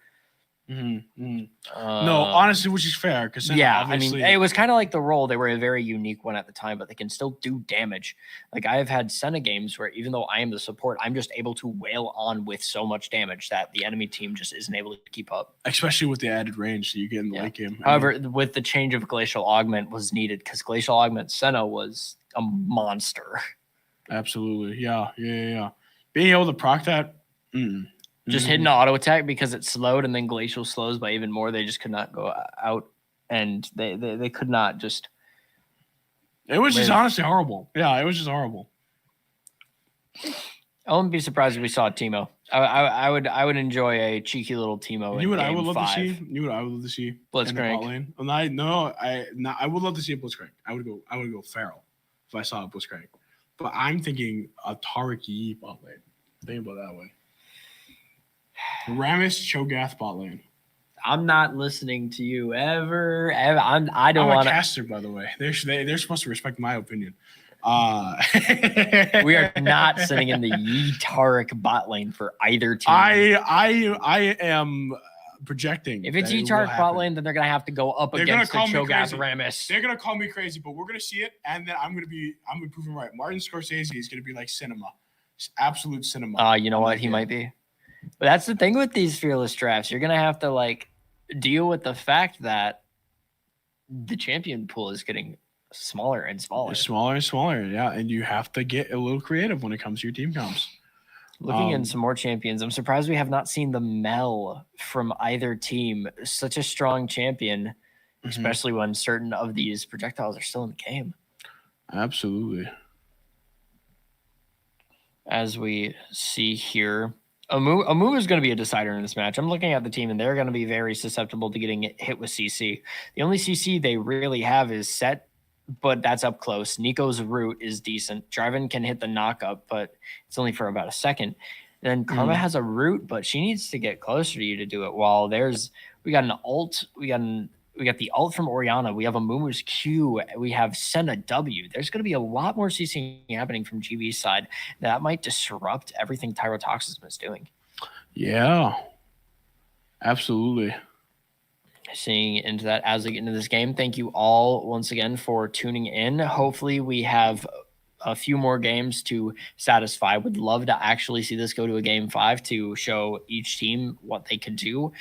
Speaker 2: No, honestly, which is fair because
Speaker 1: I mean, it was kind of like the role. They were a very unique one at the time, but they can still do damage. Like I have had Senna games where even though I am the support, I'm just able to wail on with so much damage that the enemy team just isn't able to keep up.
Speaker 2: Especially with the added range that you get in the late game.
Speaker 1: However, with the change of Glacial Augment was needed because Glacial Augment Senna was a monster.
Speaker 2: Absolutely, yeah. Being able to proc that.
Speaker 1: Just hitting the auto attack because it slowed, and then Glacial slows by even more. They just could not go out, and they could not just.
Speaker 2: It was just honestly horrible. Yeah, it was just horrible.
Speaker 1: I wouldn't be surprised if we saw Teemo. I would enjoy a cheeky little Teemo.
Speaker 2: You know what I would love to see?
Speaker 1: Blitzcrank.
Speaker 2: I would love to see a Blitzcrank. I would go Feral if I saw a Blitzcrank. But I'm thinking a Tariq Yee bot lane. Think about it that way. Rammus Cho'Gath bot lane.
Speaker 1: I'm not listening to you ever. I'm a
Speaker 2: caster, by the way. They're supposed to respect my opinion.
Speaker 1: We are not sitting in the Tariq bot lane for either team.
Speaker 2: I am projecting.
Speaker 1: If it's Tariq bot lane, then they're gonna have to go up against the Cho'Gath Rammus.
Speaker 2: They're gonna call me crazy, but we're gonna see it, and then I'm gonna be proven right. Martin Scorsese is gonna be like cinema, absolute cinema.
Speaker 1: You know what? He might be. But that's the thing with these fearless drafts. You're gonna have to deal with the fact that the champion pool is getting smaller and smaller.
Speaker 2: Smaller and smaller, yeah. And you have to get a little creative when it comes to your team comps.
Speaker 1: Looking in some more champions, I'm surprised we have not seen the Mel from either team. Such a strong champion, especially when certain of these projectiles are still in the game.
Speaker 2: Absolutely.
Speaker 1: As we see here, Amu is going to be a decider in this match. I'm looking at the team, and they're going to be very susceptible to getting hit with CC. The only CC they really have is Set, but that's up close. Nico's root is decent. Jarvan can hit the knock-up, but it's only for about a second. Then Karma has a root, but she needs to get closer to you to do it. While we got an ult, we got the ult from Orianna. We have a Mumu's Q. We have Senna W. There's going to be a lot more CCing happening from GB's side. That might disrupt everything Tyrotoxism is doing.
Speaker 2: Yeah, absolutely.
Speaker 1: Seeing into that as we get into this game. Thank you all once again for tuning in. Hopefully we have a few more games to satisfy. Would love to actually see this go to a game 5 to show each team what they can do.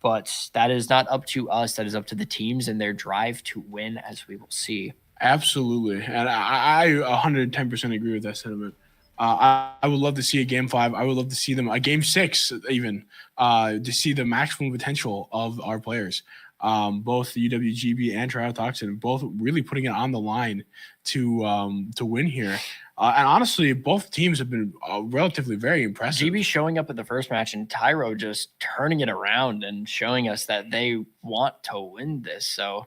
Speaker 1: But that is not up to us. That is up to the teams and their drive to win, as we will see.
Speaker 2: Absolutely. And I 110% agree with that sentiment. I would love to see a game 5. I would love to see them a game 6 even to see the maximum potential of our players. Both UWGB and Triotoxin, both really putting it on the line to win here. And honestly, both teams have been relatively very impressive.
Speaker 1: GB showing up at the first match and Tyro just turning it around and showing us that they want to win this. So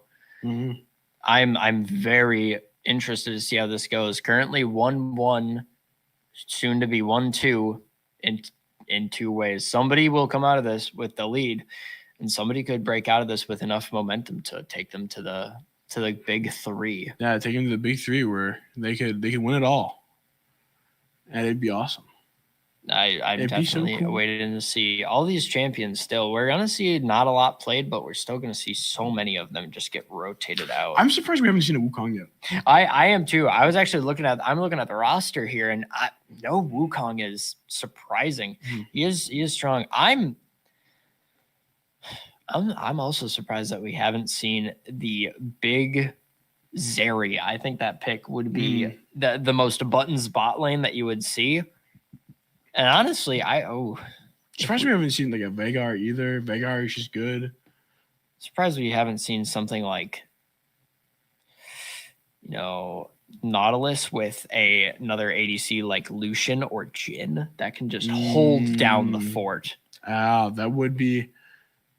Speaker 1: I'm very interested to see how this goes. Currently 1-1, soon to be 1-2 in two ways. Somebody will come out of this with the lead, and somebody could break out of this with enough momentum to take them to the big 3.
Speaker 2: Yeah, take them to the big 3 where they could win it all. And it'd be awesome.
Speaker 1: I'm definitely waiting to see all these champions still. We're going to see not a lot played, but we're still going to see so many of them just get rotated out.
Speaker 2: I'm surprised we haven't seen a Wukong yet.
Speaker 1: I am too. I was actually looking at the roster here, and no Wukong is surprising. He is strong. I'm also surprised that we haven't seen the big Zeri. I think that pick would be the most buttons bot lane that you would see. And honestly,
Speaker 2: surprised we haven't seen like a Veigar either. Veigar is just good.
Speaker 1: Surprised we haven't seen something like, Nautilus with another ADC like Lucian or Jhin that can just hold down the fort.
Speaker 2: That would be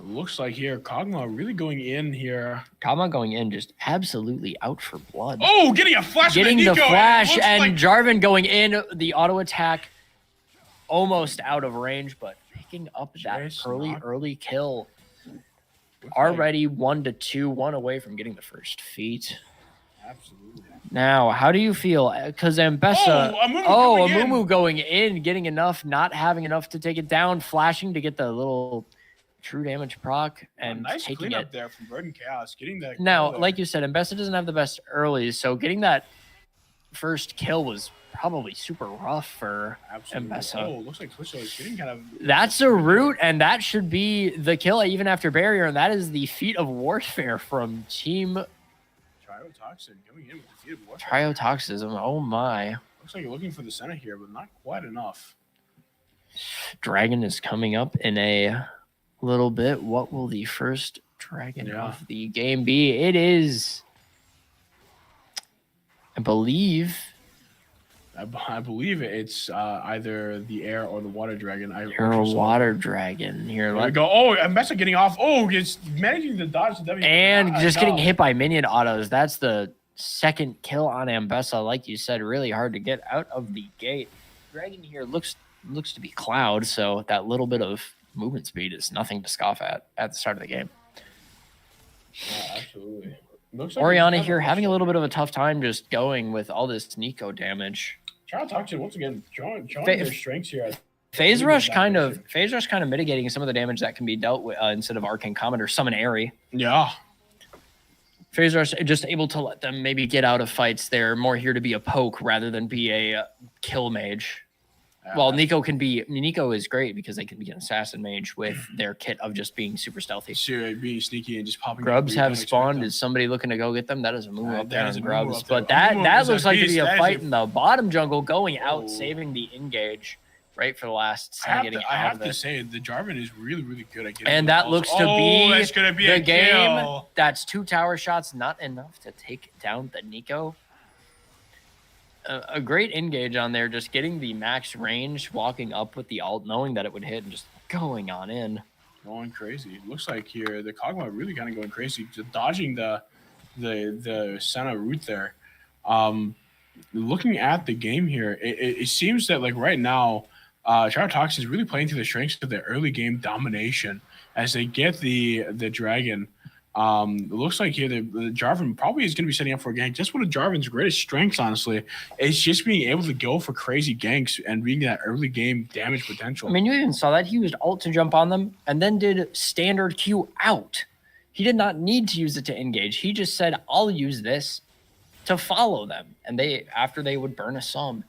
Speaker 2: Looks like here, Kog'Maw really going in here.
Speaker 3: Kog'Maw going in, just absolutely out for blood.
Speaker 2: Oh, getting a flash.
Speaker 3: Getting the flash, and
Speaker 2: like...
Speaker 3: Jarvan going in, the auto attack almost out of range, but picking up that early kill. Already 1-2, 1 away from getting the first feat.
Speaker 2: Absolutely.
Speaker 3: Now, how do you feel? Because Ambessa, Amumu going in, getting enough, not having enough to take it down, flashing to get the little true damage proc, and
Speaker 2: nice
Speaker 3: taking
Speaker 2: cleanup
Speaker 3: it
Speaker 2: there from Burden Chaos, getting that.
Speaker 3: Now, like you said, Ambessa doesn't have the best early, so getting that first kill was probably super rough for Ambessa.
Speaker 2: Oh, looks like Twitch is getting kind of.
Speaker 3: That's a root, and that should be the kill even after barrier, and that is the feat of warfare from Team
Speaker 2: Triotoxin coming in with the feat of warfare.
Speaker 3: Triotoxism. Oh my!
Speaker 2: Looks like you're looking for the center here, but not quite enough.
Speaker 3: Dragon is coming up in a little bit. What will the first dragon of the game be? It is, I believe
Speaker 2: it's either the air or the water dragon.
Speaker 3: Water dragon. Here
Speaker 2: we go. Oh, Ambessa getting off. Oh, it's managing to dodge the W.
Speaker 3: And just getting hit by minion autos. That's the second kill on Ambessa. Like you said, really hard to get out of the gate. Dragon here looks to be Cloud, so that little bit of movement speed is nothing to scoff at the start of the game.
Speaker 2: Yeah, absolutely. Looks
Speaker 3: like Orianna here having a little bit of a tough time just going with all this Nico damage.
Speaker 2: Triotoxin once again showing their strengths here.
Speaker 3: Phase Rush kind of mitigating some of the damage that can be dealt with instead of Arcane Comet or Summon Airy.
Speaker 2: Yeah.
Speaker 3: Phase Rush just able to let them maybe get out of fights. They're more here to be a poke rather than be a kill mage. Well, Nico is great because they can be an assassin mage with their kit of just being super stealthy.
Speaker 2: Sure, being sneaky and just popping.
Speaker 3: Grubs have spawned. Is somebody looking to go get them? That is a move up there on Grubs. But that looks like to be a fight in the bottom jungle, going out, saving the engage right for the last.
Speaker 2: I have to say, the Jarvan is really, really good at getting.
Speaker 3: And that looks to be
Speaker 2: that's gonna be
Speaker 3: the game. That's 2 tower shots, not enough to take down the Nico. A great engage on there, just getting the max range, walking up with the ult, knowing that it would hit, and just going on in.
Speaker 2: Going crazy. Looks like here the Kog'Maw really kind of going crazy, just dodging the Senna route there. Looking at the game here, it seems that like right now, Triotoxin is really playing to the strengths of their early game domination as they get the dragon. It looks like here the Jarvan probably is going to be setting up for a gank. Just one of Jarvan's greatest strengths, honestly, is just being able to go for crazy ganks and reading that early game damage potential.
Speaker 3: I mean, you even saw that. He used ult to jump on them and then did standard Q out. He did not need to use it to engage. He just said, I'll use this to follow them. And after they would burn a sum.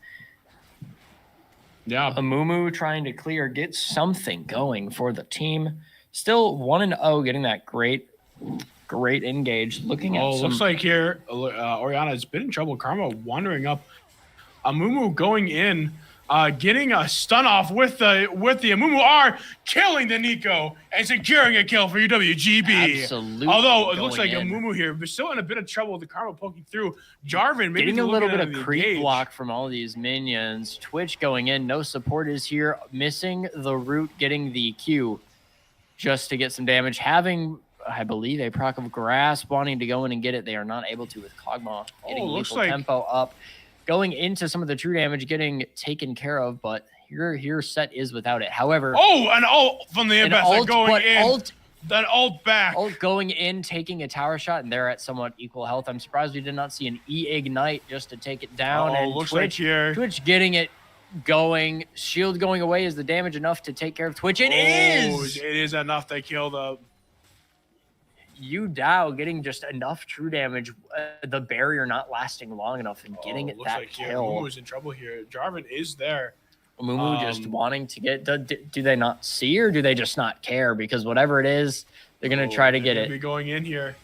Speaker 2: Yeah.
Speaker 3: Amumu trying to get something going for the team. Still 1-0, getting that great engage. Looking at
Speaker 2: looks like here Orianna has been in trouble. Karma wandering up. Amumu going in, getting a stun off with the Amumu R, killing the Nico and securing a kill for UWGB.
Speaker 3: Absolutely.
Speaker 2: Although it looks like Amumu here, but still in a bit of trouble with the Karma poking through. Jarvan maybe
Speaker 3: getting a little bit of creep block from all these minions. Twitch going in, no support is here, missing the root, getting the Q just to get some damage. Having, I believe, a proc of Grasp, wanting to go in and get it. They are not able to with Kog'Maw getting lethal tempo up. Going into some of the true damage, getting taken care of, but here set is without it. However,
Speaker 2: an ult from the Ambessa going in. That ult back.
Speaker 3: Ult going in, taking a tower shot, and they're at somewhat equal health. I'm surprised we did not see an E-Ignite just to take it down. And
Speaker 2: looks
Speaker 3: Twitch,
Speaker 2: like here.
Speaker 3: Twitch getting it going. Shield going away. Is the damage enough to take care of Twitch? It is!
Speaker 2: It is enough to kill the...
Speaker 3: Dao getting just enough true damage, the barrier not lasting long enough and getting that
Speaker 2: like
Speaker 3: kill.
Speaker 2: Amumu is in trouble here. Jarvan is there.
Speaker 3: Amumu just wanting to get. Do they not see or do they just not care? Because whatever it is, they're gonna try to get it.
Speaker 2: Be going in here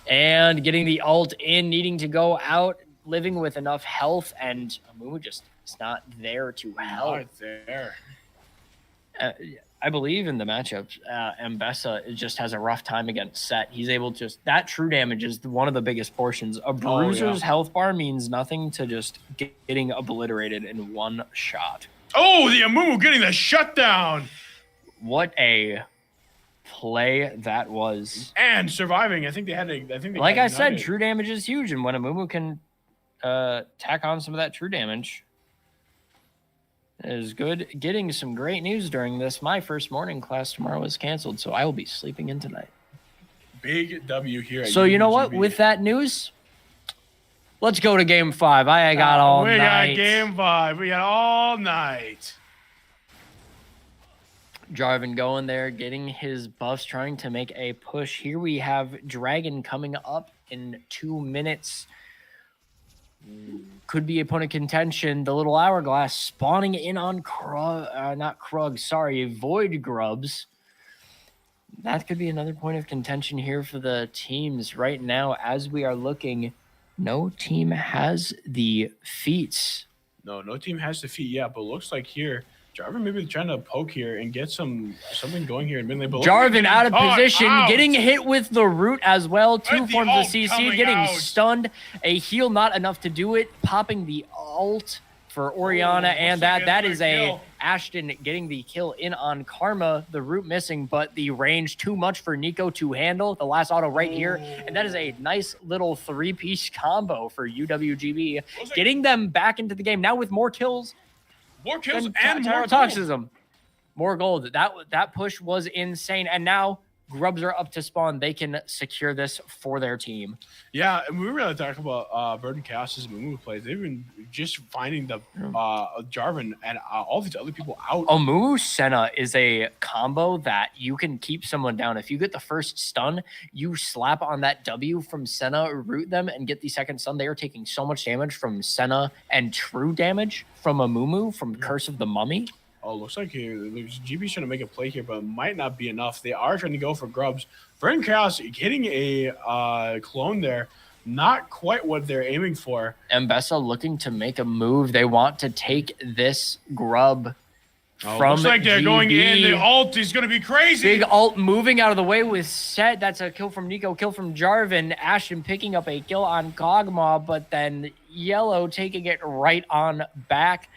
Speaker 3: and getting the ult in, needing to go out, living with enough health, and Amumu just is not there to help.
Speaker 2: Not there.
Speaker 3: I believe in the matchup, Ambessa just has a rough time against Set. He's able to that true damage is one of the biggest portions. A bruiser's health bar means nothing to just getting obliterated in one shot.
Speaker 2: Oh, the Amumu getting the shutdown.
Speaker 3: What a play that was.
Speaker 2: And surviving. I think they had
Speaker 3: like I said, true damage is huge, and when Amumu can tack on some of that true damage, it is good. Getting some great news during this. My first morning class tomorrow is canceled, so I will be sleeping in tonight.
Speaker 2: Big W here.
Speaker 3: So you know what? With that news, let's go to Game 5. I got all night.
Speaker 2: We got Game 5. We got all night.
Speaker 3: Jarvan going there, getting his buffs, trying to make a push. Here we have Dragon coming up in 2 minutes. Could be a point of contention. The little hourglass spawning in on Void Grubs. That could be another point of contention here for the teams right now. As we are looking, no team has the feats.
Speaker 2: No team has the feat yet, but looks like here, Jarvan maybe trying to poke here and get something going here.
Speaker 3: Jarvan out of position, getting hit with the root as well. 2 forms of CC, getting stunned. A heal not enough to do it. Popping the ult for Orianna, and that is a Ashton getting the kill in on Karma. The root missing, but the range too much for Nico to handle. The last auto right here, and that is a nice little 3-piece combo for UWGB, getting them back into the game now with more kills.
Speaker 2: More kills and more
Speaker 3: Toxism. More gold. That push was insane, and now Grubs are up to spawn. They can secure this for their team.
Speaker 2: Yeah, and we really talk about Verdant Chaos's Amumu plays. They've been just finding the Jarvan and all these other people out.
Speaker 3: Amumu Senna is a combo that you can keep someone down. If you get the first stun, you slap on that W from Senna, root them, and get the second stun. They are taking so much damage from Senna and true damage from Amumu from Curse of the Mummy.
Speaker 2: Oh, looks like GB's trying to make a play here, but it might not be enough. They are trying to go for Grubs. Verdant Chaos hitting a clone there. Not quite what they're aiming for.
Speaker 3: Mbessa looking to make a move. They want to take this Grub from
Speaker 2: looks like they're
Speaker 3: GB.
Speaker 2: going in. The ult is going to be crazy.
Speaker 3: Big ult moving out of the way with Set. That's a kill from Nico, kill from Jarvan. Ashton picking up a kill on Kog'Maw, but then Yellow taking it right on back.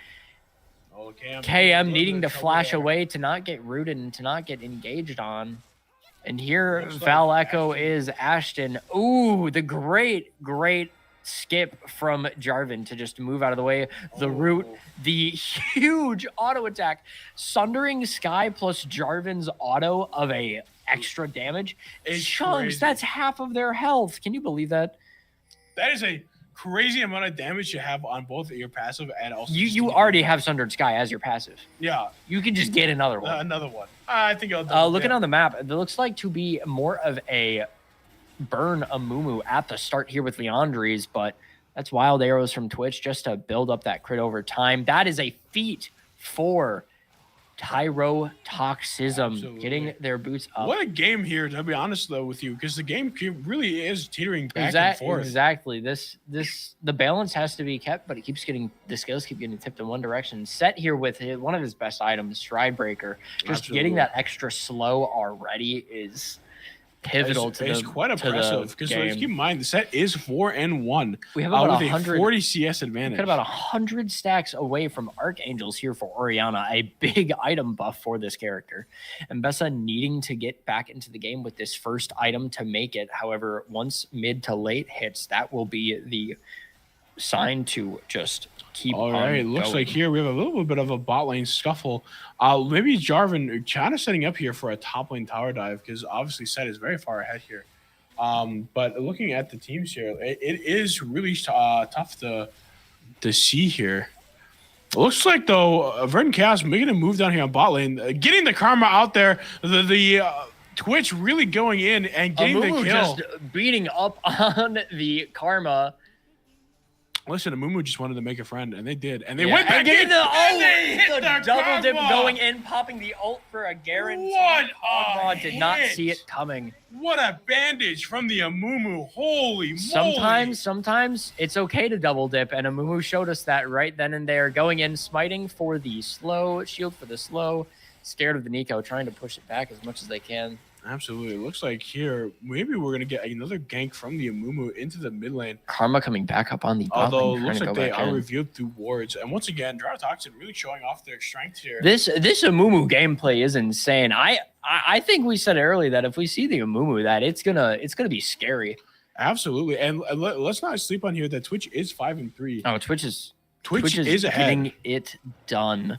Speaker 3: KM needing to flash away to not get rooted and to not get engaged on. And here Val Echo is Ashton. Ooh, the great skip from Jarvan to just move out of the way. The root, the huge auto attack. Sundering Sky plus Jarvan's auto of a extra damage. Chunks, that's half of their health. Can you believe that?
Speaker 2: That is a crazy amount of damage you have on both your passive and also
Speaker 3: you already have Sundered Sky as your passive.
Speaker 2: Yeah,
Speaker 3: you can just get another one.
Speaker 2: I think I'll
Speaker 3: looking on the map, it looks like to be more of a burn Amumu at the start here with Leandries, but that's wild arrows from Twitch just to build up that crit over time. That is a feat for Tyro Toxism. Absolutely. Getting their boots up.
Speaker 2: What a game here, to be honest though with you, because the game really is teetering back and forth.
Speaker 3: Exactly. The balance has to be kept, but the scales keep getting tipped in one direction. Set here with one of his best items, Stride Breaker. Just getting that extra slow already is pivotal
Speaker 2: it's quite impressive because keep in mind the set is 4-1.
Speaker 3: We have about
Speaker 2: 100 40 CS advantage.
Speaker 3: We've got about 100 stacks away from Archangels here for Orianna, a big item buff for this character. And Mbessa needing to get back into the game with this first item to make it. However, once mid to late hits, that will be the sign to just keep
Speaker 2: all right, looks
Speaker 3: going.
Speaker 2: Like here we have a little bit of a bot lane scuffle. Maybe Jarvan kind of setting up here for a top lane tower dive because obviously Set is very far ahead here. But looking at the teams here, it is really tough to see here. It looks like though Verdant Chaos making a move down here on bot lane, getting the Karma out there. The Twitch really going in and getting the kill,
Speaker 3: just beating up on the Karma.
Speaker 2: Listen, Amumu just wanted to make a friend, and they did. And they went back
Speaker 3: in.
Speaker 2: They hit
Speaker 3: the double dip going in, popping the ult for a guarantee.
Speaker 2: What
Speaker 3: did not see it coming.
Speaker 2: What a bandage from the Amumu. Holy moly.
Speaker 3: Sometimes it's okay to double dip, and Amumu showed us that right then and there. Going in, smiting for the slow, shield for the slow. Scared of the Nico, trying to push it back as much as they can.
Speaker 2: Absolutely. It looks like here, maybe we're going to get another gank from the Amumu into the mid lane.
Speaker 3: Karma coming back up on the bot
Speaker 2: Although
Speaker 3: lane,
Speaker 2: it looks like they are
Speaker 3: in.
Speaker 2: revealed through wards. And once again, Toxic really showing off their strength here.
Speaker 3: This Amumu gameplay is insane. I think we said earlier that if we see the Amumu, that it's gonna be scary.
Speaker 2: Absolutely. And let's not sleep on here that Twitch is 5-3.
Speaker 3: Oh, Twitch is
Speaker 2: ahead.
Speaker 3: getting it done.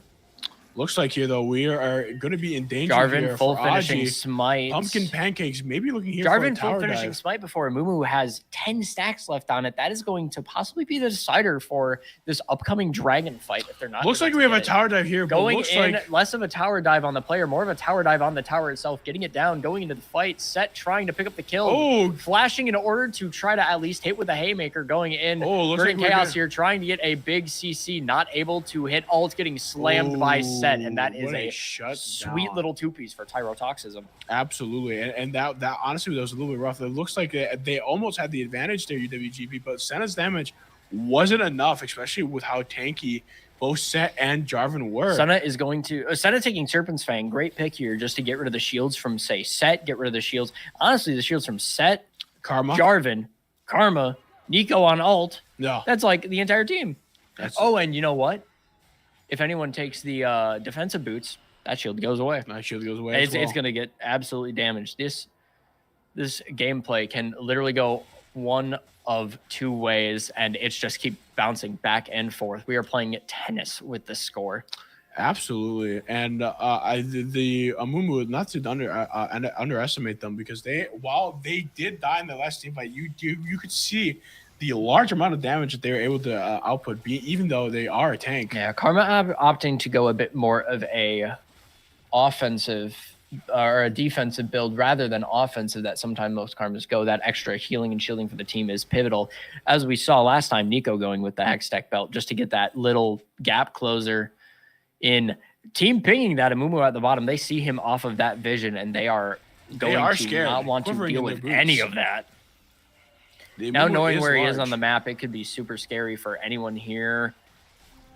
Speaker 2: Looks like here, though, we are going to be in danger
Speaker 3: Jarvan
Speaker 2: here
Speaker 3: full
Speaker 2: for
Speaker 3: finishing
Speaker 2: Aji.
Speaker 3: smite.
Speaker 2: Pumpkin Pancakes maybe looking here for a
Speaker 3: Jarvan
Speaker 2: tower
Speaker 3: full finishing
Speaker 2: dive.
Speaker 3: smite before Amumu has 10 stacks left on it. That is going to possibly be the decider for this upcoming dragon fight if they're not.
Speaker 2: Looks like we have a tower dive here. But
Speaker 3: Going
Speaker 2: looks
Speaker 3: in,
Speaker 2: like...
Speaker 3: less of a tower dive on the player, more of a tower dive on the tower itself, getting it down, going into the fight, Set trying to pick up the kill,
Speaker 2: Oh,
Speaker 3: flashing in order to try to at least hit with a haymaker, going in,
Speaker 2: looks
Speaker 3: burning
Speaker 2: like
Speaker 3: chaos here, trying to get a big CC, not able to hit ult, getting slammed by Set, and that is a sweet little two-piece for Tyrotoxism.
Speaker 2: Absolutely. And that honestly, that was a little bit rough. It looks like they almost had the advantage there, UWGP, but Senna's damage wasn't enough, especially with how tanky both Set and Jarvan were.
Speaker 3: Senna is going to... Senna taking Serpent's Fang. Great pick here just to get rid of the shields from, say, Set. Get rid of the shields. Honestly, the shields from Set,
Speaker 2: Karma,
Speaker 3: Jarvan, Karma, Nico on ult.
Speaker 2: No.
Speaker 3: That's like the entire team.
Speaker 2: That's,
Speaker 3: and you know what? If anyone takes the defensive boots, that shield goes away.
Speaker 2: that shield goes away.
Speaker 3: It's going to get absolutely damaged. This gameplay can literally go one of two ways, and it's just keep bouncing back and forth. We are playing tennis with the score.
Speaker 2: Absolutely. And the Amumu, not to underestimate them, because while they did die in the last team fight, you could see the large amount of damage that they were able to output, even though they are a tank.
Speaker 3: Yeah, Karma opting to go a bit more of a offensive or a defensive build rather than offensive that sometimes most Karmas go. That extra healing and shielding for the team is pivotal. As we saw last time, Nico going with the Hextech belt just to get that little gap closer in. Team pinging that Amumu at the bottom. They see him off of that vision, and they are
Speaker 2: scared.
Speaker 3: not want to deal with any of that. Now knowing where he is on the map, it could be super scary for anyone here.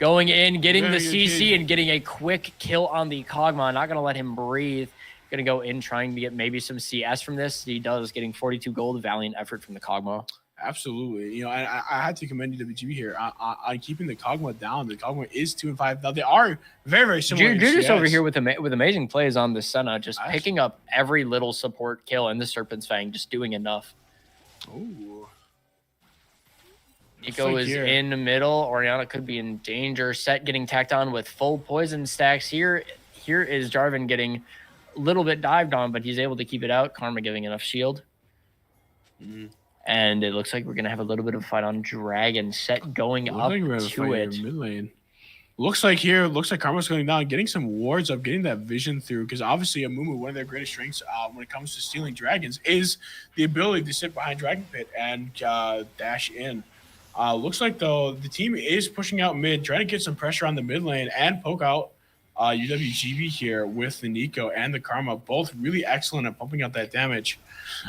Speaker 3: Going in, getting the CC and getting a quick kill on the Kog'Maw. Not going to let him breathe. Going to go in trying to get maybe some CS from this. He does, getting 42 gold. Valiant effort from the Kog'Maw.
Speaker 2: Absolutely. You know, I had to commend UWGP here on keeping the Kog'Maw down. The Kog'Maw is 2-5. Now, they are very, very similar.
Speaker 3: Judas over here with amazing plays on the Senna, just picking up every little support kill, and the Serpent's Fang just doing enough.
Speaker 2: Ooh.
Speaker 3: Nico is in the middle. Oriana could be in danger. Set getting tacked on with full poison stacks. Here is Jarvan getting a little bit dived on, but he's able to keep it out. Karma giving enough shield. And it looks like we're going to have a little bit of a fight on Dragon. Set going up to it.
Speaker 2: Mid lane. Looks like Karma's going down, getting some wards up, getting that vision through, because obviously Amumu, one of their greatest strengths when it comes to stealing dragons is the ability to sit behind Dragon Pit and dash in. Looks like, though, the team is pushing out mid, trying to get some pressure on the mid lane and poke out UWGB here with the Nico and the Karma, both really excellent at pumping out that damage.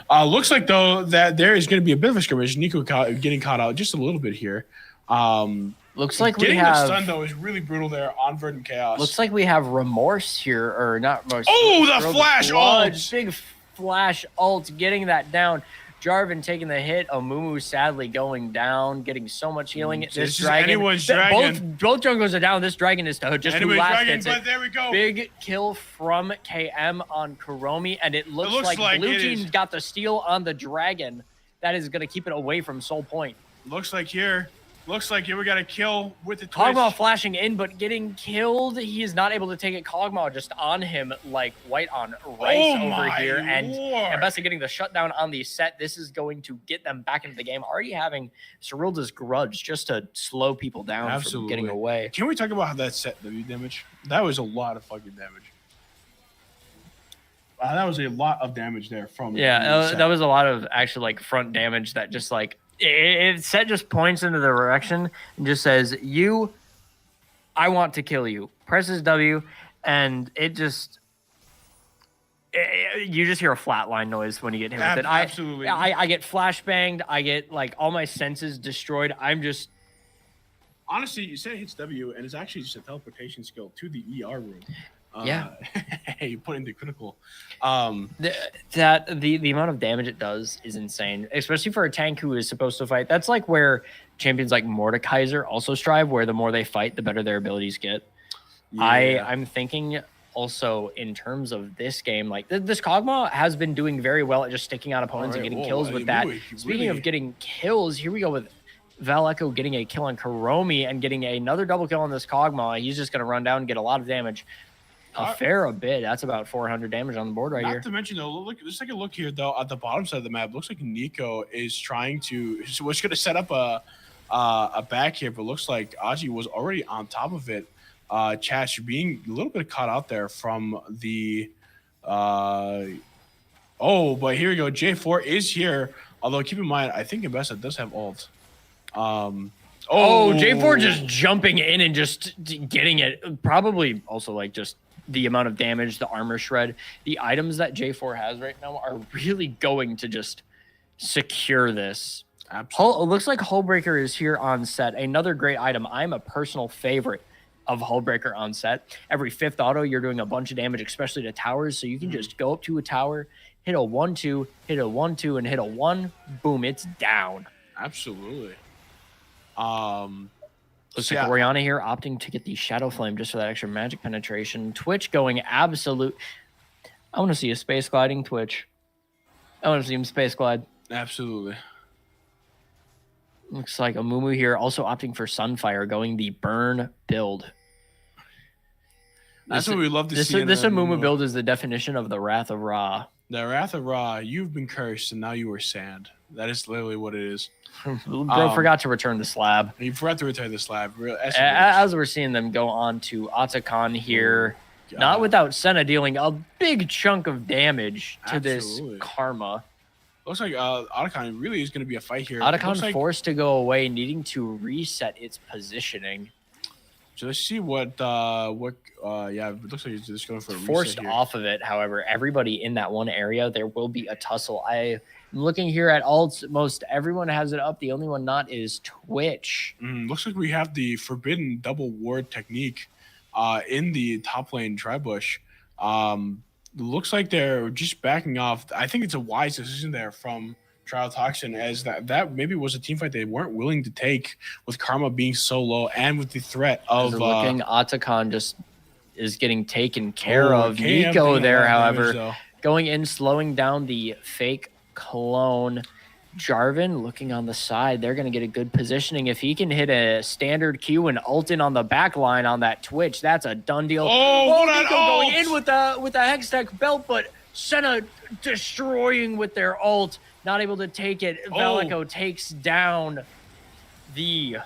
Speaker 2: Looks like, though, that there is going to be a bit of a skirmish. Nico getting caught out just a little bit here.
Speaker 3: Looks like
Speaker 2: getting the stun, though, is really brutal there on Verdant Chaos.
Speaker 3: Looks like we have Remorse here, or not Remorse.
Speaker 2: Oh, the flash ult!
Speaker 3: Big flash ult, getting that down. Jarvan taking the hit. Amumu sadly going down, getting so much healing. This dragon.
Speaker 2: Anyone's dragon.
Speaker 3: Both junglers are down. This dragon is just who last hits it.
Speaker 2: But there we go.
Speaker 3: Big kill from KM on Kuromi, and it looks like blue team's got the steal on the dragon. That is going to keep it away from Soul Point.
Speaker 2: Looks like here we got a kill with the twist.
Speaker 3: Kog'Maw flashing in, but getting killed. He is not able to take it. Kog'Maw just on him like white on rice over here. And Bessa getting the shutdown on the Set. This is going to get them back into the game. Already having Cyrilda's grudge just to slow people down from getting away.
Speaker 2: Can we talk about how that Set W damage? That was a lot of fucking damage. That was a lot of damage there from
Speaker 3: that was a lot of actually like front damage that just like it Set just points into the direction and just says, I want to kill you. Presses W, and it just you just hear a flatline noise when you get hit with it.
Speaker 2: Absolutely.
Speaker 3: I get flashbanged. I get like all my senses destroyed. I'm just
Speaker 2: honestly, you say it hits W, and it's actually just a teleportation skill to the ER room.
Speaker 3: Yeah.
Speaker 2: Hey, you put into critical.
Speaker 3: The amount of damage it does is insane, especially for a tank who is supposed to fight. That's like where champions like Mordekaiser also strive, where the more they fight, the better their abilities get. Yeah. I'm thinking also in terms of this game, like this Kog'Maw has been doing very well at just sticking out opponents and getting kills with that. Speaking of getting kills, here we go with Val Echo getting a kill on Karomi and getting another double kill on this Kog'Maw. He's just going to run down and get a lot of damage. A fair bit. That's about 400 damage on the board right here.
Speaker 2: Not to mention, though, look, let's take a look here, though, at the bottom side of the map. Looks like Nico is trying to... So we're going to set up a back here, but looks like Aji was already on top of it. Chash being a little bit caught out there from the... Oh, but here we go. J4 is here. Although, keep in mind, I think Investa does have ult.
Speaker 3: J4 just jumping in and just getting it. Probably also like just the amount of damage, the armor shred, the items that J4 has right now are really going to just secure this.
Speaker 2: Absolutely.
Speaker 3: It looks like Hullbreaker is here on set. Another great item. I'm a personal favorite of Hullbreaker on set. Every 5th auto, you're doing a bunch of damage, especially to towers. So you can just go up to a tower, hit a 1-2, hit a 1-2, and hit a 1. Boom, it's down.
Speaker 2: Absolutely.
Speaker 3: Looks like Oriana here opting to get the Shadow Flame just for that extra magic penetration. Twitch going absolute. I want to see a space gliding Twitch. I want to see him space glide.
Speaker 2: Absolutely.
Speaker 3: Looks like Amumu here also opting for Sunfire, going the burn build.
Speaker 2: That's what we love to see.
Speaker 3: This Amumu build is the definition of the Wrath of Ra.
Speaker 2: The Wrath of Ra, you've been cursed and now you are sand. That is literally what it is.
Speaker 3: Bro forgot to return the slab.
Speaker 2: You forgot to return the slab.
Speaker 3: As we're seeing them go on to Atakan here, not without Senna dealing a big chunk of damage to this Karma.
Speaker 2: Looks like Atakan really is going to be a fight here.
Speaker 3: Atakan forced to go away, needing to reset its positioning.
Speaker 2: So let's see what it looks like he's just going for a
Speaker 3: forced off of it. However, everybody in that one area, there will be a tussle. I'm looking here at alts. Most everyone has it up. The only one not is Twitch.
Speaker 2: Looks like we have the forbidden double ward technique in the top lane Tribush. Looks like they're just backing off. I think it's a wise decision there from Triotoxin, as that maybe was a team fight they weren't willing to take with Karma being so low and with the threat of
Speaker 3: looking. Atakan just is getting taken care of. Nico there, however, going in, slowing down the fake clone. Jarvan looking on the side. They're going to get a good positioning. If he can hit a standard Q and ult in on the back line on that Twitch, that's a done deal. Nico going in with a Hextech belt, but Senna destroying with their ult. Not able to take it. Velico takes down the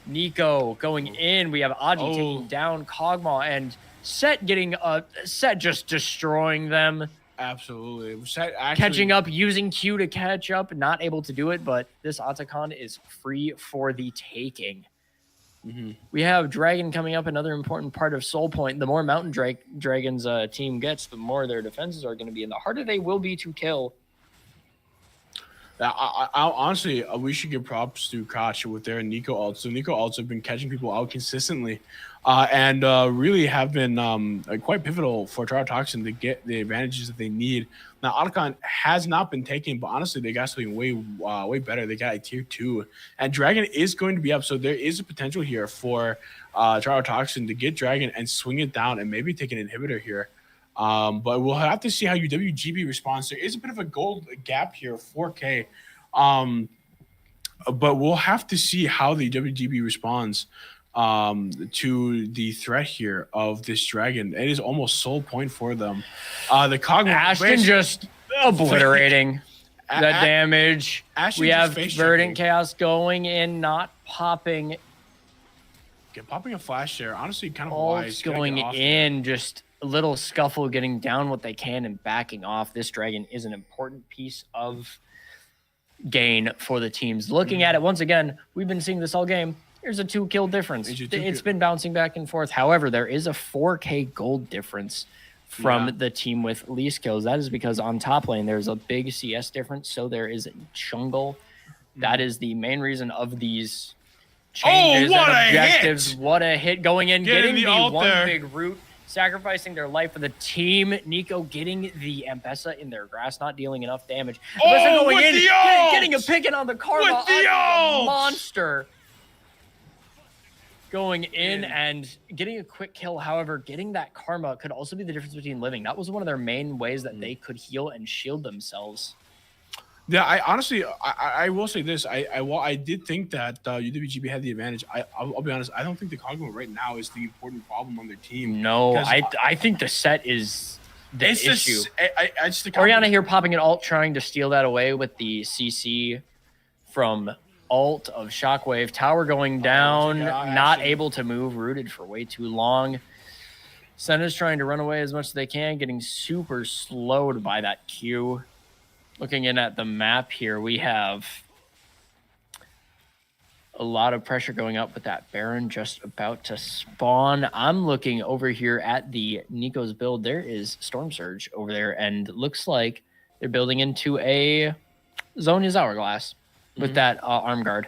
Speaker 3: Nico going in. We have Aji taking down Kog'Maw and Set getting Set just destroying them.
Speaker 2: Absolutely.
Speaker 3: Catching up, using Q to catch up, not able to do it, but this Atakan is free for the taking. We have Dragon coming up, another important part of Soul Point. The more Mountain Dragon's team gets, the more their defenses are going to be, and the harder they will be to kill.
Speaker 2: I honestly, we should give props to Koch with their Nico ults. So Nico ults have been catching people out consistently and really have been quite pivotal for Triotoxin to get the advantages that they need. Now, Atakan has not been taken, but honestly, they got something way better. They got a tier 2, and Dragon is going to be up. So there is a potential here for Triotoxin to get Dragon and swing it down and maybe take an inhibitor here. But we'll have to see how UWGB responds. There is a bit of a gold gap here, 4K. But we'll have to see how the WGB responds to the threat here of this Dragon. It is almost Soul Point for them. The Kog'Maw
Speaker 3: Ashton just obliterating that damage. We have Verdant Chaos going in, not popping.
Speaker 2: Popping a flash there. Honestly, kind of
Speaker 3: wise. Going in, just a little scuffle, getting down what they can and backing off. This Dragon is an important piece of gain for the teams. Looking at it once again, we've been seeing this all game. Here's a 2-kill difference. It's been bouncing back and forth. However, there is a 4K gold difference from the team with least kills. That is because on top lane, there's a big CS difference. So there is a jungle. That is the main reason of these changes and objectives. What a hit going in, getting the one big root. sacrificing their life for the team. NiKo getting the M-Pesa in their grass, not dealing enough damage.
Speaker 2: Oh,
Speaker 3: going
Speaker 2: with
Speaker 3: in,
Speaker 2: the ult!
Speaker 3: getting a pick in on the Karma.
Speaker 2: With the
Speaker 3: a
Speaker 2: ult!
Speaker 3: monster. Going in and getting a quick kill. However, getting that Karma could also be the difference between living. That was one of their main ways that they could heal and shield themselves.
Speaker 2: Yeah, I honestly, I will say this. I did think that UWGB had the advantage. I'll be honest. I don't think the Kog'Maw right now is the important problem on their team.
Speaker 3: No, I think the set is the issue.
Speaker 2: Orianna
Speaker 3: here popping an ult, trying to steal that away with the CC from ult of Shockwave. Tower going down, not able to move, rooted for way too long. Senna's trying to run away as much as they can, getting super slowed by that Q. Looking in at the map here, we have a lot of pressure going up with that Baron just about to spawn. I'm looking over here at the NiKo's build. There is Storm Surge over there, and looks like they're building into a Zhonya's Hourglass with that arm guard.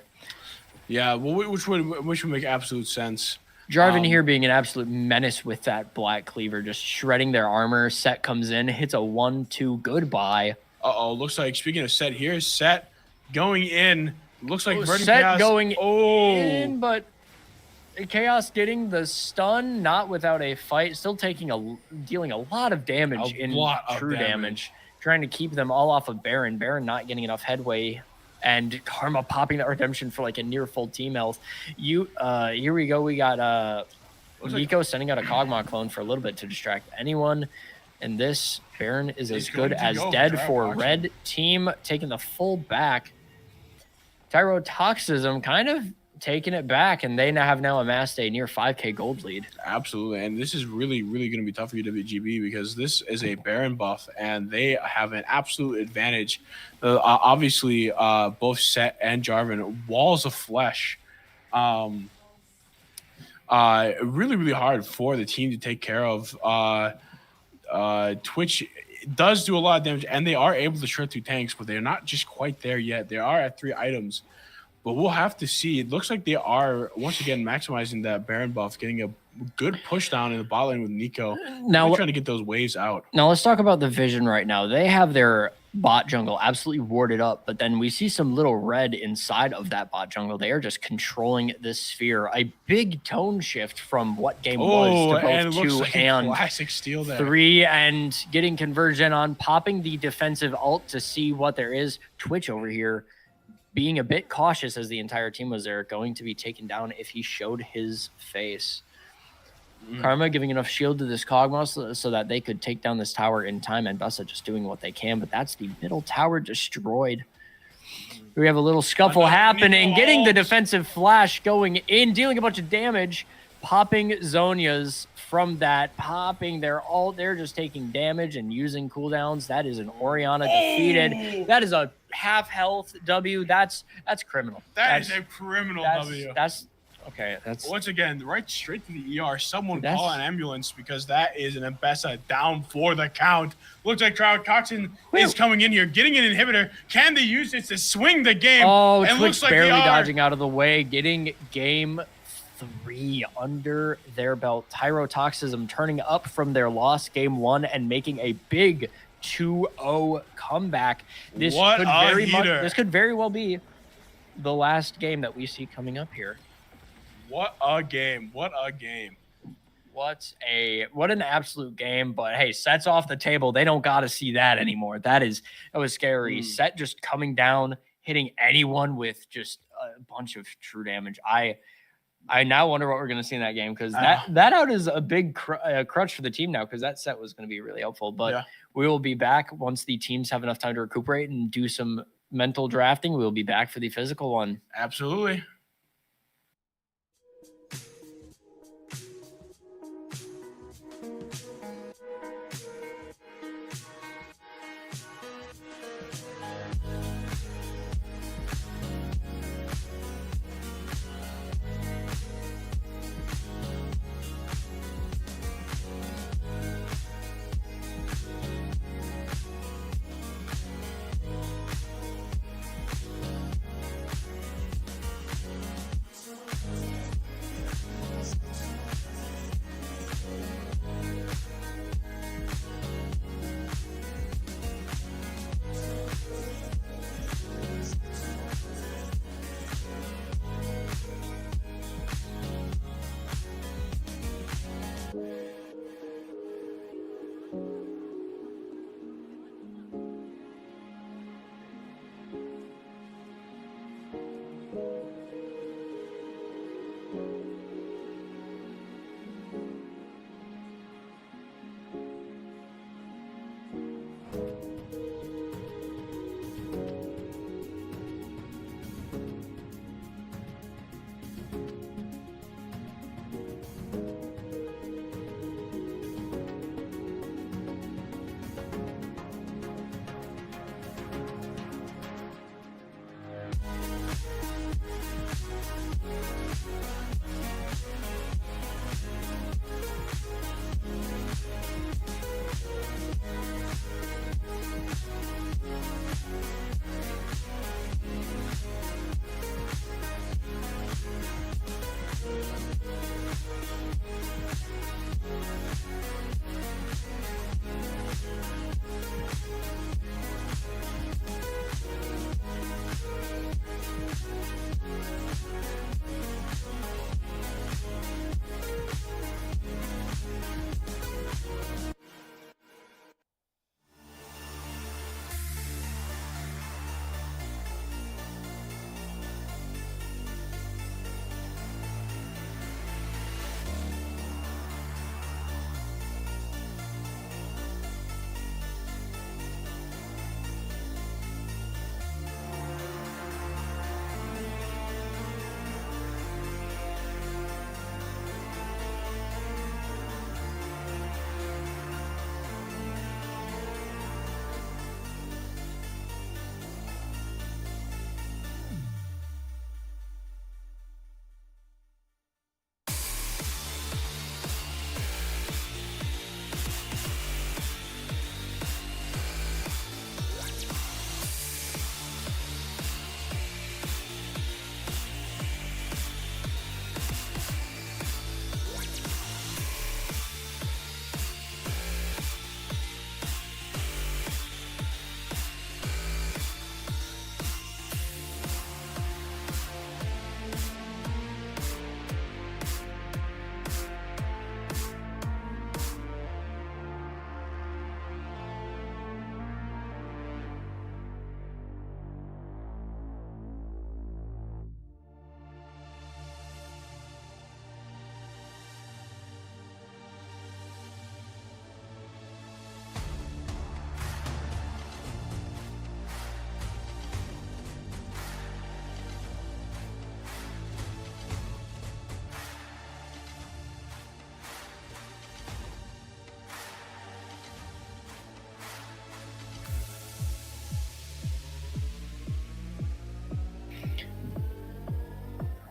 Speaker 2: Yeah, well, which would make absolute sense.
Speaker 3: Jarvan here being an absolute menace with that Black Cleaver, just shredding their armor. Set comes in, hits a 1-2 goodbye.
Speaker 2: Looks like, speaking of Set here, Set going in. Looks like
Speaker 3: Set
Speaker 2: Chaos
Speaker 3: going in, but Chaos getting the stun, not without a fight. Still dealing a lot of damage true damage. Trying to keep them all off of Baron. Baron not getting enough headway. And Karma popping that redemption for like a near full team health. Here we go. We got NiKo sending out a Kog'Maw clone for a little bit to distract anyone. And this Baron is as good as dead for red team, taking the full back. Tyrotoxism kind of taking it back, and they have now amassed a near 5K gold lead.
Speaker 2: Absolutely, and this is really, really going to be tough for UWGB because this is a Baron buff, and they have an absolute advantage. Obviously, both Set and Jarvan, walls of flesh. Really, really hard for the team to take care of. Twitch does do a lot of damage, and they are able to shred through tanks, but they're not just quite there yet. They are at 3 items, but we'll have to see. It looks like they are, once again, maximizing that Baron buff, getting a good push down in the bot lane with NiKo. Now trying to get those waves out.
Speaker 3: Now let's talk about the vision right now. They have their bot jungle absolutely warded up, but then we see some little red inside of that bot jungle. They are just controlling this sphere. A big tone shift from what game was to both 2
Speaker 2: like
Speaker 3: and
Speaker 2: classic steal there.
Speaker 3: 3, and getting conversion on, popping the defensive ult to see what there is. Twitch over here being a bit cautious as the entire team was there, going to be taken down if he showed his face. Karma giving enough shield to this Kog'Maw so that they could take down this tower in time, and Bessa just doing what they can, but that's the middle tower destroyed. We have a little scuffle happening, getting the defensive flash going in, dealing a bunch of damage, popping Zhonya's from that, popping their ult. They're just taking damage and using cooldowns. That is an Orianna defeated. That is a half health W. That's criminal.
Speaker 2: That's a criminal W.
Speaker 3: Okay, that's
Speaker 2: once again right straight to the ER. Someone call an ambulance because that is an M-Pesa down for the count. Looks like Tyrotoxin is coming in here, getting an inhibitor. Can they use this to swing the game?
Speaker 3: Oh, and looks like barely dodging out of the way, getting game 3 under their belt. Tyrotoxism turning up from their lost game 1 and making a big 2-0 comeback. This could very well be the last game that we see coming up here.
Speaker 2: What a game. What a game.
Speaker 3: What an absolute game. But hey, Set's off the table. They don't got to see that anymore. That was scary. Set just coming down, hitting anyone with just a bunch of true damage. I now wonder what we're going to see in that game, because that out is a big crutch for the team now, because that Set was going to be really helpful. But we will be back once the teams have enough time to recuperate and do some mental drafting. We'll be back for the physical one.
Speaker 2: Absolutely.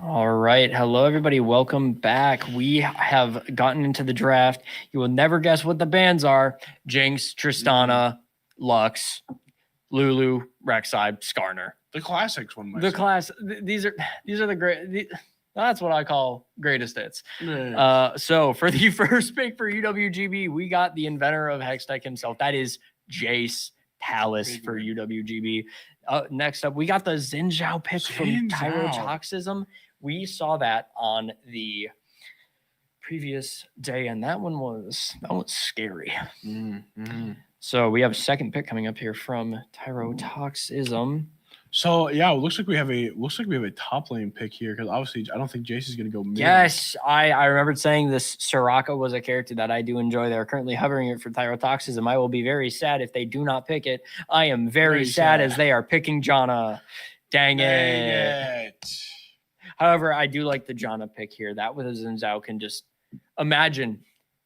Speaker 3: All right. Hello, everybody. Welcome back. We have gotten into the draft. You will never guess what the bands are. Jinx, Tristana, Lux, Lulu, Rek'Sai, Skarner.
Speaker 2: The classics one.
Speaker 3: These are the great. That's what I call greatest hits.
Speaker 2: Yeah.
Speaker 3: So for the first pick for UWGB, we got the inventor of Hextech himself. That is Jace Talus for UWGB. Next up, we got the Xin Zhao pick from Tyrotoxism. We saw that on the previous day, and that one was scary. So we have a second pick coming up here from Tyrotoxism.
Speaker 2: So yeah, it looks like we have a top lane pick here because obviously I don't think Jace is going to go mid.
Speaker 3: Yes, I remembered saying this. Soraka was a character that I do enjoy. They're currently hovering it for Tyrotoxism. I will be very sad if they do not pick it. I am very sad as they are picking Janna. Dang it. However, I do like the Janna pick here. That with a Xin Zhao can just imagine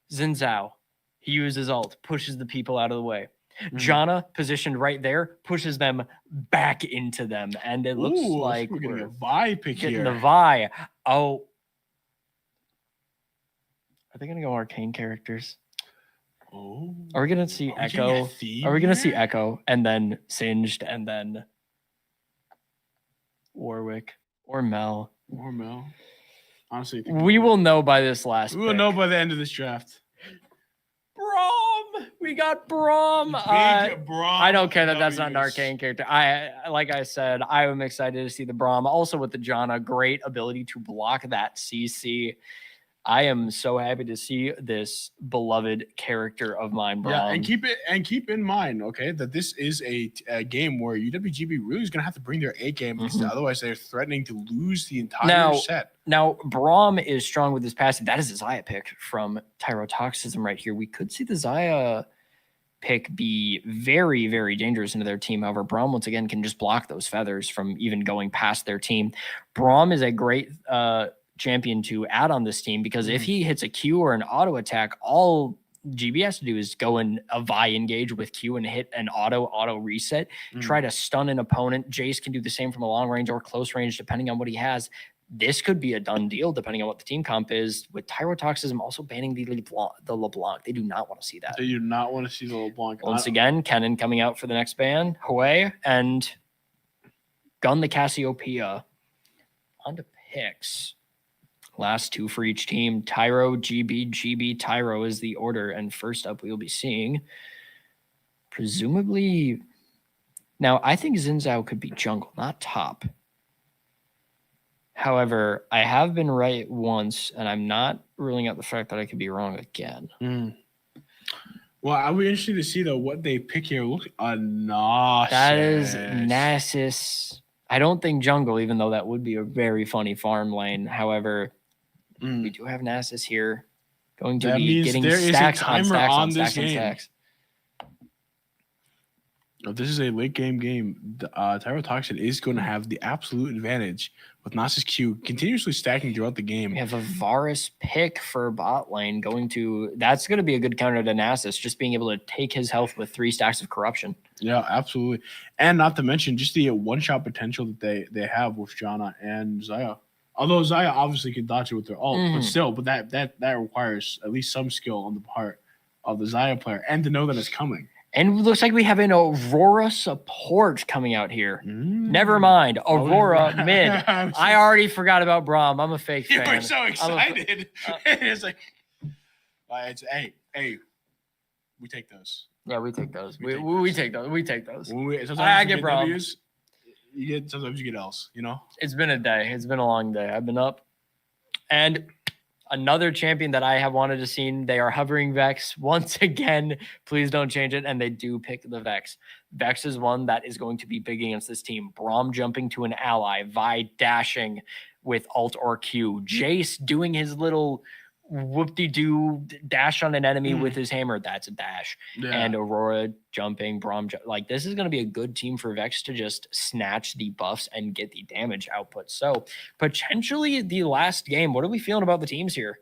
Speaker 3: Xin Zhao. He uses ult, pushes the people out of the way. Janna positioned right there pushes them back into them, and it looks like
Speaker 2: we're getting a Vi pick
Speaker 3: getting
Speaker 2: here.
Speaker 3: the Vi. Oh, are they gonna go arcane characters?
Speaker 2: Oh,
Speaker 3: are we gonna see Echo? Are we gonna see Echo and then Singed and then Warwick or Mel?
Speaker 2: Honestly,
Speaker 3: we will know by this last.
Speaker 2: We will know by the end of this draft.
Speaker 3: Braum! We got Braum.
Speaker 2: Braum.
Speaker 3: I don't care that that's not an arcane character. Like I said, I am excited to see the Braum. Also with the Janna, great ability to block that CC. I am so happy to see this beloved character of mine, Braum.
Speaker 2: Yeah, and keep in mind, okay, that this is a game where UWGB really is going to have to bring their A game. Otherwise, they're threatening to lose the entire set.
Speaker 3: Now, Braum is strong with his passive. That is a Xayah pick from Tyrotoxism right here. We could see the Xayah pick be very, very dangerous into their team. However, Braum, once again, can just block those feathers from even going past their team. Braum is a great champion to add on this team because if he hits a Q or an auto attack, all GB has to do is go in a Vi engage with Q and hit an auto reset, try to stun an opponent. Jace can do the same from a long range or close range, depending on what he has. This could be a done deal, depending on what the team comp is. With Tyrotoxism also banning the LeBlanc. They do not want to see that.
Speaker 2: They do not want to see the LeBlanc.
Speaker 3: Once again, Kennen coming out for the next ban. Hue and Gun the Cassiopeia. On to picks. Last two for each team. Tyro, GB, GB, Tyro is the order. And first up, we'll be seeing presumably. Now, I think Xin Zhao could be jungle, not top. However, I have been right once, and I'm not ruling out the fact that I could be wrong again.
Speaker 2: Well, I'll be interested to see, though, what they pick here. Look, Nasus.
Speaker 3: That is Nasus. I don't think jungle, even though that would be a very funny farm lane. However, we do have Nasus here going to be getting stacks on stacks on stacks on stacks.
Speaker 2: If this is a late game, Tyrotoxin is going to have the absolute advantage with Nasus Q continuously stacking throughout the game.
Speaker 3: We have a Varus pick for bot lane that's going to be a good counter to Nasus, just being able to take his health with 3 stacks of corruption.
Speaker 2: Yeah, absolutely. And not to mention just the one-shot potential that they have with Janna and Xayah. Although Xayah obviously can dodge it with their ult, but still, that requires at least some skill on the part of the Xayah player and to know that it's coming.
Speaker 3: And it looks like we have an Aurora support coming out here. Never mind. Aurora mid. I already forgot about Braum. I'm a fake fan.
Speaker 2: You were so excited. It's like, hey, we take those.
Speaker 3: Yeah, we take those. We take those. We take those.
Speaker 2: I
Speaker 3: get Braum.
Speaker 2: Sometimes you get L's, you know?
Speaker 3: It's been a day. It's been a long day. I've been up. And another champion that I have wanted to see, they are hovering Vex. Once again, please don't change it. And they do pick the Vex. Vex is one that is going to be big against this team. Braum jumping to an ally. Vi dashing with Alt or Q. Jace doing his little whoop-de-doo dash on an enemy with his hammer. That's a dash. Yeah. And Aurora jumping, Braum. Like, this is going to be a good team for Vex to just snatch the buffs and get the damage output. So, potentially the last game. What are we feeling about the teams here?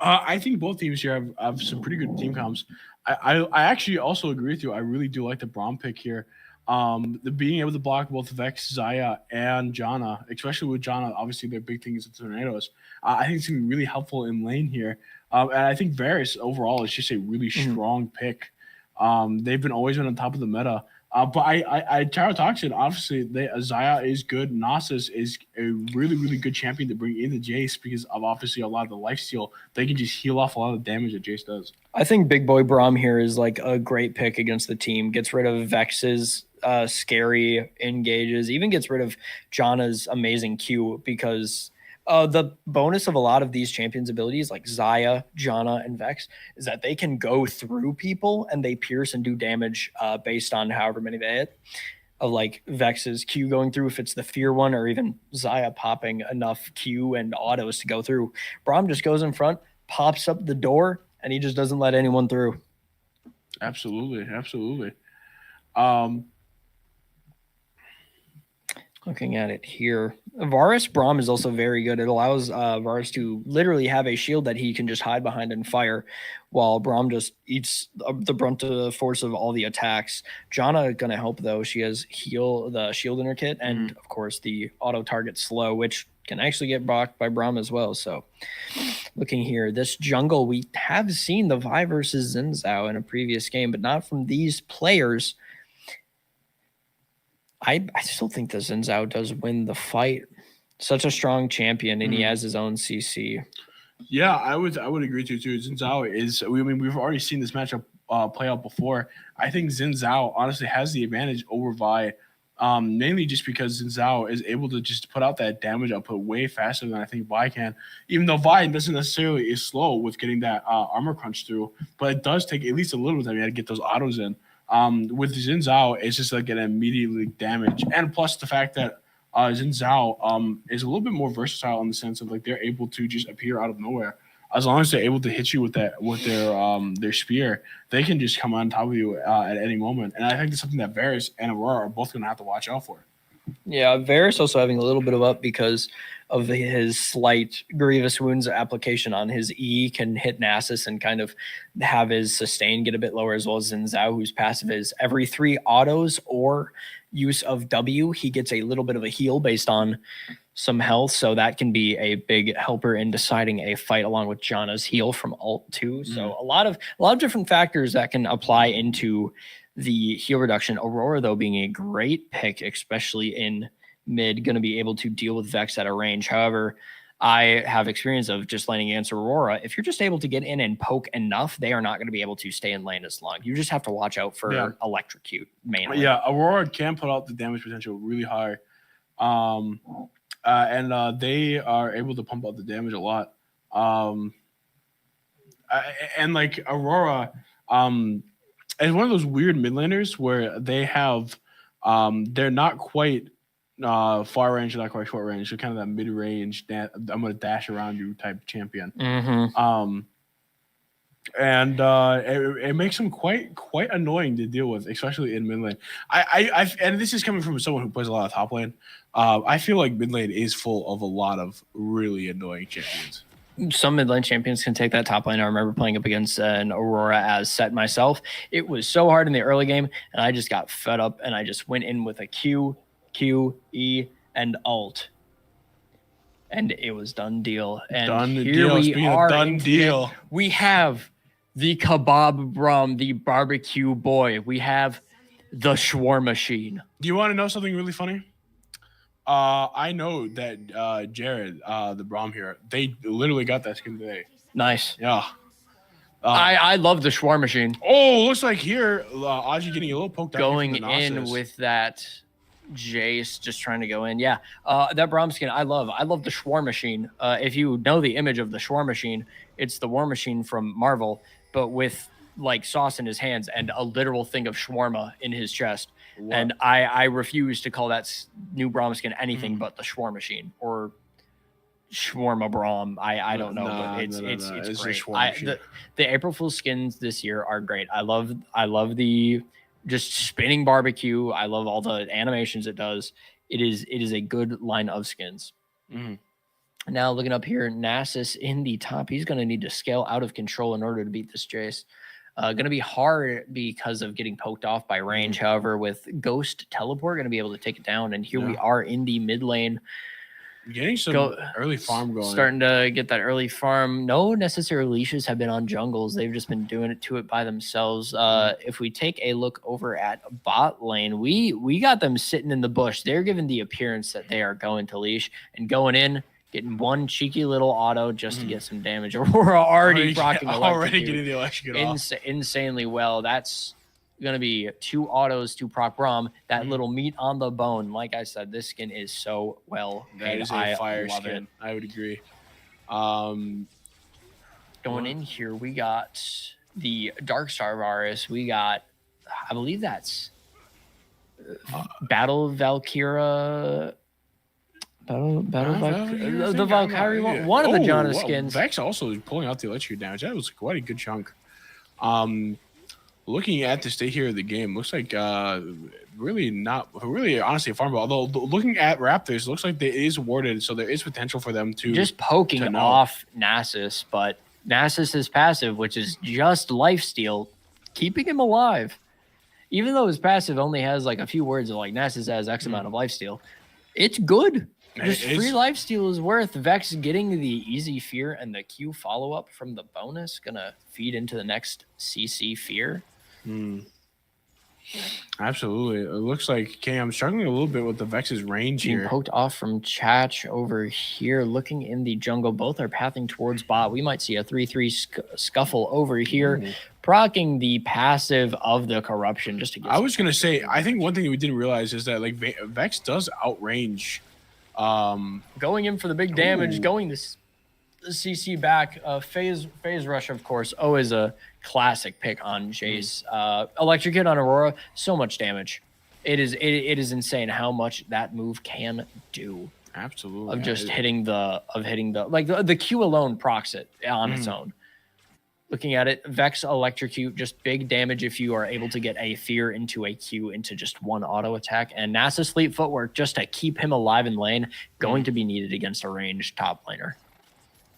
Speaker 2: I think both teams here have some pretty good team comps. I actually also agree with you. I really do like the Braum pick here. The being able to block both Vex, Zaya, and Janna, especially with Janna, obviously their big thing is the tornadoes. I think it's going to be really helpful in lane here. And I think Varus overall is just a really strong pick. They've always been on top of the meta. But I Toxin, obviously, Zaya is good. Nasus is a really, really good champion to bring into Jace because of obviously a lot of the lifesteal. They can just heal off a lot of the damage that Jace does.
Speaker 6: I think Big Boy Braum here is like a great pick against the team. Gets rid of Vex's scary engages, even gets rid of Janna's amazing Q because the bonus of a lot of these champions' abilities, like Zaya, Janna, and Vex, is that they can go through people and they pierce and do damage based on however many they hit. Of like Vex's Q going through if it's the fear one, or even Zaya popping enough Q and autos to go through. Braum just goes in front, pops up the door, and he just doesn't let anyone through.
Speaker 2: Absolutely.
Speaker 6: Looking at it here, Varus Braum is also very good. It allows Varus to literally have a shield that he can just hide behind and fire, while Braum just eats the brunt of the force of all the attacks. Janna gonna help though. She has the shield in her kit, and of course the auto target slow, which can actually get blocked by Braum as well. So looking here, this jungle, we have seen the Vi versus Xin Zhao in a previous game, but not from these players. I still think that Xin Zhao does win the fight. Such a strong champion, and he has his own CC.
Speaker 2: Yeah, I would agree too. Xin Zhao is. We've already seen this matchup play out before. I think Xin Zhao honestly has the advantage over Vi, mainly just because Xin Zhao is able to just put out that damage output way faster than I think Vi can. Even though Vi doesn't necessarily is slow with getting that armor crunch through, but it does take at least a little time to get those autos in. With Xin Zhao, it's just like an immediately damage, and plus the fact that Xin Zhao is a little bit more versatile in the sense of like they're able to just appear out of nowhere. As long as they're able to hit you with their spear, they can just come on top of you at any moment. And I think it's something that Varus and Aurora are both going to have to watch out for.
Speaker 6: Yeah, Varus also having a little bit of up because of his slight grievous wounds application on his E can hit Nasus and kind of have his sustain get a bit lower, as well as Xin Zhao, whose passive is every 3 autos or use of W, he gets a little bit of a heal based on some health, so that can be a big helper in deciding a fight, along with Janna's heal from ult too. So a lot of different factors that can apply into the heal reduction. Aurora, though, being a great pick, especially in mid, going to be able to deal with Vex at a range. However, I have experience of just laning against Aurora. If you're just able to get in and poke enough, they are not going to be able to stay in lane as long. You just have to watch out for electrocute mainly.
Speaker 2: Yeah, Aurora can put out the damage potential really high. And they are able to pump out the damage a lot. And like Aurora, is one of those weird mid laners where they have, they're not quite far range, not quite short range. They're kind of that mid range. I'm going to dash around you type champion. And it makes them quite annoying to deal with, especially in mid lane. And this is coming from someone who plays a lot of top lane. I feel like mid lane is full of a lot of really annoying champions.
Speaker 6: Some mid lane champions can take that top lane. I remember playing up against an Aurora as set myself. It was so hard in the early game, and I just got fed up, and I just went in with a Q, E, and ult. And it was done deal. And here we are.
Speaker 2: Done deal.
Speaker 6: We have the kebab Braum, the barbecue boy. We have the Schwar machine.
Speaker 2: Do you want to know something really funny? I know that Jared, the Braum here, they literally got that skin today.
Speaker 6: Nice.
Speaker 2: Yeah.
Speaker 6: I love the Schwar machine.
Speaker 2: Oh, looks like here, Aji getting a little poked out.
Speaker 6: Going in with that Jace, just trying to go in. Yeah. That Braum skin, I love the Schwar machine. If you know the image of the Schwar machine, it's the War Machine from Marvel, but with like sauce in his hands and a literal thing of shawarma in his chest. What? And I refuse to call that new Braum skin anything but the Schwar machine or Shawarma Braum. I don't know, but it's great. The April Fool's skins this year are great. I love the just spinning barbecue. I love all the animations it does. It is a good line of skins. Now looking up here, Nasus in the top. He's going to need to scale out of control in order to beat this Jace. Going to be hard because of getting poked off by range. However, with Ghost Teleport, going to be able to take it down. And here we are in the mid lane.
Speaker 2: Getting some early farm going.
Speaker 6: Starting to get that early farm. No necessary leashes have been on jungles. They've just been doing it by themselves. If we take a look over at bot lane, we got them sitting in the bush. They're giving the appearance that they are going to leash and going in, getting one cheeky little auto just to get some damage. We're already rocking
Speaker 2: getting the electric off.
Speaker 6: Insanely well. That's going to be 2 autos to proc Braum. That little meat on the bone. Like I said, this skin is so well made.
Speaker 2: That is a fire skin. I would agree.
Speaker 6: Going in here, we got the Darkstar Varus. We got, I believe that's Battle Valkyra. The Valkyrie one of the Janna skins.
Speaker 2: Vex also is pulling out the electric damage. That was quite a good chunk. Looking at the state here of the game, looks like really honestly a farm ball. Although looking at Raptors, looks like it is warded, so there is potential for them to
Speaker 6: just poking off Nasus, but Nasus is passive, which is just lifesteal, keeping him alive. Even though his passive only has like a few words of like Nasus has X amount of lifesteal, it's good. Just free lifesteal is worth. Vex getting the easy fear and the Q follow up from the bonus gonna feed into the next CC fear.
Speaker 2: Absolutely. It looks like I'm struggling a little bit with the Vex's range
Speaker 6: being
Speaker 2: here.
Speaker 6: Poked off from Chach over here, looking in the jungle. Both are pathing towards bot. We might see a 3-3 scuffle over here, proccing the passive of the corruption. Just to get.
Speaker 2: I was gonna say, I think one thing we didn't realize is that like Vex does outrange.
Speaker 6: Going in for the big damage, going this CC back. Phase rush, of course, always a classic pick on Jace. Electric hit on Aurora, so much damage. It is insane how much that move can do.
Speaker 2: Absolutely.
Speaker 6: Of just hitting the like the Q alone procs it on its own. Looking at it, Vex electrocute, just big damage if you are able to get a fear into a Q into just one auto attack. And Nasus Sleep Footwork just to keep him alive in lane, going to be needed against a ranged top laner.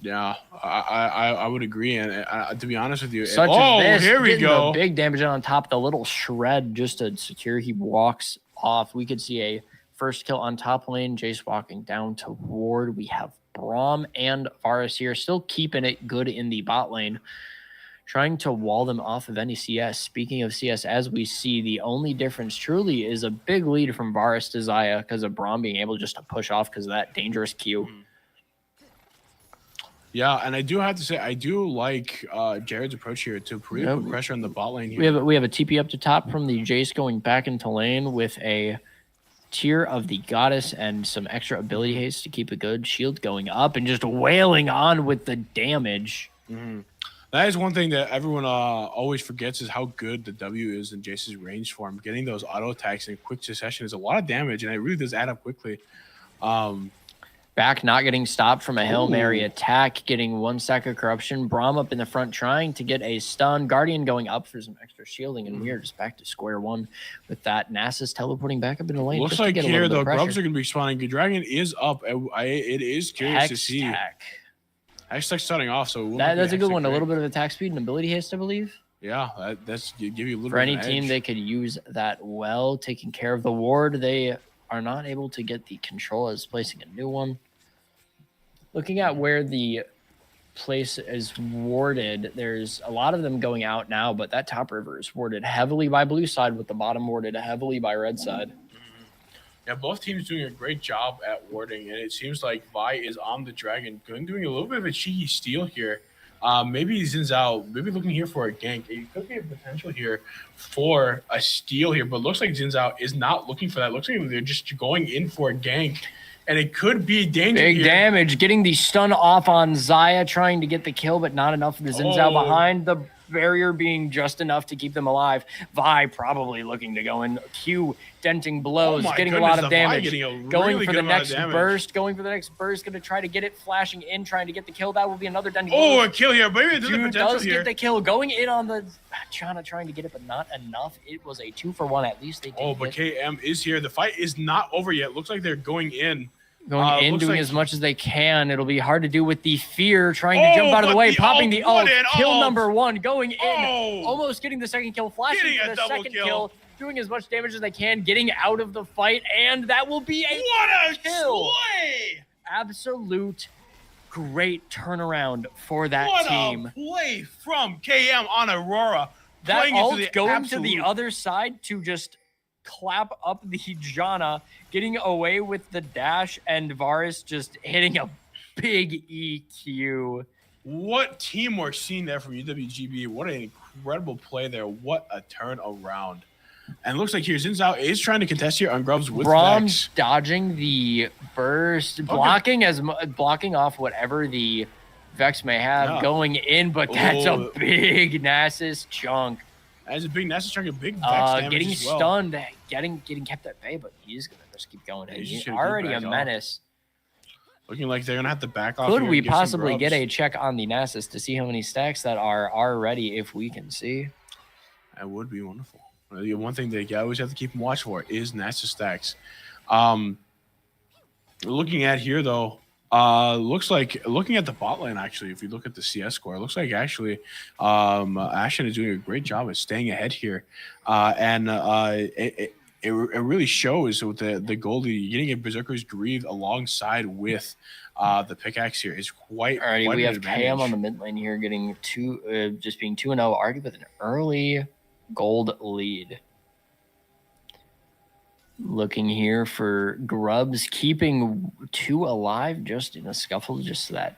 Speaker 2: Yeah, I would agree. And to be honest with you,
Speaker 6: here we go. Big damage on top, the little shred just to secure. He walks off. We could see a first kill on top lane. Jace walking down to ward. We have Braum and Varus here, still keeping it good in the bot lane, trying to wall them off of any CS. Speaking of CS, as we see, the only difference truly is a big lead from Varus to Xayah because of Braum being able just to push off because of that dangerous Q.
Speaker 2: Yeah, and I do have to say, I do like Jared's approach here to really put pressure on the bot lane here.
Speaker 6: We have a TP up to top from the Jace going back into lane with a tier of the Goddess and some extra ability haste to keep it good. Shield going up and just wailing on with the damage.
Speaker 2: That is one thing that everyone always forgets is how good the W is in Jace's range form. Getting those auto attacks in quick succession is a lot of damage, and it really does add up quickly.
Speaker 6: Back not getting stopped from a Hail Mary attack, getting 1 stack of corruption. Braum up in the front trying to get a stun. Guardian going up for some extra shielding, and we are just back to square one with that. Nasus teleporting back up in the lane.
Speaker 2: Looks like here the grubs are going to be spawning. Good Dragon is up. It is curious to see. Hextech starting off, so
Speaker 6: that's a good one. A little bit of attack speed and ability haste, I believe.
Speaker 2: Yeah, that's give you a little
Speaker 6: for
Speaker 2: bit
Speaker 6: any
Speaker 2: of
Speaker 6: team.
Speaker 2: edge.
Speaker 6: They could use that well, taking care of the ward. They are not able to get the control as placing a new one. Looking at where the place is warded, there's a lot of them going out now, but that top river is warded heavily by blue side with the bottom warded heavily by red side.
Speaker 2: Yeah, both teams doing a great job at warding, and it seems like Vi is on the dragon, doing a little bit of a cheeky steal here. Maybe Xin Zhao, maybe looking here for a gank. It could be a potential here for a steal here, but looks like Xin Zhao is not looking for that. Looks like they're just going in for a gank, and it could be danger.
Speaker 6: Big damage, getting the stun off on Xayah, trying to get the kill, but not enough for the Xin Zhao behind the barrier being just enough to keep them alive. Vi probably looking to go in. Q denting blows, getting a lot of damage. Going for the next burst, going to try to get it, flashing in, trying to get the kill. That will be another denting.
Speaker 2: Oh, a kill here. Maybe there's a potential
Speaker 6: does
Speaker 2: here.
Speaker 6: Get the kill, going in on the Chana, trying to get it, but not enough. It was a 2-for-1 at least. They did
Speaker 2: but KM is here. The fight is not over yet. Looks like they're going in.
Speaker 3: Going in, doing
Speaker 2: like
Speaker 3: as much as they can. It'll be hard to do with the fear, trying to jump out of the way, popping the ult. Kill number 1, going in, almost getting the second kill, flashing for the second kill, doing as much damage as they can, getting out of the fight, and that will be a kill. Absolute great turnaround for that team.
Speaker 2: What a play from KM on Aurora.
Speaker 3: That ult going to the other side to just clap up the Janna, getting away with the dash, and Varus just hitting a big EQ.
Speaker 2: What teamwork seeing there from UWGB. What an incredible play there. What a turn around. And it looks like here Zinzao is trying to contest here on Grubs with
Speaker 3: Brom's dodging the burst, blocking off whatever the Vex may have going in, but that's a big Nasus chunk.
Speaker 2: As a big Nasus chunk, a big Vex damage
Speaker 3: getting
Speaker 2: as well.
Speaker 3: stunned, getting kept at bay, but he's gonna just keep going. He's already a menace.
Speaker 2: Looking like they're gonna have to back off.
Speaker 3: Could we possibly get a check on the Nasus to see how many stacks that are ready if we can see?
Speaker 2: That would be wonderful. The one thing that you always have to keep and watch for is Nasus stacks. Looking at here though, looks like looking at the bot lane actually, if you look at the CS score, it looks like actually Ashen is doing a great job at staying ahead here. It really shows with the Goldie getting a Berserker's Greave alongside with the pickaxe here is quite.
Speaker 3: Alrighty,
Speaker 2: quite
Speaker 3: we have
Speaker 2: advantage.
Speaker 3: Cam on the mid lane here getting just being 2-0, already with an early gold lead. Looking here for Grubs, keeping 2 alive just in a scuffle, just so that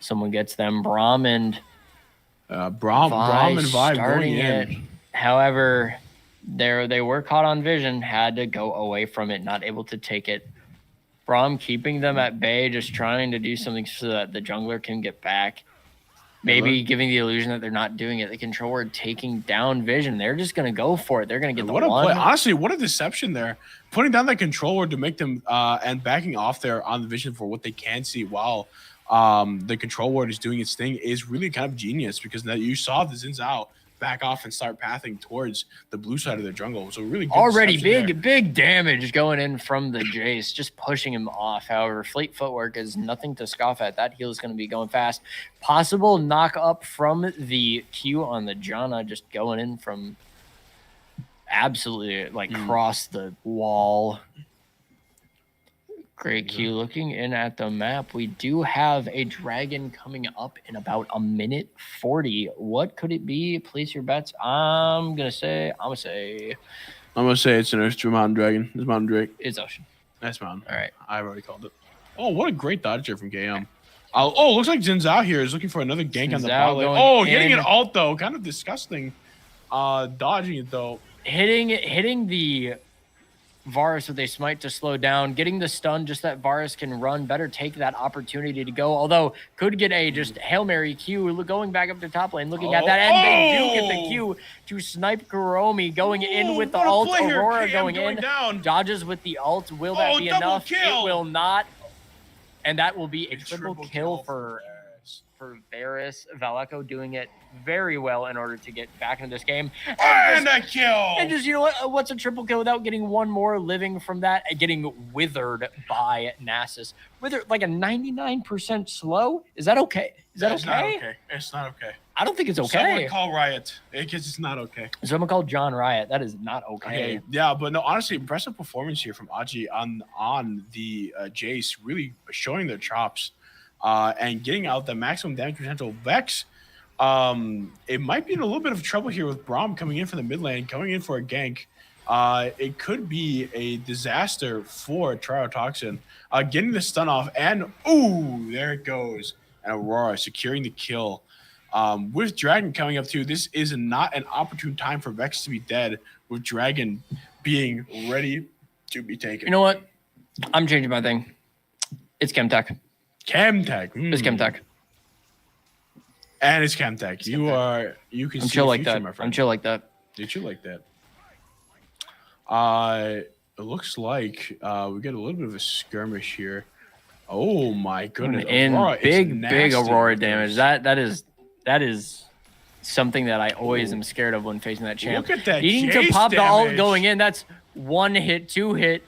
Speaker 3: someone gets them. Brom and
Speaker 2: Brom and Vibe
Speaker 3: starting
Speaker 2: going
Speaker 3: it.
Speaker 2: in.
Speaker 3: However, they were caught on vision, had to go away from it, not able to take it. Brom keeping them at bay, just trying to do something so that the jungler can get back. Maybe giving the illusion that they're not doing it. The controller taking down vision. They're just going to go for it. They're going to get the
Speaker 2: what
Speaker 3: one.
Speaker 2: a play. Honestly, what a deception there. Putting down the controller to make them and backing off there on the vision for what they can see while the control ward is doing its thing is really kind of genius, because now you saw the Zinzao back off and start pathing towards the blue side of their jungle. So really good
Speaker 3: already big damage going in from the Jace, just pushing him off. However, Fleet footwork is nothing to scoff at. That heal is going to be going fast. Possible knock up from the Q on the Janna, just going in from absolutely like cross the wall. Great Q. Looking in at the map, we do have a dragon coming up in about a minute 40. What could it be? Place your bets. I'm gonna say
Speaker 2: it's an Earth Mountain Dragon. It's Mountain Drake.
Speaker 3: It's Ocean.
Speaker 2: That's Mountain.
Speaker 3: All right.
Speaker 2: I've already called it. Oh, what a great dodge here from KM. Looks like Zinzao here is looking for another gank on the bot lane. Oh, hitting an ult though. Kind of disgusting. Dodging it though.
Speaker 3: Hitting the Varus with a smite to slow down, getting the stun just that Varus can run. Better take that opportunity to go. Although could get a just Hail Mary Q going back up to top lane, looking at that, and they do get the Q to snipe Kuromi going in with the ult. Aurora going in, dodges with the ult. Will that be enough? It will not. And that will be a triple kill for Varus. Vallejo doing it very well in order to get back into this game.
Speaker 2: And a kill!
Speaker 3: And just, you know what? What's a triple kill without getting one more living from that? Getting withered by Nasus. Withered like a 99% slow? Is that okay?
Speaker 2: That's not okay. It's not okay.
Speaker 3: I don't think it's okay.
Speaker 2: Someone call Riot, because it's not okay.
Speaker 3: Someone called John Riot. That is not okay.
Speaker 2: Yeah, but no, honestly, impressive performance here from Aji on the Jace, really showing their chops. And getting out the maximum damage potential. Vex, it might be in a little bit of trouble here with Brom coming in for the mid lane, coming in for a gank. It could be a disaster for Triotoxin. Getting the stun off, and there it goes. And Aurora securing the kill. With Dragon coming up too, this is not an opportune time for Vex to be dead, with Dragon being ready to be taken.
Speaker 3: You know what? I'm changing my thing. It's Chemtech.
Speaker 2: Chemtech.
Speaker 3: It's Chemtech.
Speaker 2: And it's Chemtech. You can
Speaker 3: I'm
Speaker 2: see
Speaker 3: chill
Speaker 2: the
Speaker 3: like
Speaker 2: future,
Speaker 3: that.
Speaker 2: my friend.
Speaker 3: I'm chill like that.
Speaker 2: Did you like that? It looks like we get a little bit of a skirmish here. Oh my goodness.
Speaker 3: And
Speaker 2: Aurora
Speaker 3: big Aurora damage. That is something that I always am scared of when facing that champ.
Speaker 2: Look at that.
Speaker 3: Needing to pop the ult going in. That's 1 hit, 2 hit,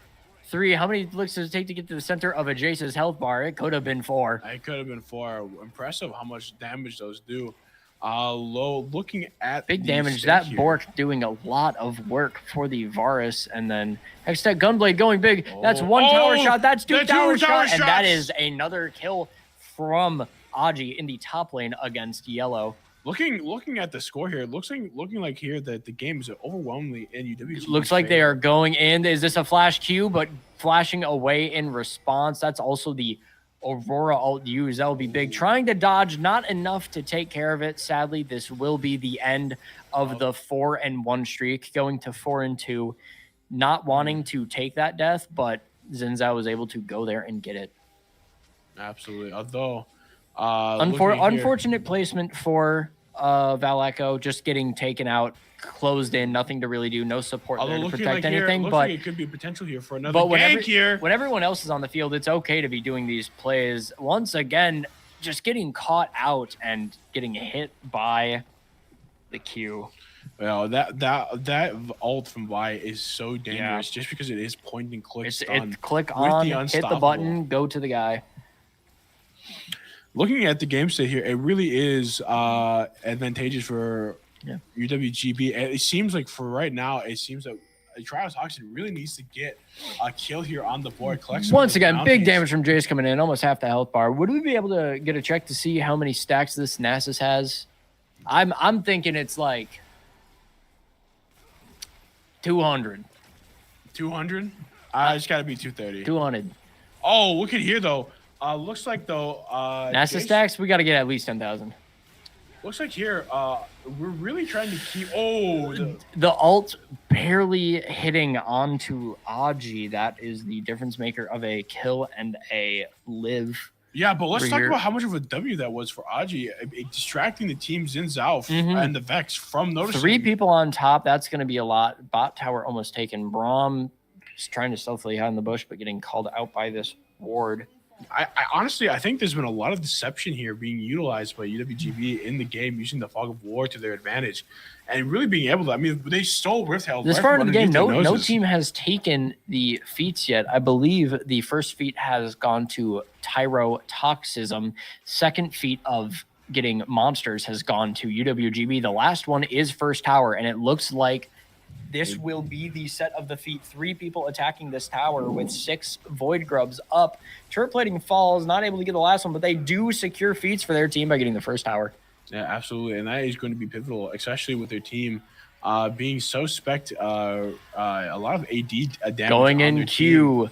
Speaker 3: 3. How many looks does it take to get to the center of a Jace's health bar? It could have been 4.
Speaker 2: It could have been 4. Impressive how much damage those do. Low looking at
Speaker 3: big damage. That Bork doing a lot of work for the Varus, and then Hextech Gunblade going big. That's 1 tower shot. That's 2 tower shots, and that is another kill from Aji in the top lane against Yellow.
Speaker 2: Looking at the score here, looking like here that the game is overwhelmingly in UWG's
Speaker 3: Looks like they are going in. Is this a flash Q? But flashing away in response. That's also the Aurora ult use. That will be big. Trying to dodge, not enough to take care of it. Sadly, this will be the end of the 4-1 streak, going to 4-2. Not wanting to take that death, but Xin Zhao was able to go there and get it.
Speaker 2: Absolutely. Although,
Speaker 3: unfortunate placement for Val Echo, just getting taken out, closed in, nothing to really do, no support there to protect anything.
Speaker 2: But
Speaker 3: like
Speaker 2: it could be potential here for another gank here.
Speaker 3: When everyone else is on the field, it's okay to be doing these plays. Once again, just getting caught out and getting hit by the Q.
Speaker 2: Well, that ult from Vi is so dangerous just because it is point and click stun.
Speaker 3: It's click on, hit the button, go to the guy.
Speaker 2: Looking at the game state here, it really is advantageous for UWGB. And it seems like for right now, it seems that Trials Oxygen really needs to get a kill here on the board.
Speaker 3: Once again, big damage from Jace coming in, almost half the health bar. Would we be able to get a check to see how many stacks this Nasus has? I'm thinking it's like 200.
Speaker 2: 200? It's got to be 230.
Speaker 3: 200.
Speaker 2: Oh, look at here, though. Looks like, though...
Speaker 3: NASA stacks, we got to get at least 10,000.
Speaker 2: Looks like here, we're really trying to keep... Oh!
Speaker 3: The ult barely hitting onto Aji. That is the difference maker of a kill and a live.
Speaker 2: Yeah, but let's talk about how much of a W that was for Aji. Distracting the team Xin Zhao and the Vex from noticing.
Speaker 3: 3 people on top, that's going to be a lot. Bot tower almost taken. Braum is trying to stealthily hide in the bush, but getting called out by this ward.
Speaker 2: I honestly, I think there's been a lot of deception here being utilized by UWGB in the game, using the Fog of War to their advantage, and really being able to. I mean, they stole Rift Herald.
Speaker 3: This far in the game, no team has taken the feats yet. I believe the first feat has gone to Tyrotoxism. Second feat of getting monsters has gone to UWGB. The last one is First Tower, and it looks like this will be the set of the feat. 3 people attacking this tower with 6 Void Grubs up. Turret plating falls, not able to get the last one, but they do secure feats for their team by getting the first tower.
Speaker 2: Yeah, absolutely. And that is going to be pivotal, especially with their team being so spec'd a lot of AD damage.
Speaker 3: Going in Q.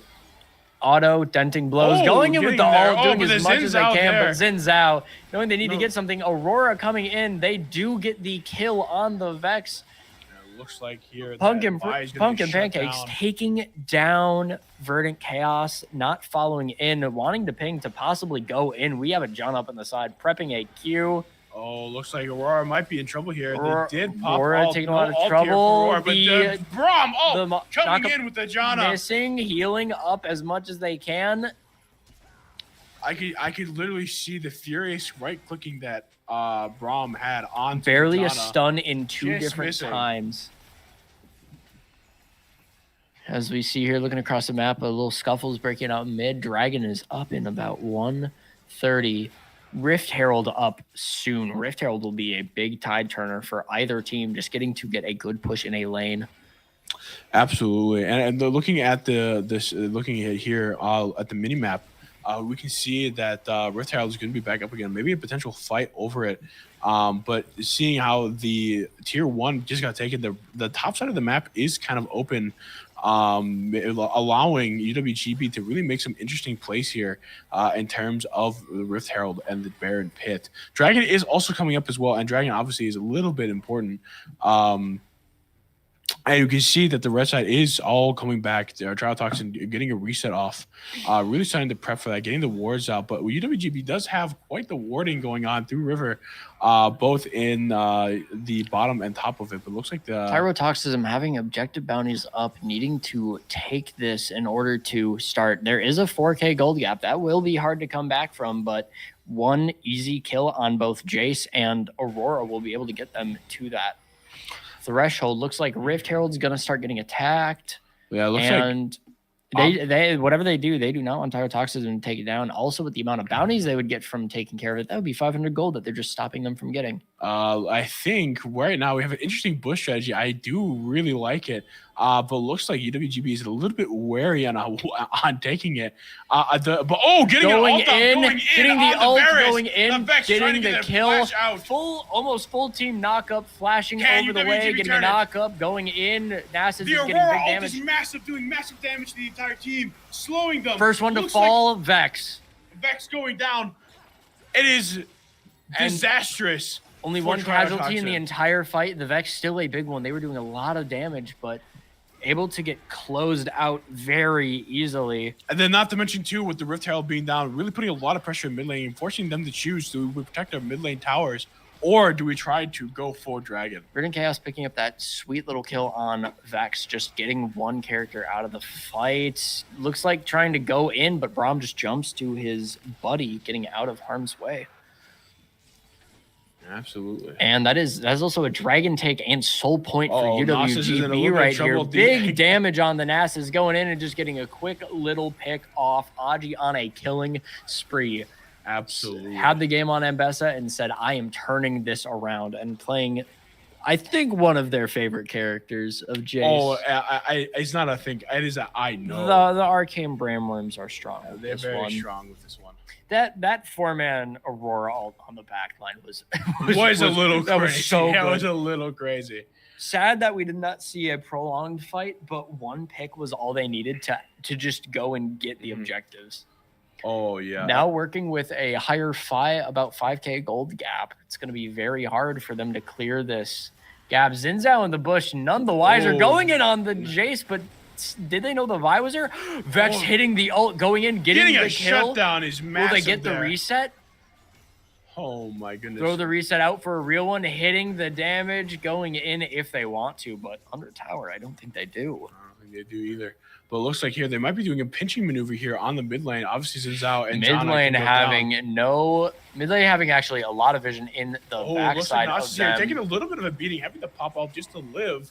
Speaker 3: Auto, denting blows. Going in with the ult, doing as much as they can, but Xin Zhao, knowing they need to get something. Aurora coming in. They do get the kill on the Vex.
Speaker 2: Looks like here
Speaker 3: Pumpkin Pancakes taking down Verdant Chaos, not following in, wanting to ping to possibly go in. We have a John up on the side, prepping a Q.
Speaker 2: Oh, looks like Aurora might be in trouble here. They did pop
Speaker 3: Aurora taking a lot of trouble.
Speaker 2: Aurora, but Braum coming in with the John up.
Speaker 3: Missing, healing up as much as they can.
Speaker 2: I could literally see the furious right-clicking that Braum had on.
Speaker 3: Barely a stun in 2 different times. As we see here, looking across the map, a little scuffle is breaking out mid. Dragon is up in about 130. Rift Herald up soon. Rift Herald will be a big tide turner for either team, just getting to get a good push in a lane.
Speaker 2: Absolutely, and looking at looking at here at the mini map. We can see that Rift Herald is going to be back up again. Maybe a potential fight over it. But seeing how the tier 1 just got taken, the top side of the map is kind of open, allowing UWGB to really make some interesting plays here in terms of the Rift Herald and the Baron Pit. Dragon is also coming up as well, and Dragon obviously is a little bit important. And you can see that the red side is all coming back. Trial getting a reset off. Really starting to prep for that, getting the wards out. But UWGB does have quite the warding going on through River, both in the bottom and top of it. But looks like the...
Speaker 3: Tyrotoxism having objective bounties up, needing to take this in order to start. There is a 4K gold gap. That will be hard to come back from, but one easy kill on both Jace and Aurora will be able to get them to that threshold. Looks like Rift Herald's gonna start getting attacked.
Speaker 2: Yeah, it looks
Speaker 3: and
Speaker 6: They whatever they do not want Tyrotoxism to take it down. Also, with the amount of bounties they would get from taking care of it, that would be 500 gold that they're just stopping them from getting.
Speaker 2: I think right now we have an interesting bush strategy. I do really like it, but looks like UWGB is a little bit wary on taking it. Getting the ult,
Speaker 6: going in, getting the kill, almost full team knock up, flashing over the way, getting a knock up, going in. Nasus is getting big damage.
Speaker 2: Is massive, doing massive damage to the entire team, slowing them.
Speaker 6: First one to fall, Vex.
Speaker 2: Vex going down. It is disastrous.
Speaker 6: Only one casualty in the entire fight. The Vex still a big one. They were doing a lot of damage, but able to get closed out very easily.
Speaker 2: And then not to mention, too, with the Rift Herald being down, really putting a lot of pressure in mid lane and forcing them to choose, do we protect our mid lane towers or do we try to go for Dragon?
Speaker 6: Verdant Chaos picking up that sweet little kill on Vex, just getting one character out of the fight. Looks like trying to go in, but Braum just jumps to his buddy, getting out of harm's way.
Speaker 2: Absolutely.
Speaker 6: And that's also a dragon take and soul point for UWGB right here.
Speaker 2: Big
Speaker 6: Big damage on the Nasus going in and just getting a quick little pick off. Aji on a killing spree.
Speaker 2: Absolutely.
Speaker 6: Had the game on Ambessa and said, I am turning this around and playing, I think, one of their favorite characters of Jace.
Speaker 2: Oh, it's not a think. It is a I know.
Speaker 6: The Arcane Bramworms are strong.
Speaker 2: They're very strong with this one.
Speaker 6: That 4-man Aurora ult on the back line was
Speaker 2: a little crazy.
Speaker 6: Was so
Speaker 2: yeah,
Speaker 6: good.
Speaker 2: It was a little crazy.
Speaker 6: Sad that we did not see a prolonged fight, but one pick was all they needed to just go and get the objectives.
Speaker 2: Oh, yeah.
Speaker 6: Now working with a higher about 5k gold gap, it's going to be very hard for them to clear this gap. Zinzao in the bush, none the wiser, going in on the Jace, but did they know the Vi was there? Vex hitting the ult, going in, getting the
Speaker 2: a
Speaker 6: kill.
Speaker 2: Shutdown is massive.
Speaker 6: Will they get the reset?
Speaker 2: Oh my goodness.
Speaker 6: Throw the reset out for a real one, hitting the damage, going in if they want to, but under tower, I don't think they do.
Speaker 2: I don't think they do either. But it looks like here they might be doing a pinching maneuver here on the mid lane. Obviously, Zinzao and
Speaker 6: mid lane having actually a lot of vision in the backside of them.
Speaker 2: Taking a little bit of a beating, having to pop out just to live.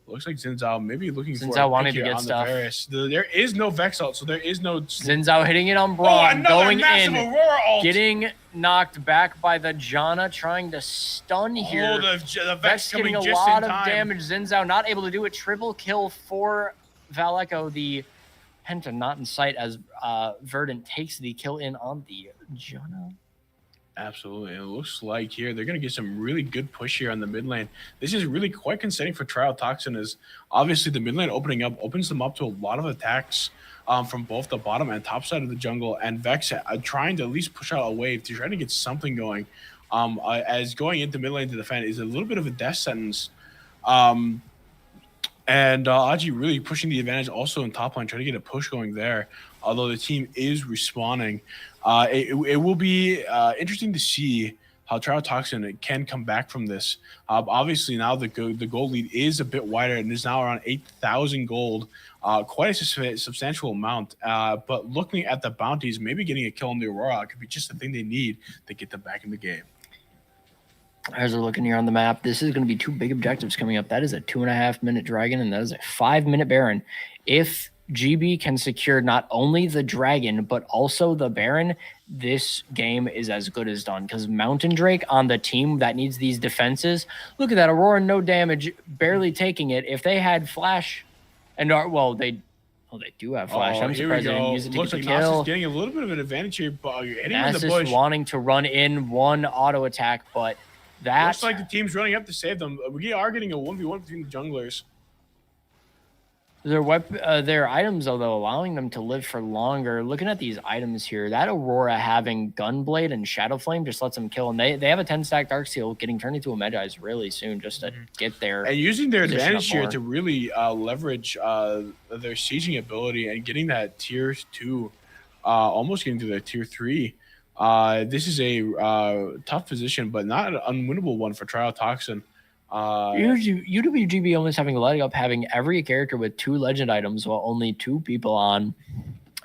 Speaker 2: Looks like Zinzao maybe looking for
Speaker 6: a wanting to get stuff.
Speaker 2: There is no Vex ult, so there is no
Speaker 6: Zinzao hitting it on Braun, going in,
Speaker 2: Aurora ult.
Speaker 6: getting knocked back by the Janna, trying to stun here.
Speaker 2: The Vex
Speaker 6: getting
Speaker 2: coming
Speaker 6: a
Speaker 2: just
Speaker 6: lot
Speaker 2: in
Speaker 6: of
Speaker 2: time.
Speaker 6: damage. Zinzao not able to do it. Triple kill for Valeco. The Penta not in sight as Verdant takes the kill in on the Janna.
Speaker 2: Absolutely. It looks like here they're going to get some really good push here on the mid lane. This is really quite concerning for Triotoxin, as obviously the mid lane opening up opens them up to a lot of attacks from both the bottom and top side of the jungle, and Vex trying to at least push out a wave to try to get something going. As going into mid lane to defend is a little bit of a death sentence. And Aji really pushing the advantage also in top lane, trying to get a push going there. Although the team is respawning, it will be interesting to see how Triotoxin can come back from this. Obviously, now the gold lead is a bit wider and is now around 8,000 gold, quite a substantial amount. But looking at the bounties, maybe getting a kill on the Aurora could be just the thing they need to get them back in the game.
Speaker 6: As we're looking here on the map, this is going to be two big objectives coming up. That is a 2.5-minute Dragon, and that is a 5-minute Baron. If GB can secure not only the Dragon, but also the Baron, this game is as good as done, because Mountain Drake on the team that needs these defenses, look at that, Aurora, no damage, barely taking it. If they had Flash, and they do have Flash. I'm surprised they didn't use it to get the kill.
Speaker 2: Nasus getting a little bit of an advantage here, but you're hitting
Speaker 6: Nasus
Speaker 2: in the bush.
Speaker 6: wanting to run in one auto attack, but that
Speaker 2: looks like the team's running up to save them. We are getting a 1v1 between the junglers.
Speaker 6: Their items, although, allowing them to live for longer. Looking at these items here, that Aurora having Gunblade and Shadow Flame just lets them kill. And they have a 10-stack Darksteel getting turned into a Medjai's really soon just to get there.
Speaker 2: And using their advantage here to really leverage their sieging ability and getting that tier 2, almost getting to their tier 3. This is a tough position, but not an unwinnable one for Triotoxin.
Speaker 6: UWGB almost having a leg up, having every character with 2 legend items, while only 2 people on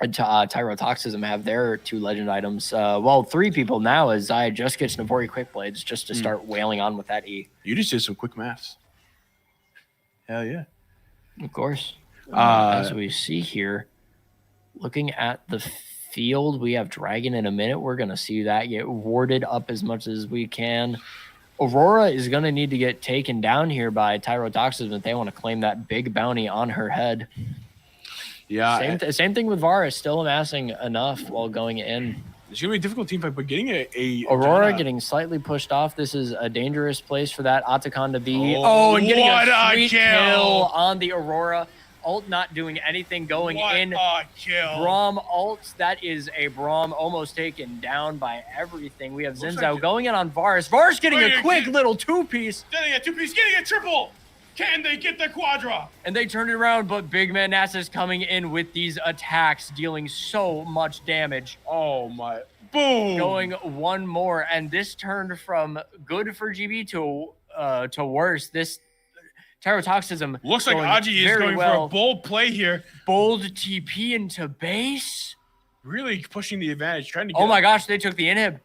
Speaker 6: Tyrotoxism have their 2 legend items. 3 people now, as Zaya just gets Navori Quick Blades just to start wailing on with that E.
Speaker 2: You just did some quick maths. Hell yeah.
Speaker 6: Of course. As we see here, Looking at the field, we have Dragon in a minute. We're going to see that get warded up as much as we can. Aurora is going to need to get taken down here by Tyrotoxism if they want to claim that big bounty on her head.
Speaker 2: Yeah.
Speaker 6: Same thing with Varus, still amassing enough while going in.
Speaker 2: It's going to be a difficult team fight, but getting a
Speaker 6: Aurora getting slightly pushed off. This is a dangerous place for that Otacon to be. And getting a sweet kill on the Aurora. Ult not doing anything going in. Braum ult. That is a Braum almost taken down by everything. We have Zinzao going in on Varus. Varus getting a quick little two-piece.
Speaker 2: Getting a two-piece, getting a triple. Can they get the quadra?
Speaker 6: And they turned it around, but Big Man Nass is coming in with these attacks, dealing so much damage.
Speaker 2: Oh my, boom.
Speaker 6: Going one more, and this turned from good for GB to worse. This Tyrotoxism
Speaker 2: looks like Aji is going for a bold play here.
Speaker 6: Bold TP into base.
Speaker 2: Really pushing the advantage, trying to get
Speaker 6: my gosh, they took the inhib.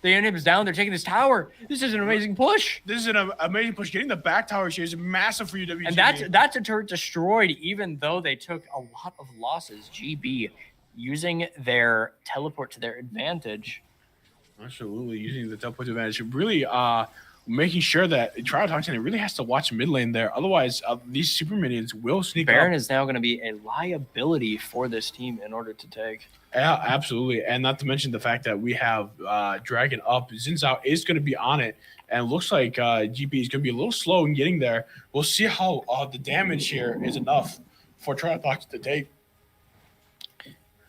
Speaker 6: The inhib is down. They're taking this tower. This is an amazing push.
Speaker 2: This is an amazing push. Getting the back tower here is massive for UWGB.
Speaker 6: And that's a turret destroyed, even though they took a lot of losses. GB using their teleport to their advantage.
Speaker 2: Absolutely, using the teleport to advantage. Really making sure that Tyrotoxin really has to watch mid lane there. Otherwise, these super minions will sneak up.
Speaker 6: Baron is now going to be a liability for this team in order to take.
Speaker 2: Yeah, absolutely. And not to mention the fact that we have Dragon up. Zinzao is going to be on it. And it looks like GB is going to be a little slow in getting there. We'll see how the damage here is enough for Tyrotoxin to take.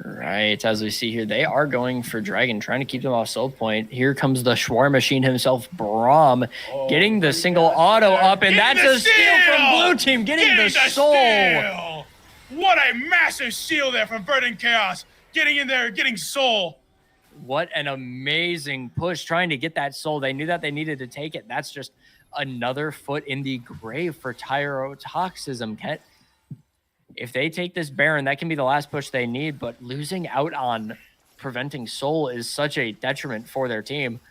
Speaker 6: Right, as we see here, they are going for Dragon, trying to keep them off soul point. Here comes the Schwar machine himself, Braum, getting the single auto up, and that's a steal from Blue Team, getting the soul.
Speaker 2: Steal. What a massive steal there from Verdant Chaos, getting in there, getting soul.
Speaker 6: What an amazing push, trying to get that soul. They knew that they needed to take it. That's just another foot in the grave for Tyrotoxism, Kent. If they take this Baron, that can be the last push they need, but losing out on preventing Soul is such a detriment for their team.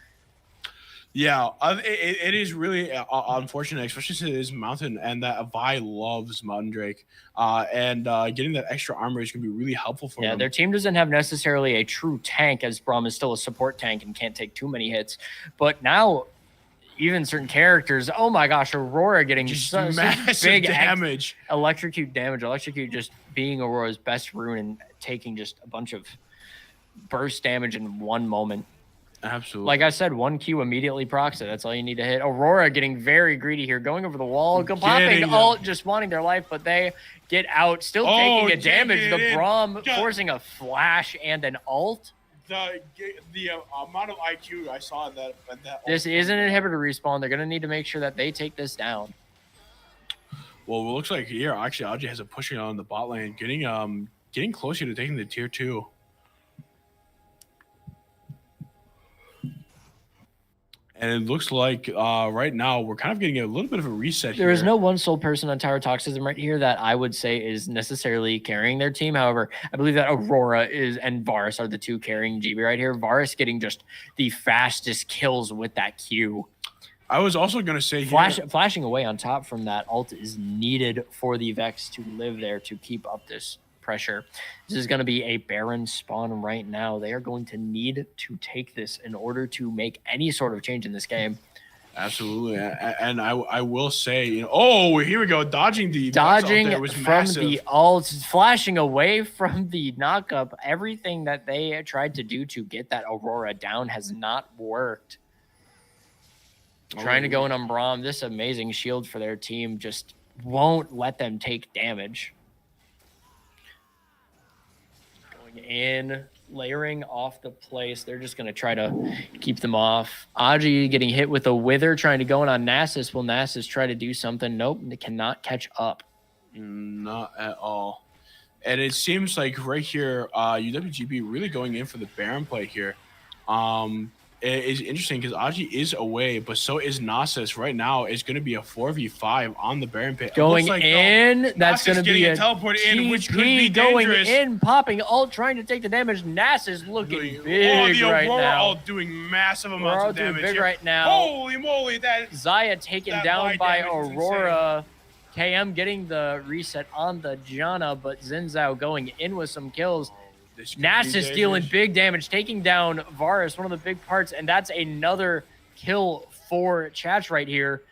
Speaker 2: Yeah, it is really unfortunate, especially since it is Mountain and that Vi loves Mountain Drake. And getting that extra armor is going to be really helpful for them.
Speaker 6: Yeah, their team doesn't have necessarily a true tank, as Braum is still a support tank and can't take too many hits. But now, even certain characters, oh my gosh, Aurora getting
Speaker 2: just
Speaker 6: massive
Speaker 2: big damage.
Speaker 6: Electrocute damage. Electrocute just being Aurora's best rune and taking just a bunch of burst damage in one moment.
Speaker 2: Absolutely.
Speaker 6: Like I said, 1Q immediately procs it. That's all you need to hit. Aurora getting very greedy here, going over the wall, popping ult, just wanting their life, but they get out, still taking a damage. The Braum forcing a flash and an ult.
Speaker 2: The amount of IQ I saw in that
Speaker 6: this is an inhibitor respawn. They're going to need to make sure that they take this down.
Speaker 2: Well, it looks like here, actually, Aji has a pushing on the bot lane, getting closer to taking the tier 2. And it looks like right now we're kind of getting a little bit of a reset here.
Speaker 6: There is no one sole person on Tyrotoxism right here that I would say is necessarily carrying their team. However, I believe that Aurora and Varus are the two carrying GB right here. Varus getting just the fastest kills with that Q.
Speaker 2: I was also going to say
Speaker 6: flashing away on top from that ult is needed for the Vex to live there to keep up this pressure. This is going to be a Baron spawn right now. They are going to need to take this in order to make any sort of change in this game.
Speaker 2: Absolutely. And I will say, here we go, dodging from
Speaker 6: massive. The ult, flashing away from the knockup. Everything that they tried to do to get that Aurora down has not worked. Trying to go in on Braum, this amazing shield for their team just won't let them take damage. In, layering off the place. They're just going to try to keep them off. Aji getting hit with a wither, trying to go in on Nasus. Will Nasus try to do something? Nope, they cannot catch up.
Speaker 2: Not at all. And it seems like right here, UWGB really going in for the Baron play here. It is interesting because Aji is away, but so is Nasus. Right now, it's going to be a 4v5 on the Baron pit.
Speaker 6: Going in, that's going to be a
Speaker 2: teleport in, which could be
Speaker 6: going
Speaker 2: dangerous.
Speaker 6: In, popping ult, trying to take the damage. Nasus looking big right now.
Speaker 2: The Aurora ult doing massive amounts of damage
Speaker 6: big
Speaker 2: here.
Speaker 6: right now.
Speaker 2: Holy moly,
Speaker 6: Zaya taken down by Aurora. KM getting the reset on the Janna, but Zinzao going in with some kills. Nasus dealing big damage, taking down Varus, one of the big parts, and that's another kill for Chach right here.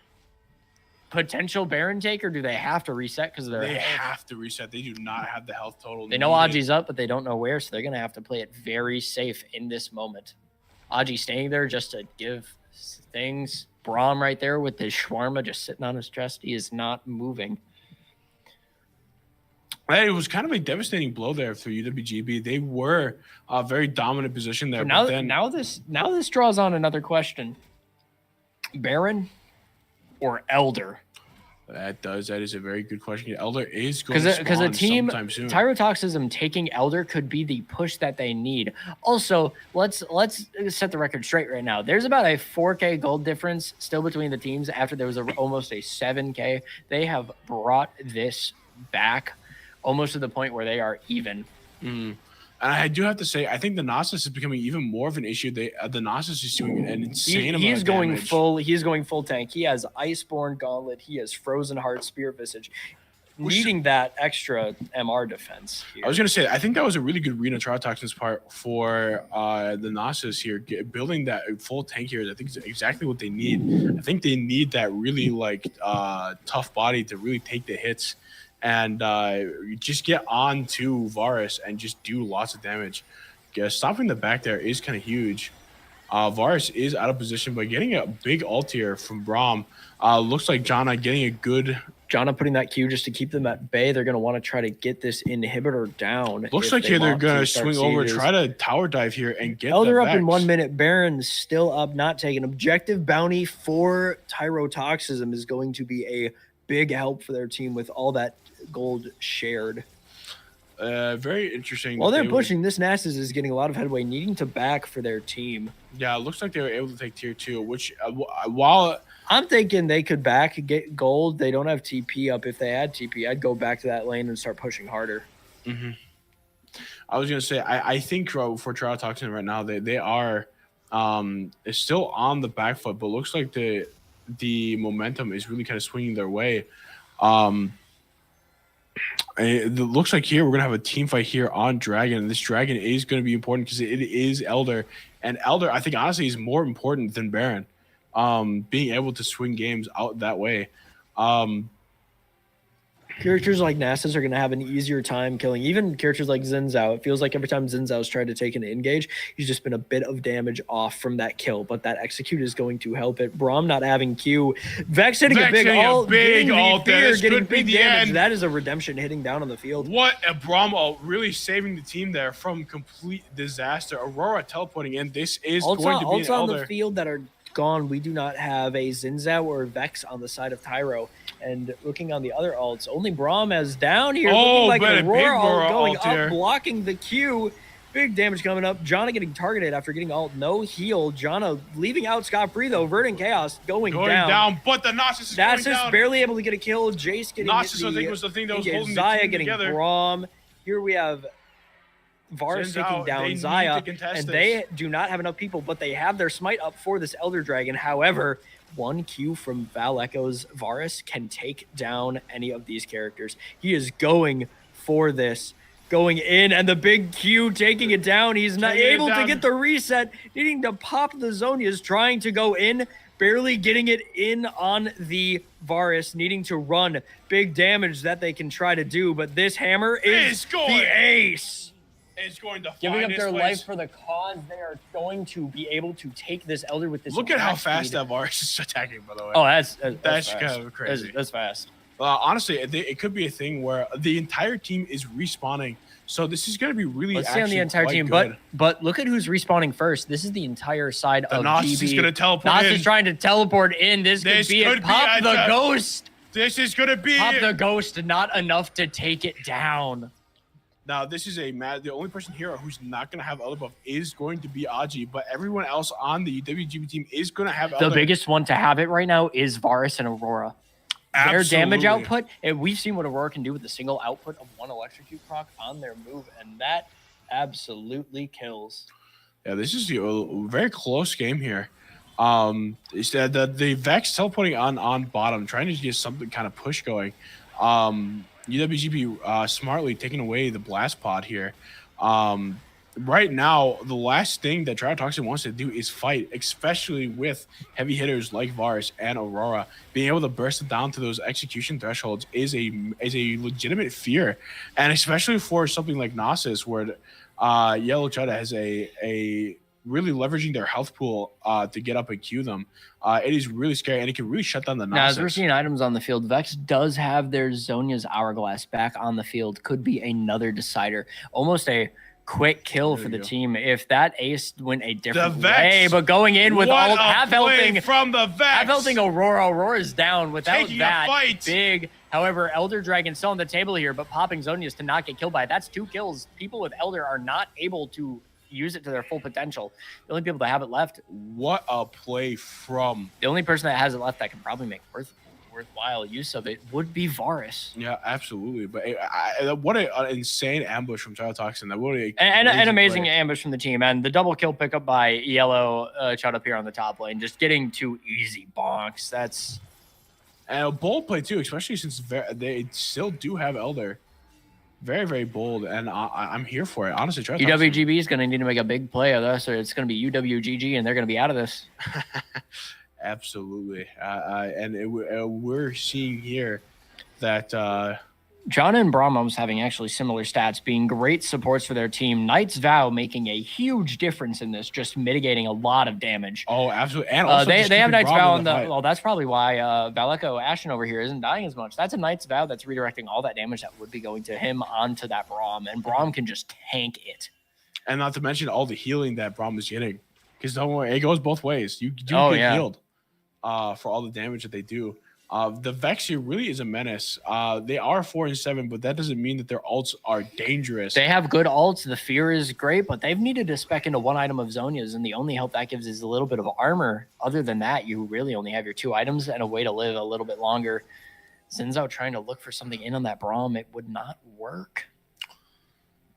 Speaker 6: Potential Baron take, or do they have to reset because
Speaker 2: they have to reset? They do not have the health total.
Speaker 6: They know Aji's up, but they don't know where, so they're going to have to play it very safe in this moment. Aji staying there just to give things. Braum right there with his shawarma just sitting on his chest. He is not moving.
Speaker 2: It was kind of a devastating blow there for UWGB. They were a very dominant position there.
Speaker 6: Now this draws on another question. Baron or Elder?
Speaker 2: That is a very good question. Elder is going to
Speaker 6: because a team
Speaker 2: sometime soon.
Speaker 6: Tyrotoxism taking Elder could be the push that they need. Also, let's set the record straight right now. There's about a 4K gold difference still between the teams after there was almost a 7K. They have brought this back almost to the point where they are even.
Speaker 2: And I do have to say, I think the Nasus is becoming even more of an issue. The Nasus is doing an insane amount of damage.
Speaker 6: He's going full tank. He has Iceborne Gauntlet. He has Frozen Heart, Spirit Visage. Needing that extra MR defense here.
Speaker 2: I was going to say, I think that was a really good read on Tyrotoxin's part for the Nasus here. Building that full tank here, I think is exactly what they need. I think they need that really tough body to really take the hits and just get on to Varus and just do lots of damage. Stopping the back there is kind of huge. Varus is out of position, but getting a big ult here from Braum. Looks like Janna getting a good...
Speaker 6: Janna putting that Q just to keep them at bay. They're going to want to try to get this inhibitor down.
Speaker 2: Looks like here they're going to swing over, try to tower dive here and get
Speaker 6: Elder up in 1 minute. Baron's still up, not taking objective bounty for Tyrotoxism is going to be a big help for their team with all that gold shared.
Speaker 2: Very interesting.
Speaker 6: While they're pushing, this Nasus is getting a lot of headway, needing to back for their team.
Speaker 2: Yeah, it looks like they were able to take tier 2, which while
Speaker 6: I'm thinking they could get gold, they don't have TP up. If they had TP, I'd go back to that lane and start pushing harder.
Speaker 2: I was going to say, I think for Tyrotoxin right now, they are still on the back foot, but looks like the momentum is really kind of swinging their way. It looks like here we're going to have a team fight here on Dragon. And this Dragon is going to be important because it is Elder. And Elder, I think, honestly, is more important than Baron. Being able to swing games out that way.
Speaker 6: Characters like Nasus are going to have an easier time killing. Even characters like Zinzao. It feels like every time Zinzao's tried to take an engage, he's just been a bit of damage off from that kill. But that execute is going to help it. Braum not having Q. Vex hitting a big ult. Getting big damage. That is a redemption hitting down on the field.
Speaker 2: What a Braum ult. Really saving the team there from complete disaster. Aurora teleporting in. This is going to be an
Speaker 6: Ults on the field that are gone. We do not have a Zinzao or Vex on the side of Tyro. And looking on the other ults, only Braum is down here. Looking like an Aurora ult going up, here. Blocking the Q. Big damage coming up. Janna getting targeted after getting ult. No heal. Janna leaving out scot-free, though. Verdant Chaos going down.
Speaker 2: But the Nasus is going down.
Speaker 6: Barely able to get a kill. Jace getting
Speaker 2: Nasus, I think, was the thing that was holding the team
Speaker 6: getting
Speaker 2: together.
Speaker 6: Braum. Here we have Varus taking down Xayah, and they do not have enough people, but they have their smite up for this Elder Dragon. However, one Q from Val Echo's Varus can take down any of these characters. He is going for this, going in, and the big Q taking it down. He's not able to get the reset, needing to pop the zone. He is trying to go in, barely getting it in on the Varus, needing to run. Big damage that they can try to do, but this hammer is the ace.
Speaker 2: Is going to
Speaker 6: giving up their life for the cause. They are going to be able to take this Elder with this.
Speaker 2: Look at how fast that Varus is attacking, by the way.
Speaker 6: Oh, that's
Speaker 2: kind of crazy.
Speaker 6: That's fast.
Speaker 2: Honestly, it could be a thing where the entire team is respawning. So this is going to be really.
Speaker 6: Let's see on the entire team, but look at who's respawning first. This is the entire side of
Speaker 2: Nasus
Speaker 6: GB.
Speaker 2: is going to teleport in.
Speaker 6: Nasus is trying to teleport in. This could be it. Pop the ghost.
Speaker 2: This is going to be
Speaker 6: pop the ghost. Not enough to take it down.
Speaker 2: Now, this is the only person here who's not going to have Elder buff is going to be Aji, but everyone else on the WGB team is going to have Elder.
Speaker 6: The biggest one to have it right now is Varus and Aurora. Absolutely. Their damage output, and we've seen what Aurora can do with a single output of one electrocute proc on their move, and that absolutely kills.
Speaker 2: Yeah, this is a very close game here. The Vex teleporting on bottom, trying to get something kind of push going. UWGB smartly taking away the blast pod here. Right now, the last thing that Tryotoxin wants to do is fight, especially with heavy hitters like Varus and Aurora. Being able to burst it down to those execution thresholds is a legitimate fear, and especially for something like Nasus, where LiQWYD has a really leveraging their health pool to get up and queue them. It is really scary, and it can really shut down the Nasus.
Speaker 6: Now, as we're seeing items on the field, Vex does have their Zhonya's Hourglass back on the field. Could be another decider. Almost a quick kill for the team if that ace went a different way, but going in with all half-healthing
Speaker 2: from the Vex.
Speaker 6: Half-healthing Aurora's down without that big. However, Elder Dragon still on the table here, but popping Zhonya's to not get killed by it. That's 2 kills. People with Elder are not able to use it to their full potential. The only people that have it left.
Speaker 2: What a play from.
Speaker 6: The only person that has it left that can probably make worthwhile use of it would be Varus.
Speaker 2: Yeah, absolutely. But what an insane ambush from Tryotoxin. That would
Speaker 6: an amazing ambush from the team, and the double kill pickup by Yellow Chud up here on the top lane, just getting 2 easy bonks. That's
Speaker 2: and a bold play too, especially since they still do have Elder. Very, very bold, and I'm here for it. Honestly,
Speaker 6: UWGB is going to need to make a big play of this, or it's going to be UWGG, and they're going to be out of this.
Speaker 2: Absolutely. And we're seeing here that
Speaker 6: John and Brahmos having actually similar stats, being great supports for their team. Knight's Vow making a huge difference in this, just mitigating a lot of damage.
Speaker 2: Oh, absolutely. And also
Speaker 6: they have Knight's Vow on the well, that's probably why Valeko Ashen over here isn't dying as much. That's a Knight's Vow that's redirecting all that damage that would be going to him onto that Braum, and Braum can just tank it.
Speaker 2: And not to mention all the healing that Braum is getting. Because don't worry, it goes both ways. You do get healed for all the damage that they do. The Vex here really is a menace. They are 4-7, but that doesn't mean that their ults are dangerous.
Speaker 6: They have good ults. The fear is great, but they've needed to spec into 1 item of Zhonya's, and the only help that gives is a little bit of armor. Other than that, you really only have your 2 items and a way to live a little bit longer. Zinzao trying to look for something in on that Braum. It would not work.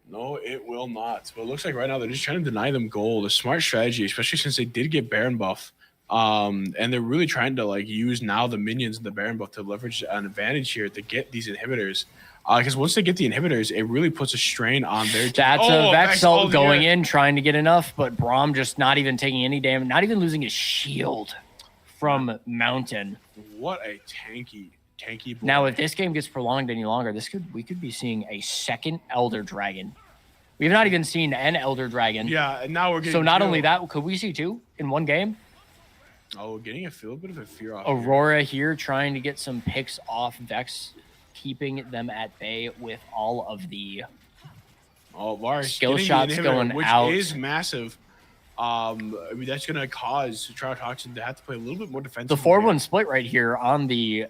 Speaker 2: No, it will not. But it looks like right now they're just trying to deny them gold. A smart strategy, especially since they did get Baron buff. And they're really trying to use now the minions and the Baron buff to leverage an advantage here to get these inhibitors. Because once they get the inhibitors, it really puts a strain on their team.
Speaker 6: That's a Vex ult going in, trying to get enough, but Braum just not even taking any damage, not even losing his shield from Mountain.
Speaker 2: What a tanky boy.
Speaker 6: Now, if this game gets prolonged any longer, we could be seeing a second Elder Dragon. We have not even seen an Elder Dragon.
Speaker 2: Yeah, and now we're getting
Speaker 6: so not only that, could we see 2 in one game?
Speaker 2: Oh, we're getting a bit of a fear off.
Speaker 6: Aurora here trying to get some picks off Vex, keeping them at bay with all of the
Speaker 2: Varus
Speaker 6: skill shots going
Speaker 2: which
Speaker 6: out.
Speaker 2: Which is massive. I mean, that's going to cause Tryotoxin to have to play a little bit more defensive.
Speaker 6: The 4-1 split right here on the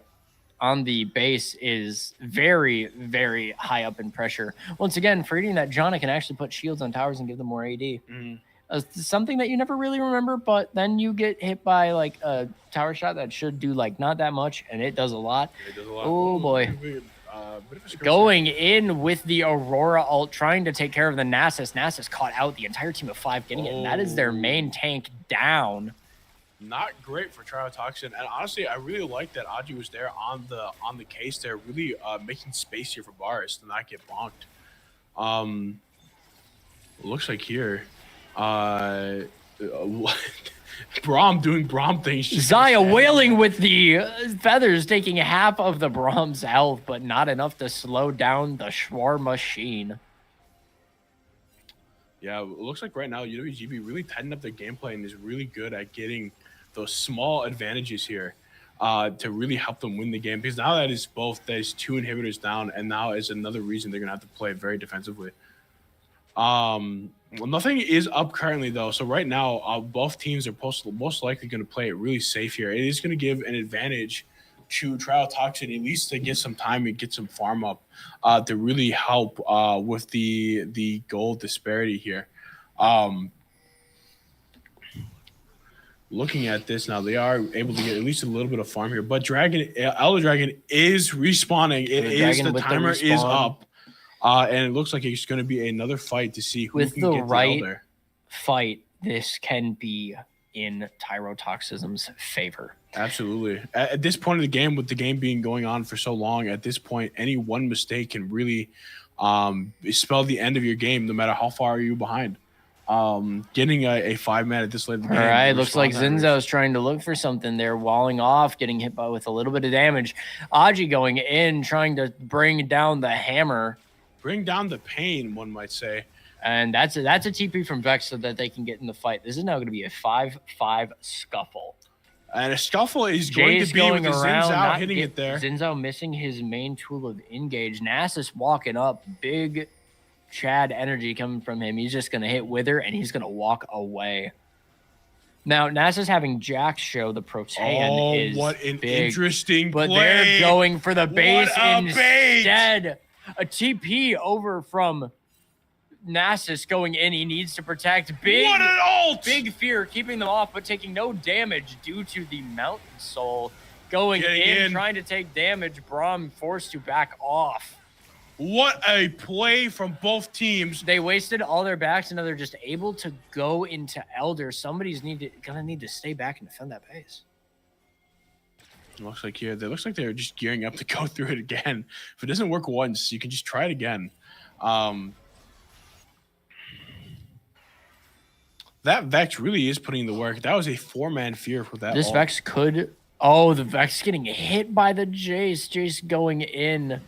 Speaker 6: base is very, very high up in pressure. Once again, forgetting that Jana can actually put shields on towers and give them more AD. Mm-hmm. Something that you never really remember, but then you get hit by a tower shot that should do not that much, and it does a lot. Oh boy. Going in with the Aurora ult, trying to take care of the Nasus. Nasus caught out the entire team of 5 getting it, and that is their main tank down.
Speaker 2: Not great for Tryotoxin, and honestly, I really like that Aji was there on the case there, really making space here for Varus to not get bonked. Looks like here, Braum doing Braum things.
Speaker 6: Zaya wailing with the feathers, taking half of the Braum's health, but not enough to slow down the Schwar machine.
Speaker 2: Yeah, it looks like right now UWGB really tightened up their gameplay and is really good at getting those small advantages here to really help them win the game. Because now there's 2 inhibitors down, and now is another reason they're going to have to play very defensively. Well, nothing is up currently, though. So right now, both teams are most likely going to play it really safe here. It is going to give an advantage to Tryotoxin, at least to get some time and get some farm up to really help with the gold disparity here. Looking at this now, they are able to get at least a little bit of farm here. But Elder Dragon is respawning. The timer is up. And it looks like it's going to be another fight to see who can get the Elder.
Speaker 6: Fight, this can be in Tyrotoxism's favor.
Speaker 2: Absolutely. At this point of the game, with the game being going on for so long, at this point, any one mistake can really spell the end of your game, no matter how far you're behind. Getting a 5-man at this late in the game.
Speaker 6: All right, looks like Zinzo's trying to look for something there, walling off, getting hit with a little bit of damage. Aji going in, trying to bring down the hammer.
Speaker 2: Bring down the pain, one might say.
Speaker 6: And that's a TP from Vex so that they can get in the fight. This is now going to be a 5-5 scuffle.
Speaker 2: And a scuffle is going to be with the Zinzo hitting it there.
Speaker 6: Zinzo missing his main tool of engage. Nasus walking up. Big Chad energy coming from him. He's just going to hit Wither, and he's going to walk away. Now, Nasus having Jax show the Protean is
Speaker 2: what an
Speaker 6: big,
Speaker 2: interesting
Speaker 6: but
Speaker 2: play.
Speaker 6: they're going for the base
Speaker 2: bait.
Speaker 6: instead. A TP over from Nasus going in. He needs to protect.
Speaker 2: What an ult!
Speaker 6: Big fear keeping them off, but taking no damage due to the Mountain Soul going in, trying to take damage. Braum forced to back off.
Speaker 2: What a play from both teams.
Speaker 6: They wasted all their backs, and now they're just able to go into Elder. Somebody's gonna need to stay back and defend that base.
Speaker 2: It looks like here, it looks like they're just gearing up to go through it again. If it doesn't work once, you can just try it again. That Vex really is putting in the work. That was a 4-man fear for that.
Speaker 6: This
Speaker 2: ult.
Speaker 6: Vex could. Oh, the Vex getting hit by the Jace. Jace going in.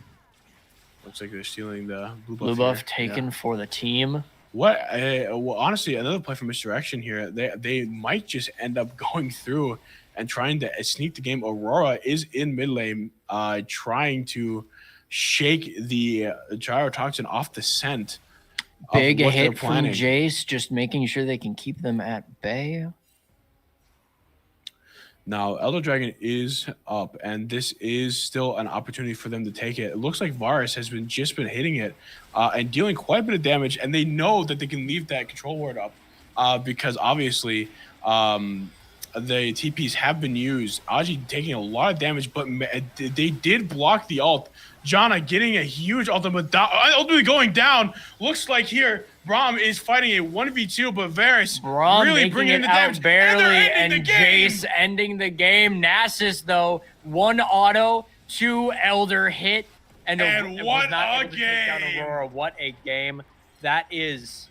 Speaker 2: Looks like they're stealing the
Speaker 6: blue buff taken for the team.
Speaker 2: What? Well, honestly, another play from Misdirection here. They might just end up going through and trying to sneak the game. Aurora is in mid lane, trying to shake the Gyrotoxin off the scent.
Speaker 6: Big hit from Jace, just making sure they can keep them at bay.
Speaker 2: Now, Elder Dragon is up, and this is still an opportunity for them to take it. It looks like Varus has just been hitting it and dealing quite a bit of damage, and they know that they can leave that control ward up because obviously the TPs have been used. Aji taking a lot of damage, but they did block the ult. Janna getting a huge ultimate, ultimately going down. Looks like here, Braum is fighting a 1v2, but Varus really bringing in the damage.
Speaker 6: Barely, and Jace ending the game. Nasus, though, 1 auto, 2 Elder hit, and
Speaker 2: what
Speaker 6: not
Speaker 2: a game!
Speaker 6: Down Aurora. What a game. That is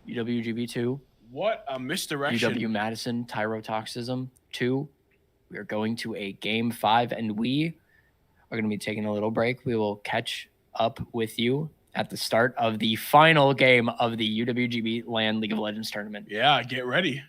Speaker 6: UWGB2.
Speaker 2: What a misdirection.
Speaker 6: UW Madison, Tyrotoxism 2. We are going to a game 5, and we are going to be taking a little break. We will catch up with you at the start of the final game of the UWGB LAN League of Legends tournament.
Speaker 2: Yeah, get ready.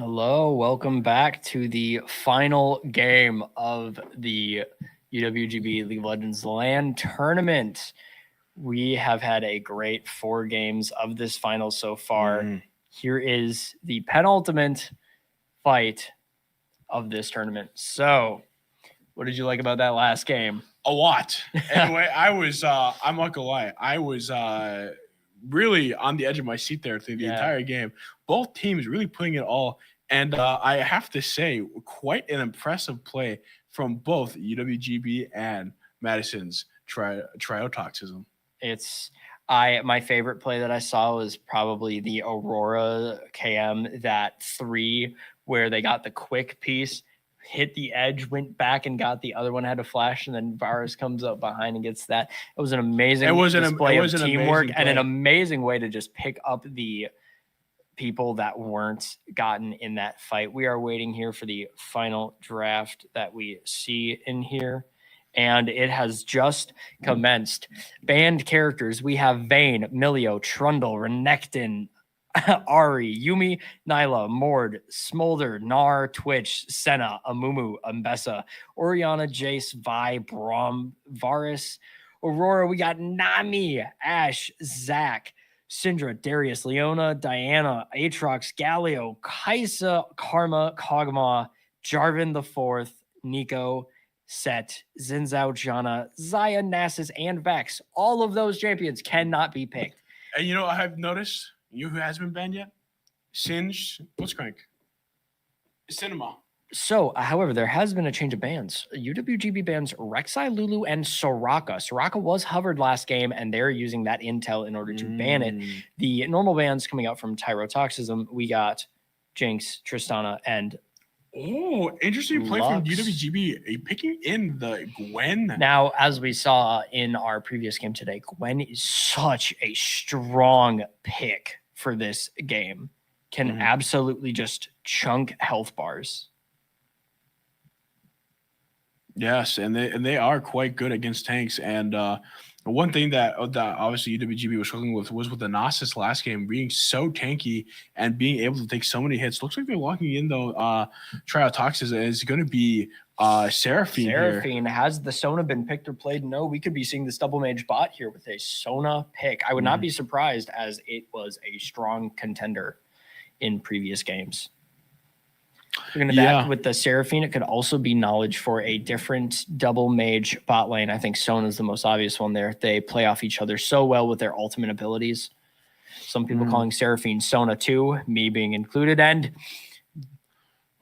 Speaker 6: Hello, welcome back to the final game of the UWGB League of Legends LAN tournament. We have had a great 4 games of this final so far. Here is the penultimate fight of this tournament. So, what did you like about that last game?
Speaker 2: A lot. Anyway, I'm not gonna lie, I was really on the edge of my seat there through the entire game. Both teams really putting it all. And I have to say, quite an impressive play from both UWGB and Madison's triotoxism.
Speaker 6: My favorite play that I saw was probably the Aurora KM, that 3 where they got the quick piece, hit the edge, went back and got the other one, had a flash, and then Varus comes up behind and gets that. It was an amazing display of teamwork and an amazing way to just pick up the people that weren't gotten in that fight. We are waiting here for the final draft that we see in here, and it has just commenced. Banned characters, we have Vayne, Milio, Trundle, Renekton, Ari, Yumi, Nyla, Mord, Smolder, Nar, Twitch, Senna, Amumu, Ambessa, Oriana, Jace, Vi, Braum, Varus, Aurora. We got Nami, Ash, Zach, Syndra, Darius, Leona, Diana, Aatrox, Galio, Kaisa, Karma, Kog'Maw, Jarvan the 4th, Nico, Set, Zinzao, Janna, Zaya, Nasus, and Vex. All of those champions cannot be picked.
Speaker 2: And you know what I've noticed? You who hasn't been banned yet? Singe, what's Crank? Cinema.
Speaker 6: So, however, there has been a change of bans. UWGB bans Rek'Sai, Lulu, and Soraka. Soraka was hovered last game, and they're using that intel in order to ban it. The normal bans coming out from Tyrotoxism, we got Jinx, Tristana, and
Speaker 2: interesting play from UWGB, picking in the Gwen.
Speaker 6: Now, as we saw in our previous game today, Gwen is such a strong pick for this game. Can absolutely just chunk health bars.
Speaker 2: Yes, and they are quite good against tanks. And one thing that obviously UWGB was struggling with was with the Nasus last game being so tanky and being able to take so many hits. Looks like they're locking in though. Triotoxis is going to be Seraphine.
Speaker 6: Seraphine has the Sona been picked or played? No, we could be seeing this double mage bot here with a Sona pick. I would not be surprised, as it was a strong contender in previous games. We're going to back with the Seraphine. It could also be knowledge for a different double mage bot lane. I think Sona is the most obvious one there. They play off each other so well with their ultimate abilities. Some people calling Seraphine Sona 2, me being included. And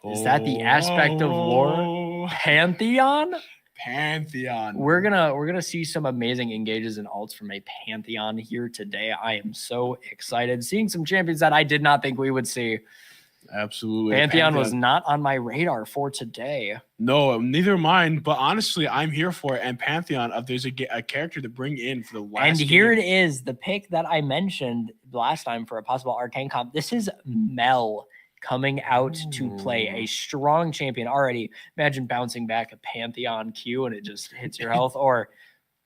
Speaker 6: is that the aspect of war? Pantheon?
Speaker 2: Pantheon.
Speaker 6: We're gonna see some amazing engages and ults from a Pantheon here today. I am so excited. Seeing some champions that I did not think we would see.
Speaker 2: Absolutely.
Speaker 6: Pantheon was not on my radar for today.
Speaker 2: No, neither mine. But honestly, I'm here for it. And Pantheon, if there's a character to bring in for the last
Speaker 6: And here it is, the pick that I mentioned last time for a possible Arcane comp. This is Mel coming out to play a strong champion already. Imagine bouncing back a Pantheon Q and it just hits your health, or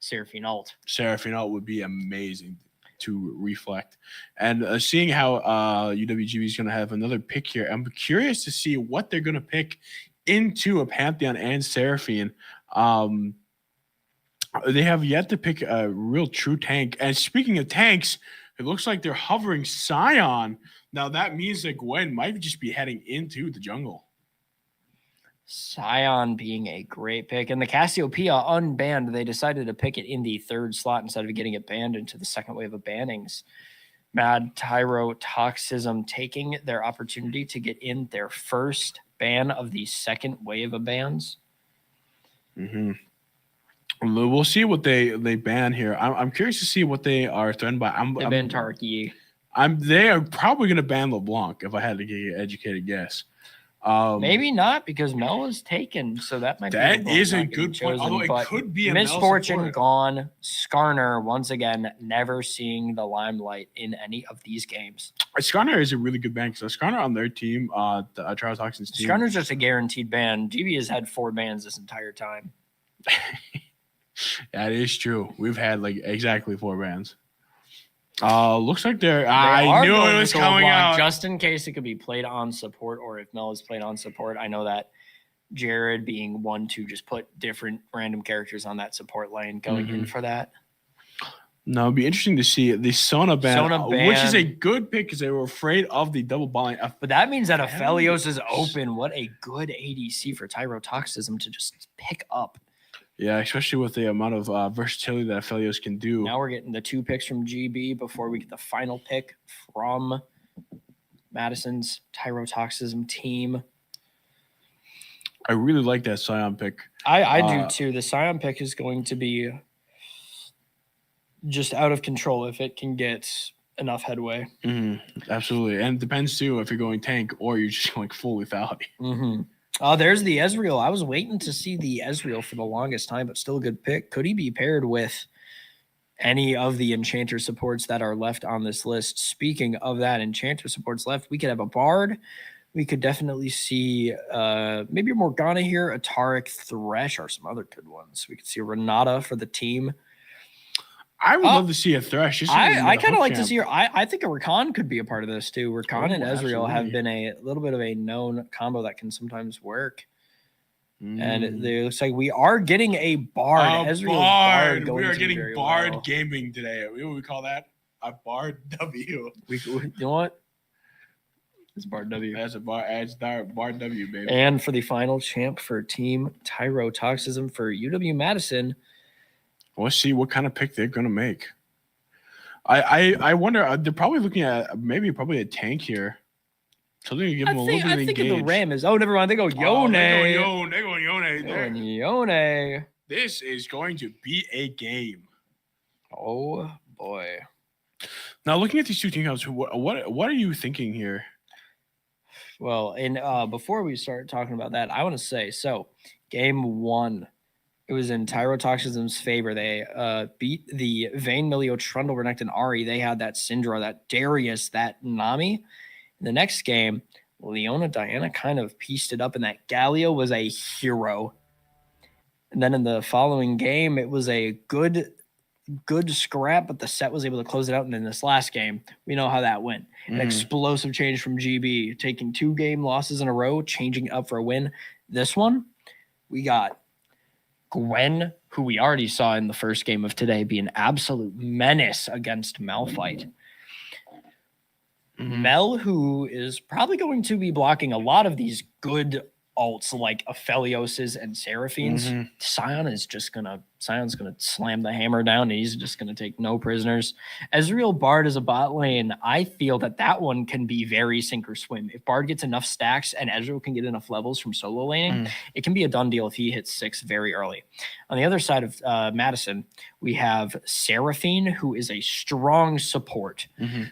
Speaker 6: Seraphine ult.
Speaker 2: Seraphine ult would be amazing to reflect. And seeing how UWGB is going to have another pick here, I'm curious to see what they're going to pick into a Pantheon and Seraphine. They have yet to pick a real true tank. And speaking of tanks, it looks like they're hovering Sion. Now that means that Gwen might just be heading into the jungle.
Speaker 6: Sion being a great pick. And the Cassiopeia unbanned. They decided to pick it in the 3rd slot instead of getting it banned into the 2nd wave of bannings. Mad Tyrotoxism taking their opportunity to get in their first ban of the 2nd wave of bans.
Speaker 2: We'll see what they ban here. I'm curious to see what they are threatened by.
Speaker 6: They ban Tarky.
Speaker 2: They are probably going to ban LeBlanc if I had to get an educated guess.
Speaker 6: Maybe not, because Mel is taken, so that might
Speaker 2: that
Speaker 6: be
Speaker 2: is a good point. Although it could be a
Speaker 6: Misfortune gone. Skarner once again never seeing the limelight in any of these games.
Speaker 2: Skarner is a really good ban because Skarner on their team, the Triotoxins team.
Speaker 6: Skarner's just a guaranteed ban. GB has had 4 bans this entire time.
Speaker 2: That is true. We've had like exactly 4 bans. Looks like I knew it was coming out.
Speaker 6: Just in case it could be played on support, or if Mel is played on support. I know that Jared being one to just put different random characters on that support lane going in for that.
Speaker 2: No, it'd be interesting to see the Sona ban, which is a good pick because they were afraid of the double buying.
Speaker 6: But that means that Aphelios is open. What a good ADC for Tyrotoxism to just pick up.
Speaker 2: Yeah, especially with the amount of versatility that Aphelios can do.
Speaker 6: Now we're getting the 2 picks from GB before we get the final pick from Madison's Tyrotoxism team.
Speaker 2: I really like that Scion pick.
Speaker 6: I do too. The Scion pick is going to be just out of control if it can get enough headway.
Speaker 2: Absolutely. And it depends too if you're going tank or you're just going full lethality.
Speaker 6: Oh, there's the Ezreal. I was waiting to see the Ezreal for the longest time, but still a good pick. Could he be paired with any of the Enchanter supports that are left on this list? Speaking of that, Enchanter supports left, we could have a Bard. We could definitely see maybe a Morgana here, a Taric, Thresh, or some other good ones. We could see a Renata for the team.
Speaker 2: I would love to see a Thresh.
Speaker 6: I kind of like to see her. I think a Rakan could be a part of this too. Rakan and Ezreal have been a little bit of a known combo that can sometimes work. And it looks like we are getting a Bard.
Speaker 2: Bard. We are getting Bard gaming today. What do we call that? A Bard W.
Speaker 6: You know what? It's Bard W.
Speaker 2: That's a Bard W, baby.
Speaker 6: And for the final champ for Team Tyrotoxism for UW Madison.
Speaker 2: Let's see what kind of pick they're gonna make. I wonder. They're probably looking at probably a tank here. So they're gonna give them a little bit of engage.
Speaker 6: I think the Ram is. Oh, never mind. They go Yone.
Speaker 2: They're going Yone.
Speaker 6: Yone.
Speaker 2: This is going to be a game.
Speaker 6: Oh boy.
Speaker 2: Now looking at these two team counts, what are you thinking here?
Speaker 6: Well, and before we start talking about that, I want to say game 1. It was in Tyrotoxism's favor. They beat the Vayne, Milio, Trundle, Renekton, Ari. They had that Syndra, that Darius, that Nami. In the next game, Leona Diana kind of pieced it up, and that Galio was a hero. And then in the following game, it was a good scrap, but the set was able to close it out. And in this last game, we know how that went. An explosive change from GB, taking 2 game losses in a row, changing it up for a win. This one, we got Gwen, who we already saw in the first game of today, be an absolute menace against Malphite. Mel, who is probably going to be blocking a lot of these good alts like Aphelios's and Seraphines. Sion's gonna slam the hammer down, and he's just gonna take no prisoners. Ezreal Bard is a bot lane. I feel that one can be very sink or swim. If Bard gets enough stacks and Ezreal can get enough levels from solo laning, it can be a done deal if he hits 6 very early. On the other side of Madison, we have Seraphine, who is a strong support.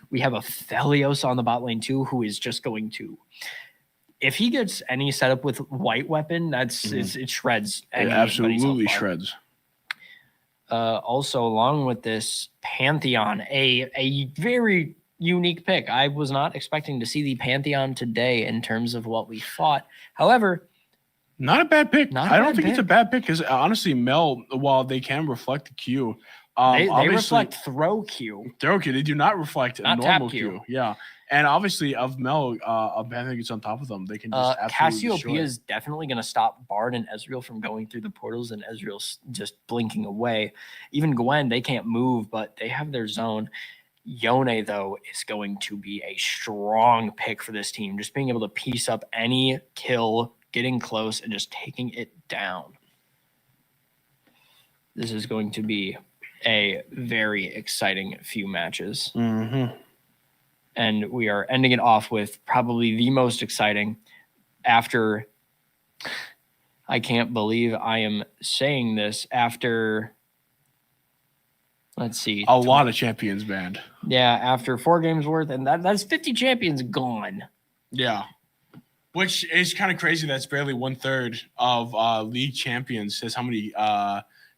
Speaker 6: We have Aphelios on the bot lane too, who is just going to, if he gets any setup with white weapon, it shreds.
Speaker 2: It absolutely shreds.
Speaker 6: Also, along with this, Pantheon, a very unique pick. I was not expecting to see the Pantheon today in terms of what we thought. However,
Speaker 2: not a bad pick. I don't think it's a bad pick because honestly, Mel, while they can reflect the Q,
Speaker 6: they reflect throw Q.
Speaker 2: Throw Q. They do not reflect a normal Q. Yeah. And obviously, of Mel, Panther gets on top of them. They can just absolutely
Speaker 6: Cassiopeia is definitely going to stop Bard and Ezreal from going through the portals, and Ezreal's just blinking away. Even Gwen, they can't move, but they have their zone. Yone, though, is going to be a strong pick for this team. Just being able to piece up any kill, getting close, and just taking it down. This is going to be a very exciting few matches. And we are ending it off with probably the most exciting after, I can't believe I am saying this, after, let's see.
Speaker 2: A lot of champions banned.
Speaker 6: Yeah, after 4 games worth, and that's 50 champions gone.
Speaker 2: Yeah. Which is kind of crazy. That's barely 1/3 of league champions. Says how many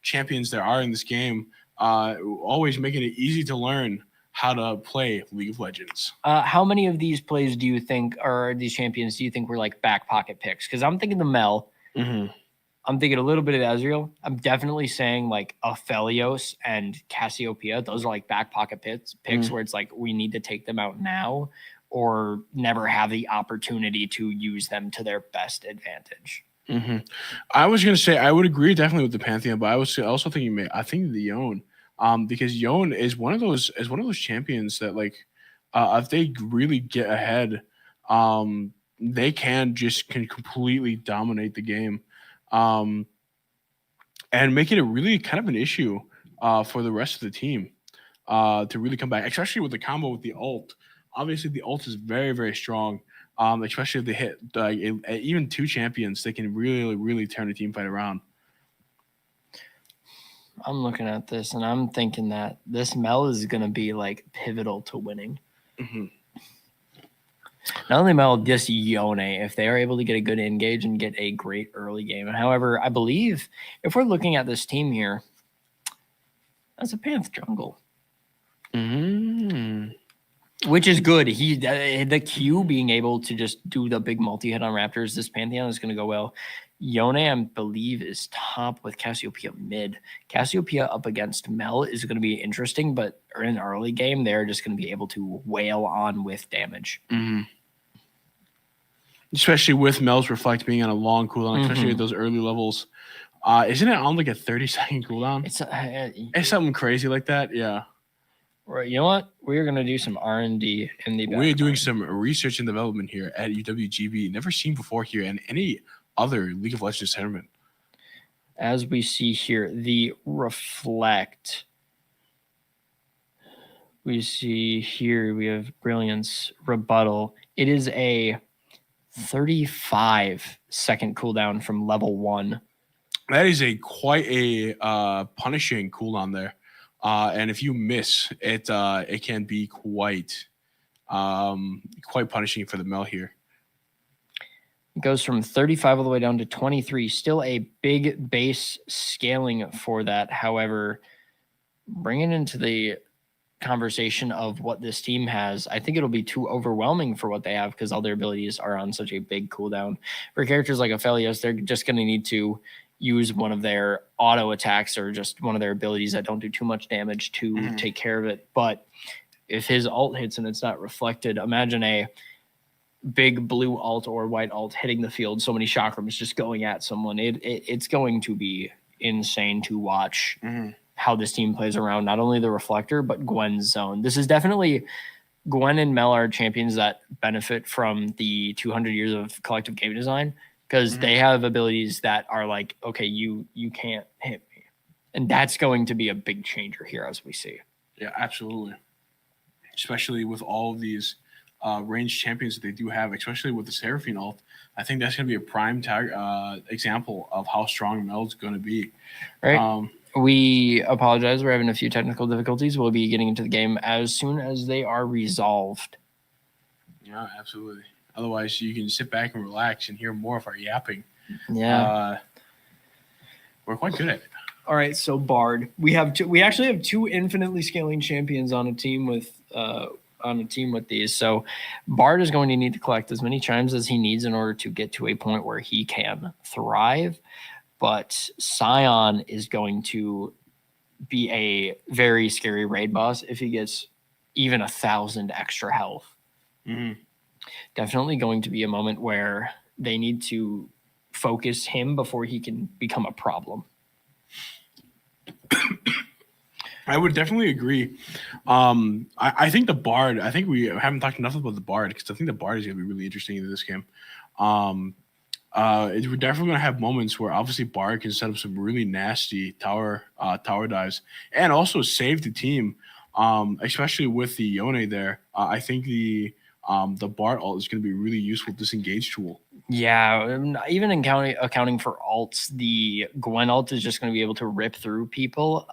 Speaker 2: champions there are in this game. Always making it easy to learn how to play League of Legends.
Speaker 6: How many of these plays do you think, or these champions, do you think were like back pocket picks? Because I'm thinking the Mel. I'm thinking a little bit of Ezreal. I'm definitely saying like Aphelios and Cassiopeia. Those are like back pocket picks where it's like we need to take them out now or never have the opportunity to use them to their best advantage.
Speaker 2: I was gonna say I would agree definitely with the Pantheon, but I was also thinking I think the Yone, because Yone is one of those champions that like if they really get ahead, they can completely dominate the game. And make it a really kind of an issue for the rest of the team to really come back, especially with the combo with the ult. Obviously, the ult is very, very strong, especially if they hit even 2 champions. They can really, really turn a team fight around.
Speaker 6: I'm looking at this, and I'm thinking that this Mel is going to be like pivotal to winning. Not only Mel, just Yone, if they are able to get a good engage and get a great early game. However, I believe if we're looking at this team here, that's a Panth jungle. Which is good. The Q being able to just do the big multi-hit on Raptors, this Pantheon is going to go well. Yone, I believe, is top with Cassiopeia mid. Cassiopeia up against Mel is going to be interesting, but in an early game, they're just going to be able to wail on with damage.
Speaker 2: Especially with Mel's Reflect being on a long cooldown, especially at those early levels. Isn't it on like a 30-second cooldown? It's something crazy like that, yeah.
Speaker 6: Right, you know what? We're going to do some R&D in the background.
Speaker 2: We're doing some research and development here at UWGB. Never seen before here in any other League of Legends tournament.
Speaker 6: As we see here, the Reflect. We see here we have Brilliance, Rebuttal. It is a 35-second cooldown from level 1.
Speaker 2: That is quite a punishing cooldown there. And if you miss, it can be quite punishing for the Mel here.
Speaker 6: It goes from 35 all the way down to 23. Still a big base scaling for that. However, bringing into the conversation of what this team has, I think it'll be too overwhelming for what they have because all their abilities are on such a big cooldown. For characters like Aphelios, they're just going to need to use one of their auto attacks or just one of their abilities that don't do too much damage to take care of it. But if his ult hits and it's not reflected, imagine a big blue ult or white ult hitting the field, so many chakrams just going at someone. It's going to be insane to watch how this team plays around not only the Reflector, but Gwen's zone. This is definitely Gwen and Mel are champions that benefit from the 200 years of collective game design because they have abilities that are like, okay, you can't hit me. And that's going to be a big changer here as we see.
Speaker 2: Yeah, absolutely. Especially with all of these ranged champions that they do have, especially with the Seraphine ult. I think that's going to be a prime example of how strong Mel's going to be.
Speaker 6: Right. We apologize. We're having a few technical difficulties. We'll be getting into the game as soon as they are resolved.
Speaker 2: Yeah, absolutely. Otherwise, you can sit back and relax and hear more of our yapping.
Speaker 6: Yeah.
Speaker 2: We're quite good at it.
Speaker 6: All right, so Bard. We actually have 2 infinitely scaling champions on a team with these. So Bard is going to need to collect as many chimes as he needs in order to get to a point where he can thrive. But Scion is going to be a very scary raid boss if he gets even 1,000 extra health. Definitely going to be a moment where they need to focus him before he can become a problem.
Speaker 2: I would definitely agree. I think the Bard, I think we haven't talked enough about the Bard because I think the Bard is going to be really interesting in this game. We're definitely going to have moments where obviously Bard can set up some really nasty tower dives and also save the team, especially with the Yone there. I think the Bard ult is going to be a really useful disengage tool.
Speaker 6: Yeah, even accounting for ults, the Gwen ult is just going to be able to rip through people.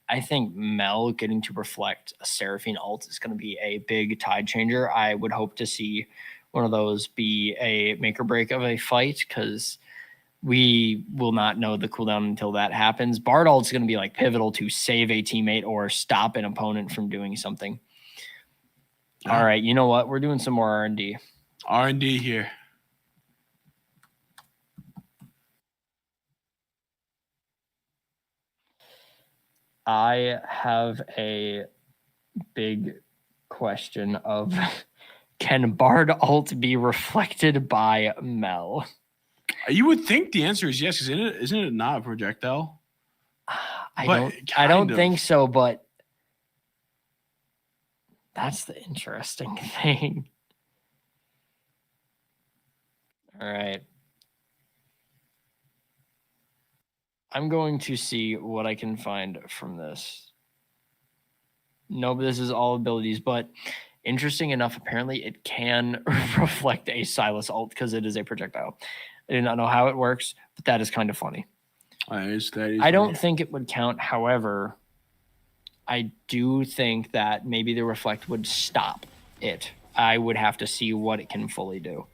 Speaker 6: I think Mel getting to reflect a Seraphine ult is going to be a big tide changer. I would hope to see one of those be a make or break of a fight because we will not know the cooldown until that happens. Bard ult is going to be like pivotal to save a teammate or stop an opponent from doing something. All right, you know what? We're doing some more R&D.
Speaker 2: R&D here.
Speaker 6: I have a big question of can Bard ult be reflected by Mel?
Speaker 2: You would think the answer is yes, because isn't it not a projectile?
Speaker 6: I don't think so, but that's the interesting thing. All right. I'm going to see what I can find from this. No, this is all abilities, but interesting enough, apparently it can reflect a Silas ult because it is a projectile. I do not know how it works, but that is kind of funny.
Speaker 2: That is
Speaker 6: I don't think it would count. However, I do think that maybe the reflect would stop it. I would have to see what it can fully do.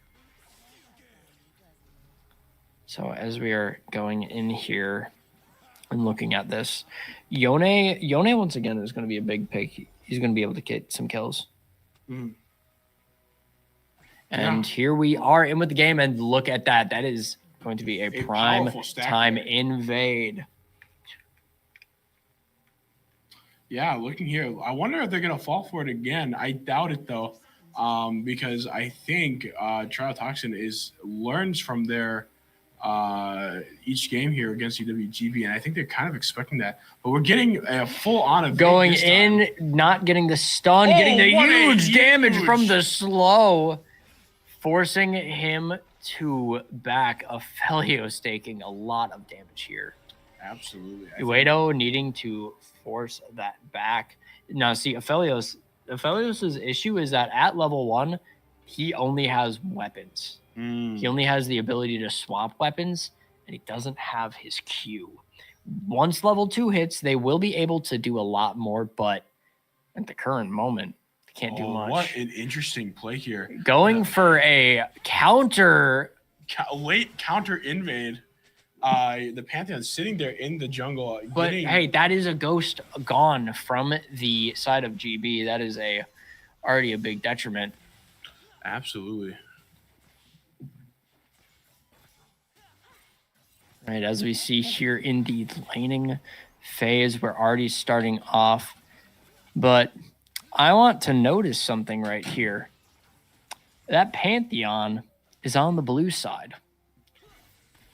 Speaker 6: So as we are going in here and looking at this, Yone once again is going to be a big pick. He's going to be able to get some kills.
Speaker 2: Mm.
Speaker 6: And here we are in with the game, and look at that. That is going to be a prime time invade.
Speaker 2: Yeah, looking here, I wonder if they're going to fall for it again. I doubt it, though, because I think Triotoxin learns from their each game here against UWGB, and I think they're kind of expecting that. But we're getting a full-on evade
Speaker 6: going in, not getting the stun, getting the huge damage from the slow, forcing him to back. Aphelios taking a lot of damage here.
Speaker 2: Absolutely.
Speaker 6: UWYD needing to force that back. Now, see, Aphelios' issue is that at level 1, he only has weapons. He only has the ability to swap weapons, and he doesn't have his Q. Once level 2 hits, they will be able to do a lot more, but at the current moment, they can't do much.
Speaker 2: What an interesting play here.
Speaker 6: Going for a
Speaker 2: late counter invade. The Pantheon sitting there in the jungle.
Speaker 6: But hey, that is a ghost gone from the side of GB. That is already a big detriment.
Speaker 2: Absolutely.
Speaker 6: Right, as we see here in the laning phase, we're already starting off. But I want to notice something right here. That Pantheon is on the blue side.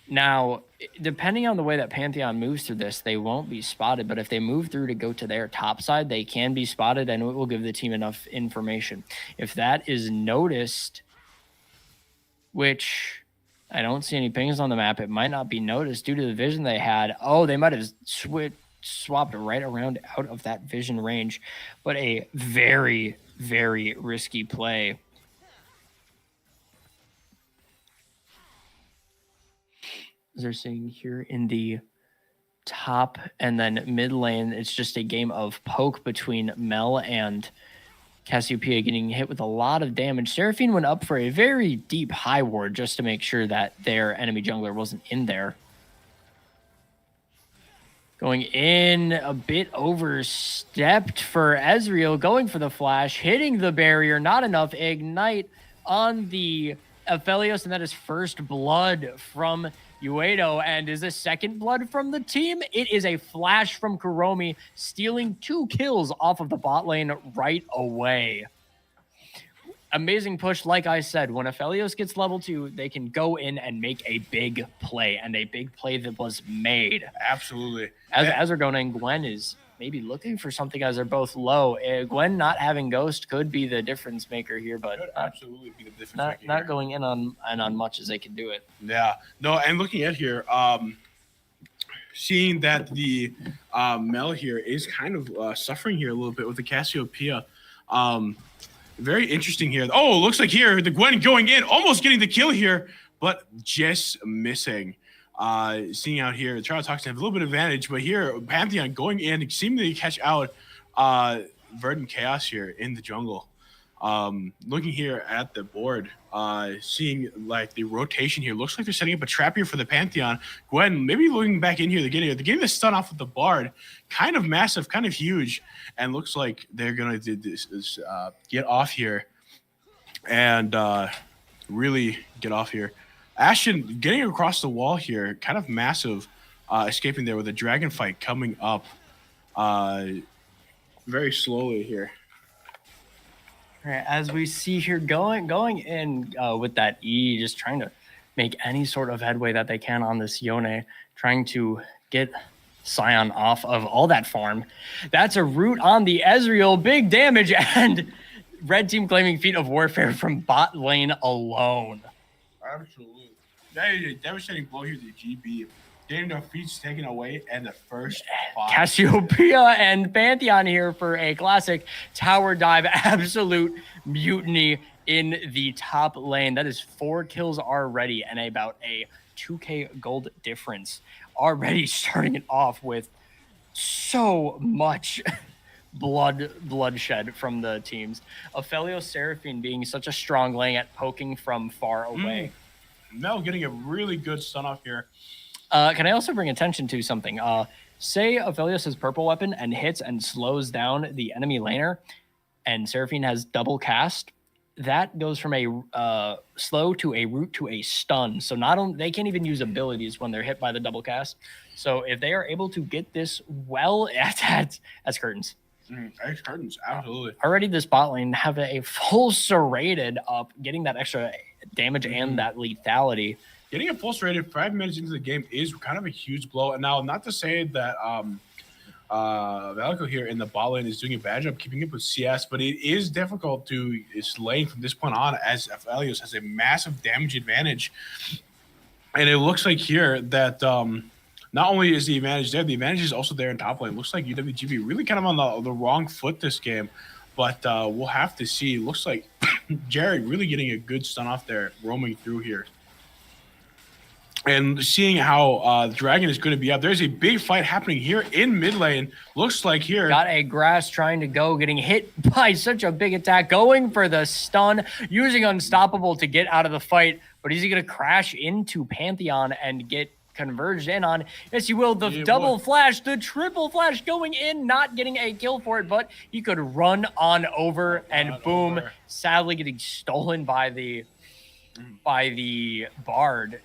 Speaker 6: Now, depending on the way that Pantheon moves through this, they won't be spotted. But if they move through to go to their top side, they can be spotted, and it will give the team enough information. If that is noticed, which I don't see any pings on the map, it might not be noticed due to the vision they had. Oh, they might have swapped right around out of that vision range. But a very, very risky play. As they're seeing here in the top and then mid lane, it's just a game of poke between Mel and Cassiopeia getting hit with a lot of damage. Seraphine went up for a very deep high ward just to make sure that their enemy jungler wasn't in there. Going in a bit overstepped for Ezreal, going for the flash, hitting the barrier, not enough. Ignite on the Aphelios, and that is first blood from UWYD, and is a second blood from the team. It is a flash from Kuromi, stealing 2 kills off of the bot lane right away. Amazing push, like I said. When Aphelios gets level 2, they can go in and make a big play, and a big play that was made.
Speaker 2: Absolutely.
Speaker 6: As we're going in, Gwen is maybe looking for something as they're both low. Gwen not having Ghost could be the difference maker here, but
Speaker 2: absolutely be the difference maker.
Speaker 6: Not going in on much as they can do it.
Speaker 2: Yeah. No, and looking at here, seeing that the Mel here is kind of suffering here a little bit with the Cassiopeia. Very interesting here. Oh, looks like here the Gwen going in, almost getting the kill here, but just missing. Seeing out here, the Triotoxin have a little bit of advantage, but here Pantheon going in, seemingly catch out Verdant Chaos here in the jungle. Looking here at the board, seeing like the rotation here, looks like they're setting up a trap here for the Pantheon. Gwen maybe looking back in here, they're getting the stun off with the Bard, kind of massive, kind of huge, and looks like they're gonna do this get off here and really get off here. Ashton getting across the wall here, kind of massive, escaping there with a dragon fight coming up. very slowly here.
Speaker 6: All right, as we see here, going in with that E, just trying to make any sort of headway that they can on this Yone, trying to get Scion off of all that farm. That's a root on the Ezreal, big damage, and red team claiming feat of warfare from bot lane alone.
Speaker 2: Absolutely. That is a devastating blow here to GB. Getting their feats taken away and the first spot.
Speaker 6: Cassiopeia and Pantheon here for a classic tower dive. Absolute mutiny in the top lane. That is 4 kills already and about a 2k gold difference. Already starting it off with so much bloodshed from the teams. Ophelio Seraphine being such a strong lane at poking from far away.
Speaker 2: Mel getting a really good stun off here.
Speaker 6: Can I also bring attention to something? Say Aphelios has purple weapon and hits and slows down the enemy laner, and Seraphine has double cast. That goes from a slow to a root to a stun. So not only they can't even use abilities when they're hit by the double cast. So if they are able to get this well, that's curtains.
Speaker 2: That's curtains, absolutely.
Speaker 6: Already this bot lane have a full serrated up, getting that extra damage and that lethality.
Speaker 2: Getting a full serrated 5 minutes into the game is kind of a huge blow. And now, not to say that Valico here in the bot lane is doing a bad job keeping up with CS, but it is difficult to lane from this point on as Aphelios has a massive damage advantage. And it looks like here that not only is the advantage there, the advantage is also there in top lane. It looks like UWGB really kind of on the wrong foot this game, but we'll have to see. It looks like Jared really getting a good stun off there, roaming through here. And seeing how the Dragon is going to be up. There's a big fight happening here in mid lane. Looks like here.
Speaker 6: Got a grass trying to go, getting hit by such a big attack, going for the stun, using Unstoppable to get out of the fight. But is he going to crash into Pantheon and get converged in on? Yes, he will. The double flash, the triple flash going in, not getting a kill for it, but he could run on over and boom, sadly getting stolen by the Bard.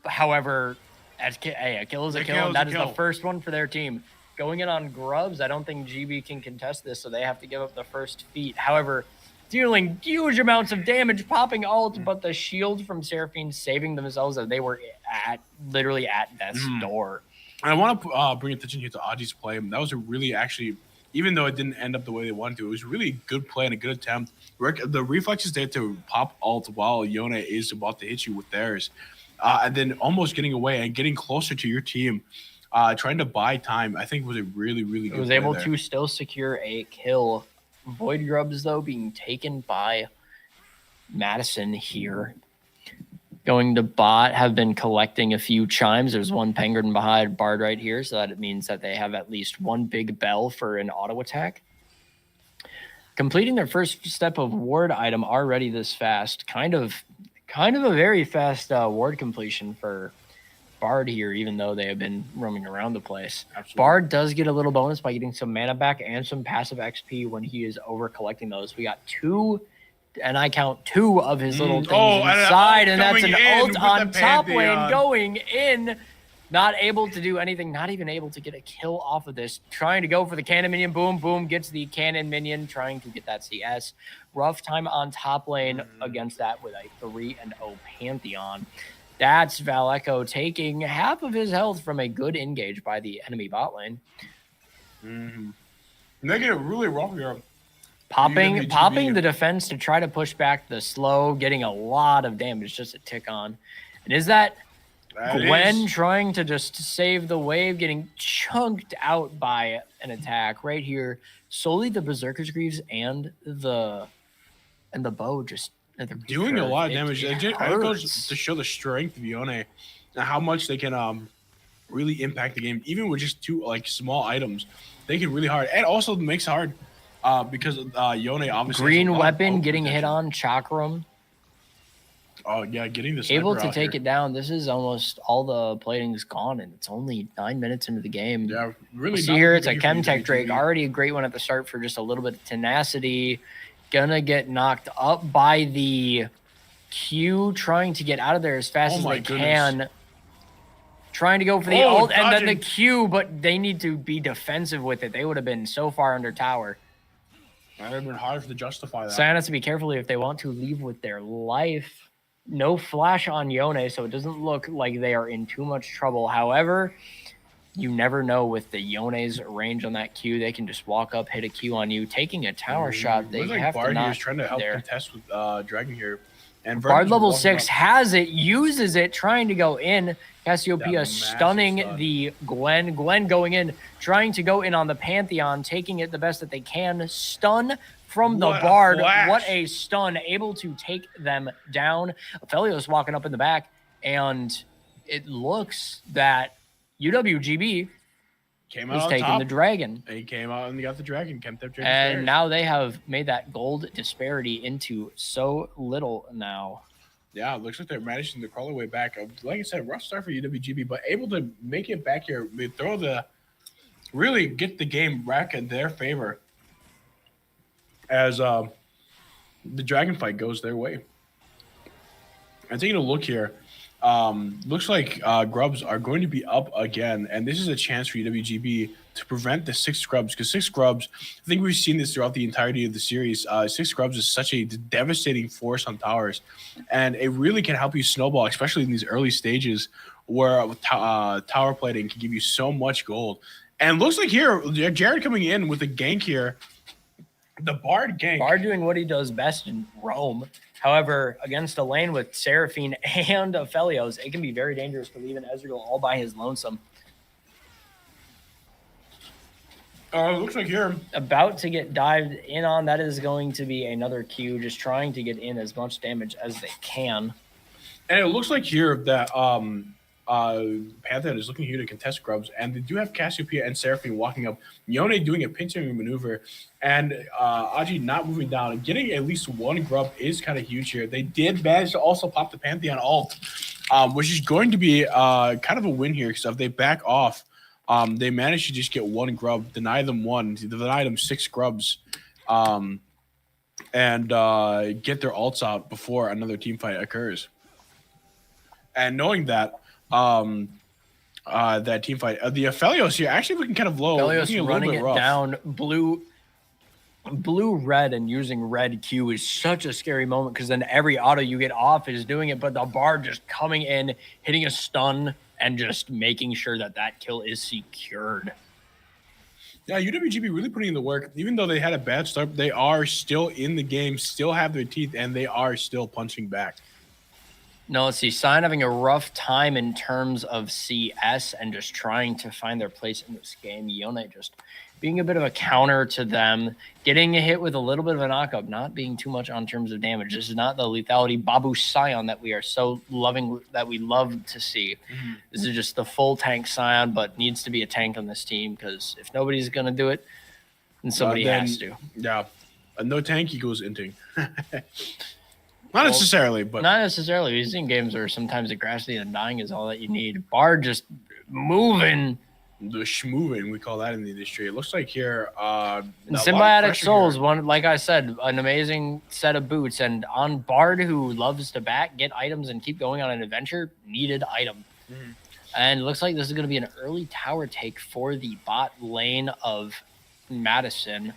Speaker 6: However, a kill is a kill, and that is the first one for their team. Going in on Grubs, I don't think GB can contest this, so they have to give up the first feat. However, dealing huge amounts of damage, popping ult, but the shield from Seraphine saving themselves as they were literally at death's door.
Speaker 2: I want to bring attention here to Aji's play. That was a really even though it didn't end up the way they wanted to, it was really good play and a good attempt. The reflexes there to pop ult while Yone is about to hit you with theirs. And then almost getting away and getting closer to your team, trying to buy time, I think was a really, really good play.
Speaker 6: Was able to still secure a kill. Void Grubs, though, being taken by Madison here. Going to bot, have been collecting a few chimes. There's one Penguin behind Bard right here, so that it means that they have at least one big bell for an auto attack. Completing their first step of ward item already this fast. Kind of a very fast ward completion for Bard here, even though they have been roaming around the place. Absolutely. Bard does get a little bonus by getting some mana back and some passive XP when he is over collecting those. We got 2, and I count 2 of his little things inside, and that's an ult on top lane going in. Not able to do anything, not even able to get a kill off of this. Trying to go for the cannon minion. Boom, boom, gets the cannon minion, trying to get that CS. Rough time on top lane against that with a 3-0 Pantheon. That's Valico taking half of his health from a good engage by the enemy bot lane.
Speaker 2: They get it really rough here.
Speaker 6: Popping the defense to try to push back the slow, getting a lot of damage just to tick on. And is that Gwen trying to just save the wave, getting chunked out by an attack right here? Solely the Berserker's Greaves and the bow just
Speaker 2: doing a lot of damage. It goes to show the strength of Yone and how much they can really impact the game, even with just 2 small items. They can really hard, and also makes it hard because Yone obviously
Speaker 6: green weapon getting hit on Chakram.
Speaker 2: Oh yeah, getting this
Speaker 6: able to take it down. This is almost all the plating's gone, and it's only 9 minutes into the game.
Speaker 2: Yeah, really.
Speaker 6: See here, it's a Chemtech Drake, already a great one at the start for just a little bit of tenacity. Gonna get knocked up by the Q, trying to get out of there as fast as they can.
Speaker 3: trying to go for the ult and then the Q, but they need to be defensive with it. They would have been so far under tower.
Speaker 2: That would have been hard to justify that.
Speaker 3: Cyan has to be careful if they want to leave with their life. No flash on Yone, so it doesn't look like they are in too much trouble. However, you never know with the Yone's range on that Q. They can just walk up, hit a Q on you. Taking a tower shot, they have
Speaker 2: Bard
Speaker 3: to not
Speaker 2: is trying to help contest with Dragon here. And
Speaker 3: Bard level 6 has it, uses it, trying to go in. Cassiopeia stunning the Gwen. Gwen going in, trying to go in on the Pantheon, taking it the best that they can. Stun from the Bard. What a stun. Able to take them down. Aphelios walking up in the back, and it looks that UWGB is taking the Dragon.
Speaker 2: He came out and got the Dragon.
Speaker 3: And now they have made that gold disparity into so little now.
Speaker 2: Yeah, it looks like they're managing to crawl their way back. Like I said, rough start for UWGB, but able to make it back here. They really get the game back in their favor as the Dragon fight goes their way. And taking a look here, looks like Grubs are going to be up again, and this is a chance for UWGB to prevent the 6 Grubs, because 6 Grubs, I think we've seen this throughout the entirety of the series. 6 Grubs is such a devastating force on towers, and it really can help you snowball, especially in these early stages where tower plating can give you so much gold. And looks like here, Jared coming in with a gank here. The Bard gank.
Speaker 3: Bard doing what he does best in Rome. However, against a lane with Seraphine and Aphelios, it can be very dangerous to leave an Ezreal all by his lonesome.
Speaker 2: Looks like here.
Speaker 3: About to get dived in on. That is going to be another Q, just trying to get in as much damage as they can.
Speaker 2: And it looks like here that Pantheon is looking here to contest Grubs, and they do have Cassiopeia and Seraphine walking up. Yone doing a pinching maneuver, and Aji not moving down. Getting at least one Grub is kind of huge here. They did manage to also pop the Pantheon ult, which is going to be kind of a win here, because if they back off, they managed to just get one Grub, deny them 6 Grubs, and get their ults out before another team fight occurs. And knowing that, that team fight, the Aphelios here actually looking kind of low.
Speaker 3: Aphelios running it down, blue, red, and using red Q is such a scary moment, because then every auto you get off is doing it, but the Bard just coming in, hitting a stun, and just making sure that that kill is secured.
Speaker 2: Yeah, UWGB really putting in the work. Even though they had a bad start, they are still in the game, still have their teeth, and they are still punching back.
Speaker 3: No, let's see. Cyan having a rough time in terms of CS and just trying to find their place in this game. Yone just being a bit of a counter to them, getting a hit with a little bit of a knockup, not being too much on terms of damage. This is not the lethality Babu Scion that we are so loving, that we love to see. Mm-hmm. This is just the full tank Scion, but needs to be a tank on this team, because if nobody's going to do it, then somebody has to.
Speaker 2: Yeah, no tank equals inting. Not necessarily, but...
Speaker 3: Not necessarily. We've seen games where sometimes the grassy and dying is all that you need. Bard just moving.
Speaker 2: The schmoving, we call that in the industry. It looks like here...
Speaker 3: and Symbiotic Souls, one, like I said, an amazing set of boots. And on Bard, who loves to back, get items, and keep going on an adventure, needed item. Mm-hmm. And it looks like this is going to be an early tower take for the bot lane of Madison.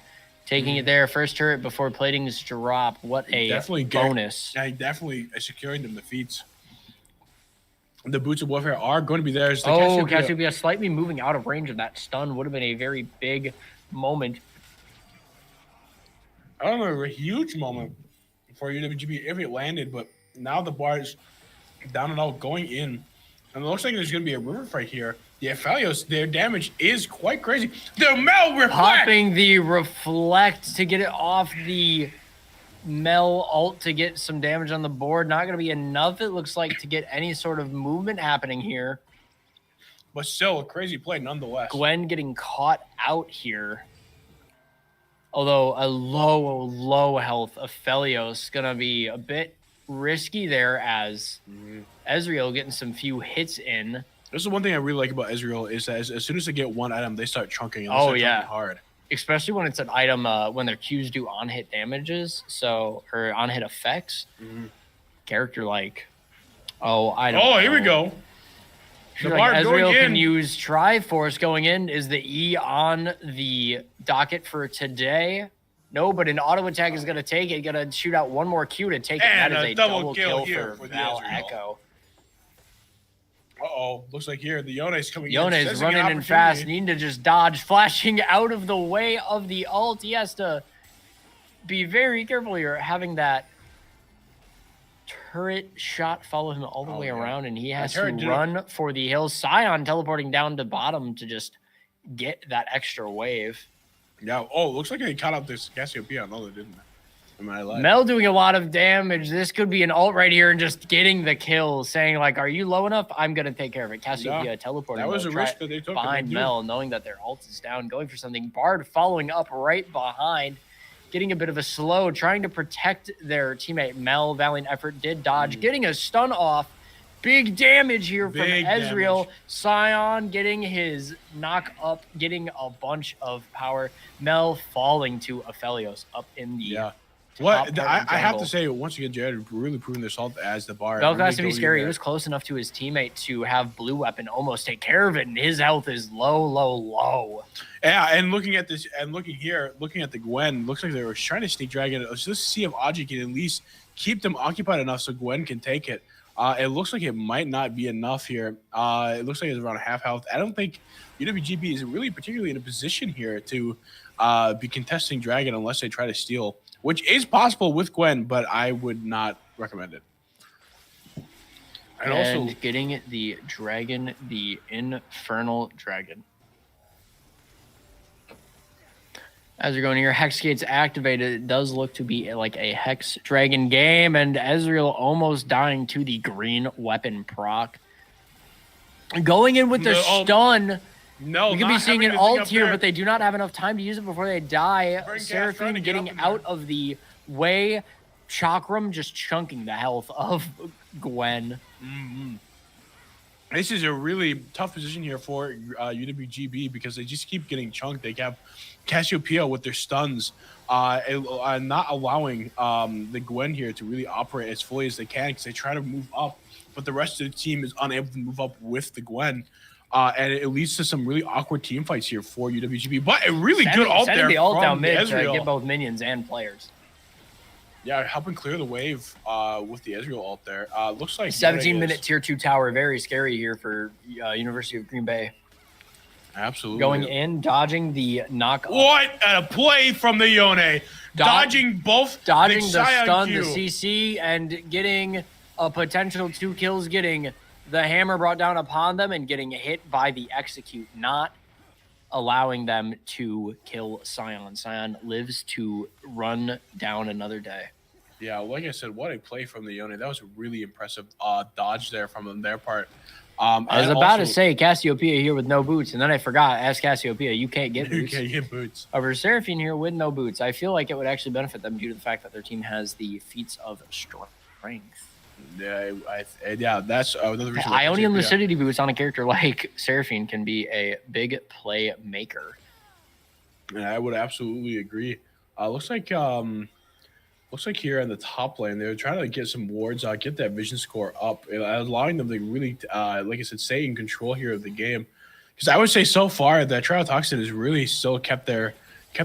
Speaker 3: Taking it there, first turret before plating's drop. What a bonus.
Speaker 2: Yeah, definitely securing them defeats. The boots of warfare are going to be there.
Speaker 3: Cassiopeia slightly moving out of range of that stun would have been a very big moment.
Speaker 2: I don't know, a huge moment for UWGB if it landed, but now the bar is down and out going in. And it looks like there's going to be a river fight here. The Aphelios, their damage is quite crazy. The Mel Reflect!
Speaker 3: Popping the Reflect to get it off the Mel ult to get some damage on the board. Not going to be enough, it looks like, to get any sort of movement happening here.
Speaker 2: But still, a crazy play nonetheless.
Speaker 3: Gwen getting caught out here. Although a low health Aphelios going to be a bit risky there, as Ezreal getting some few hits in.
Speaker 2: This is one thing I really like about Ezreal, is that as soon as they get one item, they start chunking. And they start chunking hard.
Speaker 3: Especially when it's an item when their Qs do on-hit damages, or on-hit effects. Mm-hmm. Character like,
Speaker 2: here we go. The
Speaker 3: Like
Speaker 2: Bard going
Speaker 3: Ezreal can
Speaker 2: in.
Speaker 3: use Triforce going in. Is the E on the docket for today? No, but an auto attack is going to take it. Going to shoot out one more Q to take it.
Speaker 2: And
Speaker 3: That is
Speaker 2: a
Speaker 3: a
Speaker 2: double
Speaker 3: double
Speaker 2: kill
Speaker 3: kill
Speaker 2: here
Speaker 3: for
Speaker 2: for the
Speaker 3: Val
Speaker 2: Ezreal.
Speaker 3: Echo.
Speaker 2: Uh-oh. Looks like here the Yone's coming in.
Speaker 3: Yone's
Speaker 2: Sensing an
Speaker 3: running in fast,
Speaker 2: opportunity.
Speaker 3: needing to just dodge, flashing out of the way of the ult. He has to be very careful here, having that turret shot follow him all the way around, and he has to run for the hill. Sion teleporting down to bottom to just get that extra wave.
Speaker 2: Yeah. Oh, looks like they caught up this Cassiopeia. No, they didn't.
Speaker 3: Mel doing a lot of damage. This could be an ult right here and just getting the kill, saying like, are you low enough? I'm going to take care of it. Cassiopeia teleporting.
Speaker 2: That was a risk that they took
Speaker 3: behind Mel, knowing that their ult is down, going for something. Bard following up right behind, getting a bit of a slow, trying to protect their teammate. Mel, valiant effort, did dodge, getting a stun off. Big damage here from Ezreal. Sion getting his knock up, getting a bunch of power. Mel falling to Aphelios up in the
Speaker 2: What I have to say, once again, Jared really proving this ult as the Bard.
Speaker 3: Bell has to be scary. He was close enough to his teammate to have blue weapon almost take care of it, and his health is low.
Speaker 2: Yeah, and looking at this, and looking at the Gwen, looks like they were trying to sneak dragon. Let's just see if Audrey can at least keep them occupied enough so Gwen can take it. It looks like it might not be enough here. It looks like it's around half health. I don't think UWGB is really particularly in a position here to be contesting dragon unless they try to steal, which is possible with Gwen, but I would not recommend it.
Speaker 3: And also getting the dragon, the infernal dragon. As you're going here, Hex Gate's activated. It does look to be like a Hex Dragon game, and Ezreal almost dying to the green weapon proc. Going in with the stun.
Speaker 2: No,
Speaker 3: we could be seeing an ult here, but they do not have enough time to use it before they die. Seraphine getting out of the way. Chakram just chunking the health of Gwen.
Speaker 2: Mm-hmm. This is a really tough position here for UWGB because they just keep getting chunked. They have Cassiopeia with their stuns, not allowing the Gwen here to really operate as fully as they can because they try to move up, but the rest of the team is unable to move up with the Gwen. And it leads to some really awkward team fights here for UWGB. But a really good ult there
Speaker 3: the ult down
Speaker 2: from
Speaker 3: mid
Speaker 2: Ezreal.
Speaker 3: to get both minions and players.
Speaker 2: Yeah, helping clear the wave with the Ezreal ult there. Looks like
Speaker 3: 17-minute tier 2 tower. Very scary here for University of Green Bay.
Speaker 2: Absolutely.
Speaker 3: Going in, dodging the knock.
Speaker 2: What a play from the Yone. Dodging both.
Speaker 3: Dodging the stun, the CC, and getting a potential 2 kills, getting the hammer brought down upon them and getting hit by the execute, not allowing them to kill Sion. Sion lives to run down another day.
Speaker 2: Yeah, like I said, what a play from the Yone. That was a really impressive dodge there from their part.
Speaker 3: I was about to say Cassiopeia here with no boots, and then I forgot. As Cassiopeia, you can't get boots.
Speaker 2: You can't get boots.
Speaker 3: Over Seraphine here with no boots. I feel like it would actually benefit them due to the fact that their team has the feats of strength.
Speaker 2: Yeah, that's another reason.
Speaker 3: Ionian Lucidity boots on a character like Seraphine can be a big play maker.
Speaker 2: Yeah, I would absolutely agree. Looks like here in the top lane, they're trying to get some wards, get that vision score up, allowing them to really, like I said, stay in control here of the game. Because I would say so far that Triotoxin has really still kept their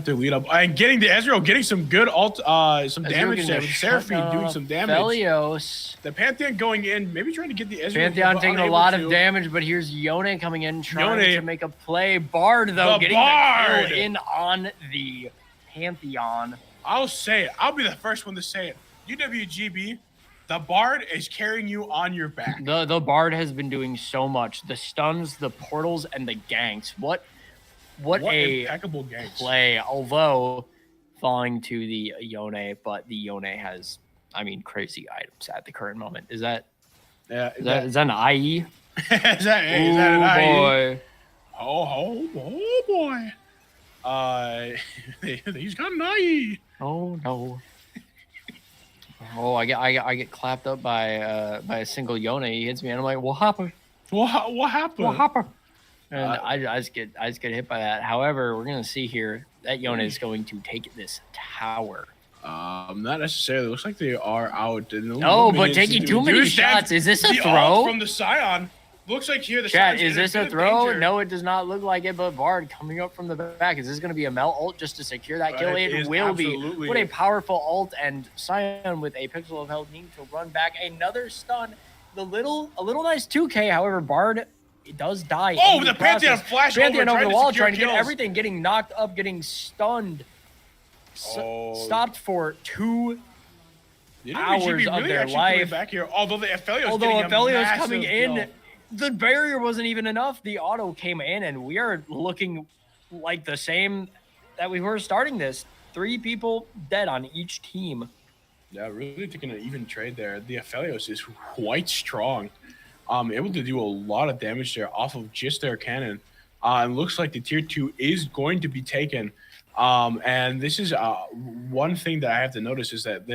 Speaker 2: lead up. And getting the Ezreal, getting some good some damage there. Seraphine doing some damage.
Speaker 3: Aphelios.
Speaker 2: The Pantheon going in, maybe trying to get the Ezreal.
Speaker 3: Pantheon taking a lot of damage, but here's Yone coming in, trying to make a play. Bard, though, getting the kill in on the Pantheon.
Speaker 2: I'll say it. I'll be the first one to say it. UWGB, the Bard is carrying you on your back.
Speaker 3: The Bard has been doing so much. The stuns, the portals, and the ganks. What a
Speaker 2: impeccable ganks.
Speaker 3: Play. Although falling to the Yone, but the Yone has, crazy items at the current moment. Is that is that an IE?
Speaker 2: is that an
Speaker 3: IE?
Speaker 2: Oh boy. He's got an IE.
Speaker 3: Oh no. Oh, I get clapped up by a single Yone. He hits me, and I'm like, what happened?
Speaker 2: What happened?
Speaker 3: What happened? And I just get hit by that. However, we're gonna see here that Yone is going to take this tower.
Speaker 2: Not necessarily. It looks like they are out.
Speaker 3: No, but taking too many shots. Is this a throw
Speaker 2: from the Sion? Looks like here the
Speaker 3: Chat, is this a throw?
Speaker 2: Danger.
Speaker 3: No, it does not look like it, but Bard coming up from the back. Is this going to be a Mel ult just to secure that kill? It will be. What a powerful ult, and Sion with a pixel of health needing to run back. Another stun. A little nice 2K, however, Bard does die.
Speaker 2: Oh, the Pantheon flash
Speaker 3: Pantheon over the wall, trying to
Speaker 2: kills.
Speaker 3: get everything, getting knocked up, getting stunned. Stopped for 2 hours of their life.
Speaker 2: Back here, although
Speaker 3: Aphelios coming in, the barrier wasn't even enough. The auto came in, and we are looking like the same that we were starting this. 3 people dead on each team.
Speaker 2: Yeah, really taking an even trade there. The Aphelios is quite strong. Able to do a lot of damage there off of just their cannon. It looks like the tier 2 is going to be taken. And this is one thing that I have to notice is that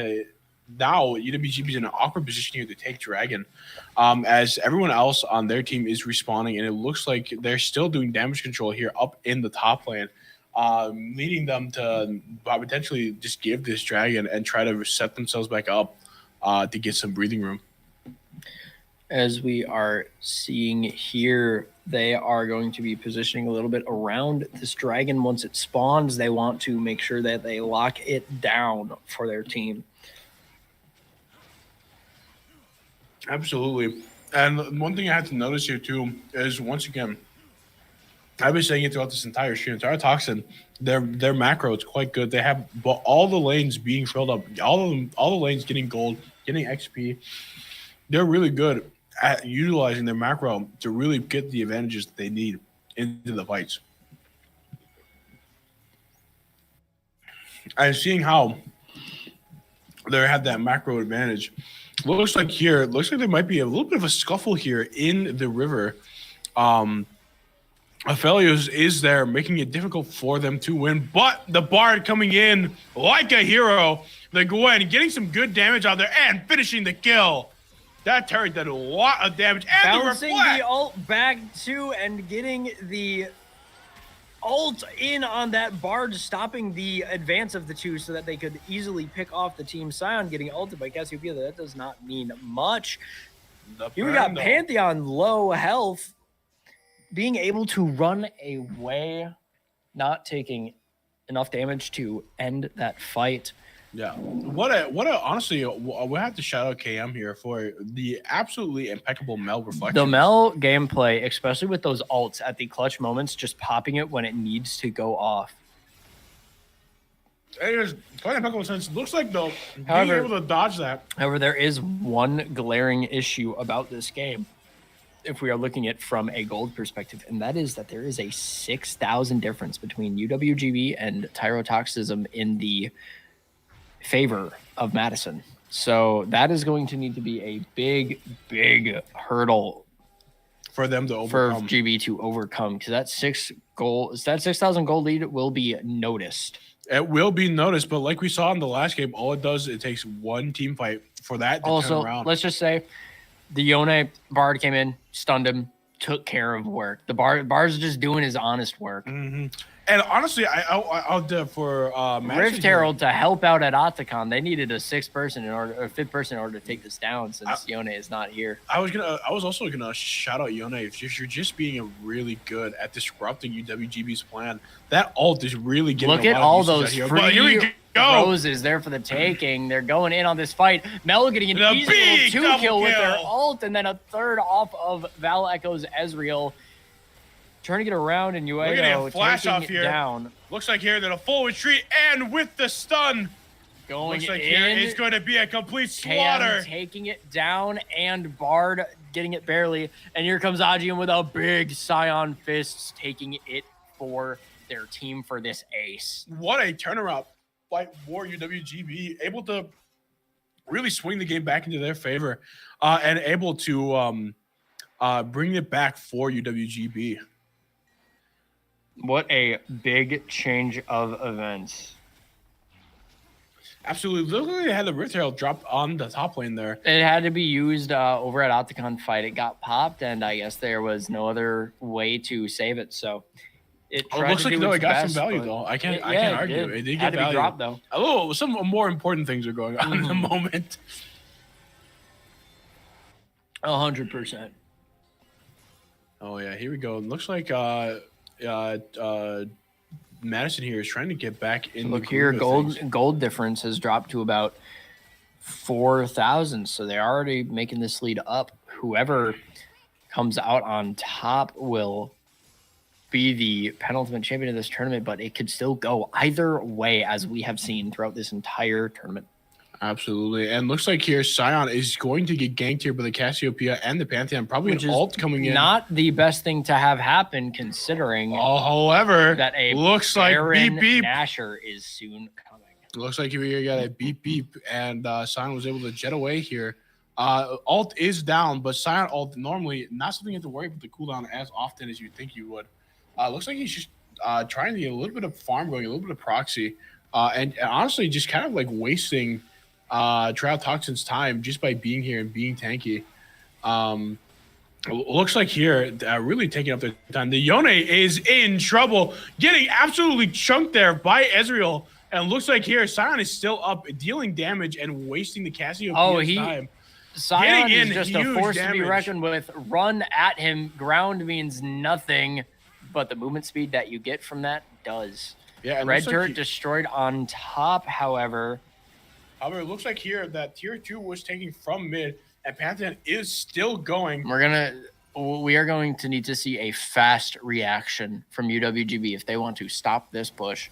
Speaker 2: now UWGB is in an awkward position here to take Dragon, as everyone else on their team is respawning, and it looks like they're still doing damage control here up in the top lane, leading them to potentially just give this Dragon and try to set themselves back up to get some breathing room.
Speaker 6: As we are seeing here, they are going to be positioning a little bit around this Dragon. Once it spawns, they want to make sure that they lock it down for their team.
Speaker 2: Absolutely. And one thing I had to notice here too is, once again, I've been saying it throughout this entire stream, Toxin, their macro is quite good. They have all the lanes being filled up, all the lanes getting gold, getting XP. They're really good at utilizing their macro to really get the advantages that they need into the fights. And seeing how they have that macro advantage, looks like there might be a little bit of a scuffle here in the river. Aphelios is there, making it difficult for them to win, but the Bard coming in like a hero. The Gwen getting some good damage out there and finishing the kill. That turret did a lot of damage. And
Speaker 3: bouncing the ult back to and getting the ult in on that Bard, stopping the advance of the 2 so that they could easily pick off the team. Sion getting ulted by Cassiopeia. That does not mean much. Here we got Pantheon low health, being able to run away, not taking enough damage to end that fight.
Speaker 2: Yeah, honestly, we have to shout out KM here for the absolutely impeccable Mel reflection.
Speaker 3: The Mel gameplay, especially with those ults at the clutch moments, just popping it when it needs to go off.
Speaker 2: It is quite impeccable sense. Looks like though, being able to dodge that.
Speaker 3: However, there is one glaring issue about this game, if we are looking at it from a gold perspective, and that is that there is a 6,000 difference between UWGB and Tyrotoxism in the favor of Madison. So that is going to need to be a big hurdle
Speaker 2: for them to overcome.
Speaker 3: For GB to overcome, because that 6,000 gold lead will be noticed.
Speaker 2: It will be noticed, but like we saw in the last game, all it does, it takes one team fight for that to turn around.
Speaker 3: Let's just say the Yone Bard came in, stunned him, took care of work. The Bard's just doing his honest work.
Speaker 2: Mm-hmm. And honestly, I'll do for
Speaker 3: Rift Herald to help out at Otacon. They needed a 5th person in order to take this down, since Yone is not here.
Speaker 2: I was also gonna shout out Yone. If you're just being really good at disrupting UWGB's plan, that ult is really getting.
Speaker 3: Look at all those free roses there for the taking. They're going in on this fight. Mel getting an easy 2 kill with their ult, and then a 3rd off of Val Echo's Ezreal. Trying to get around, and Uedo
Speaker 2: flash off here.
Speaker 3: Down.
Speaker 2: Looks like here that a full retreat, and with the stun, looks like here is going to be a complete slaughter.
Speaker 3: Taking it down, and Bard getting it barely. And here comes Ajian with a big Scion Fists, taking it for their team for this ace.
Speaker 2: What a turnaround by UWGB, able to really swing the game back into their favor, and able to bring it back for UWGB.
Speaker 3: What a big change of events.
Speaker 2: Absolutely. Look like they had the Rift Herald dropped on the top lane there.
Speaker 3: It had to be used over at Otacon fight. It got popped, and I guess there was no other way to save it. So it
Speaker 2: looks like it got some value though. I can't argue. It did get value.
Speaker 3: Be dropped though.
Speaker 2: Oh, some more important things are going on in the moment.
Speaker 3: 100%.
Speaker 2: Oh yeah, here we go. It looks like Madison here is trying to get back in.
Speaker 6: Look here, gold difference has dropped to about 4,000, so they're already making this lead up. Whoever comes out on top will be the penultimate champion of this tournament, but it could still go either way, as we have seen throughout this entire tournament.
Speaker 2: Absolutely. And looks like here Scion is going to get ganked here by the Cassiopeia and the Pantheon. Probably an ult coming in.
Speaker 6: Not the best thing to have happen, considering
Speaker 2: however,
Speaker 6: that a
Speaker 2: looks like beep beep
Speaker 6: Nasher is soon coming.
Speaker 2: Looks like we got a beep beep, and Scion was able to jet away here. Ult is down, but Scion ult normally not something you have to worry about the cooldown as often as you think you would. Looks like he's just trying to get a little bit of farm going, a little bit of proxy, and honestly just kind of like wasting Trial Toxin's time just by being here and being tanky. Looks like here, really taking up their time. The Yone is in trouble, getting absolutely chunked there by Ezreal. And looks like here, Scion is still up, dealing damage and wasting the Cassiopeia's time.
Speaker 6: Scion is just a force to be reckoned with. Run at him. Ground means nothing, but the movement speed that you get from that does.
Speaker 2: Yeah, and
Speaker 6: Red turret destroyed on top, however.
Speaker 2: However, it looks like here that tier 2 was taking from mid, and Pantheon is still going.
Speaker 6: We are going to need to see a fast reaction from UWGB if they want to stop this push.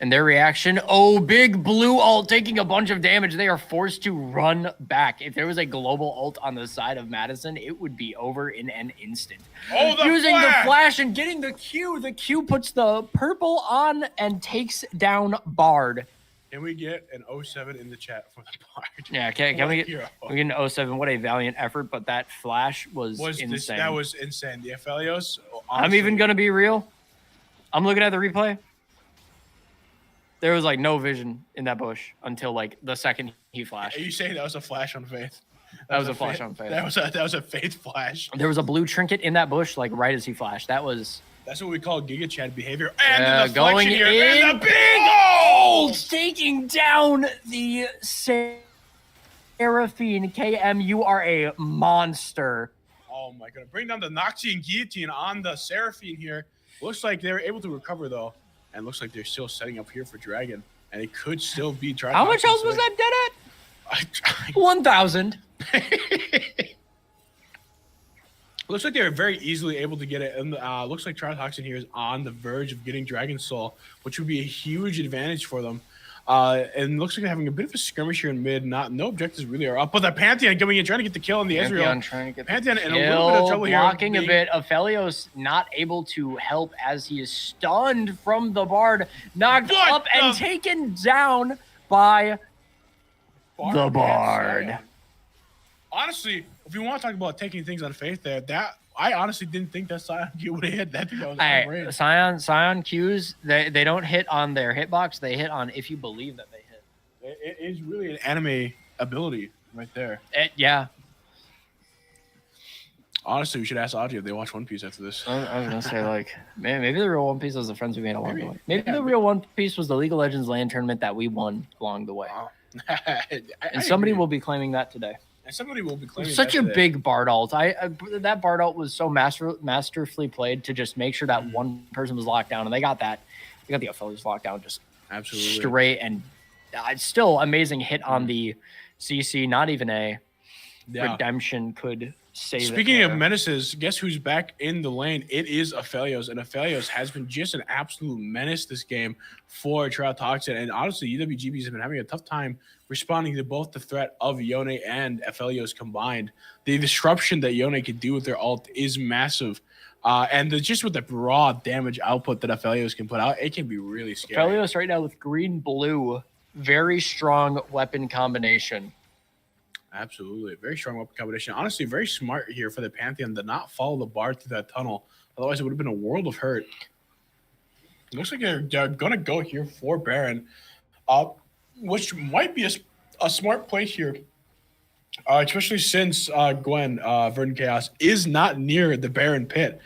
Speaker 6: And their reaction, big blue ult taking a bunch of damage. They are forced to run back. If there was a global ult on the side of Madison, it would be over in an instant. Using the flash and getting the Q. The Q puts the purple on and takes down Bard.
Speaker 2: Can we get an 07 in the chat for the Bard?
Speaker 6: Yeah, can we get an 07? What a valiant effort, but that flash was insane.
Speaker 2: That was insane. The Aphelios.
Speaker 6: I'm even going to be real. I'm looking at the replay. There was like no vision in that bush until like the second he flashed.
Speaker 2: Are you saying that was a flash on Faith?
Speaker 6: That was a flash on Faith.
Speaker 2: That was a Faith flash.
Speaker 6: There was a blue trinket in that bush like right as he flashed. That's
Speaker 2: what we call Giga Chad behavior. And the
Speaker 6: going
Speaker 2: here,
Speaker 6: in,
Speaker 2: and the big ult!
Speaker 6: Taking down the Seraphine. KM, you are a monster.
Speaker 2: Oh my god. Bring down the Noxie and Guillotine on the Seraphine here. Looks like they were able to recover though. And looks like they're still setting up here for Dragon. And it could still be Dragon.
Speaker 6: How much else was that dead at? 1,000.
Speaker 2: Looks like they were very easily able to get it. And looks like Tritoxin here is on the verge of getting Dragon Soul, which would be a huge advantage for them. And looks like they're having a bit of a skirmish here in mid. No objectives really are up. But the Pantheon coming in, trying to get the kill on the Ezreal.
Speaker 6: Trying to get
Speaker 2: Pantheon
Speaker 6: the
Speaker 2: in a little bit of trouble here.
Speaker 6: Blocking a bit. Aphelios not able to help as he is stunned from the Bard. Knocked up and taken down by the Bard.
Speaker 2: Honestly, if you want to talk about taking things on faith there, I honestly didn't think that Scion Q would have hit that. That was
Speaker 6: Scion Qs, they don't hit on their hitbox. They hit on if you believe that they hit.
Speaker 2: It is really an anime ability right there.
Speaker 6: Yeah.
Speaker 2: Honestly, we should ask Audrey if they watch One Piece after this.
Speaker 6: I was going to say, like, man, maybe the real One Piece was the friends we made along the way. Maybe the real One Piece was the League of Legends LAN tournament that we won along the way.
Speaker 2: Wow.
Speaker 6: And somebody will be claiming that today.
Speaker 2: And somebody will be claiming
Speaker 6: such a big Bard ult. That Bard ult was so masterfully played to just make sure that one person was locked down, and they got that. They got the Aphelios locked down just
Speaker 2: absolutely
Speaker 6: straight, and still amazing hit on the CC. Not even a redemption could save it.
Speaker 2: Speaking of menaces, guess who's back in the lane? It is Aphelios, and Aphelios has been just an absolute menace this game for Trial Toxin, and honestly, UWGBs have been having a tough time responding to both the threat of Yone and Aphelios combined. The disruption that Yone can do with their ult is massive. And just with the raw damage output that Aphelios can put out, it can be really scary.
Speaker 6: Aphelios right now with green-blue, very strong weapon combination.
Speaker 2: Absolutely. Very strong weapon combination. Honestly, very smart here for the Pantheon to not follow the Bard through that tunnel. Otherwise, it would have been a world of hurt. It looks like they're going to go here for Baron. Which might be a smart play here, especially since Gwen, Verdant Chaos, is not near the Baron pit.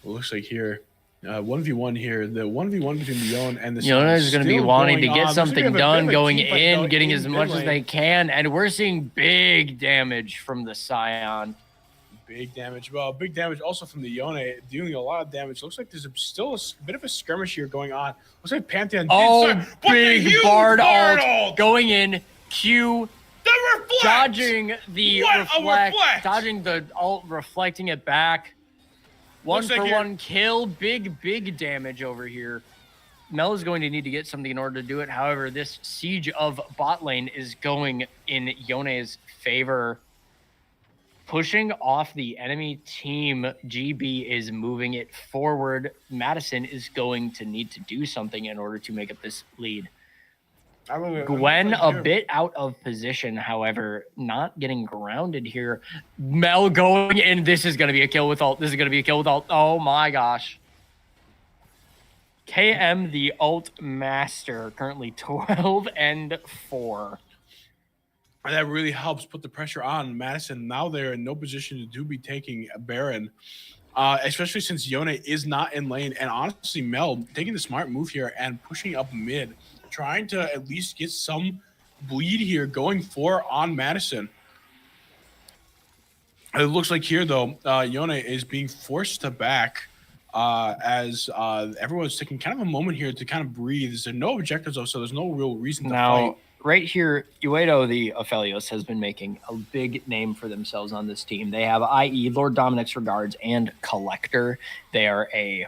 Speaker 2: It looks like here, 1v1 here. The 1v1 between the Yone and the
Speaker 6: Yone is going to be wanting to get something done, going in, getting as much as they can, and we're seeing big damage from the Scion.
Speaker 2: Big damage. Well, big damage also from the Yone, dealing a lot of damage. Looks like there's still a bit of a skirmish here going on. Looks like Pantheon.
Speaker 3: Big Bard ult going in. Q dodging the reflect, dodging the ult, reflecting it back. One for one kill. Big damage over here. Mel is going to need to get something in order to do it. However, this siege of bot lane is going in Yone's favor. Pushing off the enemy team, GB is moving it forward. Madison is going to need to do something in order to make up this lead. Gwen a bit out of position, however, not getting grounded here. Mel going in. This is going to be a kill with ult. Oh my gosh. KM, the ult master, currently 12-4.
Speaker 2: And that really helps put the pressure on Madison. Now they're in no position to be taking a Baron, especially since Yone is not in lane. And honestly, Mel taking the smart move here and pushing up mid, trying to at least get some bleed here going for on Madison. It looks like here, though, Yone is being forced to back as everyone's taking kind of a moment here to kind of breathe. There's no objectives, though, so there's no real reason to fight.
Speaker 6: Right here, LiQWYD, the Aphelios, has been making a big name for themselves on this team. They have IE, Lord Dominic's Regards, and Collector. They are a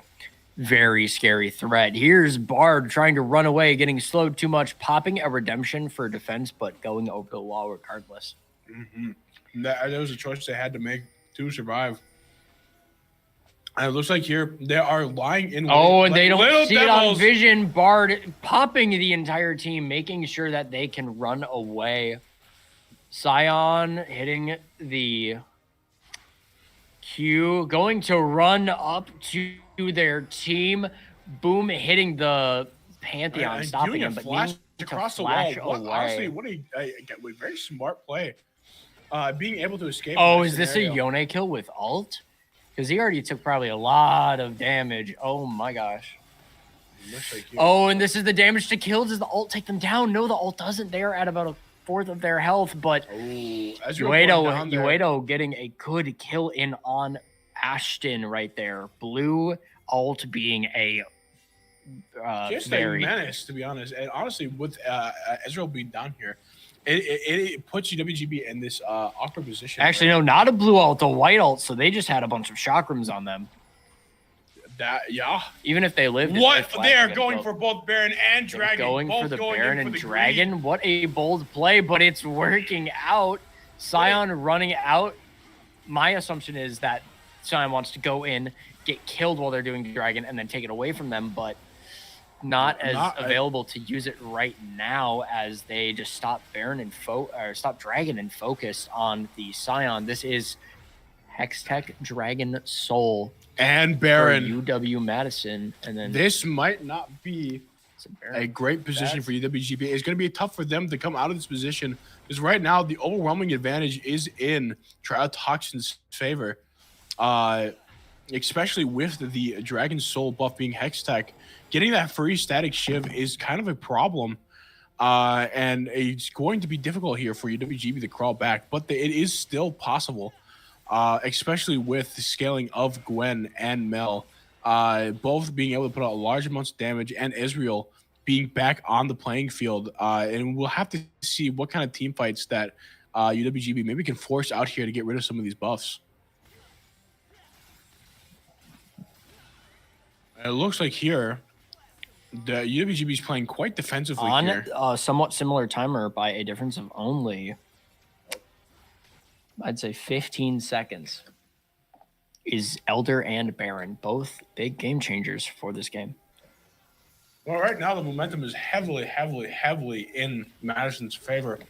Speaker 6: very scary threat. Here's Bard trying to run away, getting slowed too much, popping a redemption for defense, but going over the wall regardless.
Speaker 2: That was a choice they had to make to survive. And it looks like here they are lying in.
Speaker 6: Oh, and they don't see it on vision. Bard popping the entire team, making sure that they can run away. Scion hitting the Q, going to run up to their team. Boom, hitting the Pantheon, stopping him, but needing
Speaker 2: across
Speaker 6: to flash
Speaker 2: the wall.
Speaker 6: away.
Speaker 2: Honestly, what a very smart play. Being able to escape.
Speaker 6: Oh, is this a Yone kill with ult? Because he already took probably a lot of damage. Oh my gosh. Oh, and this is the damage to kill. Does the ult take them down? No, the ult doesn't. They are at about a fourth of their health, but LiQWYD getting a good kill in on Ashton right there. Blue ult being a
Speaker 2: just a menace, to be honest. And honestly, with Ezreal being down here, it puts UWGB in this awkward position.
Speaker 6: Actually, no, not a blue ult, a white ult. So they just had a bunch of chakrams on them. Even if they lived,
Speaker 2: they are going for both Baron and Dragon.
Speaker 6: Going for the Baron and Dragon. What a bold play, but it's working out. Scion running out. My assumption is that Scion wants to go in, get killed while they're doing Dragon, and then take it away from them, but not available to use it right now as they just stop Baron and stop Dragon and focus on the Scion. This is Hextech, Dragon, Soul,
Speaker 2: and Baron
Speaker 6: UW Madison, and then
Speaker 2: this might not be a great position for UWGB. It's going to be tough for them to come out of this position because right now the overwhelming advantage is in Triotoxin's favor, especially with the Dragon Soul buff being Hextech. Getting that free static shiv is kind of a problem, and it's going to be difficult here for UWGB to crawl back, but it is still possible, especially with the scaling of Gwen and Mel, both being able to put out large amounts of damage, and Israel being back on the playing field. And we'll have to see what kind of team fights that UWGB maybe can force out here to get rid of some of these buffs. It looks like here the UWGB is playing quite defensively here.
Speaker 6: On a somewhat similar timer by a difference of only, I'd say 15 seconds, is Elder and Baron, both big game changers for this game.
Speaker 2: Well, right now the momentum is heavily in Madison's favor.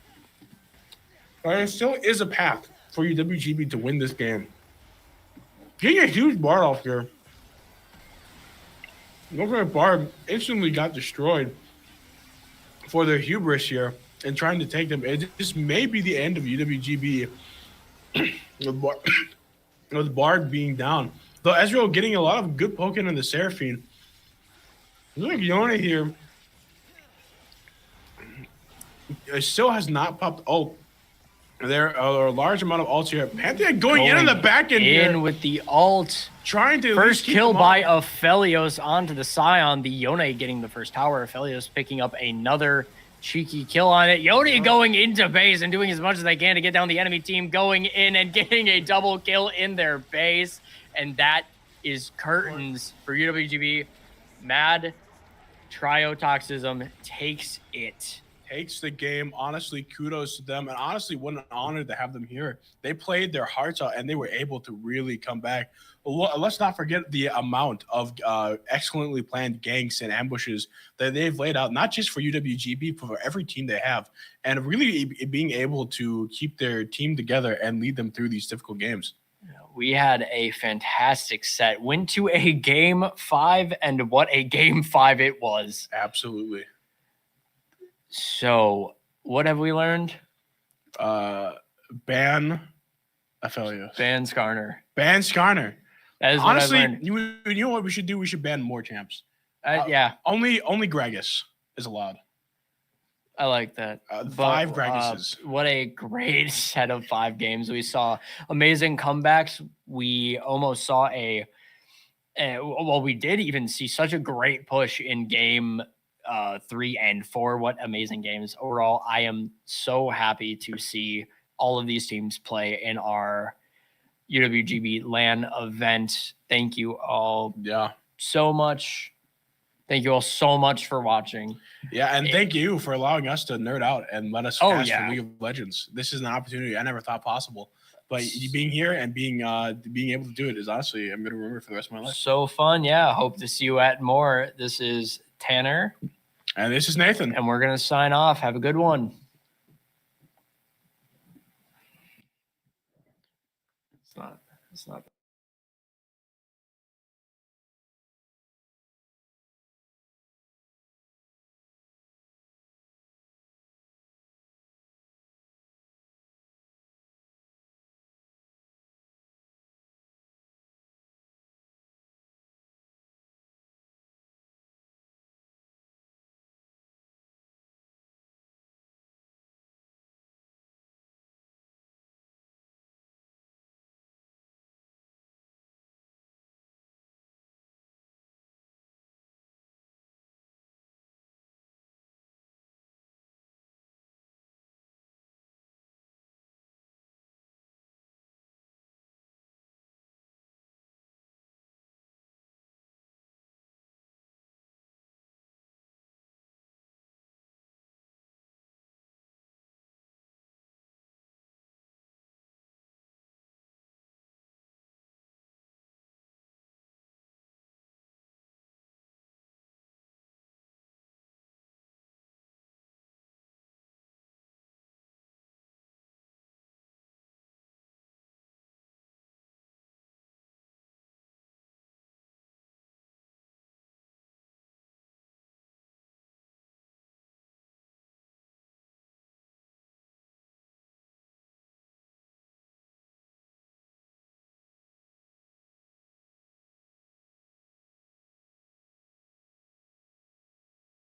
Speaker 2: But there still is a path for UWGB to win this game. Getting a huge bar off here. Looks like Bard instantly got destroyed for their hubris here and trying to take them. This may be the end of UWGB with Bard being down. Though Ezreal getting a lot of good poking in the Seraphine. Looks like Yone here still has not popped ult. There are a large amount of ults here. Pantheon going in on the back end here.
Speaker 6: with the ult.
Speaker 2: Trying to
Speaker 6: first kill by Aphelios onto the Scion. The Yone getting the first tower. Aphelios picking up another cheeky kill on it. Yone going into base and doing as much as they can to get down the enemy team, going in and getting a double kill in their base. And that is curtains for UWGB. Mad Triotoxism takes it.
Speaker 2: Takes the game. Honestly, kudos to them. And honestly, what an honor to have them here. They played their hearts out and they were able to really come back. Let's not forget the amount of excellently planned ganks and ambushes that they've laid out, not just for UWGB, but for every team they have. And really being able to keep their team together and lead them through these difficult games.
Speaker 6: We had a fantastic set. Went to a game 5, and what a game 5 it was.
Speaker 2: Absolutely.
Speaker 6: So, what have we learned?
Speaker 2: Ban Aphelios.
Speaker 6: Ban Skarner.
Speaker 2: Ban Skarner.
Speaker 6: That is
Speaker 2: honestly,
Speaker 6: what I've learned.
Speaker 2: You know what we should do? We should ban more champs.
Speaker 6: Yeah.
Speaker 2: Only Gragas is allowed.
Speaker 6: I like that.
Speaker 2: 5 Graguses.
Speaker 6: What a great set of 5 games. We saw amazing comebacks. We almost saw we did even see such a great push in game 3 and 4. What amazing games. Overall, I am so happy to see all of these teams play in our UWGB LAN event. Thank you all so much. Thank you all so much for watching.
Speaker 2: Yeah, and thank you for allowing us to nerd out and let us cast for League of Legends. This is an opportunity I never thought possible. But being here and being able to do it is honestly, I'm going to remember for the rest of my life.
Speaker 6: So fun. Yeah, hope to see you at more. This is Tanner.
Speaker 2: And this is Nathan.
Speaker 6: And we're going to sign off. Have a good one. It's not.